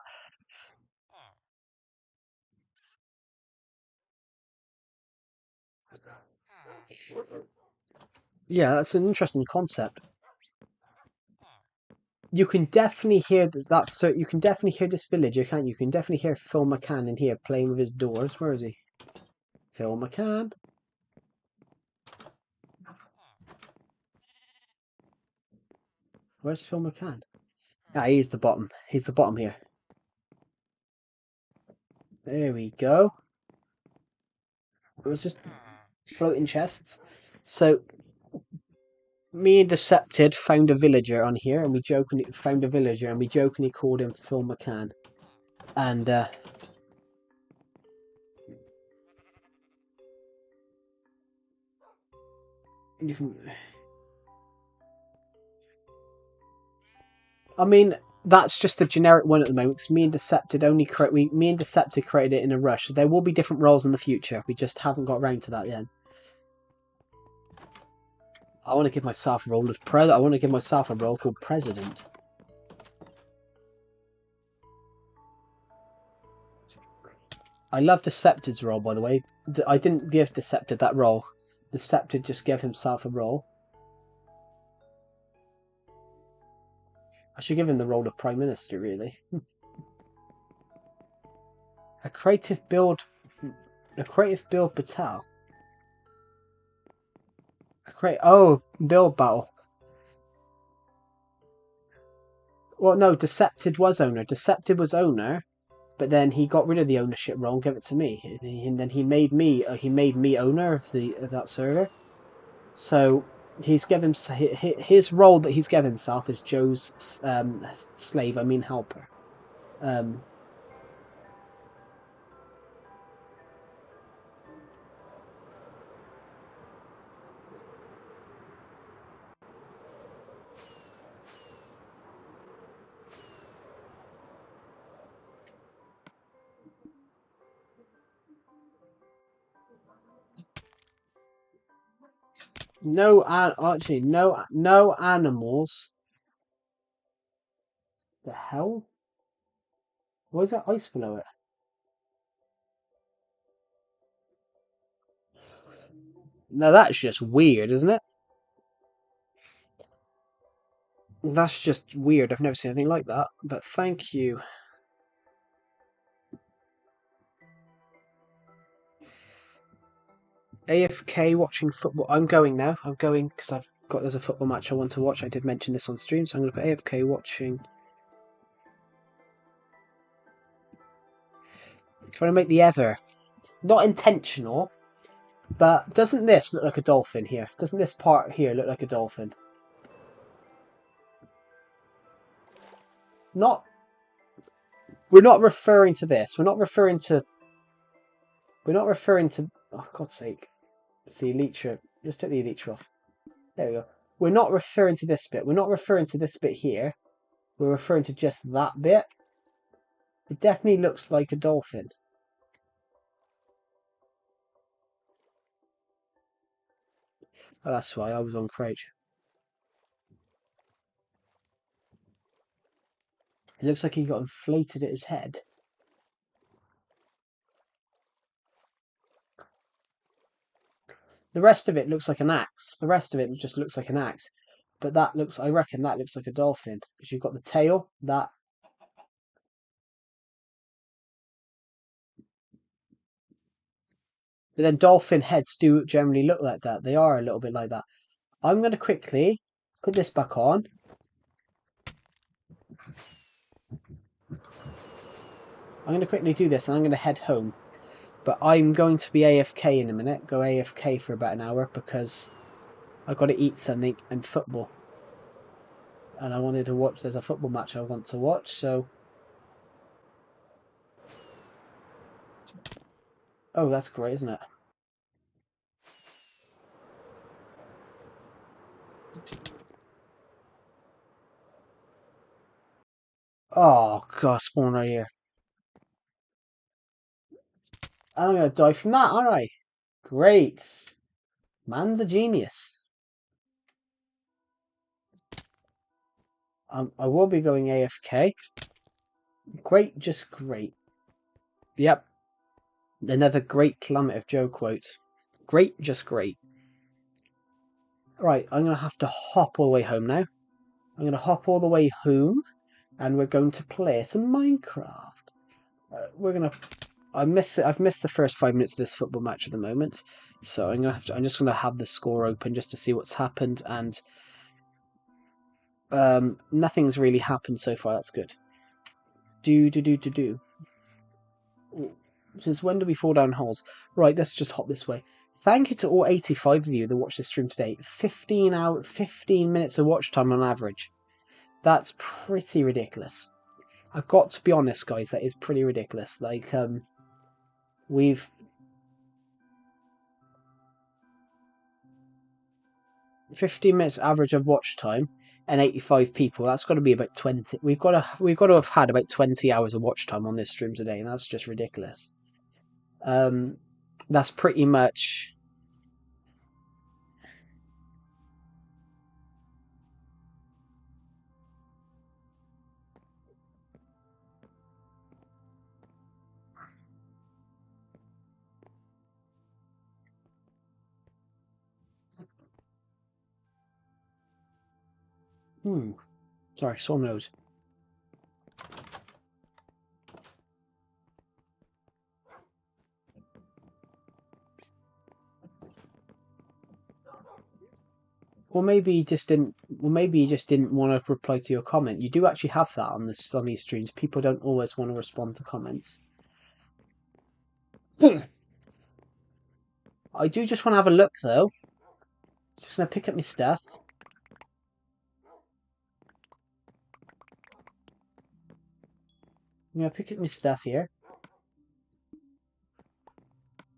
Yeah, that's an interesting concept. You can definitely hear that. So you can definitely hear this villager, can't you? You can definitely hear Phil McCann in here playing with his doors. Where is he? Phil McCann. Where's Phil McCann? Ah, he's the bottom. He's the bottom here. There we go. It was just floating chests. So Me and Decepted found a villager on here, and we jokingly called him Phil McCann. And you can. I mean, that's just a generic one at the moment because me and Decepted created it in a rush. So there will be different roles in the future. We just haven't got around to that yet. I want to give myself a role as I want to give myself a role called President. I love Decepted's role, by the way. I didn't give Decepted that role. Decepted just gave himself a role. I should give him the role of Prime Minister, really. A creative build Patel. Build battle. Well, no, Decepted was owner. Decepted was owner, but then he got rid of the ownership role and gave it to me, and then he made me owner of that server. So he's given his role that he's given himself is Joe's slave. I mean helper. No animals. The hell? Why is there ice below it? Now that's just weird, isn't it? That's just weird. I've never seen anything like that. But thank you. AFK watching football. I'm going now. I'm going because there's a football match I want to watch. I did mention this on stream, so I'm going to put AFK watching. I'm trying to make the ever. Not intentional, but doesn't this look like a dolphin here? Doesn't this part here look like a dolphin? We're not referring to this. We're not referring to. Oh, God's sake. It's the elytra. Just take the elytra off. There we go. We're not referring to this bit. We're not referring to this bit here. We're referring to just that bit. It definitely looks like a dolphin. Oh, that's why I was on crouch. It looks like he got inflated at his head. The rest of it looks like an axe. The rest of it just looks like an axe. But I reckon that looks like a dolphin. Because you've got the tail, that. But then dolphin heads do generally look like that. They are a little bit like that. I'm going to quickly put this back on. I'm going to quickly do this and I'm going to head home. But I'm going to be AFK in a minute. Go AFK for about an hour because I've got to eat something and football. And I wanted to watch. There's a football match I want to watch, so. Oh, that's great, isn't it? Oh, God, spawn right here. I'm going to die from that, aren't I? Great. Man's a genius. I will be going AFK. Great, just great. Yep. Another great Climate of Joe quotes. Great, just great. Right, I'm going to have to hop all the way home now. I'm going to hop all the way home, and we're going to play some Minecraft. I've missed the first 5 minutes of this football match at the moment, so I'm just going to have the score open just to see what's happened, and nothing's really happened so far. That's good. Since when do we fall down holes? Right, let's just hop this way. Thank you to all 85 of you that watched this stream today. 15 minutes of watch time on average. That's pretty ridiculous. I've got to be honest, guys, that is pretty ridiculous. Like, we've... ...15 minutes average of watch time and 85 people. That's got to be about 20. We've got to have had about 20 hours of watch time on this stream today, and that's just ridiculous. That's pretty much... Sorry, sore nose. Or maybe you just didn't. Or maybe you just didn't want to reply to your comment. You do actually have that on these streams. People don't always want to respond to comments. I do just want to have a look though. Just gonna pick up my stuff. I'm gonna pick up my stuff here.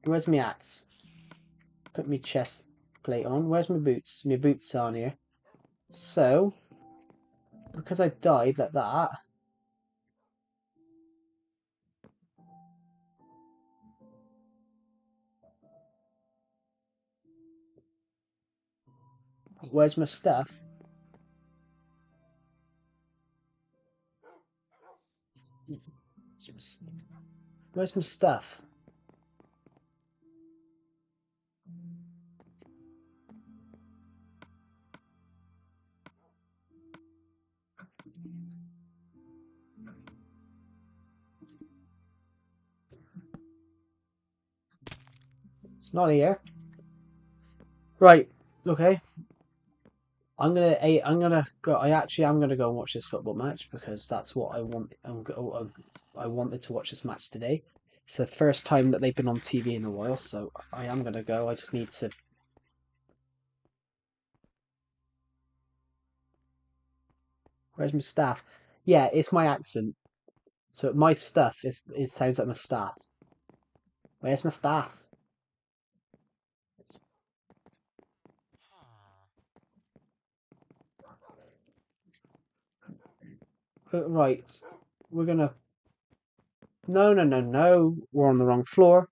Where's my axe? Put my chest plate on. Where's my boots? My boots are on here. So, because I died like that. Where's my stuff? Where's my stuff? It's not here. Right. Okay. I'm gonna go. I'm gonna go and watch this football match because that's what I want. I wanted to watch this match today. It's the first time that they've been on TV in a while, so I am gonna go. I just need to. Where's my staff? Yeah, it's my accent. So my stuff it sounds like my staff. Where's my staff? Right, we're gonna. No, no, no, no. We're on the wrong floor.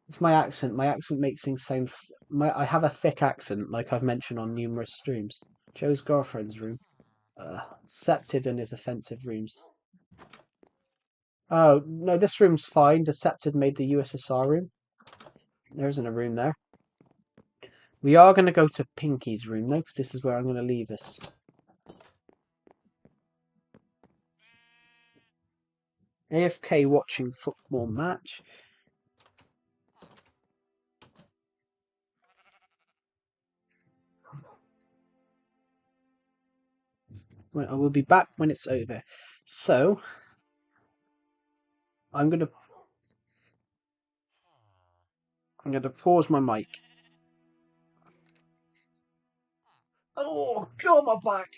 It's my accent. My accent makes things sound. I have a thick accent, like I've mentioned on numerous streams. Joe's girlfriend's room. Decepted and his offensive rooms. Oh, no, this room's fine. Decepted made the USSR room. There isn't a room there. We are going to go to Pinky's room, though. This is where I'm going to leave us. AFK watching football match. I will be back when it's over. So, I'm going to pause my mic. Oh, God, my back!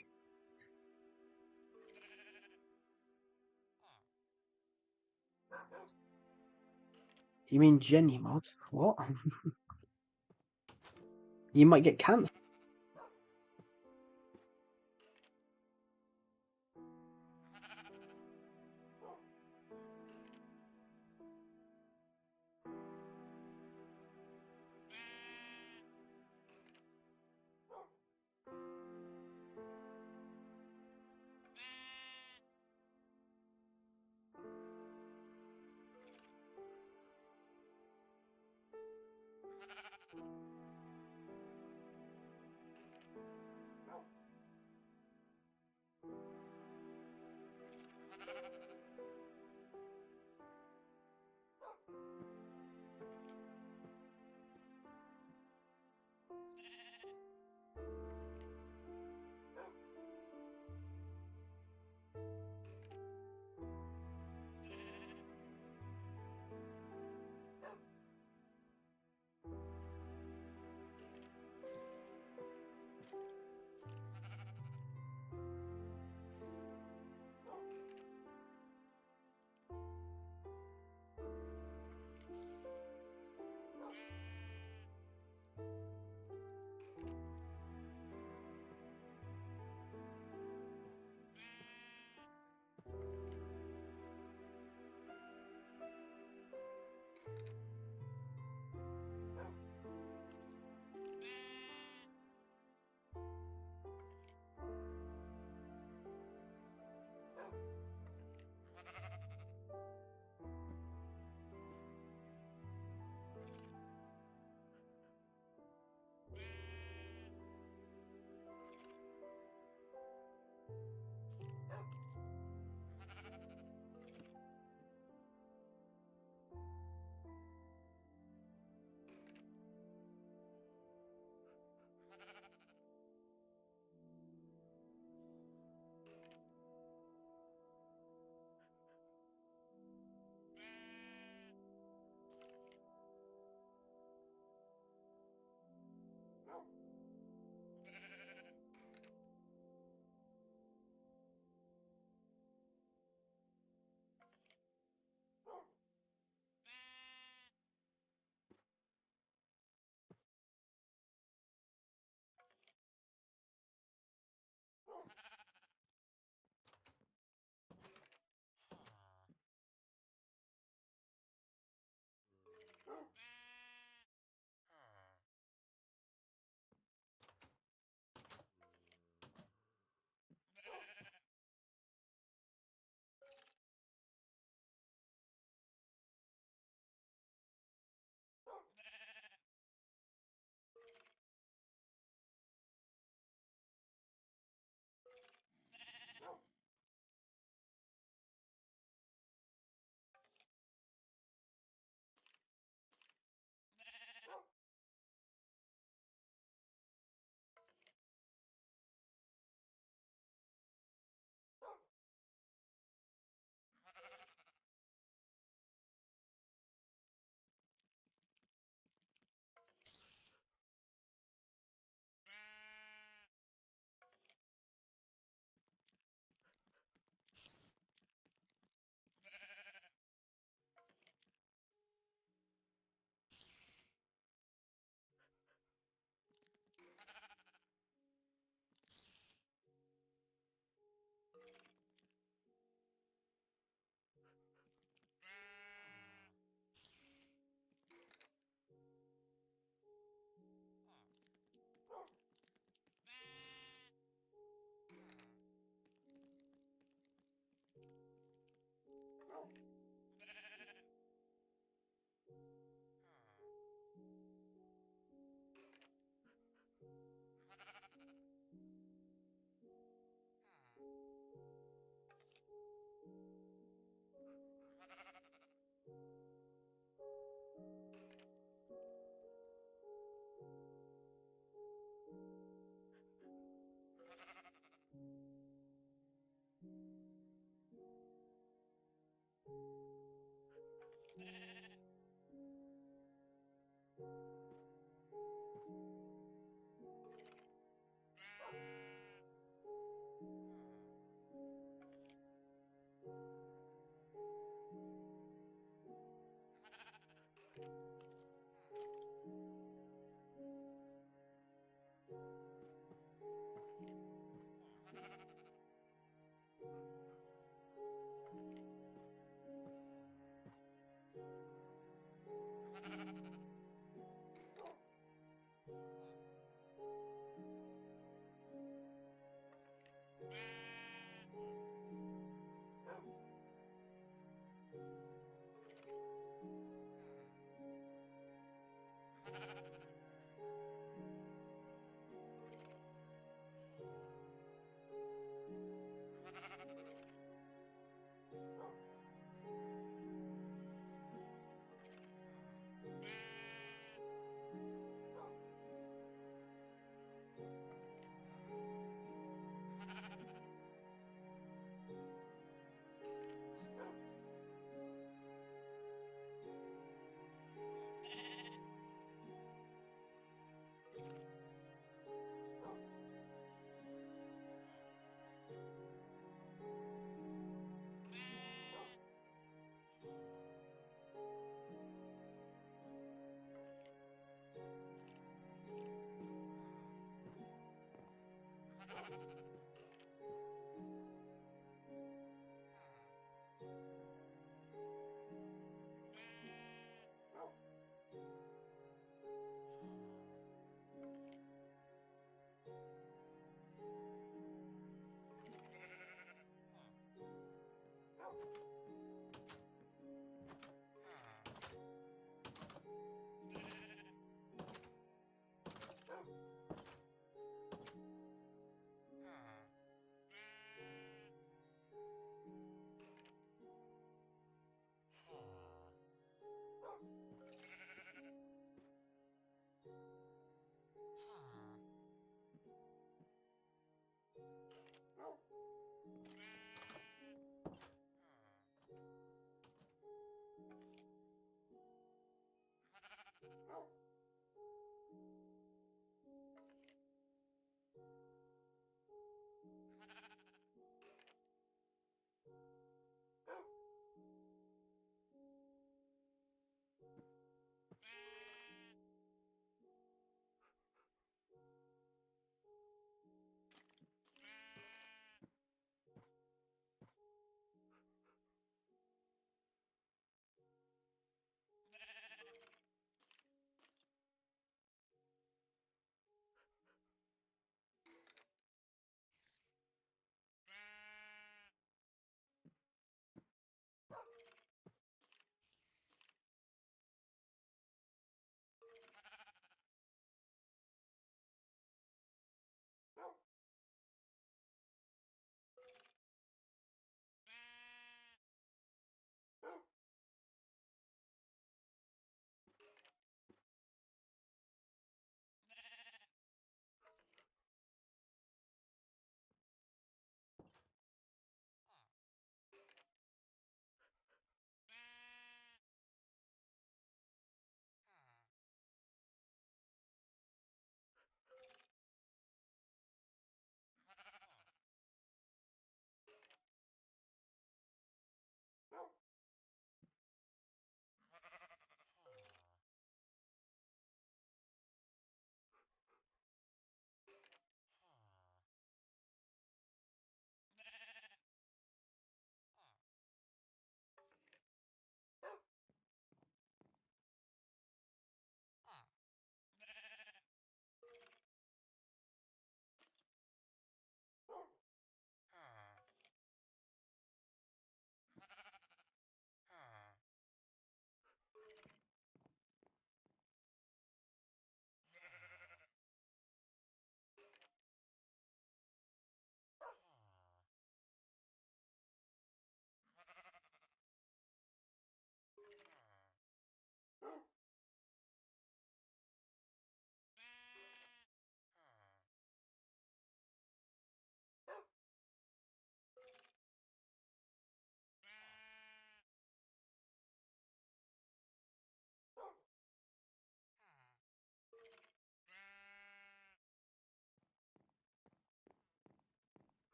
You mean Jenny mod? What? You might get cancelled.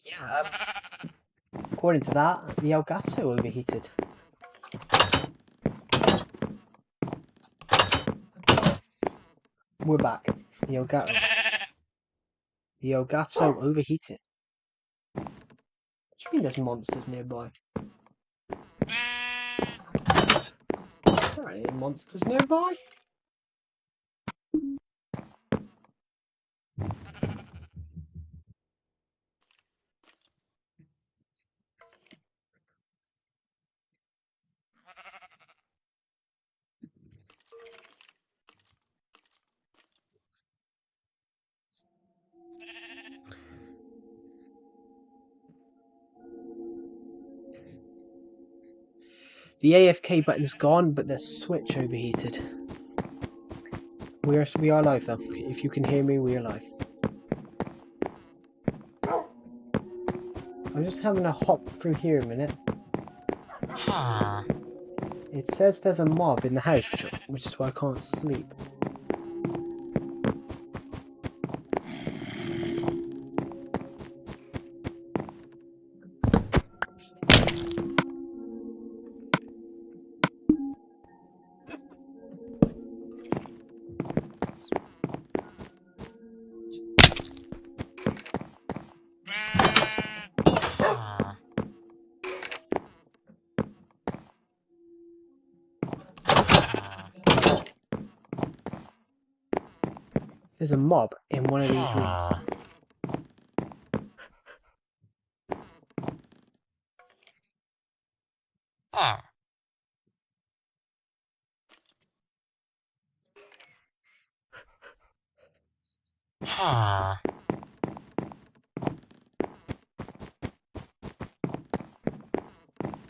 Yeah, according to that, the Elgato overheated. We're back. The Elgato overheated. What do you mean there's monsters nearby? There aren't any monsters nearby. The AFK button's gone, but the switch overheated. We are live though. If you can hear me, we are live. I'm just having a hop through here a minute. It says there's a mob in the house, which is why I can't sleep. There's a mob in one of these rooms.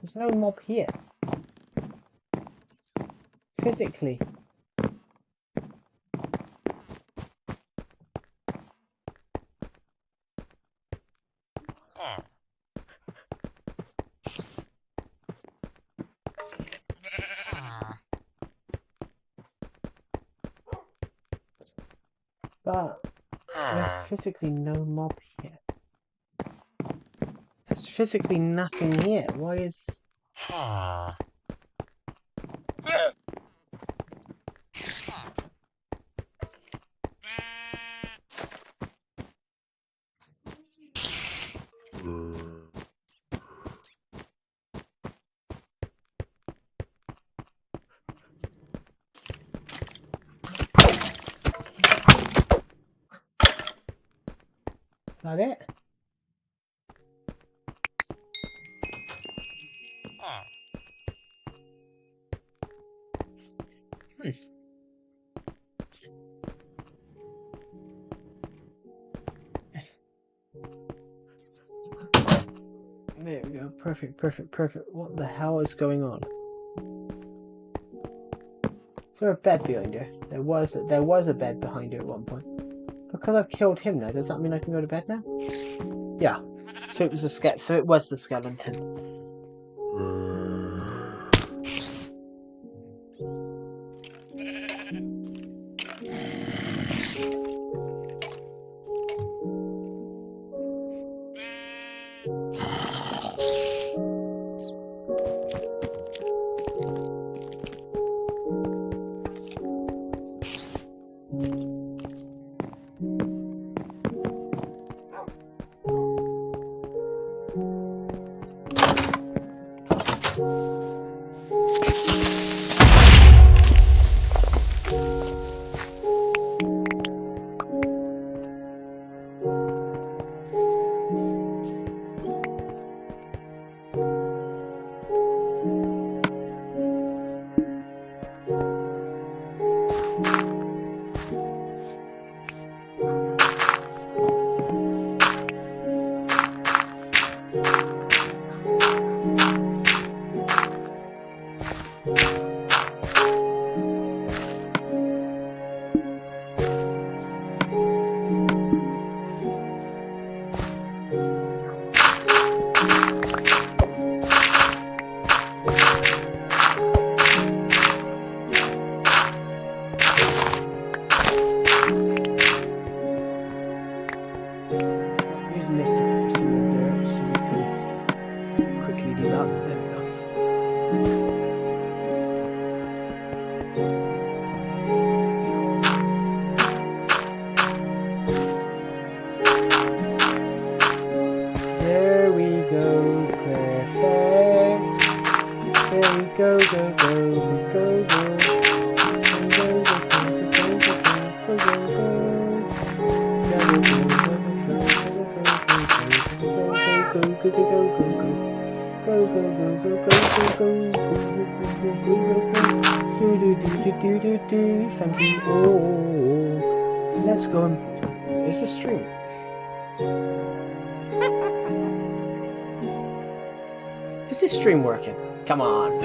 There's no mob here. Physically. But there's physically no mob here. There's physically nothing here. Why is... Is that it? There we go. Perfect, perfect, perfect. What the hell is going on? Is there a bed behind her? There was a bed behind her at one point. Because I've killed him now, does that mean I can go to bed now? Yeah. So it was the skeleton. There we go, perfect. There we go, go, go, go, go. Thank you. Oh, let's go. It's a stream. Is this stream working? Come on.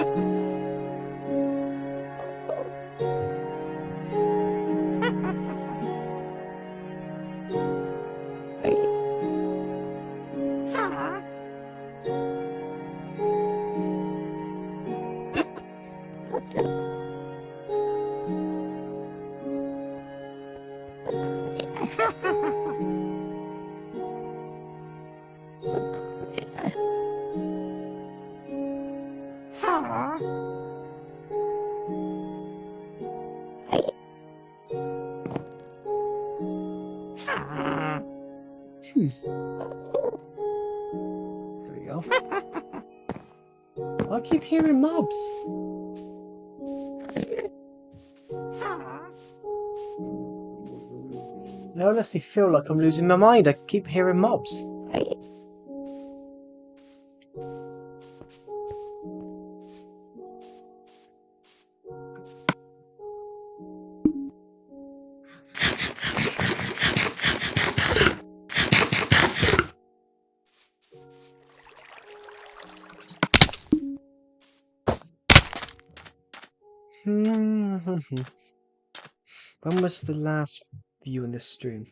There we go. I keep hearing mobs. I honestly feel like I'm losing my mind. I keep hearing mobs. When was the last view in this stream?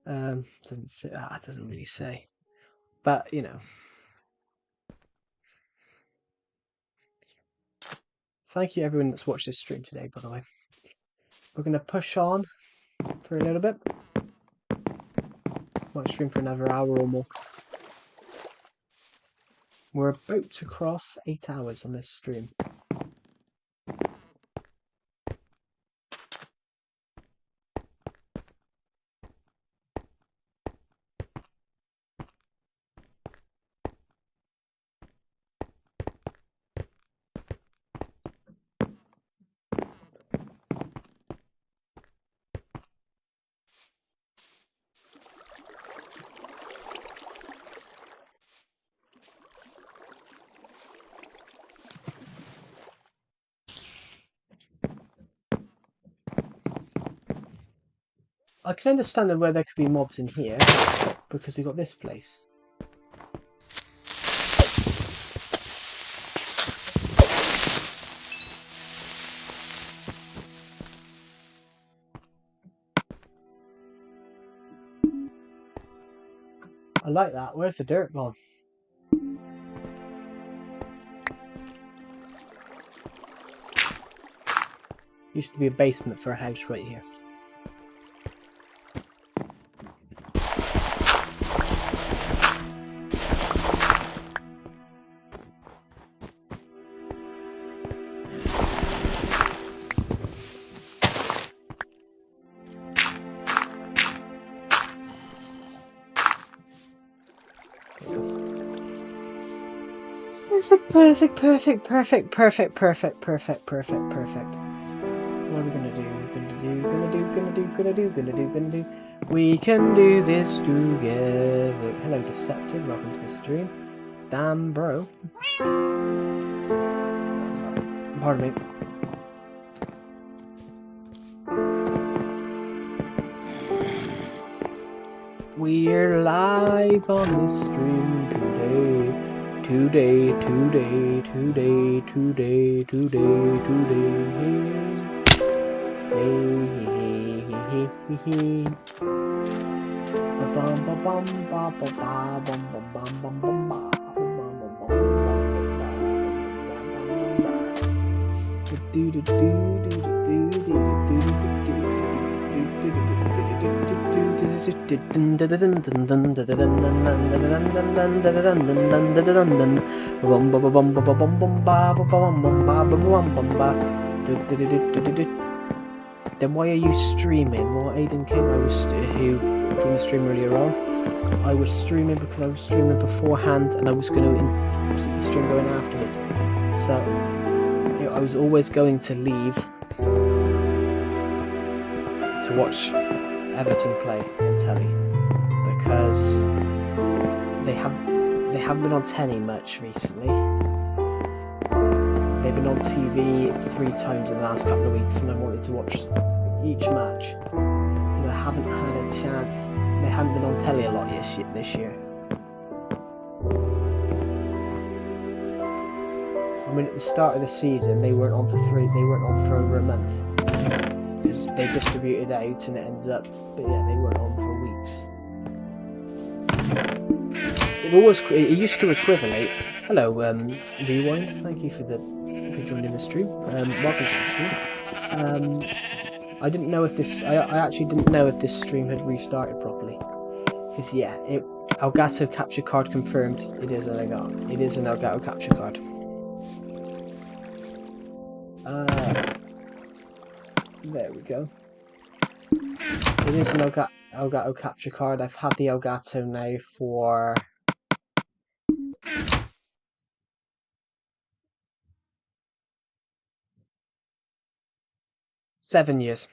Doesn't say. It doesn't really say. But you know. Thank you everyone that's watched this stream today, by the way. We're gonna push on for a little bit. Might stream for another hour or more. We're about to cross 8 hours on this stream. I can understand where there could be mobs in here, because we got this place. I like that. Where's the dirt gone? Used to be a basement for a house right here. Perfect. What are we gonna do? We can do this together. Hello, Deceptive. Welcome to the stream. Damn, bro. Pardon me. We're live on this stream today. Today. Then why are you streaming? Well, Aiden King, who joined the stream earlier on. I was streaming because I was streaming beforehand, and I was going to keep the stream going afterwards. So I was always going to leave to watch Everton play on telly because they haven't been on telly much recently. They've been on TV 3 times in the last couple of weeks, and I wanted to watch each match. And I haven't had a chance. They haven't been on telly a lot this year. I mean, at the start of the season, they weren't on for over a month. Because they distributed out and it ends up, but yeah, they weren't on for weeks. It used to equivalent. Hello, Rewind. Thank you for joining the stream. Welcome to the stream. I didn't know if this. I actually didn't know if this stream had restarted properly. Because yeah, Elgato capture card confirmed. It is an Elgato capture card. There we go. It is an Elgato capture card. I've had the Elgato now for 7 years.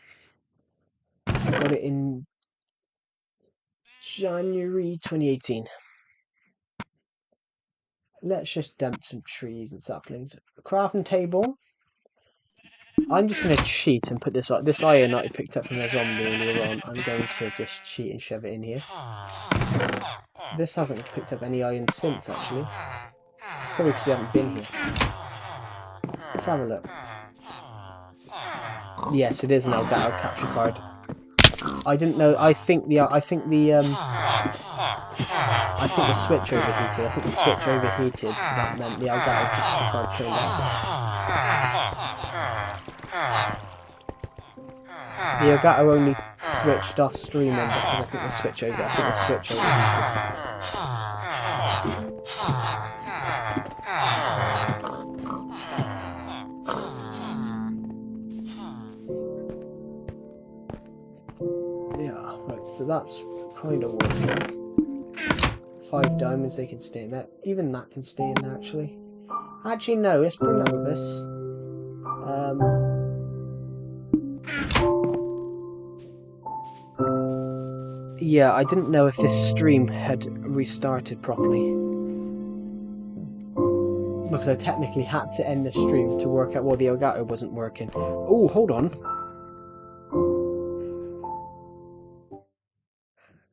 I got it in January 2018. Let's just dump some trees and saplings. Crafting table. I'm just going to cheat and put this iron that I picked up from the zombie earlier on. I'm going to just cheat and shove it in here. This hasn't picked up any iron since, actually. Probably because we haven't been here. Let's have a look. Yes, it is an Elgato capture card. I didn't know. I think the switch overheated. I think the switch overheated, so that meant the Elgato capture card turned off. The Elgato only switched off streaming because I think the switch overheated. Yeah, right. So that's kind of working. 5 diamonds, they can stay in there. Even that can stay in there, actually. Actually, no. Let's bring that with us. Yeah, I didn't know if this stream had restarted properly. Because I technically had to end the stream to work out why the Elgato wasn't working. Oh, hold on.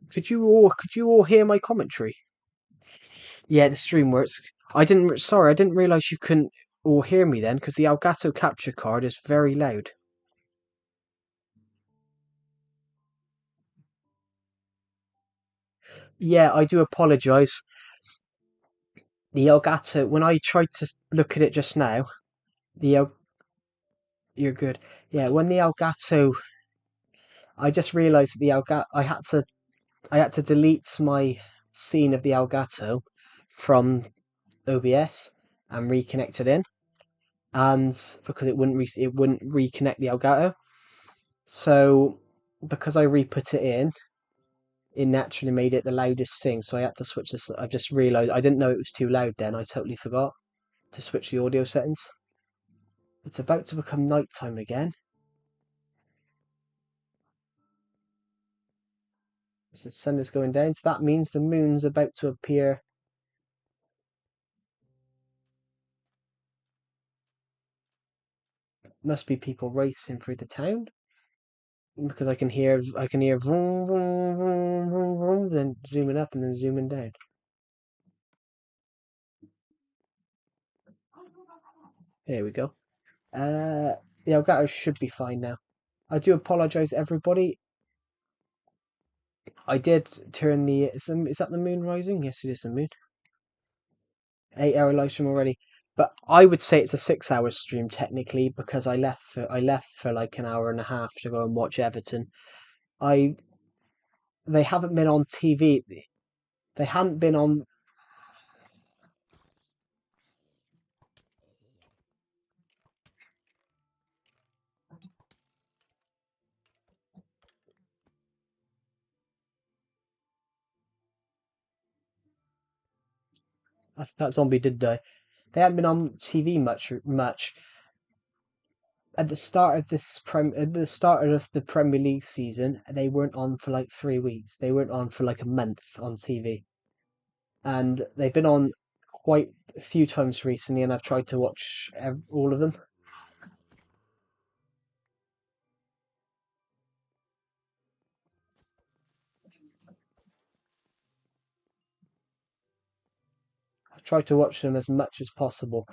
Could you all hear my commentary? Yeah, the stream works. I didn't realise you couldn't all hear me then, because the Elgato capture card is very loud. Yeah, I do apologise. The Elgato, when I tried to look at it just now, you're good. Yeah, when the Elgato, I just realised that the Elgato, I had to delete my scene of the Elgato from OBS and reconnect it in, and because it wouldn't reconnect the Elgato. So because I re-put it in, it naturally made it the loudest thing. So I had to switch this. I just realised I didn't know it was too loud then. I totally forgot to switch the audio settings. It's about to become nighttime again. So the sun is going down, so that means the moon's about to appear. Must be people racing through the town. Because I can hear vroom, vroom, vroom, vroom, vroom, then zooming up and then zooming down. There we go. The Elgato should be fine now. I do apologise, everybody. I did turn the... Is that the moon rising? Yes, it is the moon. 8-hour live stream already. But I would say it's a 6-hour stream, technically, because I left for like an hour and a half to go and watch Everton. They haven't been on TV. They hadn't been on... That zombie did die. They haven't been on TV much. At the start of the Premier League season, they weren't on for like 3 weeks. They weren't on for like a month on TV, and they've been on quite a few times recently. And I've tried to watch all of them. I've tried to watch them as much as possible.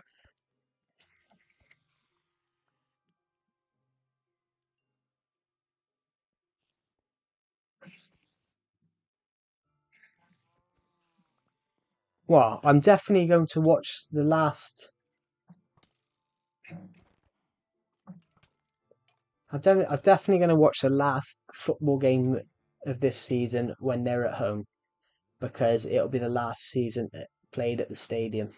Well, I'm definitely going to watch the last. I'm definitely going to watch the last football game of this season when they're at home, because it'll be the last season played at the stadium,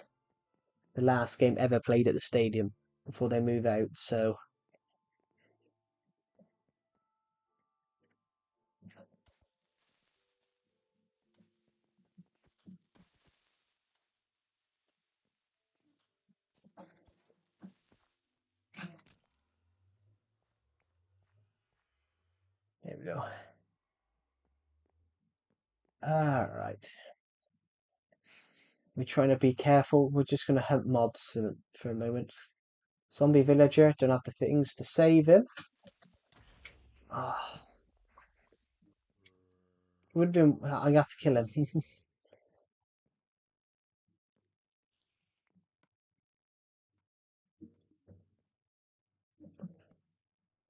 the last game ever played at the stadium before they move out. So there we go. All right. We're trying to be careful. We're just going to hunt mobs for a moment. Zombie villager, don't have the things to save him. Oh, would have been. I have to kill him.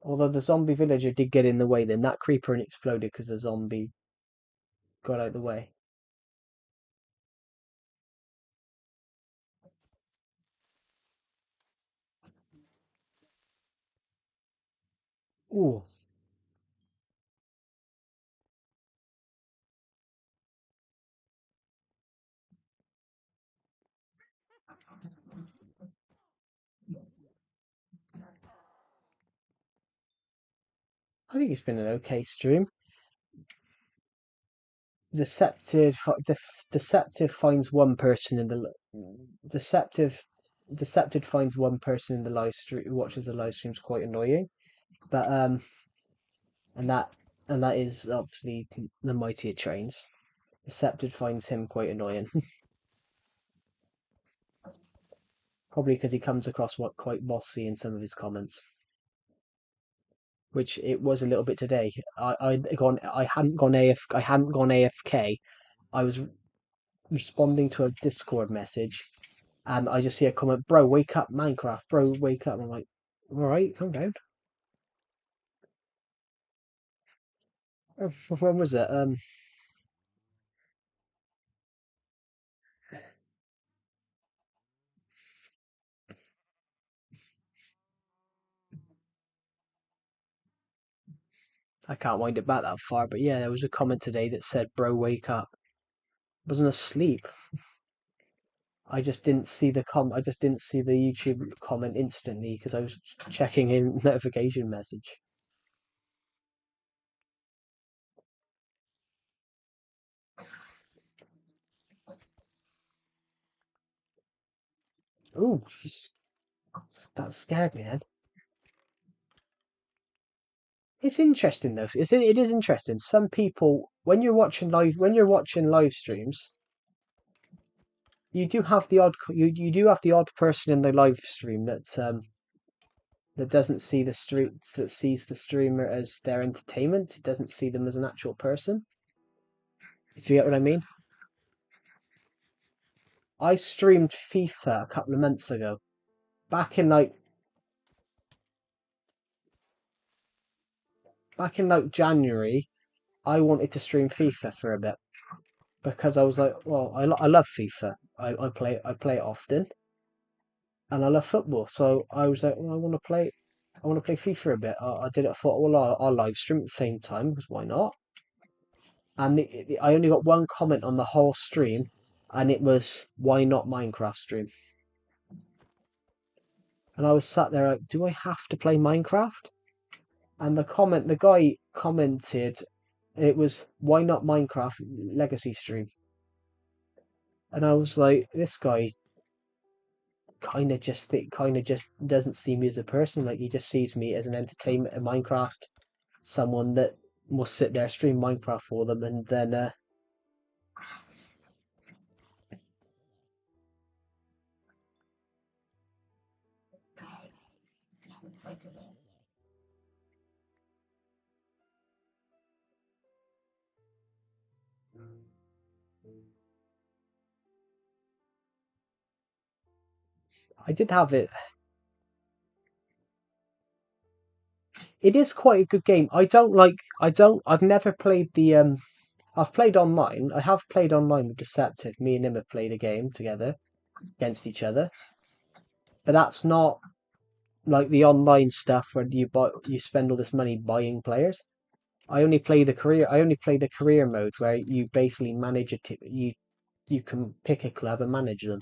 Although the zombie villager did get in the way, then that creeper exploded because the zombie got out of the way. Ooh. I think it's been an okay stream. Deceptive, deceptive finds one person in the deceptive, deceptive finds one person in the live stream who watches the live streams quite annoying, but and that and that is obviously the mighty it trains. Deceptive finds him quite annoying, probably because he comes across quite bossy in some of his comments, which it was a little bit today. I hadn't gone AFK. I was responding to a Discord message, and I just see a comment, bro, wake up, Minecraft, bro, wake up. And I'm like, all right, calm down. When was it? I can't wind it back that far, but yeah, there was a comment today that said, bro, wake up. I wasn't asleep. I just didn't see I just didn't see the YouTube comment instantly because I was checking in notification message. Ooh, that scared me then. It's interesting though. It is interesting. Some people, when you're watching live streams, you do have the you do have the odd person in the live stream that doesn't see that sees the streamer as their entertainment. It doesn't see them as an actual person. If you get what I mean. I streamed FIFA a couple of months ago. Back in like January, I wanted to stream FIFA for a bit because I was like, well, I love FIFA. I play it often, and I love football. So I was like, well, I want to play FIFA a bit. I did it. I thought, well, I'll live stream at the same time because why not? And I only got one comment on the whole stream, and it was, why not Minecraft stream? And I was sat there like, do I have to play Minecraft? And the guy commented, it was, why not Minecraft Legacy stream? And I was like, this guy kind of just doesn't see me as a person. Like he just sees me as an entertainment in Minecraft, someone that will sit there stream Minecraft for them, and then I did have it. It is quite a good game. I've never played the I've played online. I have played online with Deceptive. Me and him have played a game together against each other. But that's not like the online stuff where you spend all this money buying players. I only play the career mode where you basically manage a team. You can pick a club and manage them.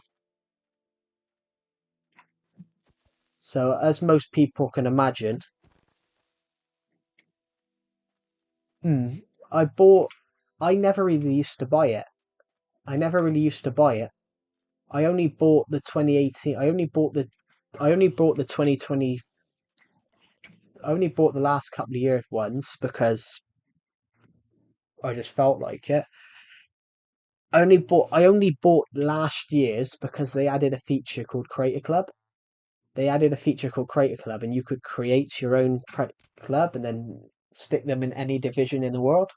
So as most people can imagine, hmm, I bought. I never really used to buy it. I never really used to buy it. I only bought the 2018. I only bought the 2020. I only bought the last couple of years ones because I just felt like it. I only bought last year's because they added a feature called Creator Club. They added a feature called Creator Club, and you could create your own club and then stick them in any division in the world.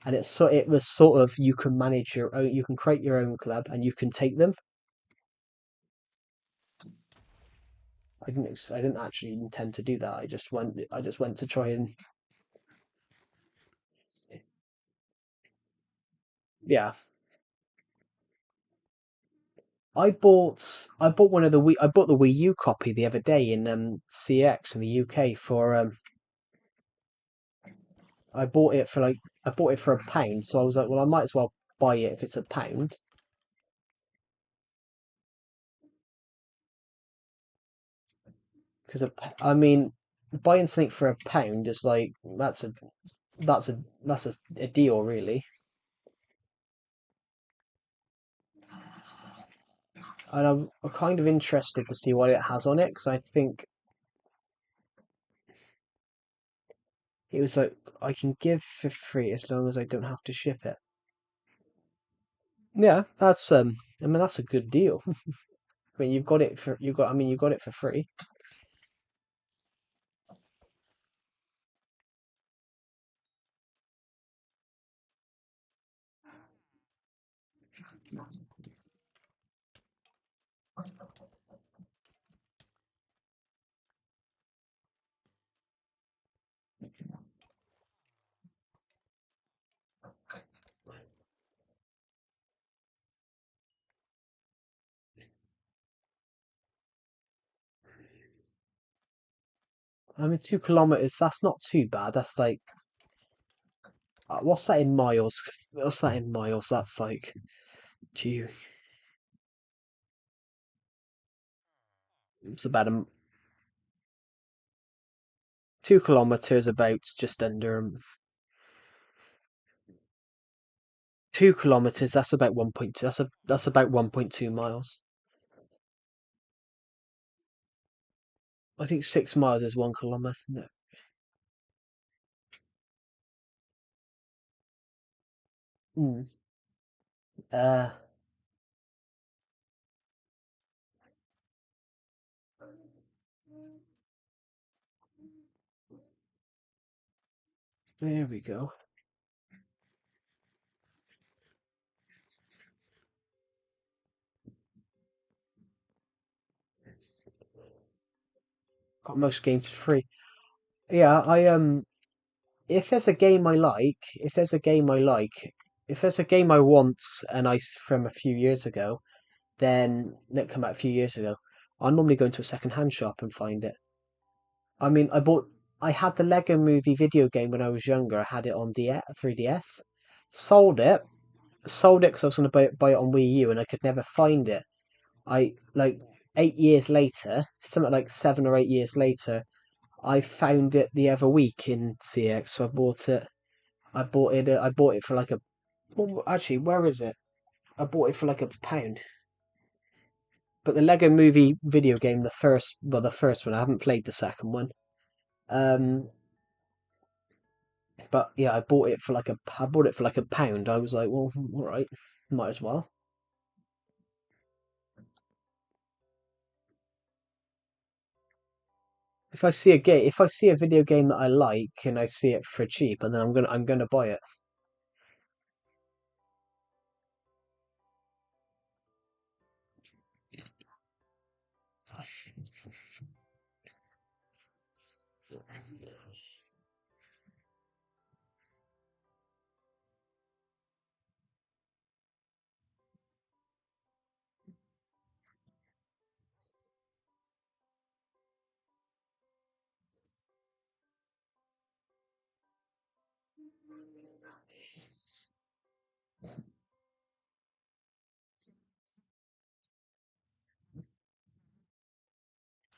And it was sort of you can manage your own, you can create your own club, and you can take them. I didn't actually intend to do that. I just went to try and yeah. I bought one of the I bought the Wii U copy the other day in CX in the UK for I bought it for £1, so I was like, well, I might as well buy it if it's £1. Because I mean, buying something for £1 is like a deal really. And I'm kind of interested to see what it has on it because I think it was like I can give for free as long as I don't have to ship it. Yeah, that's I mean that's a good deal. I mean you got it for free. I mean 2 kilometers, that's not too bad. That's like what's that in miles? What's that in miles? That's like gee, it's about 2 kilometers about just under 2 kilometers. That's about 1.2. That's about 1.2 miles. I think 6 miles is 1 kilometer. No. Mm. Uh, there we go. Got most games for free. Yeah, if there's a game I like, if there's a game I like, if there's a game I want and from a few years ago, then that come out a few years ago, I normally go into a second-hand shop and find it. I mean, I had the Lego Movie video game when I was younger. I had it on 3DS. Sold it, sold it because I was going to buy it on Wii U, and I could never find it. I like 8 years later, something like 7 or 8 years later, I found it the other week in CX, so I bought it. I bought it. I bought it for like a. Well, actually, where is it? I bought it for like £1. But the Lego Movie video game, the first one, I haven't played the second one. But yeah, I bought it for like £1. I was like, well, all right, might as well. If I see a video game that I like and I see it for cheap, and then I'm gonna buy it.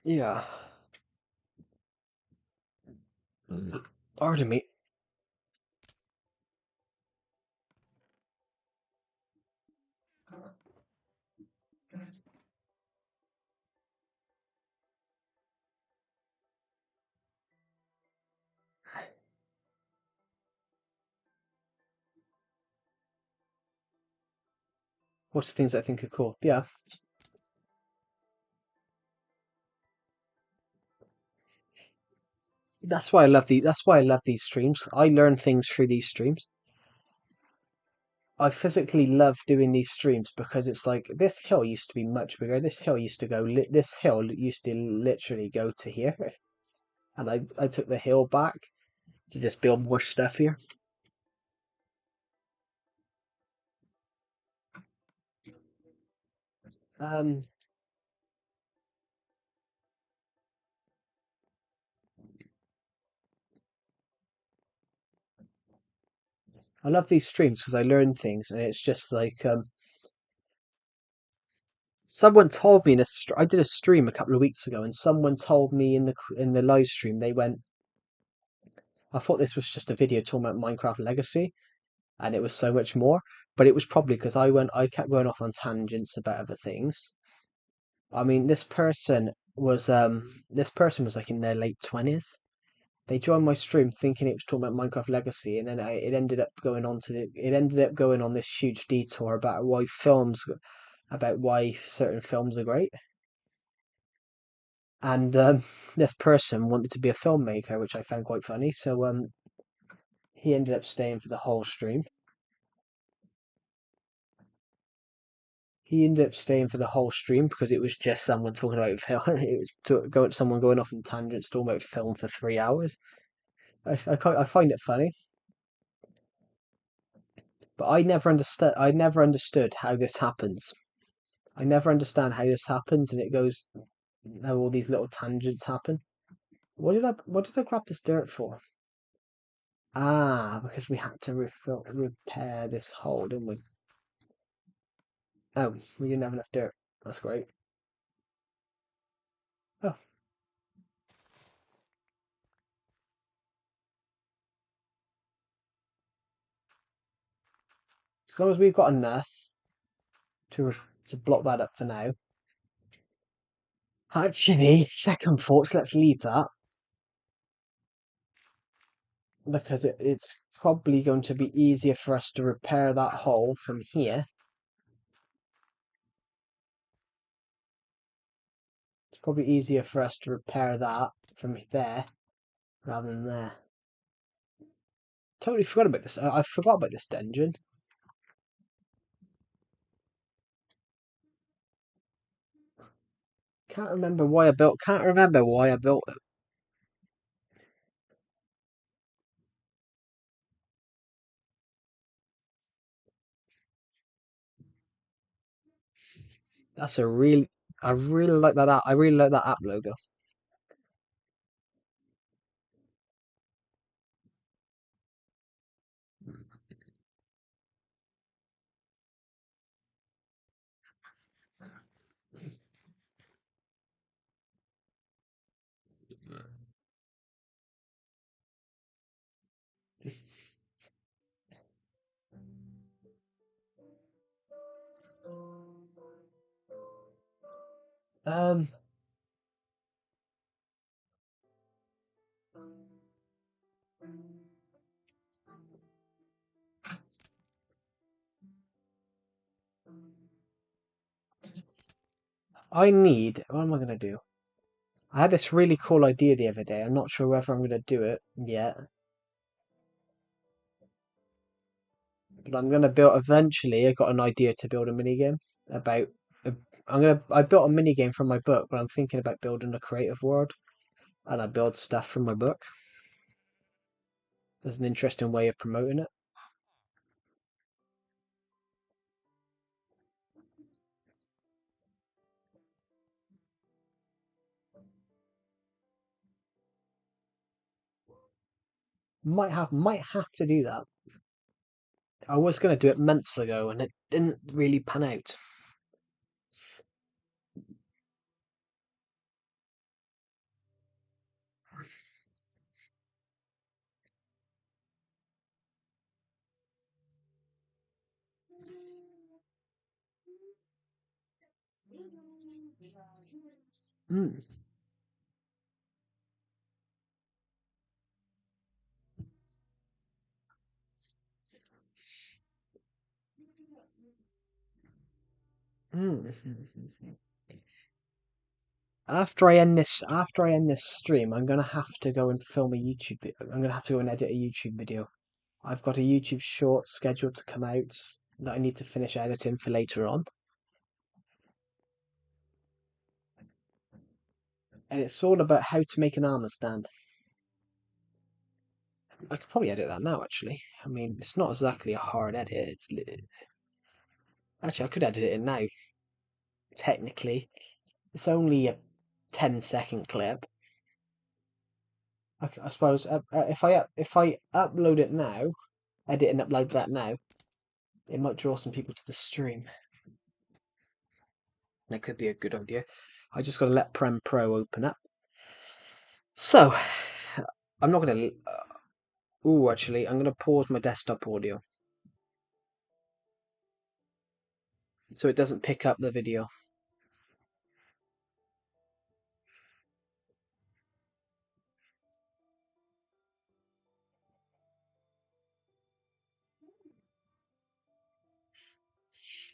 Yeah. Pardon me. What's the things I think are cool? Yeah. That's why I love these streams. I learn things through these streams. I physically love doing these streams because it's like this hill used to be much bigger. This hill used to literally go to here, and I took the hill back to just build more stuff here. Um, I love these streams because I learn things, and it's just like someone told me I did a stream a couple of weeks ago, and someone told me in the live stream they went, I thought this was just a video talking about Minecraft Legacy, and it was so much more. But it was probably because I kept going off on tangents about other things. I mean, this person was like in their late 20s. They joined my stream thinking it was talking about Minecraft Legacy, and then it ended up going on this huge detour about why certain films are great. And this person wanted to be a filmmaker, which I found quite funny. So he ended up staying for the whole stream. He ended up staying for the whole stream because it was just someone talking about film. It was someone going off on tangents talking about film for 3 hours. I find it funny, but I never understood. I never understood how this happens. I never understand how this happens, and it goes how all these little tangents happen. What did I grab this dirt for? Ah, because we had to repair this hole, didn't we? Oh, we didn't have enough dirt. That's great. Oh, as long as we've got enough to to block that up for now. Actually, second thoughts, let's leave that because it's probably going to be easier for us to repair that hole from here. It's probably easier for us to repair that from there rather than there. Totally forgot about this. I forgot about this dungeon. Can't remember why I built. Can't remember why I built it. That's a really. I really like that app. I really like that app logo. Um, what am I going to do? I had this really cool idea the other day. I'm not sure whether I'm going to do it yet. But I'm going to build, eventually, I got an idea to build a minigame about, I built a minigame from my book, but I'm thinking about building a creative world. And I build stuff from my book. There's an interesting way of promoting it. Might have to do that. I was going to do it months ago, and it didn't really pan out. Mm, mm. After I end this stream, I'm gonna have to go and film a I'm gonna have to go and edit a YouTube video. I've got a YouTube short scheduled to come out that I need to finish editing for later on, and it's all about how to make an armor stand. I could probably edit that now, actually. I mean, it's not exactly a hard edit. Actually, I could edit it in now. Technically, it's only a 10-second clip. I suppose if I upload it now, edit and upload that now, it might draw some people to the stream. That could be a good idea. I just got to let Prem Pro open up. So, I'm not going to... actually, I'm going to pause my desktop audio. So it doesn't pick up the video.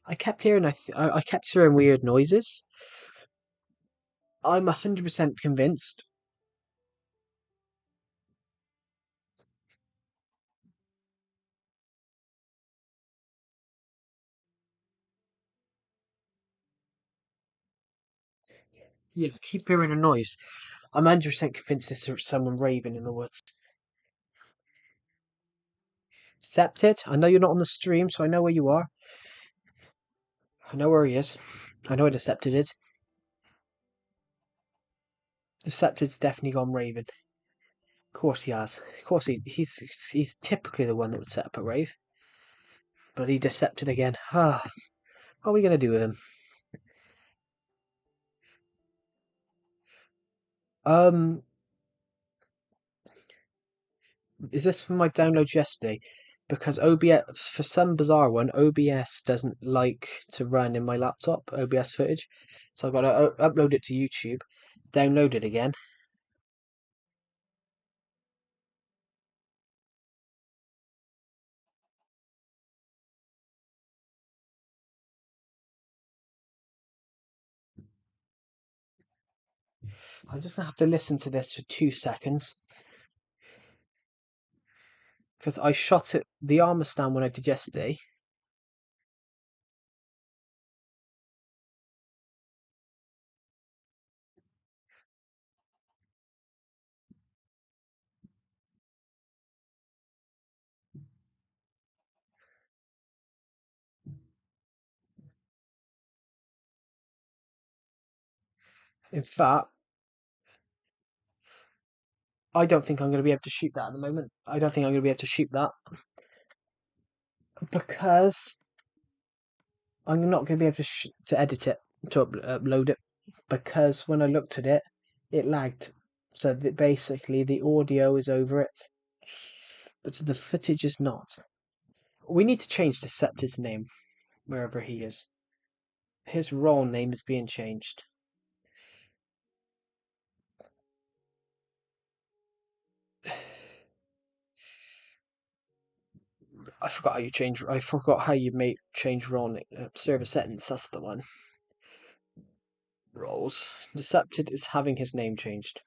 I kept hearing weird noises. I'm 100% convinced. Yeah, I keep hearing a noise. I'm 100% convinced there's someone raving in the woods. Accepted. I know you're not on the stream, so I know where you are. I know where he is. I know where Decepted is. Decepted's definitely gone raving. Of course he has. Of course he's typically the one that would set up a rave. But he Decepted again. What are we going to do with him? Is this from my downloads yesterday? Because OBS, for some bizarre one, OBS doesn't like to run in my laptop, OBS footage. So I've got to upload it to YouTube, download it again. I'm just going to have to listen to this for 2 seconds. Because I shot the armor stand when I did yesterday. In fact, I don't think I'm going to be able to shoot that at the moment. I don't think I'm going to be able to shoot that. Because I'm not going to be able to edit it, to upload it. Because when I looked at it, it lagged. So that basically the audio is over it. But the footage is not. We need to change Deceptor's name, wherever he is. His role name is being changed. I forgot how you change. I forgot how you make change role server settings. That's the one. Roles. Decepted is having his name changed.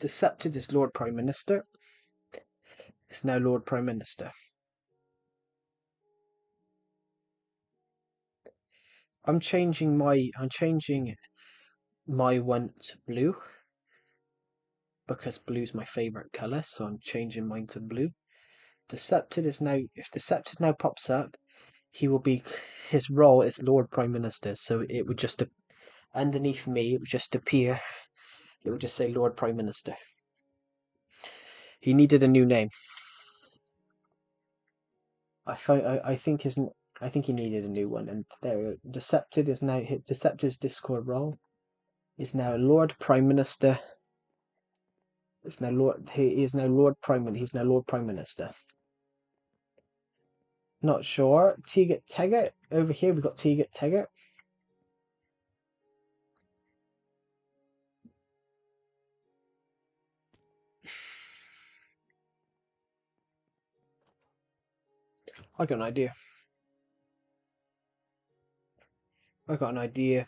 Decepted is Lord Prime Minister. It's now Lord Prime Minister. I'm changing my one to blue because blue's my favourite colour, so I'm changing mine to blue. Decepted is now, if Decepted now pops up, he will be, his role is Lord Prime Minister, so it would just, underneath me, it would just appear, it would just say Lord Prime Minister. He needed a new name. I think he needed a new one, and there, Decepted is now, Decepted's Discord role is now Lord Prime Minister. It's now Lord. He is now Lord Prime. He's now Lord Prime Minister. Not sure. Teagat Teggart over here. We've got Teagat Teggart. I got an idea. I got an idea.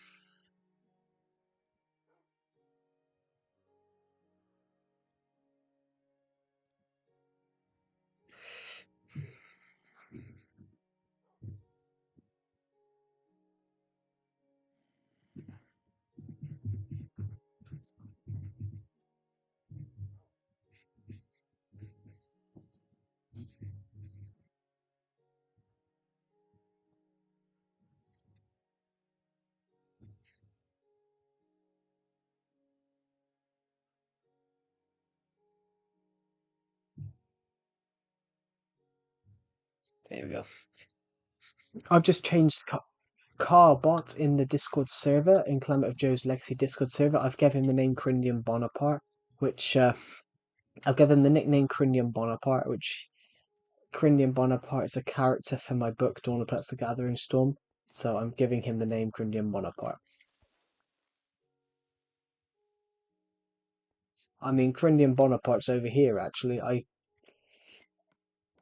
There we go. I've just changed Carbot in the Discord server, in Climate of Joe's Legacy Discord server. I've given him the name Crindium Bonaparte, which I've given him the nickname Crindium Bonaparte, which Crindium Bonaparte is a character from my book Dawn of Planets: The Gathering Storm. So I'm giving him the name Crindium Bonaparte. I mean, Crindium Bonaparte's over here. Actually,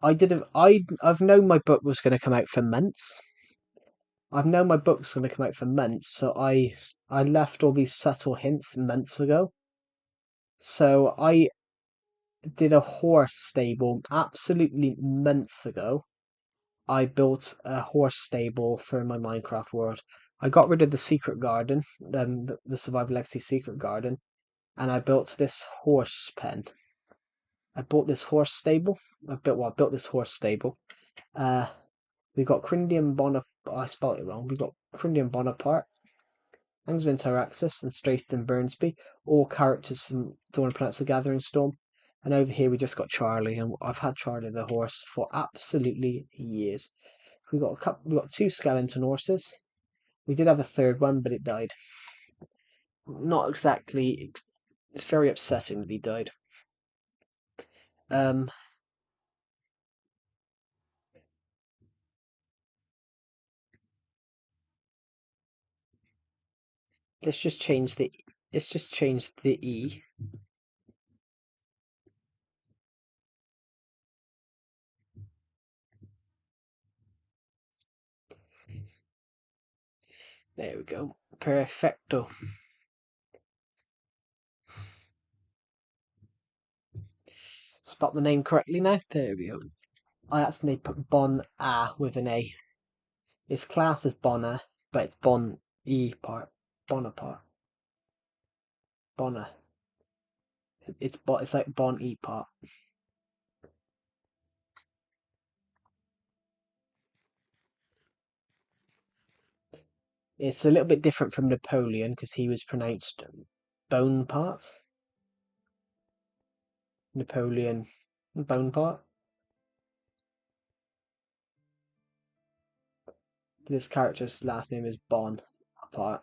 I've known my book was going to come out for months. I've known my book's going to come out for months, so I left all these subtle hints months ago. So I did a horse stable absolutely months ago. I built a horse stable for my Minecraft world. I got rid of the secret garden, the Survival Legacy secret garden, and I built this horse pen. I bought this horse stable. I built this horse stable. We got Crindium Bonaparte. I spelled it wrong. We got Crindium Bonaparte, Angsvin Tyraxis, and Stratham Burnsby, all characters from Dawn of Planets: The Gathering Storm. And over here we just got Charlie, and I've had Charlie the horse for absolutely years. We got two skeleton horses. We did have a third one, but it died. Not exactly. It's very upsetting that he died. Let's just change the E. There we go. Perfecto. Spot the name correctly now. There we go. I accidentally put Bon A with an A. It's classed as Bonner, but it's Bon E part. Bonaparte. Bonner. It's like Bon E part. It's a little bit different from Napoleon because he was pronounced Bonaparte. Napoleon Bonaparte. This character's last name is Bonaparte.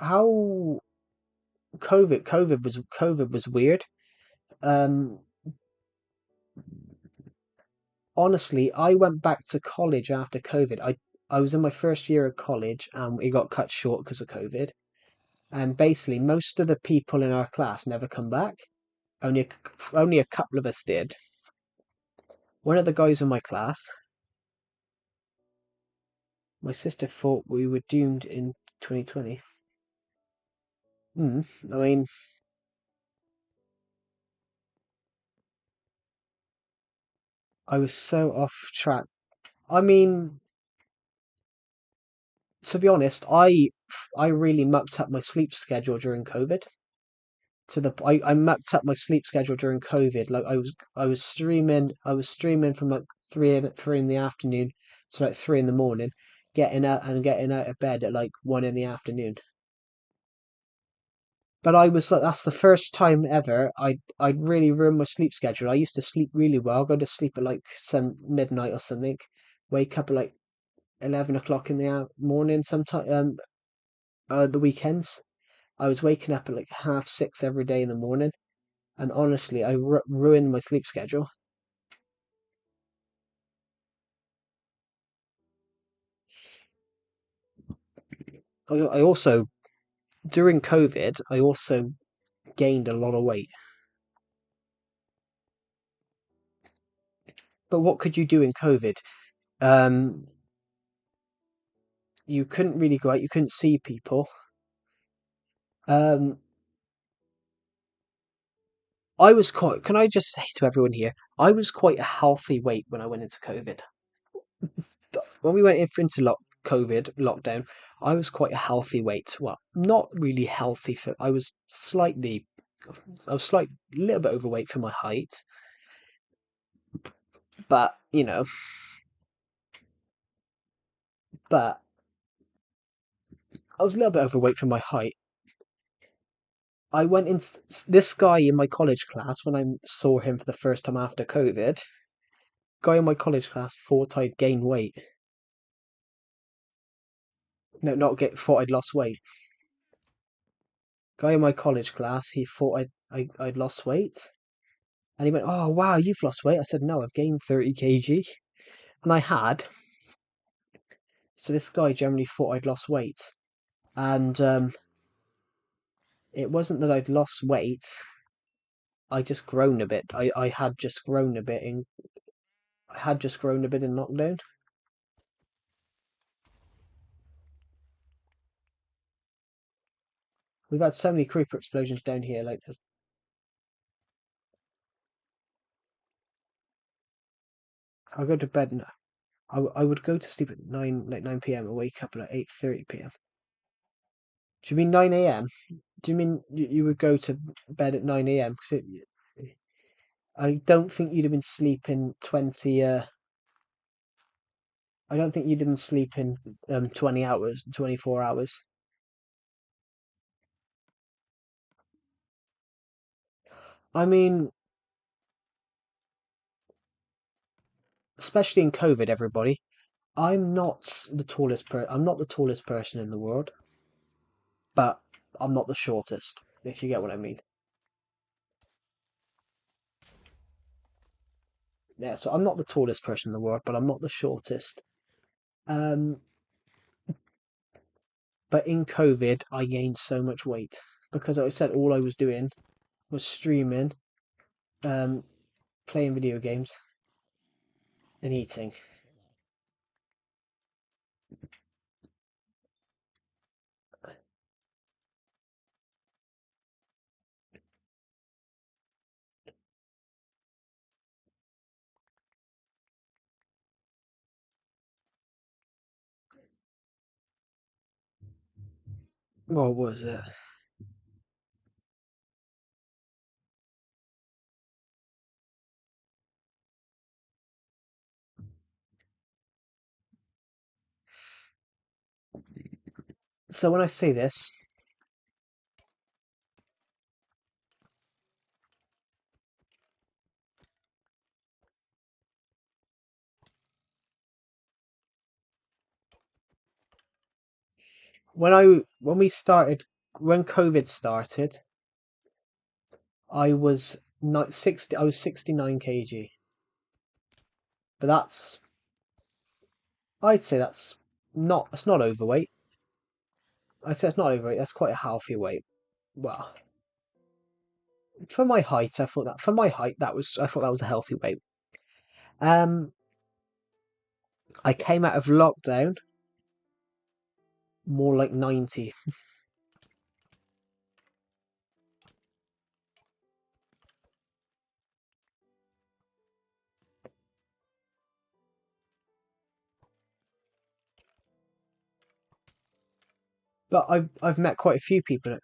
how COVID was weird. Um, Honestly, I went back to college after COVID. I was in my first year of college and it got cut short because of COVID. And basically, most of the people in our class never come back. Only a couple of us did. One of the guys in my class, my sister thought we were doomed in 2020. I mean, I was so off track. I mean, to be honest, I really mucked up my sleep schedule during COVID. I mapped up my sleep schedule during COVID. Like I was streaming from like three in the afternoon to like 3 in the morning, getting out of bed at like 1 in the afternoon. But I was like, that's the first time ever I'd really ruined my sleep schedule. I used to sleep really well, go to sleep at like some midnight or something, wake up at like 11 o'clock in the morning. Sometime the weekends I was waking up at like 6:30 every day in the morning. And honestly, I ruined my sleep schedule. I also, during COVID, I also gained a lot of weight. But what could you do in COVID? Um, you couldn't really go out, you couldn't see people. Um, can I just say to everyone here, I was quite a healthy weight when I went into COVID. When we went into COVID lockdown, I was quite a healthy weight. Well, not really healthy I was slightly, a little bit overweight for my height, but but I was a little bit overweight for my height. I went in. This guy in my college class, when I saw him for the first time after COVID, guy in my college class thought I'd gained weight. No, not get thought I'd lost weight. Guy in my college class, he thought I'd lost weight, and he went, "Oh wow, you've lost weight." I said, "No, I've gained 30 kg," and I had. So this guy generally thought I'd lost weight, and it wasn't that I'd lost weight. I just grown a bit. I had just grown a bit in. I had just grown a bit in lockdown. We've had so many creeper explosions down here. Like, I go to bed and I would go to sleep at 9 p.m. and wake up at like 8:30 p.m. Do you mean 9 a.m.? Do you mean you would go to bed at 9 a.m.? I don't think you'd have been sleeping 20. I don't think you'd have been sleeping 20 hours, 24 hours. I mean, especially in COVID, everybody. I'm not the tallest person in the world, but I'm not the shortest, if you get what I mean. Yeah, so I'm not the tallest person in the world, but I'm not the shortest. Um, but in COVID, I gained so much weight because like I said all I was doing was streaming, um, playing video games, and eating. What was it? So when I say this, when we started when COVID started, I was not 60. I was 69 kg, but I'd say that's not overweight. I'd say it's not overweight. That's quite a healthy weight. Well, for my height, I thought that was a healthy weight. Um, I came out of lockdown more like 90. But I've met quite a few people that.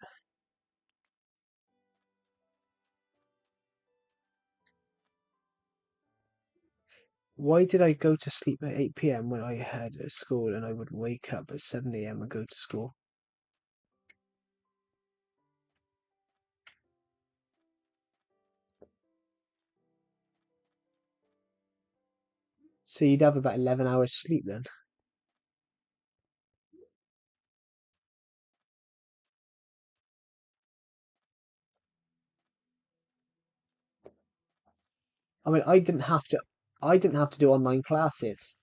Why did I go to sleep at 8 p.m. when I had a school and I would wake up at 7 a.m. and go to school? So you'd have about 11 hours sleep then. I mean, I didn't have to do online classes.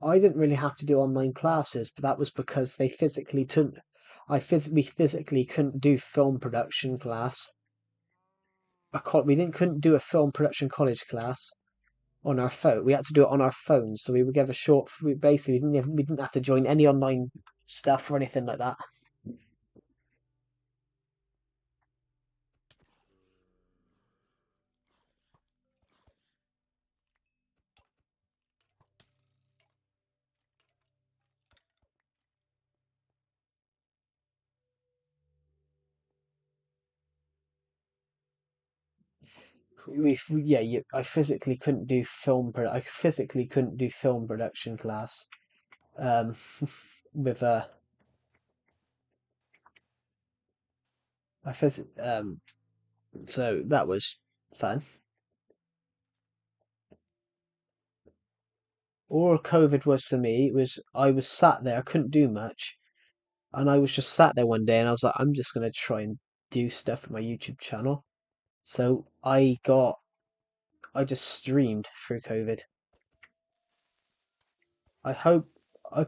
I didn't really have to do online classes, but that was because they physically couldn't. We physically couldn't do film production class. We didn't couldn't do a film production college class on our phone. We had to do it on our phones. So we would give a short. We basically we didn't have to join any online stuff or anything like that. I physically couldn't do I physically couldn't do film production class. Um, with I phys so that was fun. All COVID was for me was I was sat there, I couldn't do much, and I was just sat there one day, and I was like, I'm just gonna try and do stuff for my YouTube channel. So I just streamed through COVID. I hope I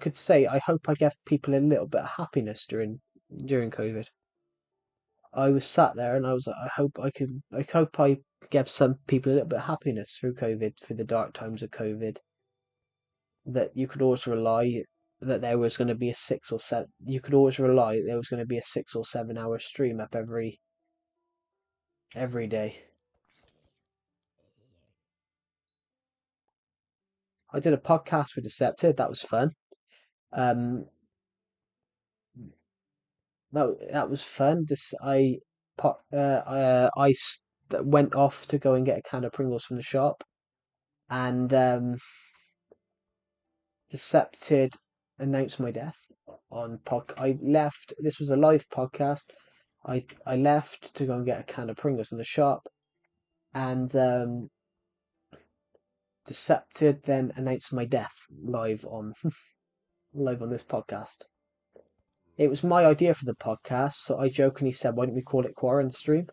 hope I gave people a little bit of happiness during COVID. I was sat there and I was like, I hope I gave some people a little bit of happiness through COVID, through the dark times of COVID. That you could always rely that there was going to be a 6 or 7. You could always rely that there was going to be a 6 or 7 hour stream up every day. I did a podcast with Decepted. That was fun. Um, that was fun. Went off to go and get a can of Pringles from the shop, and Decepted announced my death on pod. I left. This was a live podcast. I left to go and get a can of Pringles from the shop, and Decepted then announced my death live on live on this podcast. It was my idea for the podcast, so I jokingly said, "Why don't we call it Quarantine Stream?"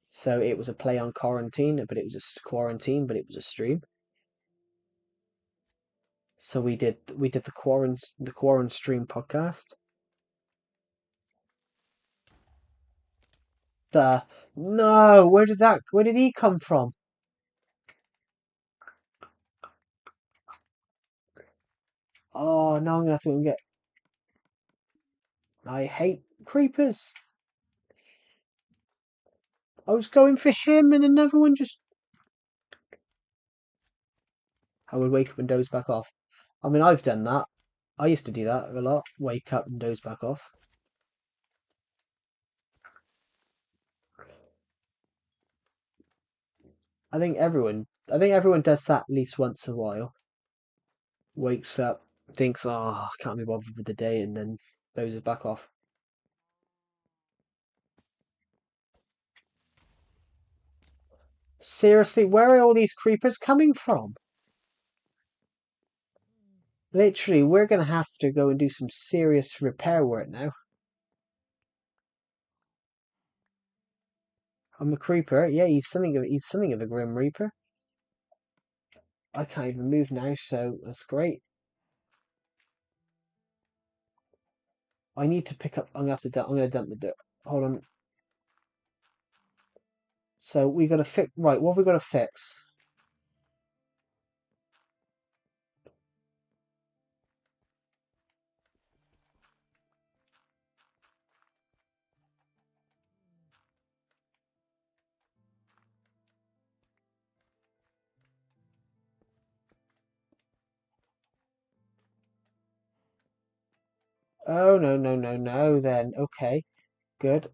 So it was a play on quarantine, but it was a quarantine, but it was a stream. So we did the Quarantine Stream podcast. The No, where did he come from? Oh, now I'm gonna have to go and get. I hate creepers. I was going for him, and another one just. I would wake up and doze back off. I mean, I've done that. I used to do that a lot. Wake up and doze back off. I think everyone does that at least once in a while. Wakes up, thinks, "Oh, I can't be bothered with the day," and then dozes back off. Seriously, where are all these creepers coming from? Literally, we're gonna have to go and do some serious repair work now. I'm a creeper. Yeah, he's something of a grim reaper. I can't even move now, so that's great. I need to pick up. I'm gonna have to dump. I'm gonna dump the dirt. Hold on. So we gotta fix. Right, what have we got to fix? Oh no no no no. Then okay, good.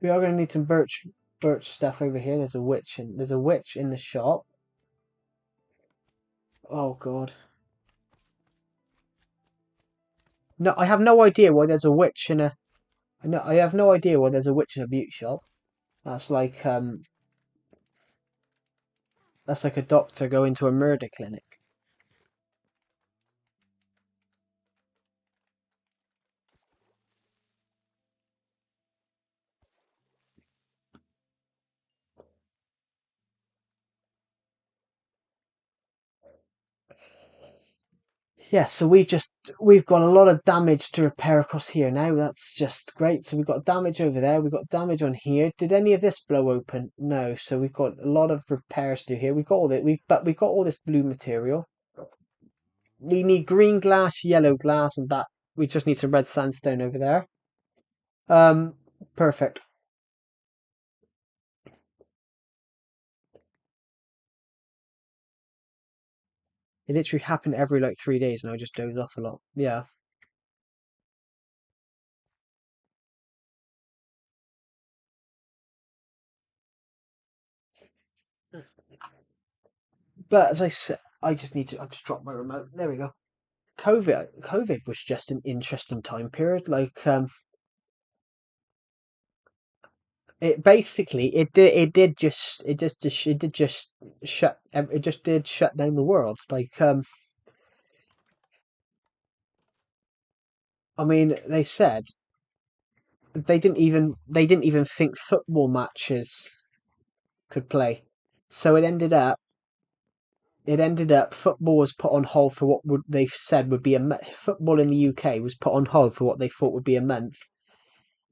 We are gonna need some birch stuff over here. There's a witch in the shop. Oh god. No, I have no idea why there's a witch in a. No, I have no idea why there's a witch in a beauty shop. That's like that's like a doctor going to a murder clinic. Yeah, so we've got a lot of damage to repair across here now. That's just great. So we've got damage over there. We've got damage on here. Did any of this blow open? No. So we've got a lot of repairs to do here. We've got all that. But we've got all this blue material. We need green glass, yellow glass, and that. We just need some red sandstone over there. Perfect. It literally happened every like 3 days, and I just dozed off a lot. Yeah. But as I said, I just dropped my remote. There we go. COVID was just an interesting time period. Like, it basically it did just it just did shut down the world. Like, I mean, they didn't even think football matches could play. So it ended up football was put on hold for what would they said would be football in the UK was put on hold for what they thought would be a month,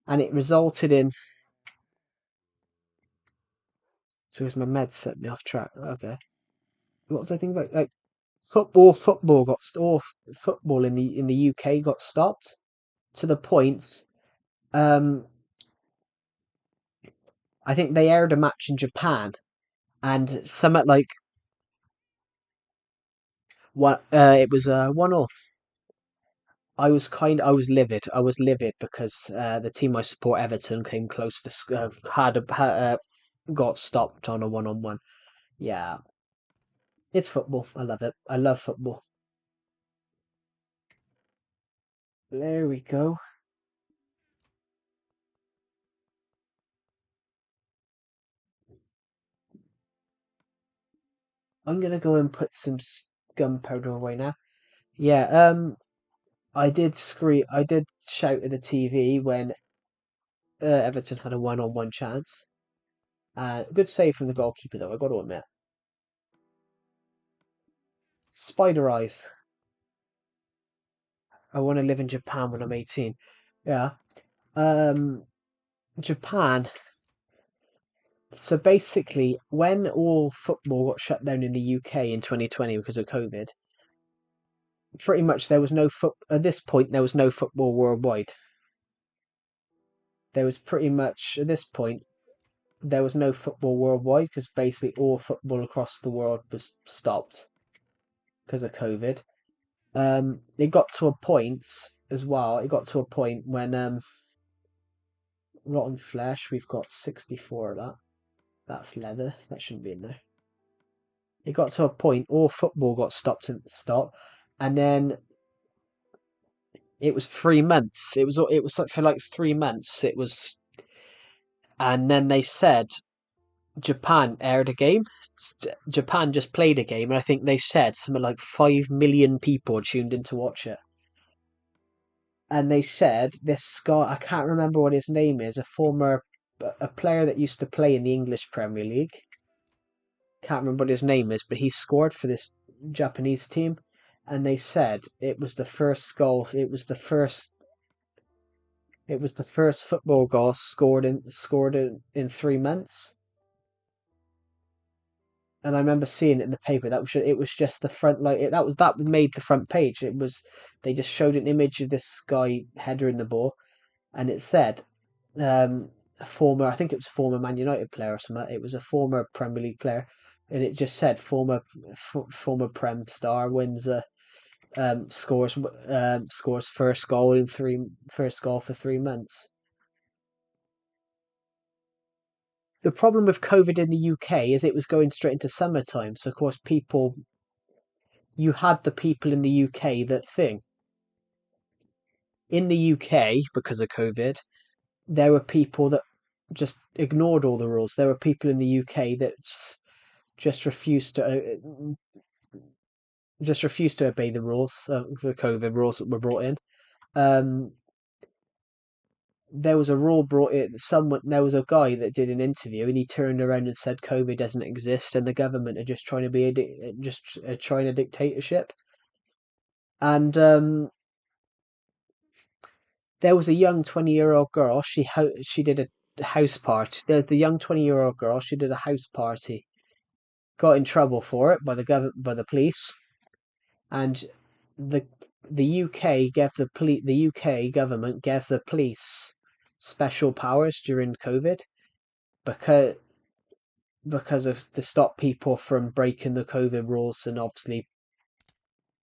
and it resulted in. It's because my meds set me off track. Okay, what was I thinking about? Like football got football in the UK got stopped to the point. Um, I think they aired a match in Japan, and some at like what it was 1-1. I was livid. I was livid because the team I support, Everton, came close to got stopped on a one-on-one. Yeah, it's football. I love it. I love football. There we go. I'm gonna go and put some gunpowder away now. Yeah. I did scream. I did shout at the TV when Everton had a one-on-one chance. Good save from the goalkeeper, though. I got to admit. Spider eyes. I want to live in Japan when I'm 18. Yeah. Um, Japan. So basically, when all football got shut down in the UK in 2020 because of COVID, pretty much there was no foot at this point. There was no football worldwide. There was pretty much at this point there was no football worldwide because basically all football across the world was stopped because of COVID. It got to a point as well. It got to a point when rotten flesh. We've got 64 of that. That's leather. That shouldn't be in there. It got to a point all football got stopped and then it was 3 months. It was for like 3 months. It was, and then they said Japan aired a game. Japan just played a game, and I think they said something like 5 million people tuned in to watch it. And they said this guy, I can't remember what his name is, a player that used to play in the English Premier League. Can't remember what his name is, but he scored for this Japanese team, and they said it was the first goal. It was the first football goal scored in 3 months. And I remember seeing it in the paper. It was just the front that made the front page. They just showed an image of this guy headering the ball, and it said a former, I think it was former Man United player or something. It was a former Premier League player, and it just said former Prem star wins scores first goal for 3 months. The problem with COVID in the UK is it was going straight into summertime, so of course you had the people in the UK that thing. In the UK, because of COVID, there were people that just ignored all the rules. There were people in the UK that just refused to obey the rules, the COVID rules that were brought in. Um, there was a rule brought in. There was a guy that did an interview, and he turned around and said COVID doesn't exist, and the government are just trying to be trying a dictatorship. And there was a young 20-year-old girl. She did a house party. There's the young 20-year-old girl. She did a house party. Got in trouble for it by the police, and the the UK government gave the police special powers during COVID because to stop people from breaking the COVID rules and obviously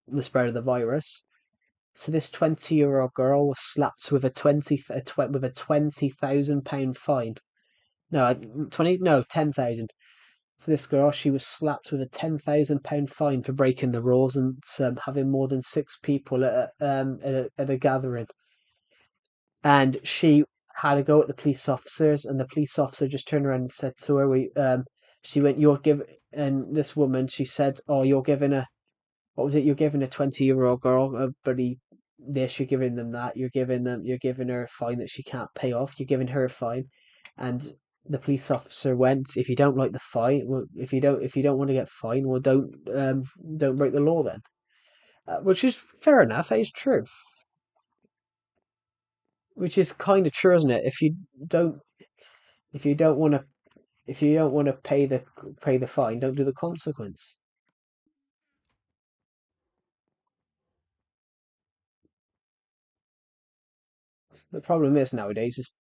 the spread of the virus. So this 20-year-old girl was slapped with a £20,000 fine. No, 10,000. So this girl, she was slapped with a £10,000 fine for breaking the rules and having more than 6 people at a gathering. And she had to go at the police officers, and the police officer just turned around and said to her, she went, "You're giving," and this woman, she said, "Oh, you're giving a, what was it? You're giving a 20-year-old girl a bloody this. You're giving them that. You're giving her a fine that she can't pay off. You're giving her a fine," and the police officer went, "If you don't like the fine, well, if you don't want to get fined, well, don't break the law then." Which is fair enough. That is true. Which is kind of true, isn't it? Don't, if you don't want to, if you don't want to pay the fine, don't do the consequence. The problem is nowadays is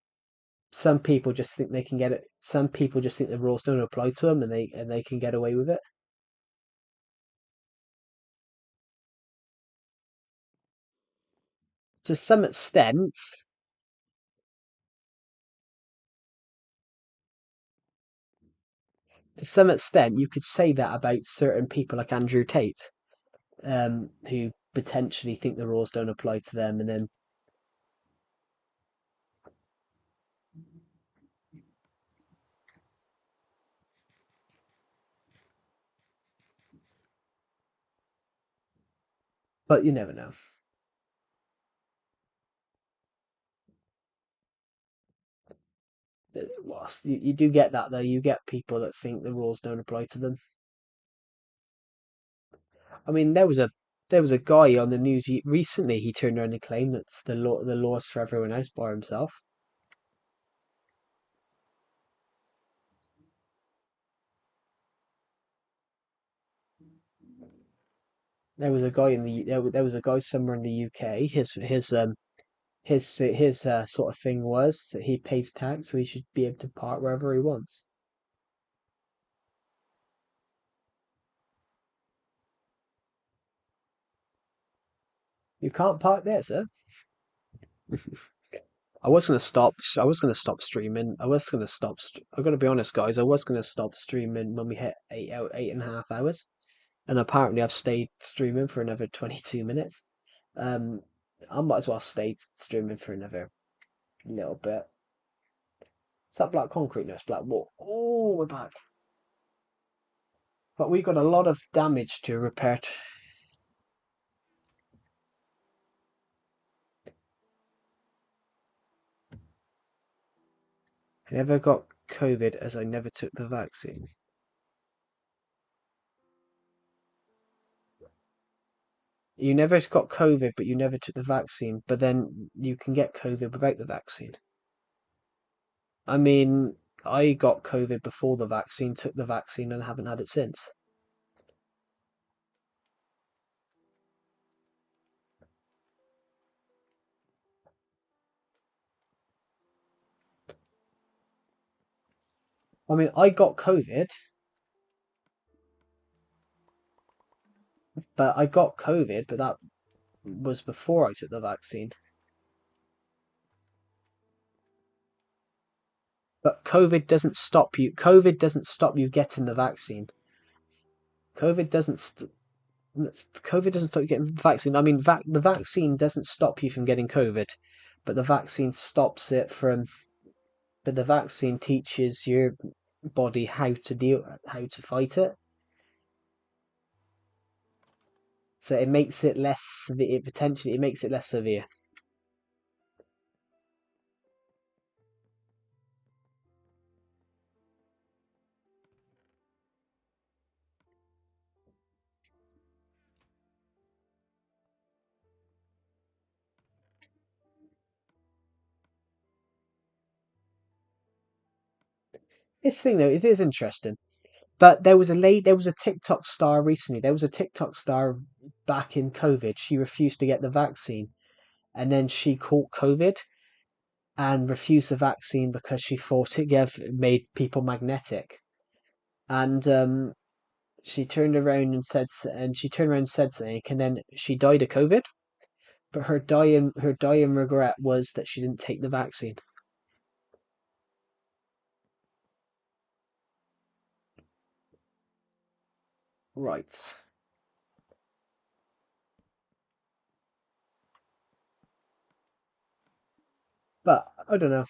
some people just think they can get it. Some people just think the rules don't apply to them, and they can get away with it. To some extent, you could say that about certain people like Andrew Tate, who potentially think the rules don't apply to them, and then, but you never know. Whilst you do get that though, you get people that think the rules don't apply to them. I mean, there was a guy on the news recently. He turned around and claimed that the laws for everyone else by himself. There was a guy in the there was a guy somewhere in the UK. His sort of thing was that he pays tax, so he should be able to park wherever he wants. You can't park there, sir. I was gonna stop. I was gonna stop streaming. I was gonna stop. I'm gonna be honest, guys. I was gonna stop streaming when we hit 8.5 hours, and apparently I've stayed streaming for another 22 minutes. Um, I might as well stay streaming for another little bit. Is that black concrete? No, it's black wall. Oh, we're back. But we got a lot of damage to repair. I never got COVID as I never took the vaccine. You never got COVID, but you never took the vaccine. But then you can get COVID without the vaccine. I mean, I got COVID before the vaccine, took the vaccine, and haven't had it since. I mean, I got COVID, but that was before I took the vaccine. But COVID doesn't stop you. COVID doesn't stop you getting the vaccine. COVID doesn't. COVID doesn't stop you getting the vaccine. I mean, the vaccine doesn't stop you from getting COVID, but the vaccine stops it from. But the vaccine teaches your body how to fight it. So it makes it less severe. Potentially, it makes it less severe. This thing though, it is interesting. But there was a TikTok star recently. There was a TikTok star back in COVID. She refused to get the vaccine, and then she caught COVID and refused the vaccine because she thought it made people magnetic. And she turned around and said something, and then she died of COVID. But her dying regret was that she didn't take the vaccine. Right. But I don't know.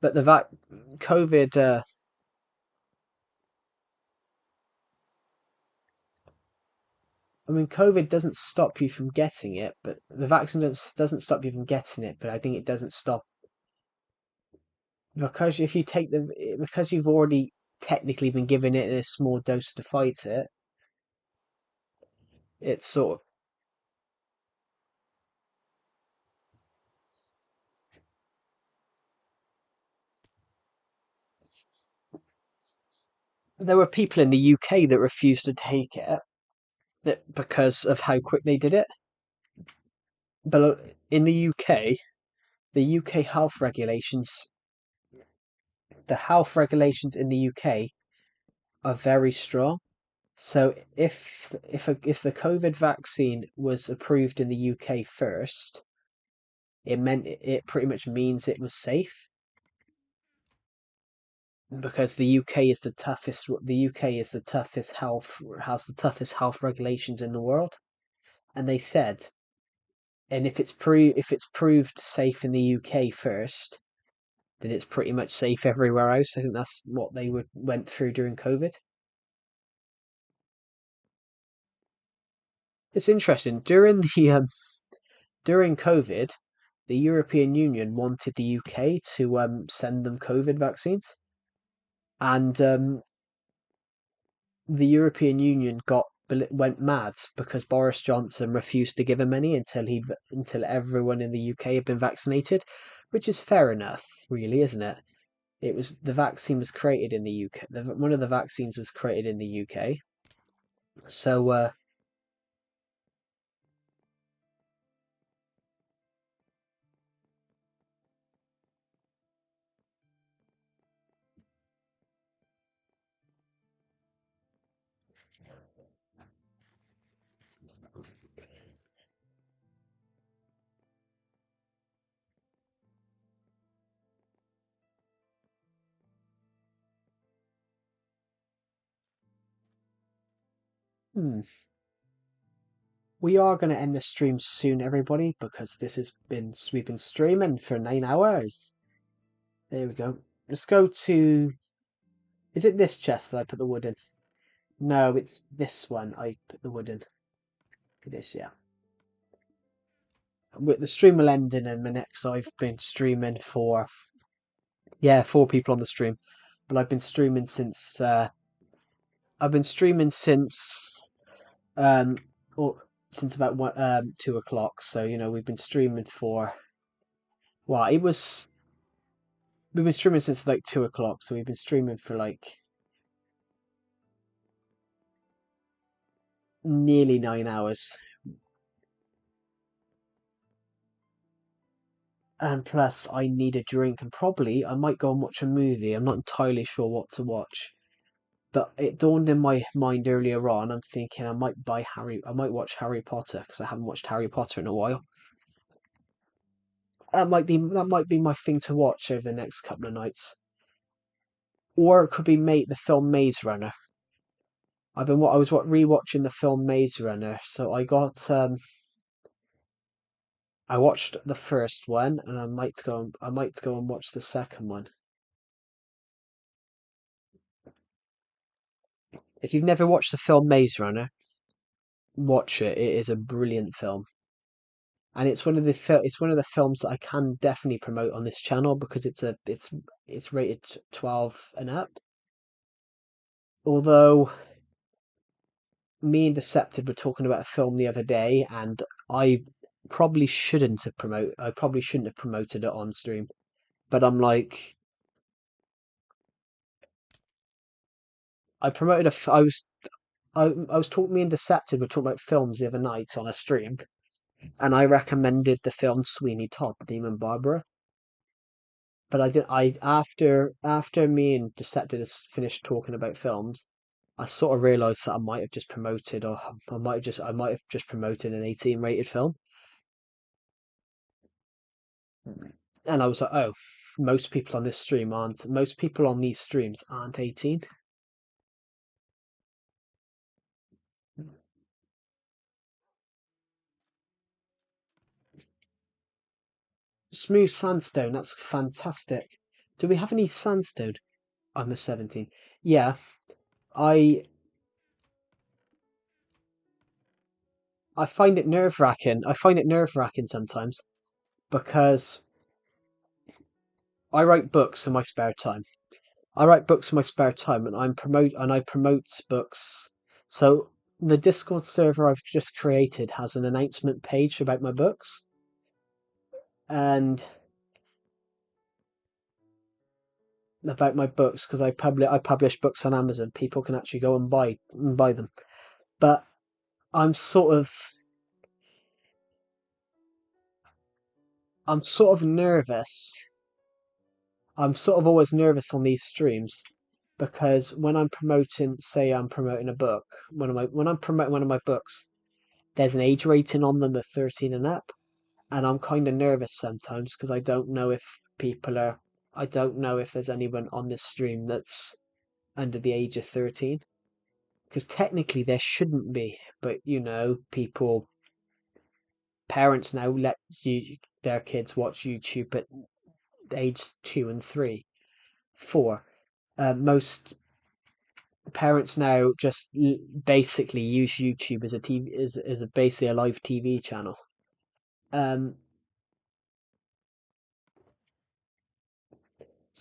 But COVID. I mean, COVID doesn't stop you from getting it, but the vaccine doesn't stop you from getting it. But I think it doesn't stop because if you take because you've already technically been given it in a small dose to fight it. It's sort of. There were people in the UK that refused to take it because of how quick they did it. But in the UK the health regulations in the UK are very strong. So if the COVID vaccine was approved in the UK first, it pretty much means it was safe because the UK is the toughest. The UK is the toughest health has the toughest health regulations in the world, and they said, and if it's proved safe in the UK first, then it's pretty much safe everywhere else. I think that's what they went through during COVID. It's interesting during COVID, the European Union wanted the UK to send them COVID vaccines, and the European Union went mad because Boris Johnson refused to give him any until everyone in the UK had been vaccinated, which is fair enough, really, isn't it? The vaccine was created in the UK. One of the vaccines was created in the UK, So we are going to end the stream soon, everybody, because we've been streaming for 9 hours. There we go. Let's go to. Is it this chest that I put the wood in? No, it's this one I put the wood in. This, yeah. The stream will end in a minute because I've been streaming for 4 people on the stream, but I've been streaming since um since about 2 o'clock. So we've been streaming for we've been streaming since like 2 o'clock. So we've been streaming for like nearly 9 hours. And plus, I need a drink, and probably I might go and watch a movie. I'm not entirely sure what to watch, but it dawned in my mind earlier on. I'm thinking I might watch Harry Potter because I haven't watched Harry Potter in a while. That might be my thing to watch over the next couple of nights, or it could be the film Maze Runner. I was rewatching the film Maze Runner, so I watched the first one, and I might go and watch the second one. If you've never watched the film Maze Runner, watch it. It is a brilliant film, and it's one of the films that I can definitely promote on this channel because it's rated 12 and up. Although me and Decepted were talking about a film the other day, and I probably shouldn't have promoted it on stream, but I'm like, I promoted I was talking. Me and Decepted were talking about films the other night on a stream, and I recommended the film Sweeney Todd, Demon Barbara. But I did. After me and Decepted has finished talking about films, I sort of realised that I might have just promoted, or I might have just promoted an 18 rated film. And I was like, oh, most people on these streams aren't 18. Smooth sandstone, that's fantastic. Do we have any sandstone? I'm a 17. Yeah, I I find it nerve-wracking. I find it nerve-wracking sometimes because I write books in my spare time. I write books in my spare time, and I promote books. So the Discord server I've just created has an announcement page about my books, and about my books because I publish books on Amazon. People can actually go and buy them. But I'm sort of nervous. I'm sort of always nervous on these streams because when I'm promoting, say I'm promoting a book, when I'm promoting one of my books, there's an age rating on them of 13 and up, and I'm kind of nervous sometimes because I don't know if there's anyone on this stream that's under the age of 13. Because technically there shouldn't be, but parents now let their kids watch YouTube at age 2 and 3, 4. Most parents now just basically use YouTube as a TV, basically a live TV channel. I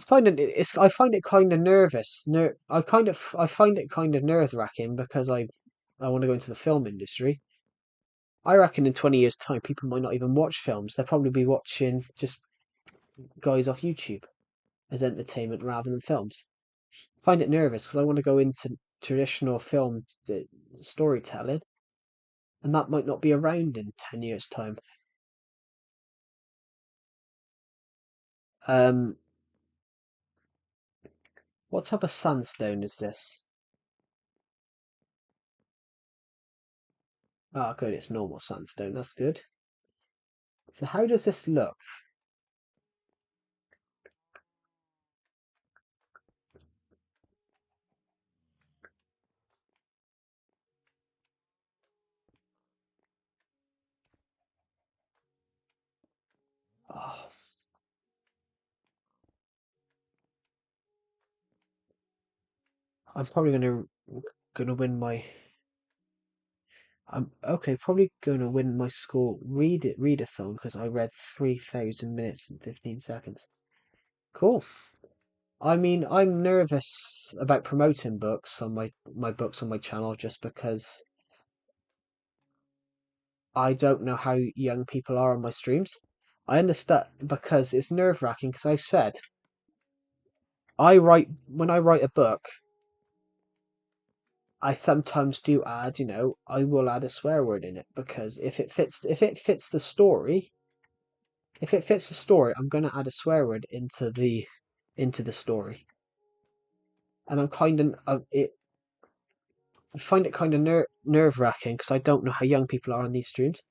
find it kind of nervous. I find it kind of nerve wracking because I want to go into the film industry. I reckon in 20 years' time, people might not even watch films. They'll probably be watching just guys off YouTube as entertainment rather than films. I find it nervous because I want to go into traditional film storytelling, and that might not be around in 10 years' time. What type of sandstone is this? Oh, good, it's normal sandstone. That's good. So how does this look? Oh, I'm probably gonna win my. I'm okay. Probably gonna win my school readathon because I read 3,000 minutes and 15 seconds. Cool. I mean, I'm nervous about promoting books on my books on my channel just because I don't know how young people are on my streams. I understand because it's nerve-wracking because I said when I write a book, I sometimes do add, I will add a swear word in it because if it fits the story, I'm going to add a swear word into the story. And I find it kind of nerve-wracking because I don't know how young people are on these streams.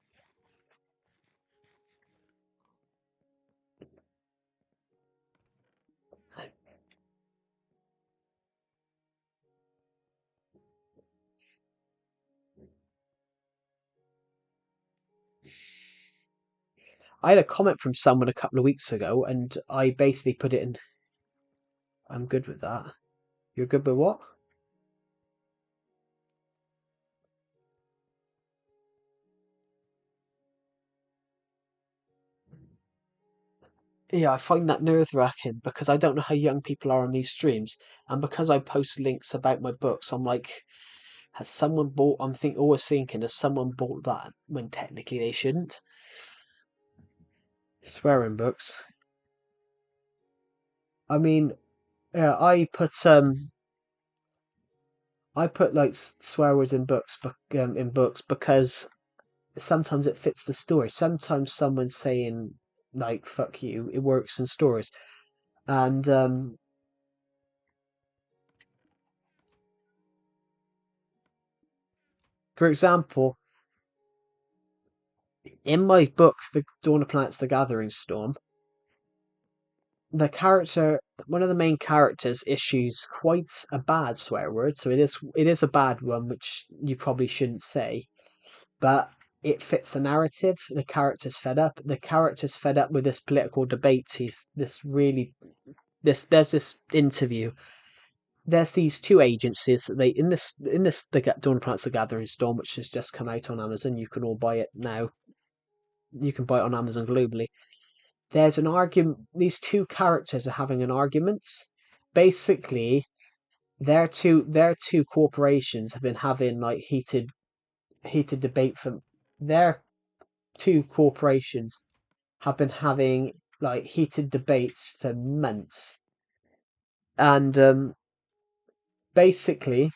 I had a comment from someone a couple of weeks ago, and I basically put it in. I'm good with that. You're good with what? Yeah, I find that nerve-wracking because I don't know how young people are on these streams, and because I post links about my books, I'm like, has someone bought? Always thinking, has someone bought that when technically they shouldn't? Swearing books. I mean, yeah, I put like swear words in books because sometimes it fits the story. Sometimes someone's saying like "fuck you," it works in stories, and for example, in my book, The Dawn of Planets: The Gathering Storm, one of the main characters issues quite a bad swear word, so it is a bad one, which you probably shouldn't say, but it fits the narrative. The character's fed up. The character's fed up with this political debate. He's this really this There's this interview. There's these two agencies that they in this the Dawn of Planets: The Gathering Storm, which has just come out on Amazon. You can all buy it now. You can buy it on Amazon globally. There's an argument. These two characters are having an argument. Basically, their two corporations have been having like heated debate for their two corporations have been having like heated debates for months, and basically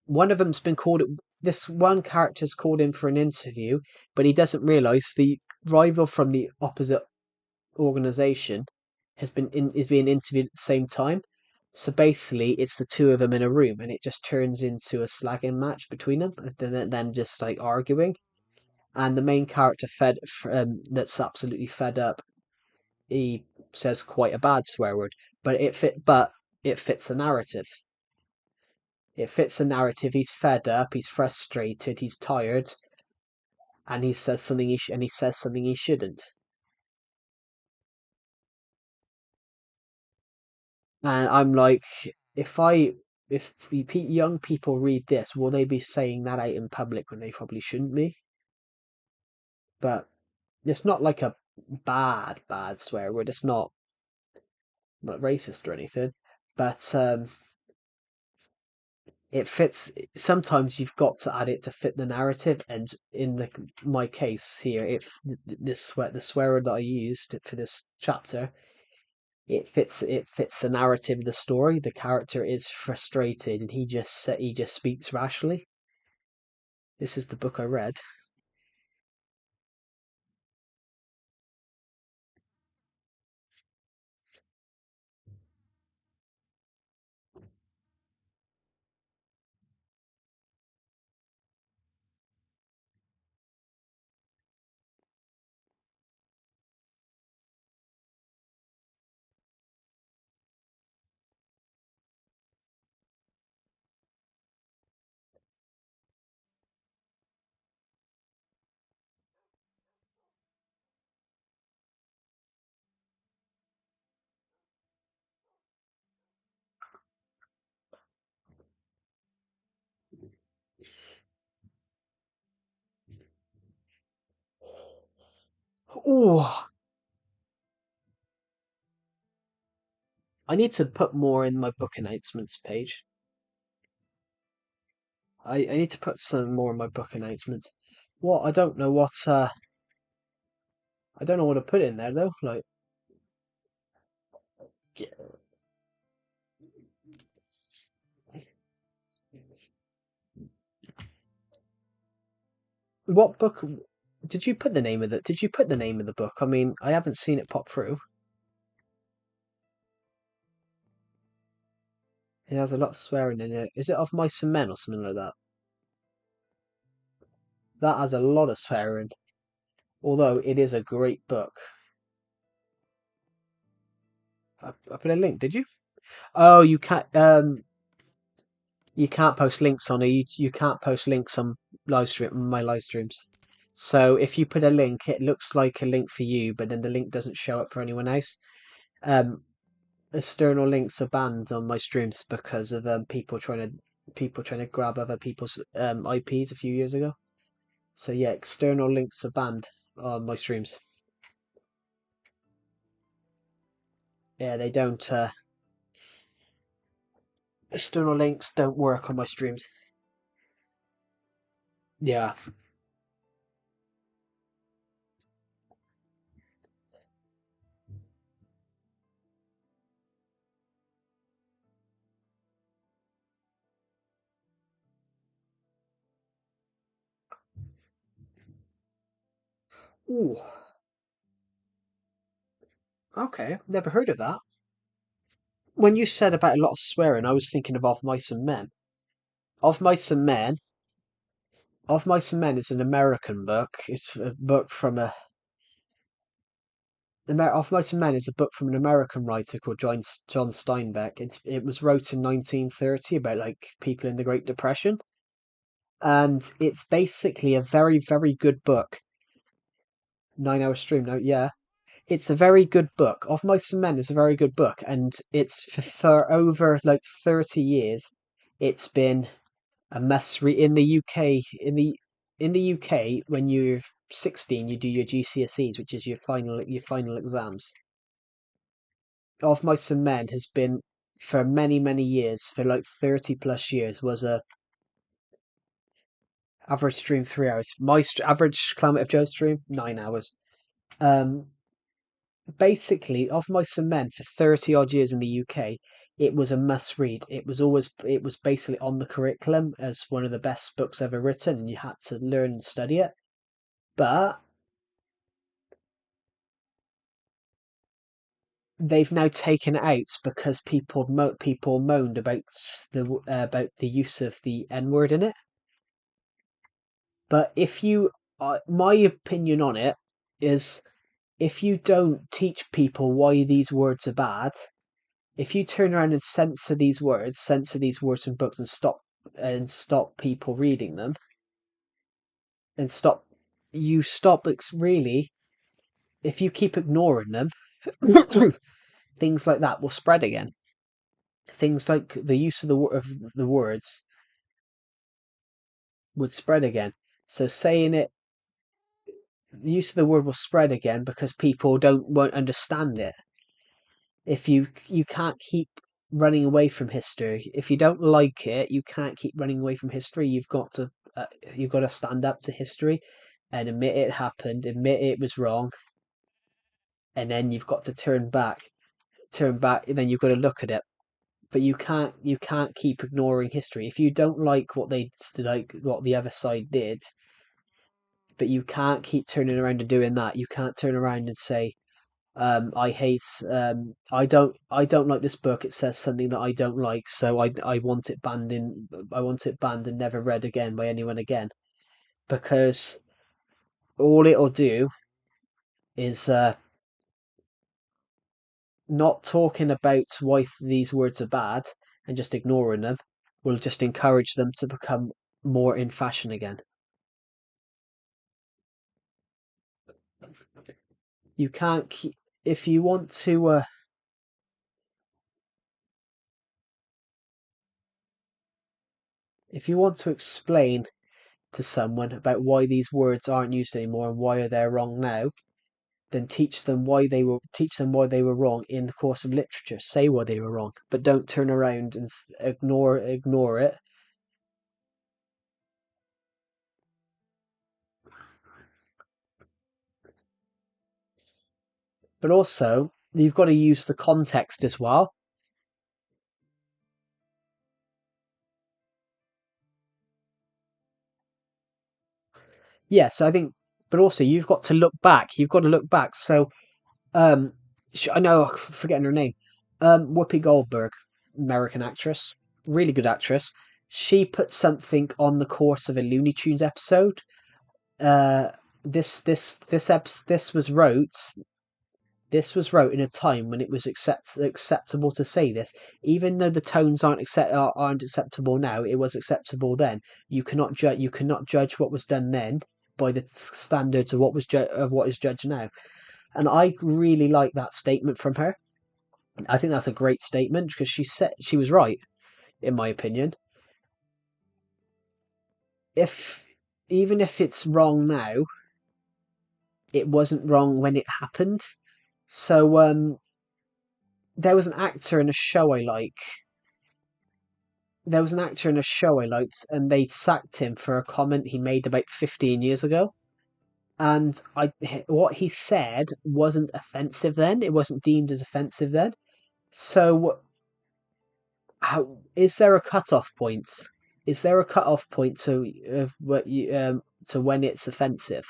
one of them's been called. This one character's called in for an interview, but he doesn't realise the rival from the opposite organization is being interviewed at the same time. So basically, it's the two of them in a room, and it just turns into a slagging match between them, them just like arguing. And the main character that's absolutely fed up. He says quite a bad swear word, but it fits the narrative. It fits the narrative. He's fed up. He's frustrated. He's tired, and he says something. He says something he shouldn't. And I'm like, if young people read this, will they be saying that out in public when they probably shouldn't be? But it's not like a bad swear word. It's not racist or anything. But it fits. Sometimes you've got to add it to fit the narrative. And in my case here, if the swear word that I used for this chapter, it fits the narrative of the story. The character is frustrated and he just speaks rashly. This is the book I read. Oh, I need to put more in my book announcements page. I need to put some more in my book announcements. What? I don't know what. I don't know what to put in there though. Like, what book? Did you put the name of the? Did you put the name of the book? I mean, I haven't seen it pop through. It has a lot of swearing in it. Is it Of Mice and Men or something like that? That has a lot of swearing. Although it is a great book. I put a link. Did you? Oh, you can't. You can't post links on it. You can't post links on my live streams. So if you put a link, it looks like a link for you, but then the link doesn't show up for anyone else. Um, External links are banned on my streams because of people trying to grab other people's IPs a few years ago. So yeah, external links are banned on my streams. Yeah, they don't. External links don't work on my streams. Yeah. Ooh. Okay. Never heard of that. When you said about a lot of swearing, I was thinking of Mice and Men. Of Mice and Men. Of Mice and Men is an American book. It's a book from a. Of Mice and Men is a book from an American writer called John Steinbeck. It was wrote in 1930 about like people in the Great Depression, and it's basically a very very good book. 9 hour stream note, yeah. It's a very good book. Of Mice and Men is a very good book, and it's for over like 30 years. It's been a must read in the UK. In the UK, when you're 16, you do your GCSEs, which is your final exams. Of Mice and Men has been for many many years, for like 30 plus years, was a average stream 3 hours. Average Climate of Joe stream 9 hours. Um, Basically, Of Mice and Men for 30 odd years in the UK, it was a must read. It was basically on the curriculum as one of the best books ever written, and you had to learn and study it. But they've now taken it out because people moaned about the use of the N word in it. But if you, my opinion on it is, if you don't teach people why these words are bad, if you turn around and censor these words from books, and stop people reading them, and stop really, if you keep ignoring them, things like that will spread again. Things like the use of the words would spread again. So saying it, the use of the word will spread again because people won't understand it. If you can't keep running away from history. If you don't like it, you can't keep running away from history. You've got to stand up to history and admit it happened, admit it was wrong, and then you've got to turn back. And then you've got to look at it. but you can't keep ignoring history. If you don't like what what the other side did, but you can't keep turning around and doing that. You can't turn around and say, I hate, I don't like this book. It says something that I don't like, so I want it banned I want it banned and never read again by anyone again. Because all it'll do is not talking about why these words are bad and just ignoring them will just encourage them to become more in fashion again. You can't keep, if you want to, if you want to explain to someone about why these words aren't used anymore and why they're wrong now, then teach them why they were wrong in the course of literature. Say why they were wrong, but don't turn around and ignore it. But also, you've got to use the context as well. Yes, I think, but also you've got to look back. You've got to look back. So, um, I know I'm forgetting her name. Whoopi Goldberg, American actress, really good actress. She put something on the course of a Looney Tunes episode. Uh, this was wrote. This was wrote in a time when it was acceptable to say this, even though the tones aren't acceptable now. It was acceptable then. You cannot judge what was done then by the standards of what is judged now. And I really like that statement from her. I think that's a great statement because she was right, in my opinion. If Even if it's wrong now, it wasn't wrong when it happened. So there was an actor in a show I like. There was an actor in a show I liked, and they sacked him for a comment he made about 15 years ago. And what he said wasn't offensive then. It wasn't deemed as offensive then. So, how is there a cutoff point? Is there a cutoff point to when it's offensive?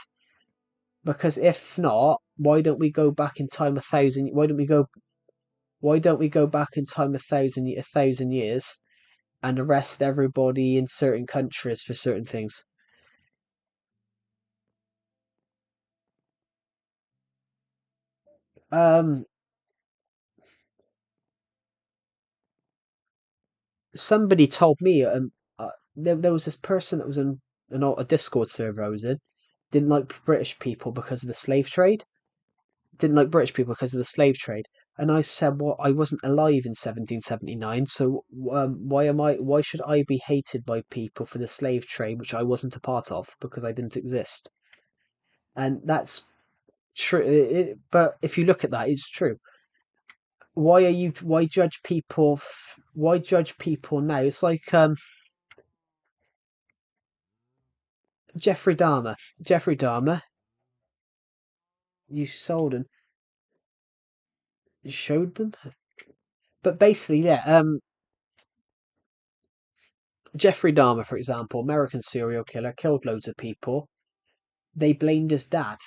Because if not, why don't we go back in time a thousand? Why don't we go back in time a thousand years and arrest everybody in certain countries for certain things? Um, Somebody told me there was this person that was in a Discord server I was in, didn't like British people because of the slave trade. Didn't like British people because of the slave trade. And I said, well, I wasn't alive in 1779, so why should I be hated by people for the slave trade, which I wasn't a part of because I didn't exist? And that's true. But if you look at that, it's true. Why judge people? Why judge people now? It's like Jeffrey Dahmer. Jeffrey Dahmer, you sold and showed them. But basically, yeah. Jeffrey Dahmer, for example, American serial killer, killed loads of people. They blamed his dad.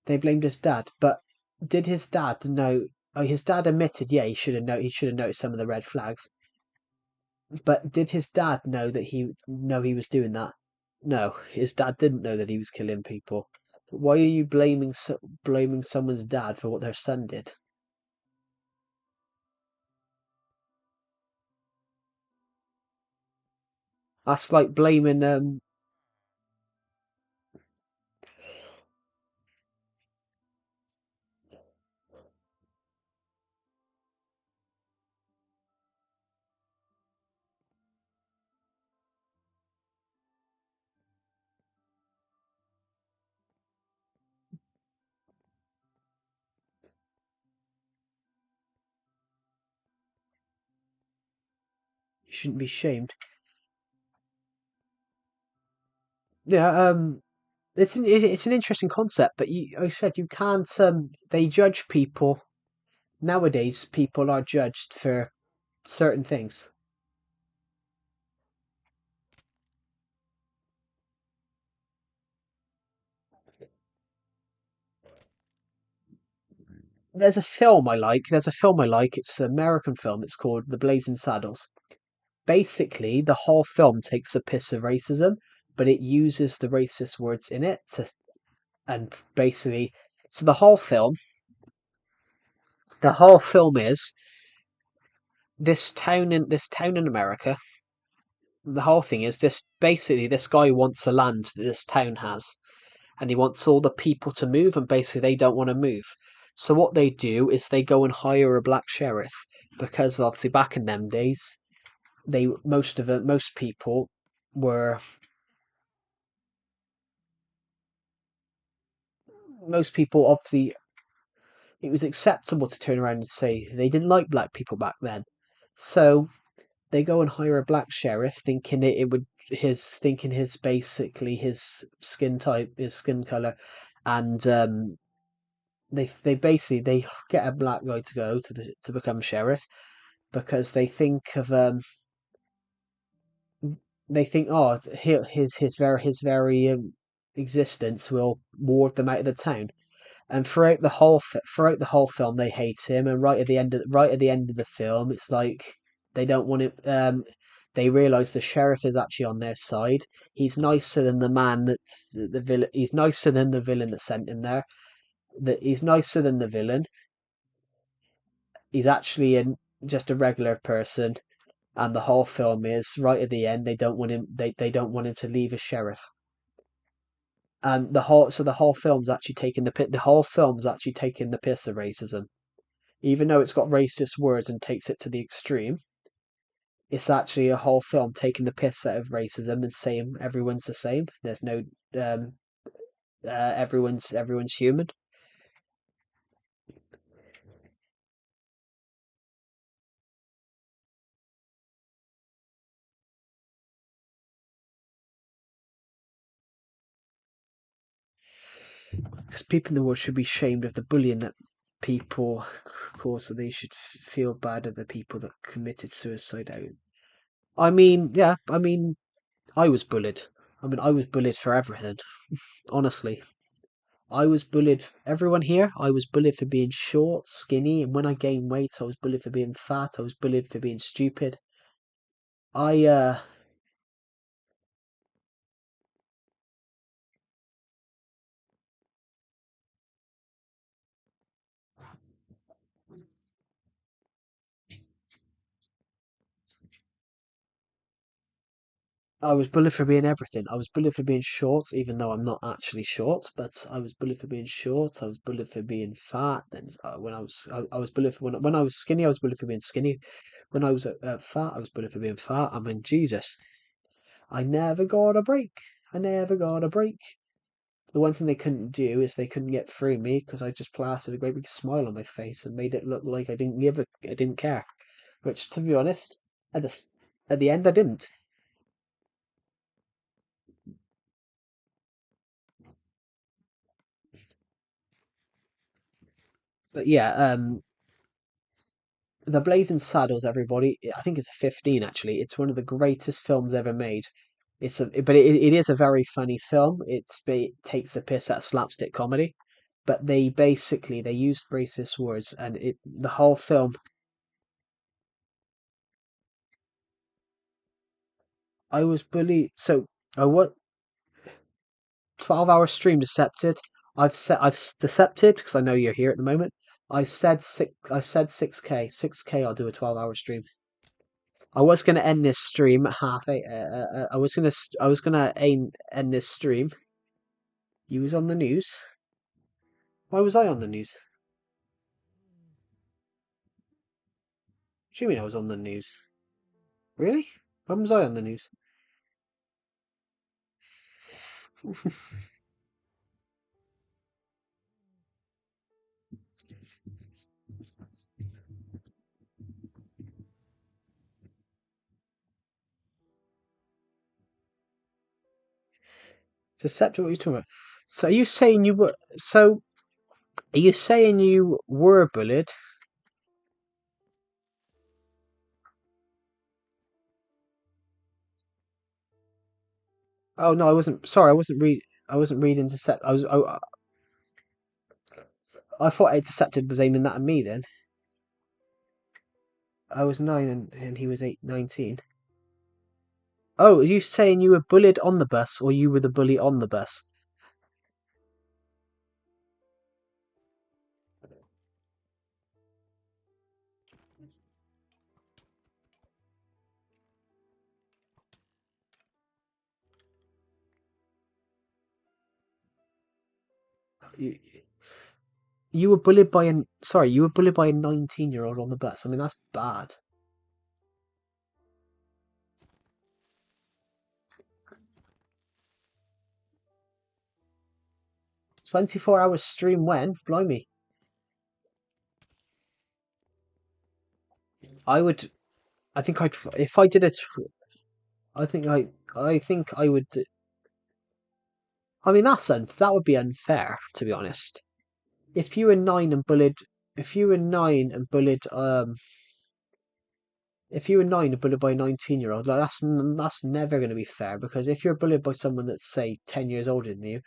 They blamed his dad, but did his dad know? Oh, his dad admitted, yeah, he should have noticed some of the red flags. But did his dad know he was doing that? No, his dad didn't know that he was killing people. Why are you blaming someone's dad for what their son did? That's like blaming you shouldn't be shamed. Yeah, it's an interesting concept, but I said you can't. They judge people nowadays. People are judged for certain things. There's a film I like. There's a film I like. It's an American film. It's called The Blazing Saddles. Basically, the whole film takes the piss of racism, but it uses the racist words in it to, and basically, so the whole film is this town in America. The whole thing is this basically this guy wants the land that this town has, and he wants all the people to move, and basically they don't want to move. So what they do is they go and hire a black sheriff, because obviously back in them days, most people were most people obviously it was acceptable to turn around and say they didn't like black people back then. So they go and hire a black sheriff, thinking it would thinking his basically his skin type, his skin color, and they basically they get a black guy to go to become sheriff, because they think, oh, his very existence will ward them out of the town. And throughout the whole film, they hate him. And right at the end of the film, it's like they don't want him. They realize the sheriff is actually on their side. He's nicer than the man that the villain. He's nicer than the villain that sent him there. That he's nicer than the villain. He's actually just a regular person. And the whole film is right at the end. They don't want him. They don't want him to leave as sheriff. And the whole film's actually taking the piss of racism, even though it's got racist words and takes it to the extreme. It's actually a whole film taking the piss out of racism and saying everyone's the same. There's no um, everyone's human. Because people in the world should be ashamed of the bullying that people cause, so they should feel bad at the people that committed suicide. I mean, yeah, I was bullied. I was bullied for everything. Honestly, I was bullied. Everyone here, I was bullied for being short, skinny, and when I gained weight, I was bullied for being fat. I was bullied for being stupid. I uh, I was bullied for being everything. I was bullied for being short, even though I'm not actually short. But I was bullied for being short. I was bullied for being fat. Then I was bullied for when I was skinny. I was bullied for being skinny. When I was fat, I was bullied for being fat. I mean, Jesus, I never got a break. I never got a break. The one thing they couldn't do is they couldn't get through me because I just plastered a great big smile on my face and made it look like I didn't care. Which, to be honest, at the end, I didn't. But yeah, The Blazing Saddles, everybody. I think it's a 15 actually. It's one of the greatest films ever made. It is a very funny film. It takes the piss out of slapstick comedy, but they used racist words, and the whole film. I was bullied. So I what 12-hour stream decepted. Decepted because I know you're here at the moment. I said 6K. 6K. I'll do a 12-hour stream. I was gonna end this stream at half eight. I was gonna end this stream. You was on the news. Why was I on the news? What do you mean I was on the news? Really? When was I on the news? Deceptive? What are you talking about? So are you saying you were? So are you saying you were bullied? Oh no, I wasn't. Sorry, I wasn't read. I wasn't reading Intercept. I thought Intercepted was aiming that at me. Then I was 9 and he was 19. Oh, are you saying you were bullied on the bus, or you were the bully on the bus? You, you were bullied by an. Sorry, you were bullied by a 19-year-old on the bus. I mean, that's bad. 24 hours stream when? Blimey. I would. I think I'd. If I did it, I think I. I think I would. I mean, that would be unfair, to be honest. If you were 9 and bullied, if you were 9 and bullied, if you were 9 and bullied by a 19-year-old, like that's never going to be fair, because if you're bullied by someone that's, say, 10 years older than you,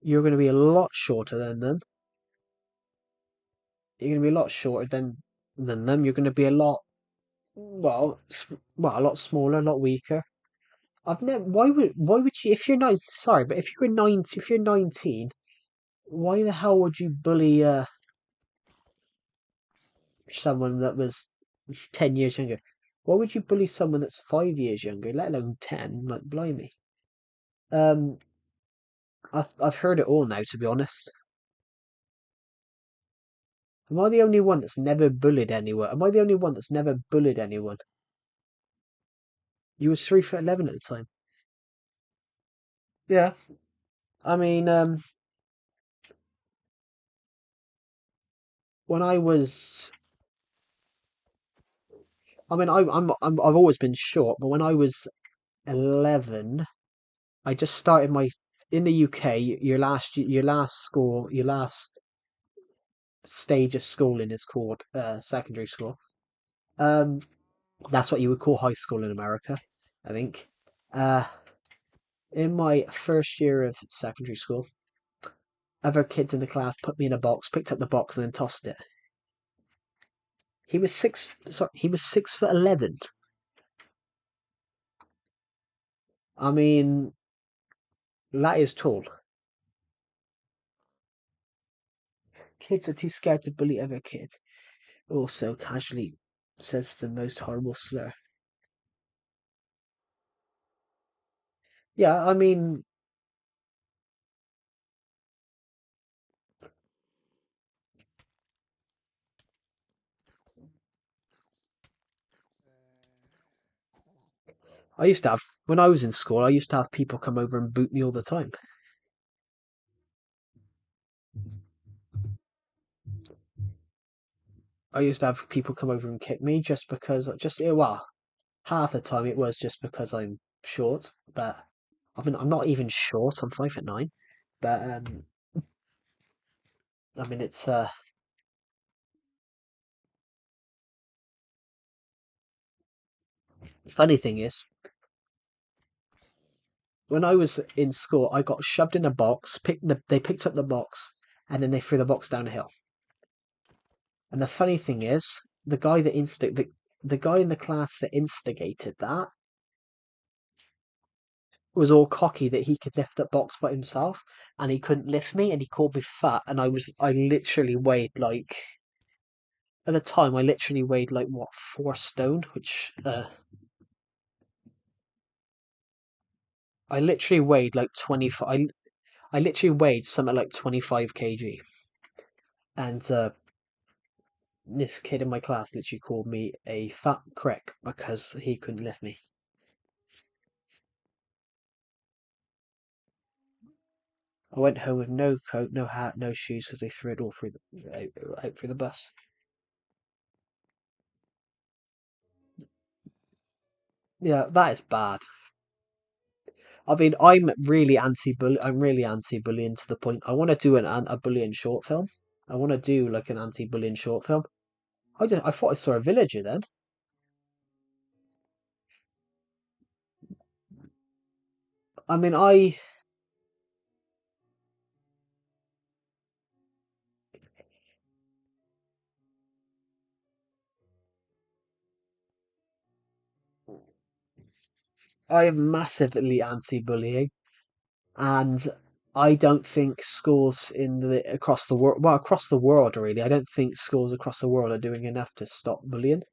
you're going to be a lot shorter than them. You're going to be a lot shorter than them. You're going to be a lot, well, a lot smaller, a lot weaker. I've never. Why would you? If you're not sorry, but if you're 19, why the hell would you bully someone that was 10 years younger? Why would you bully someone that's 5 years younger, let alone 10? Like, blimey. Um, I've heard it all now, to be honest. Am I the only one that's never bullied anyone? Am I the only one that's never bullied anyone? You was 3'11" at the time. Yeah, I mean, when I was, I mean, I've always been short, but when I was 11, I just started my in the UK. Your last stage of schooling is called secondary school. Um, that's what you would call high school in America, I think. Uh, in my first year of secondary school, other kids in the class put me in a box, picked up the box, and then tossed it. He was six. Sorry, he was 6'11". I mean, that is tall. Kids are too scared to bully other kids. Also, casually says the most horrible slur. Yeah, I mean, I used to have when I was in school. I used to have people come over and boot me all the time. I used to have people come over and kick me just because, well, half the time it was just because I'm short. But I mean, I'm not even short. I'm 5'9". But I mean, it's funny thing is, when I was in school, I got shoved in a box. They picked up the box and then they threw the box down a hill. And the funny thing is, the guy in the class that instigated that was all cocky that he could lift that box by himself, and he couldn't lift me, and he called me fat, and I literally weighed like at the time I literally weighed like what 4 stone, which I literally weighed like 25. I literally weighed something like 25 kg, and this kid in my class literally called me a fat prick because he couldn't lift me. I went home with no coat, no hat, no shoes because they threw it all out through the bus. Yeah, that is bad. I mean, I'm really anti-bullying to the point. I want to do a bullying short film. I want to do like an anti-bullying short film. I thought I saw a villager then. I mean, I am massively anti-bullying, and I don't think schools in the across the world, well, across the world really, I don't think schools across the world are doing enough to stop bullying.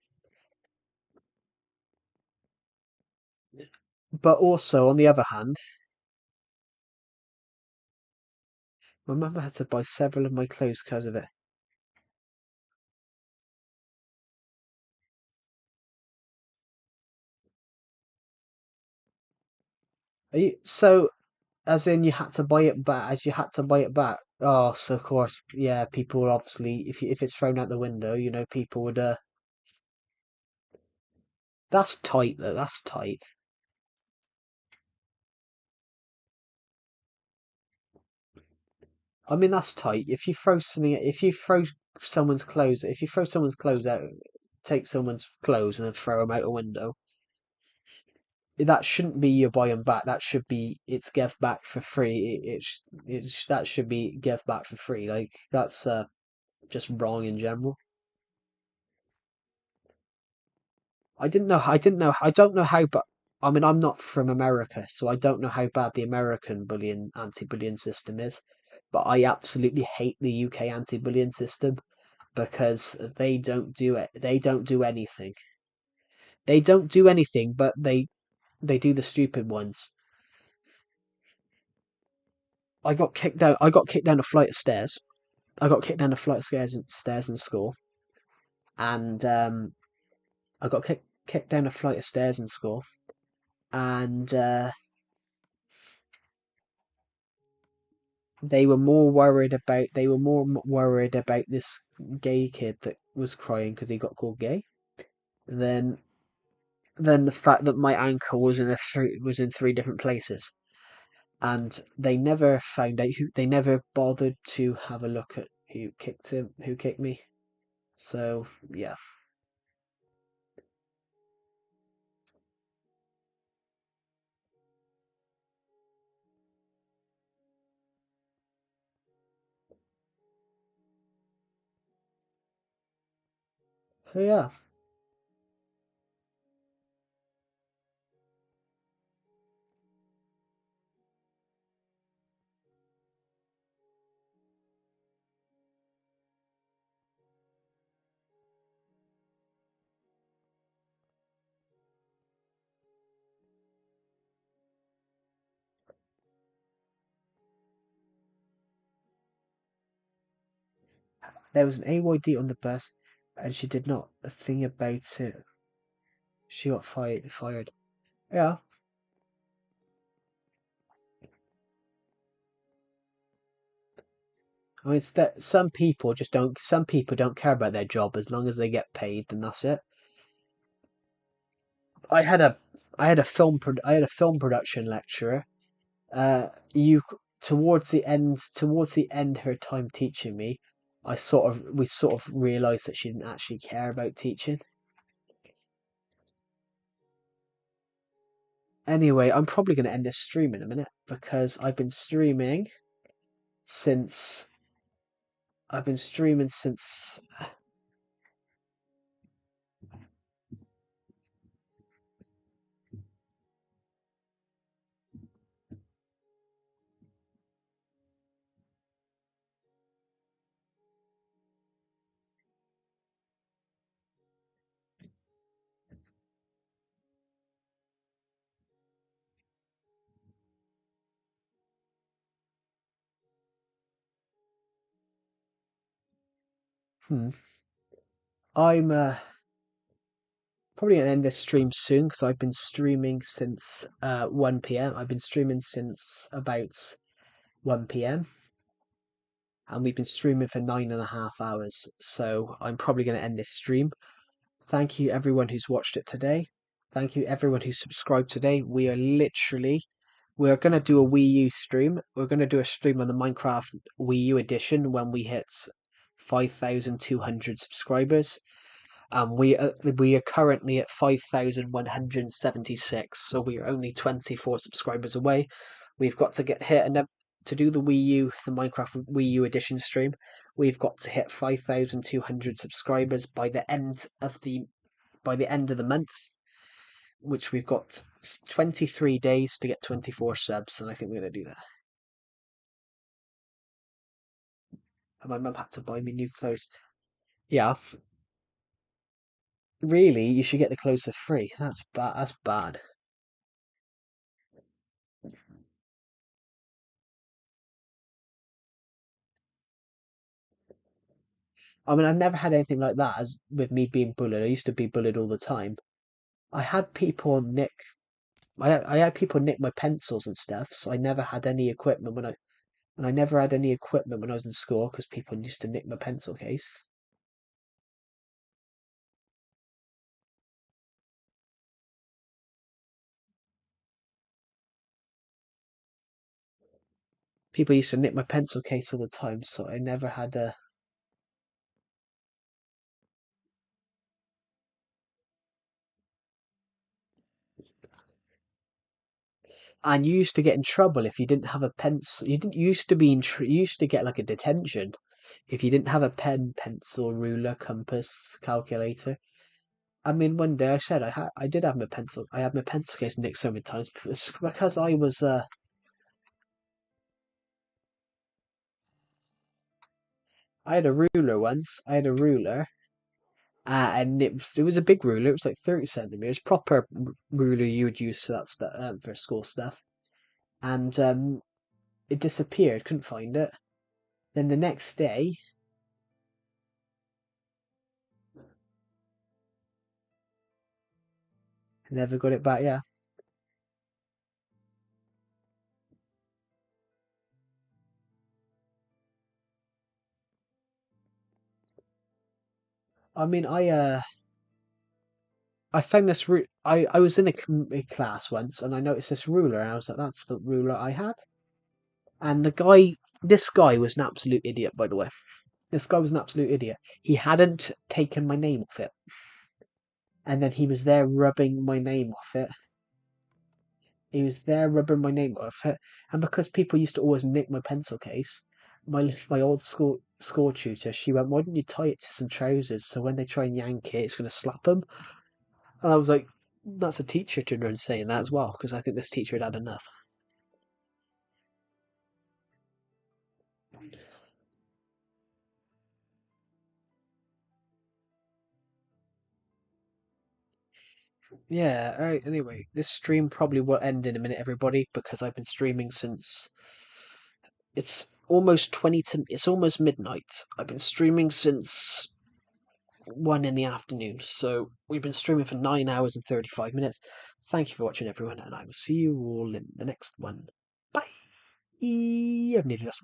But also, on the other hand, my mum had to buy several of my clothes because of it. So, as in, you had to buy it back, as you had to buy it back. Oh, so of course, yeah, people obviously, if it's thrown out the window, people would. That's tight though. That's tight. I mean, that's tight. If you throw if you throw someone's clothes out, take someone's clothes and then throw them out a window, that shouldn't be you buy them back. That should be it's give back for free. That should be give back for free. Like that's just wrong in general. I didn't know. I don't know how, but I mean, I'm not from America, so I don't know how bad the American anti-bullying system is. But I absolutely hate the UK anti-bullying system because they don't do it. They don't do anything. They don't do anything, but they do the stupid ones. I got kicked down a flight of stairs. I got kicked down a flight of stairs in school, and I got kicked down a flight of stairs in school, and they were more worried about this gay kid that was crying because he got called gay than the fact that my ankle was in three different places. And they never found out who they never bothered to have a look at who kicked me. So yeah. So yeah. There was an AYD on the bus and she did not a thing about it. She got fired. Yeah. I mean, it's that some people don't care about their job as long as they get paid, then that's it. I had a I had a film production lecturer. You towards the end of her time teaching me, we sort of realised that she didn't actually care about teaching. Anyway, I'm probably going to end this stream in a minute because since I've been streaming since. Hmm, I'm probably gonna end this stream soon because I've been streaming since 1 p.m. I've been streaming since about 1 p.m. and we've been streaming for 9.5 hours. So I'm probably gonna end this stream. Thank you everyone who's watched it today. Thank you everyone who subscribed today. We're gonna do a Wii U stream. We're gonna do a stream on the Minecraft Wii U edition when we hit 5,200 subscribers. We are currently at 5,176, so we are only 24 subscribers away. We've got to get hit and to do the Minecraft Wii U edition stream. We've got to hit 5,200 subscribers by the end of the month, which we've got 23 days to get 24 subs, and I think we're gonna do that. And my mum had to buy me new clothes. Yeah, really, you should get the clothes for free. That's bad. That's bad. I mean, I've never had anything like that as with me being bullied. I used to be bullied all the time. I had people nick. I had people nick my pencils and stuff, so I never had any equipment and I never had any equipment when I was in school because people used to nick my pencil case. People used to nick my pencil case all the time, so I never had a. And you used to get in trouble if you didn't have a pencil. You didn't used to be you used to get like a detention if you didn't have a pen, pencil, ruler, compass, calculator. I mean, one day I did have my pencil. I had my pencil case nicked so many times because I was I had a ruler once. I had a ruler, and it was a big ruler. It was like 30 centimeters, proper ruler you would use for that stuff for school stuff. And it disappeared. Couldn't find it. Then the next day, never got it back. Yeah. I mean, I found this I was in a class once and I noticed this ruler and I was like, that's the ruler I had. And this guy was an absolute idiot, by the way. This guy was an absolute idiot. He hadn't taken my name off it. And then he was there rubbing my name off it. He was there rubbing my name off it. And because people used to always nick my pencil case, my old school tutor, she went, why didn't you tie it to some trousers so when they try and yank it, it's going to slap them? And I was like, that's a teacher to run saying that as well, because I think this teacher had enough. Yeah, alright, anyway, this stream probably will end in a minute, everybody, because I've been streaming since it's almost midnight. I've been streaming since 1 in the afternoon, so we've been streaming for 9 hours and 35 minutes. Thank you for watching, everyone, and I will see you all in the next one. Bye! I've nearly lost my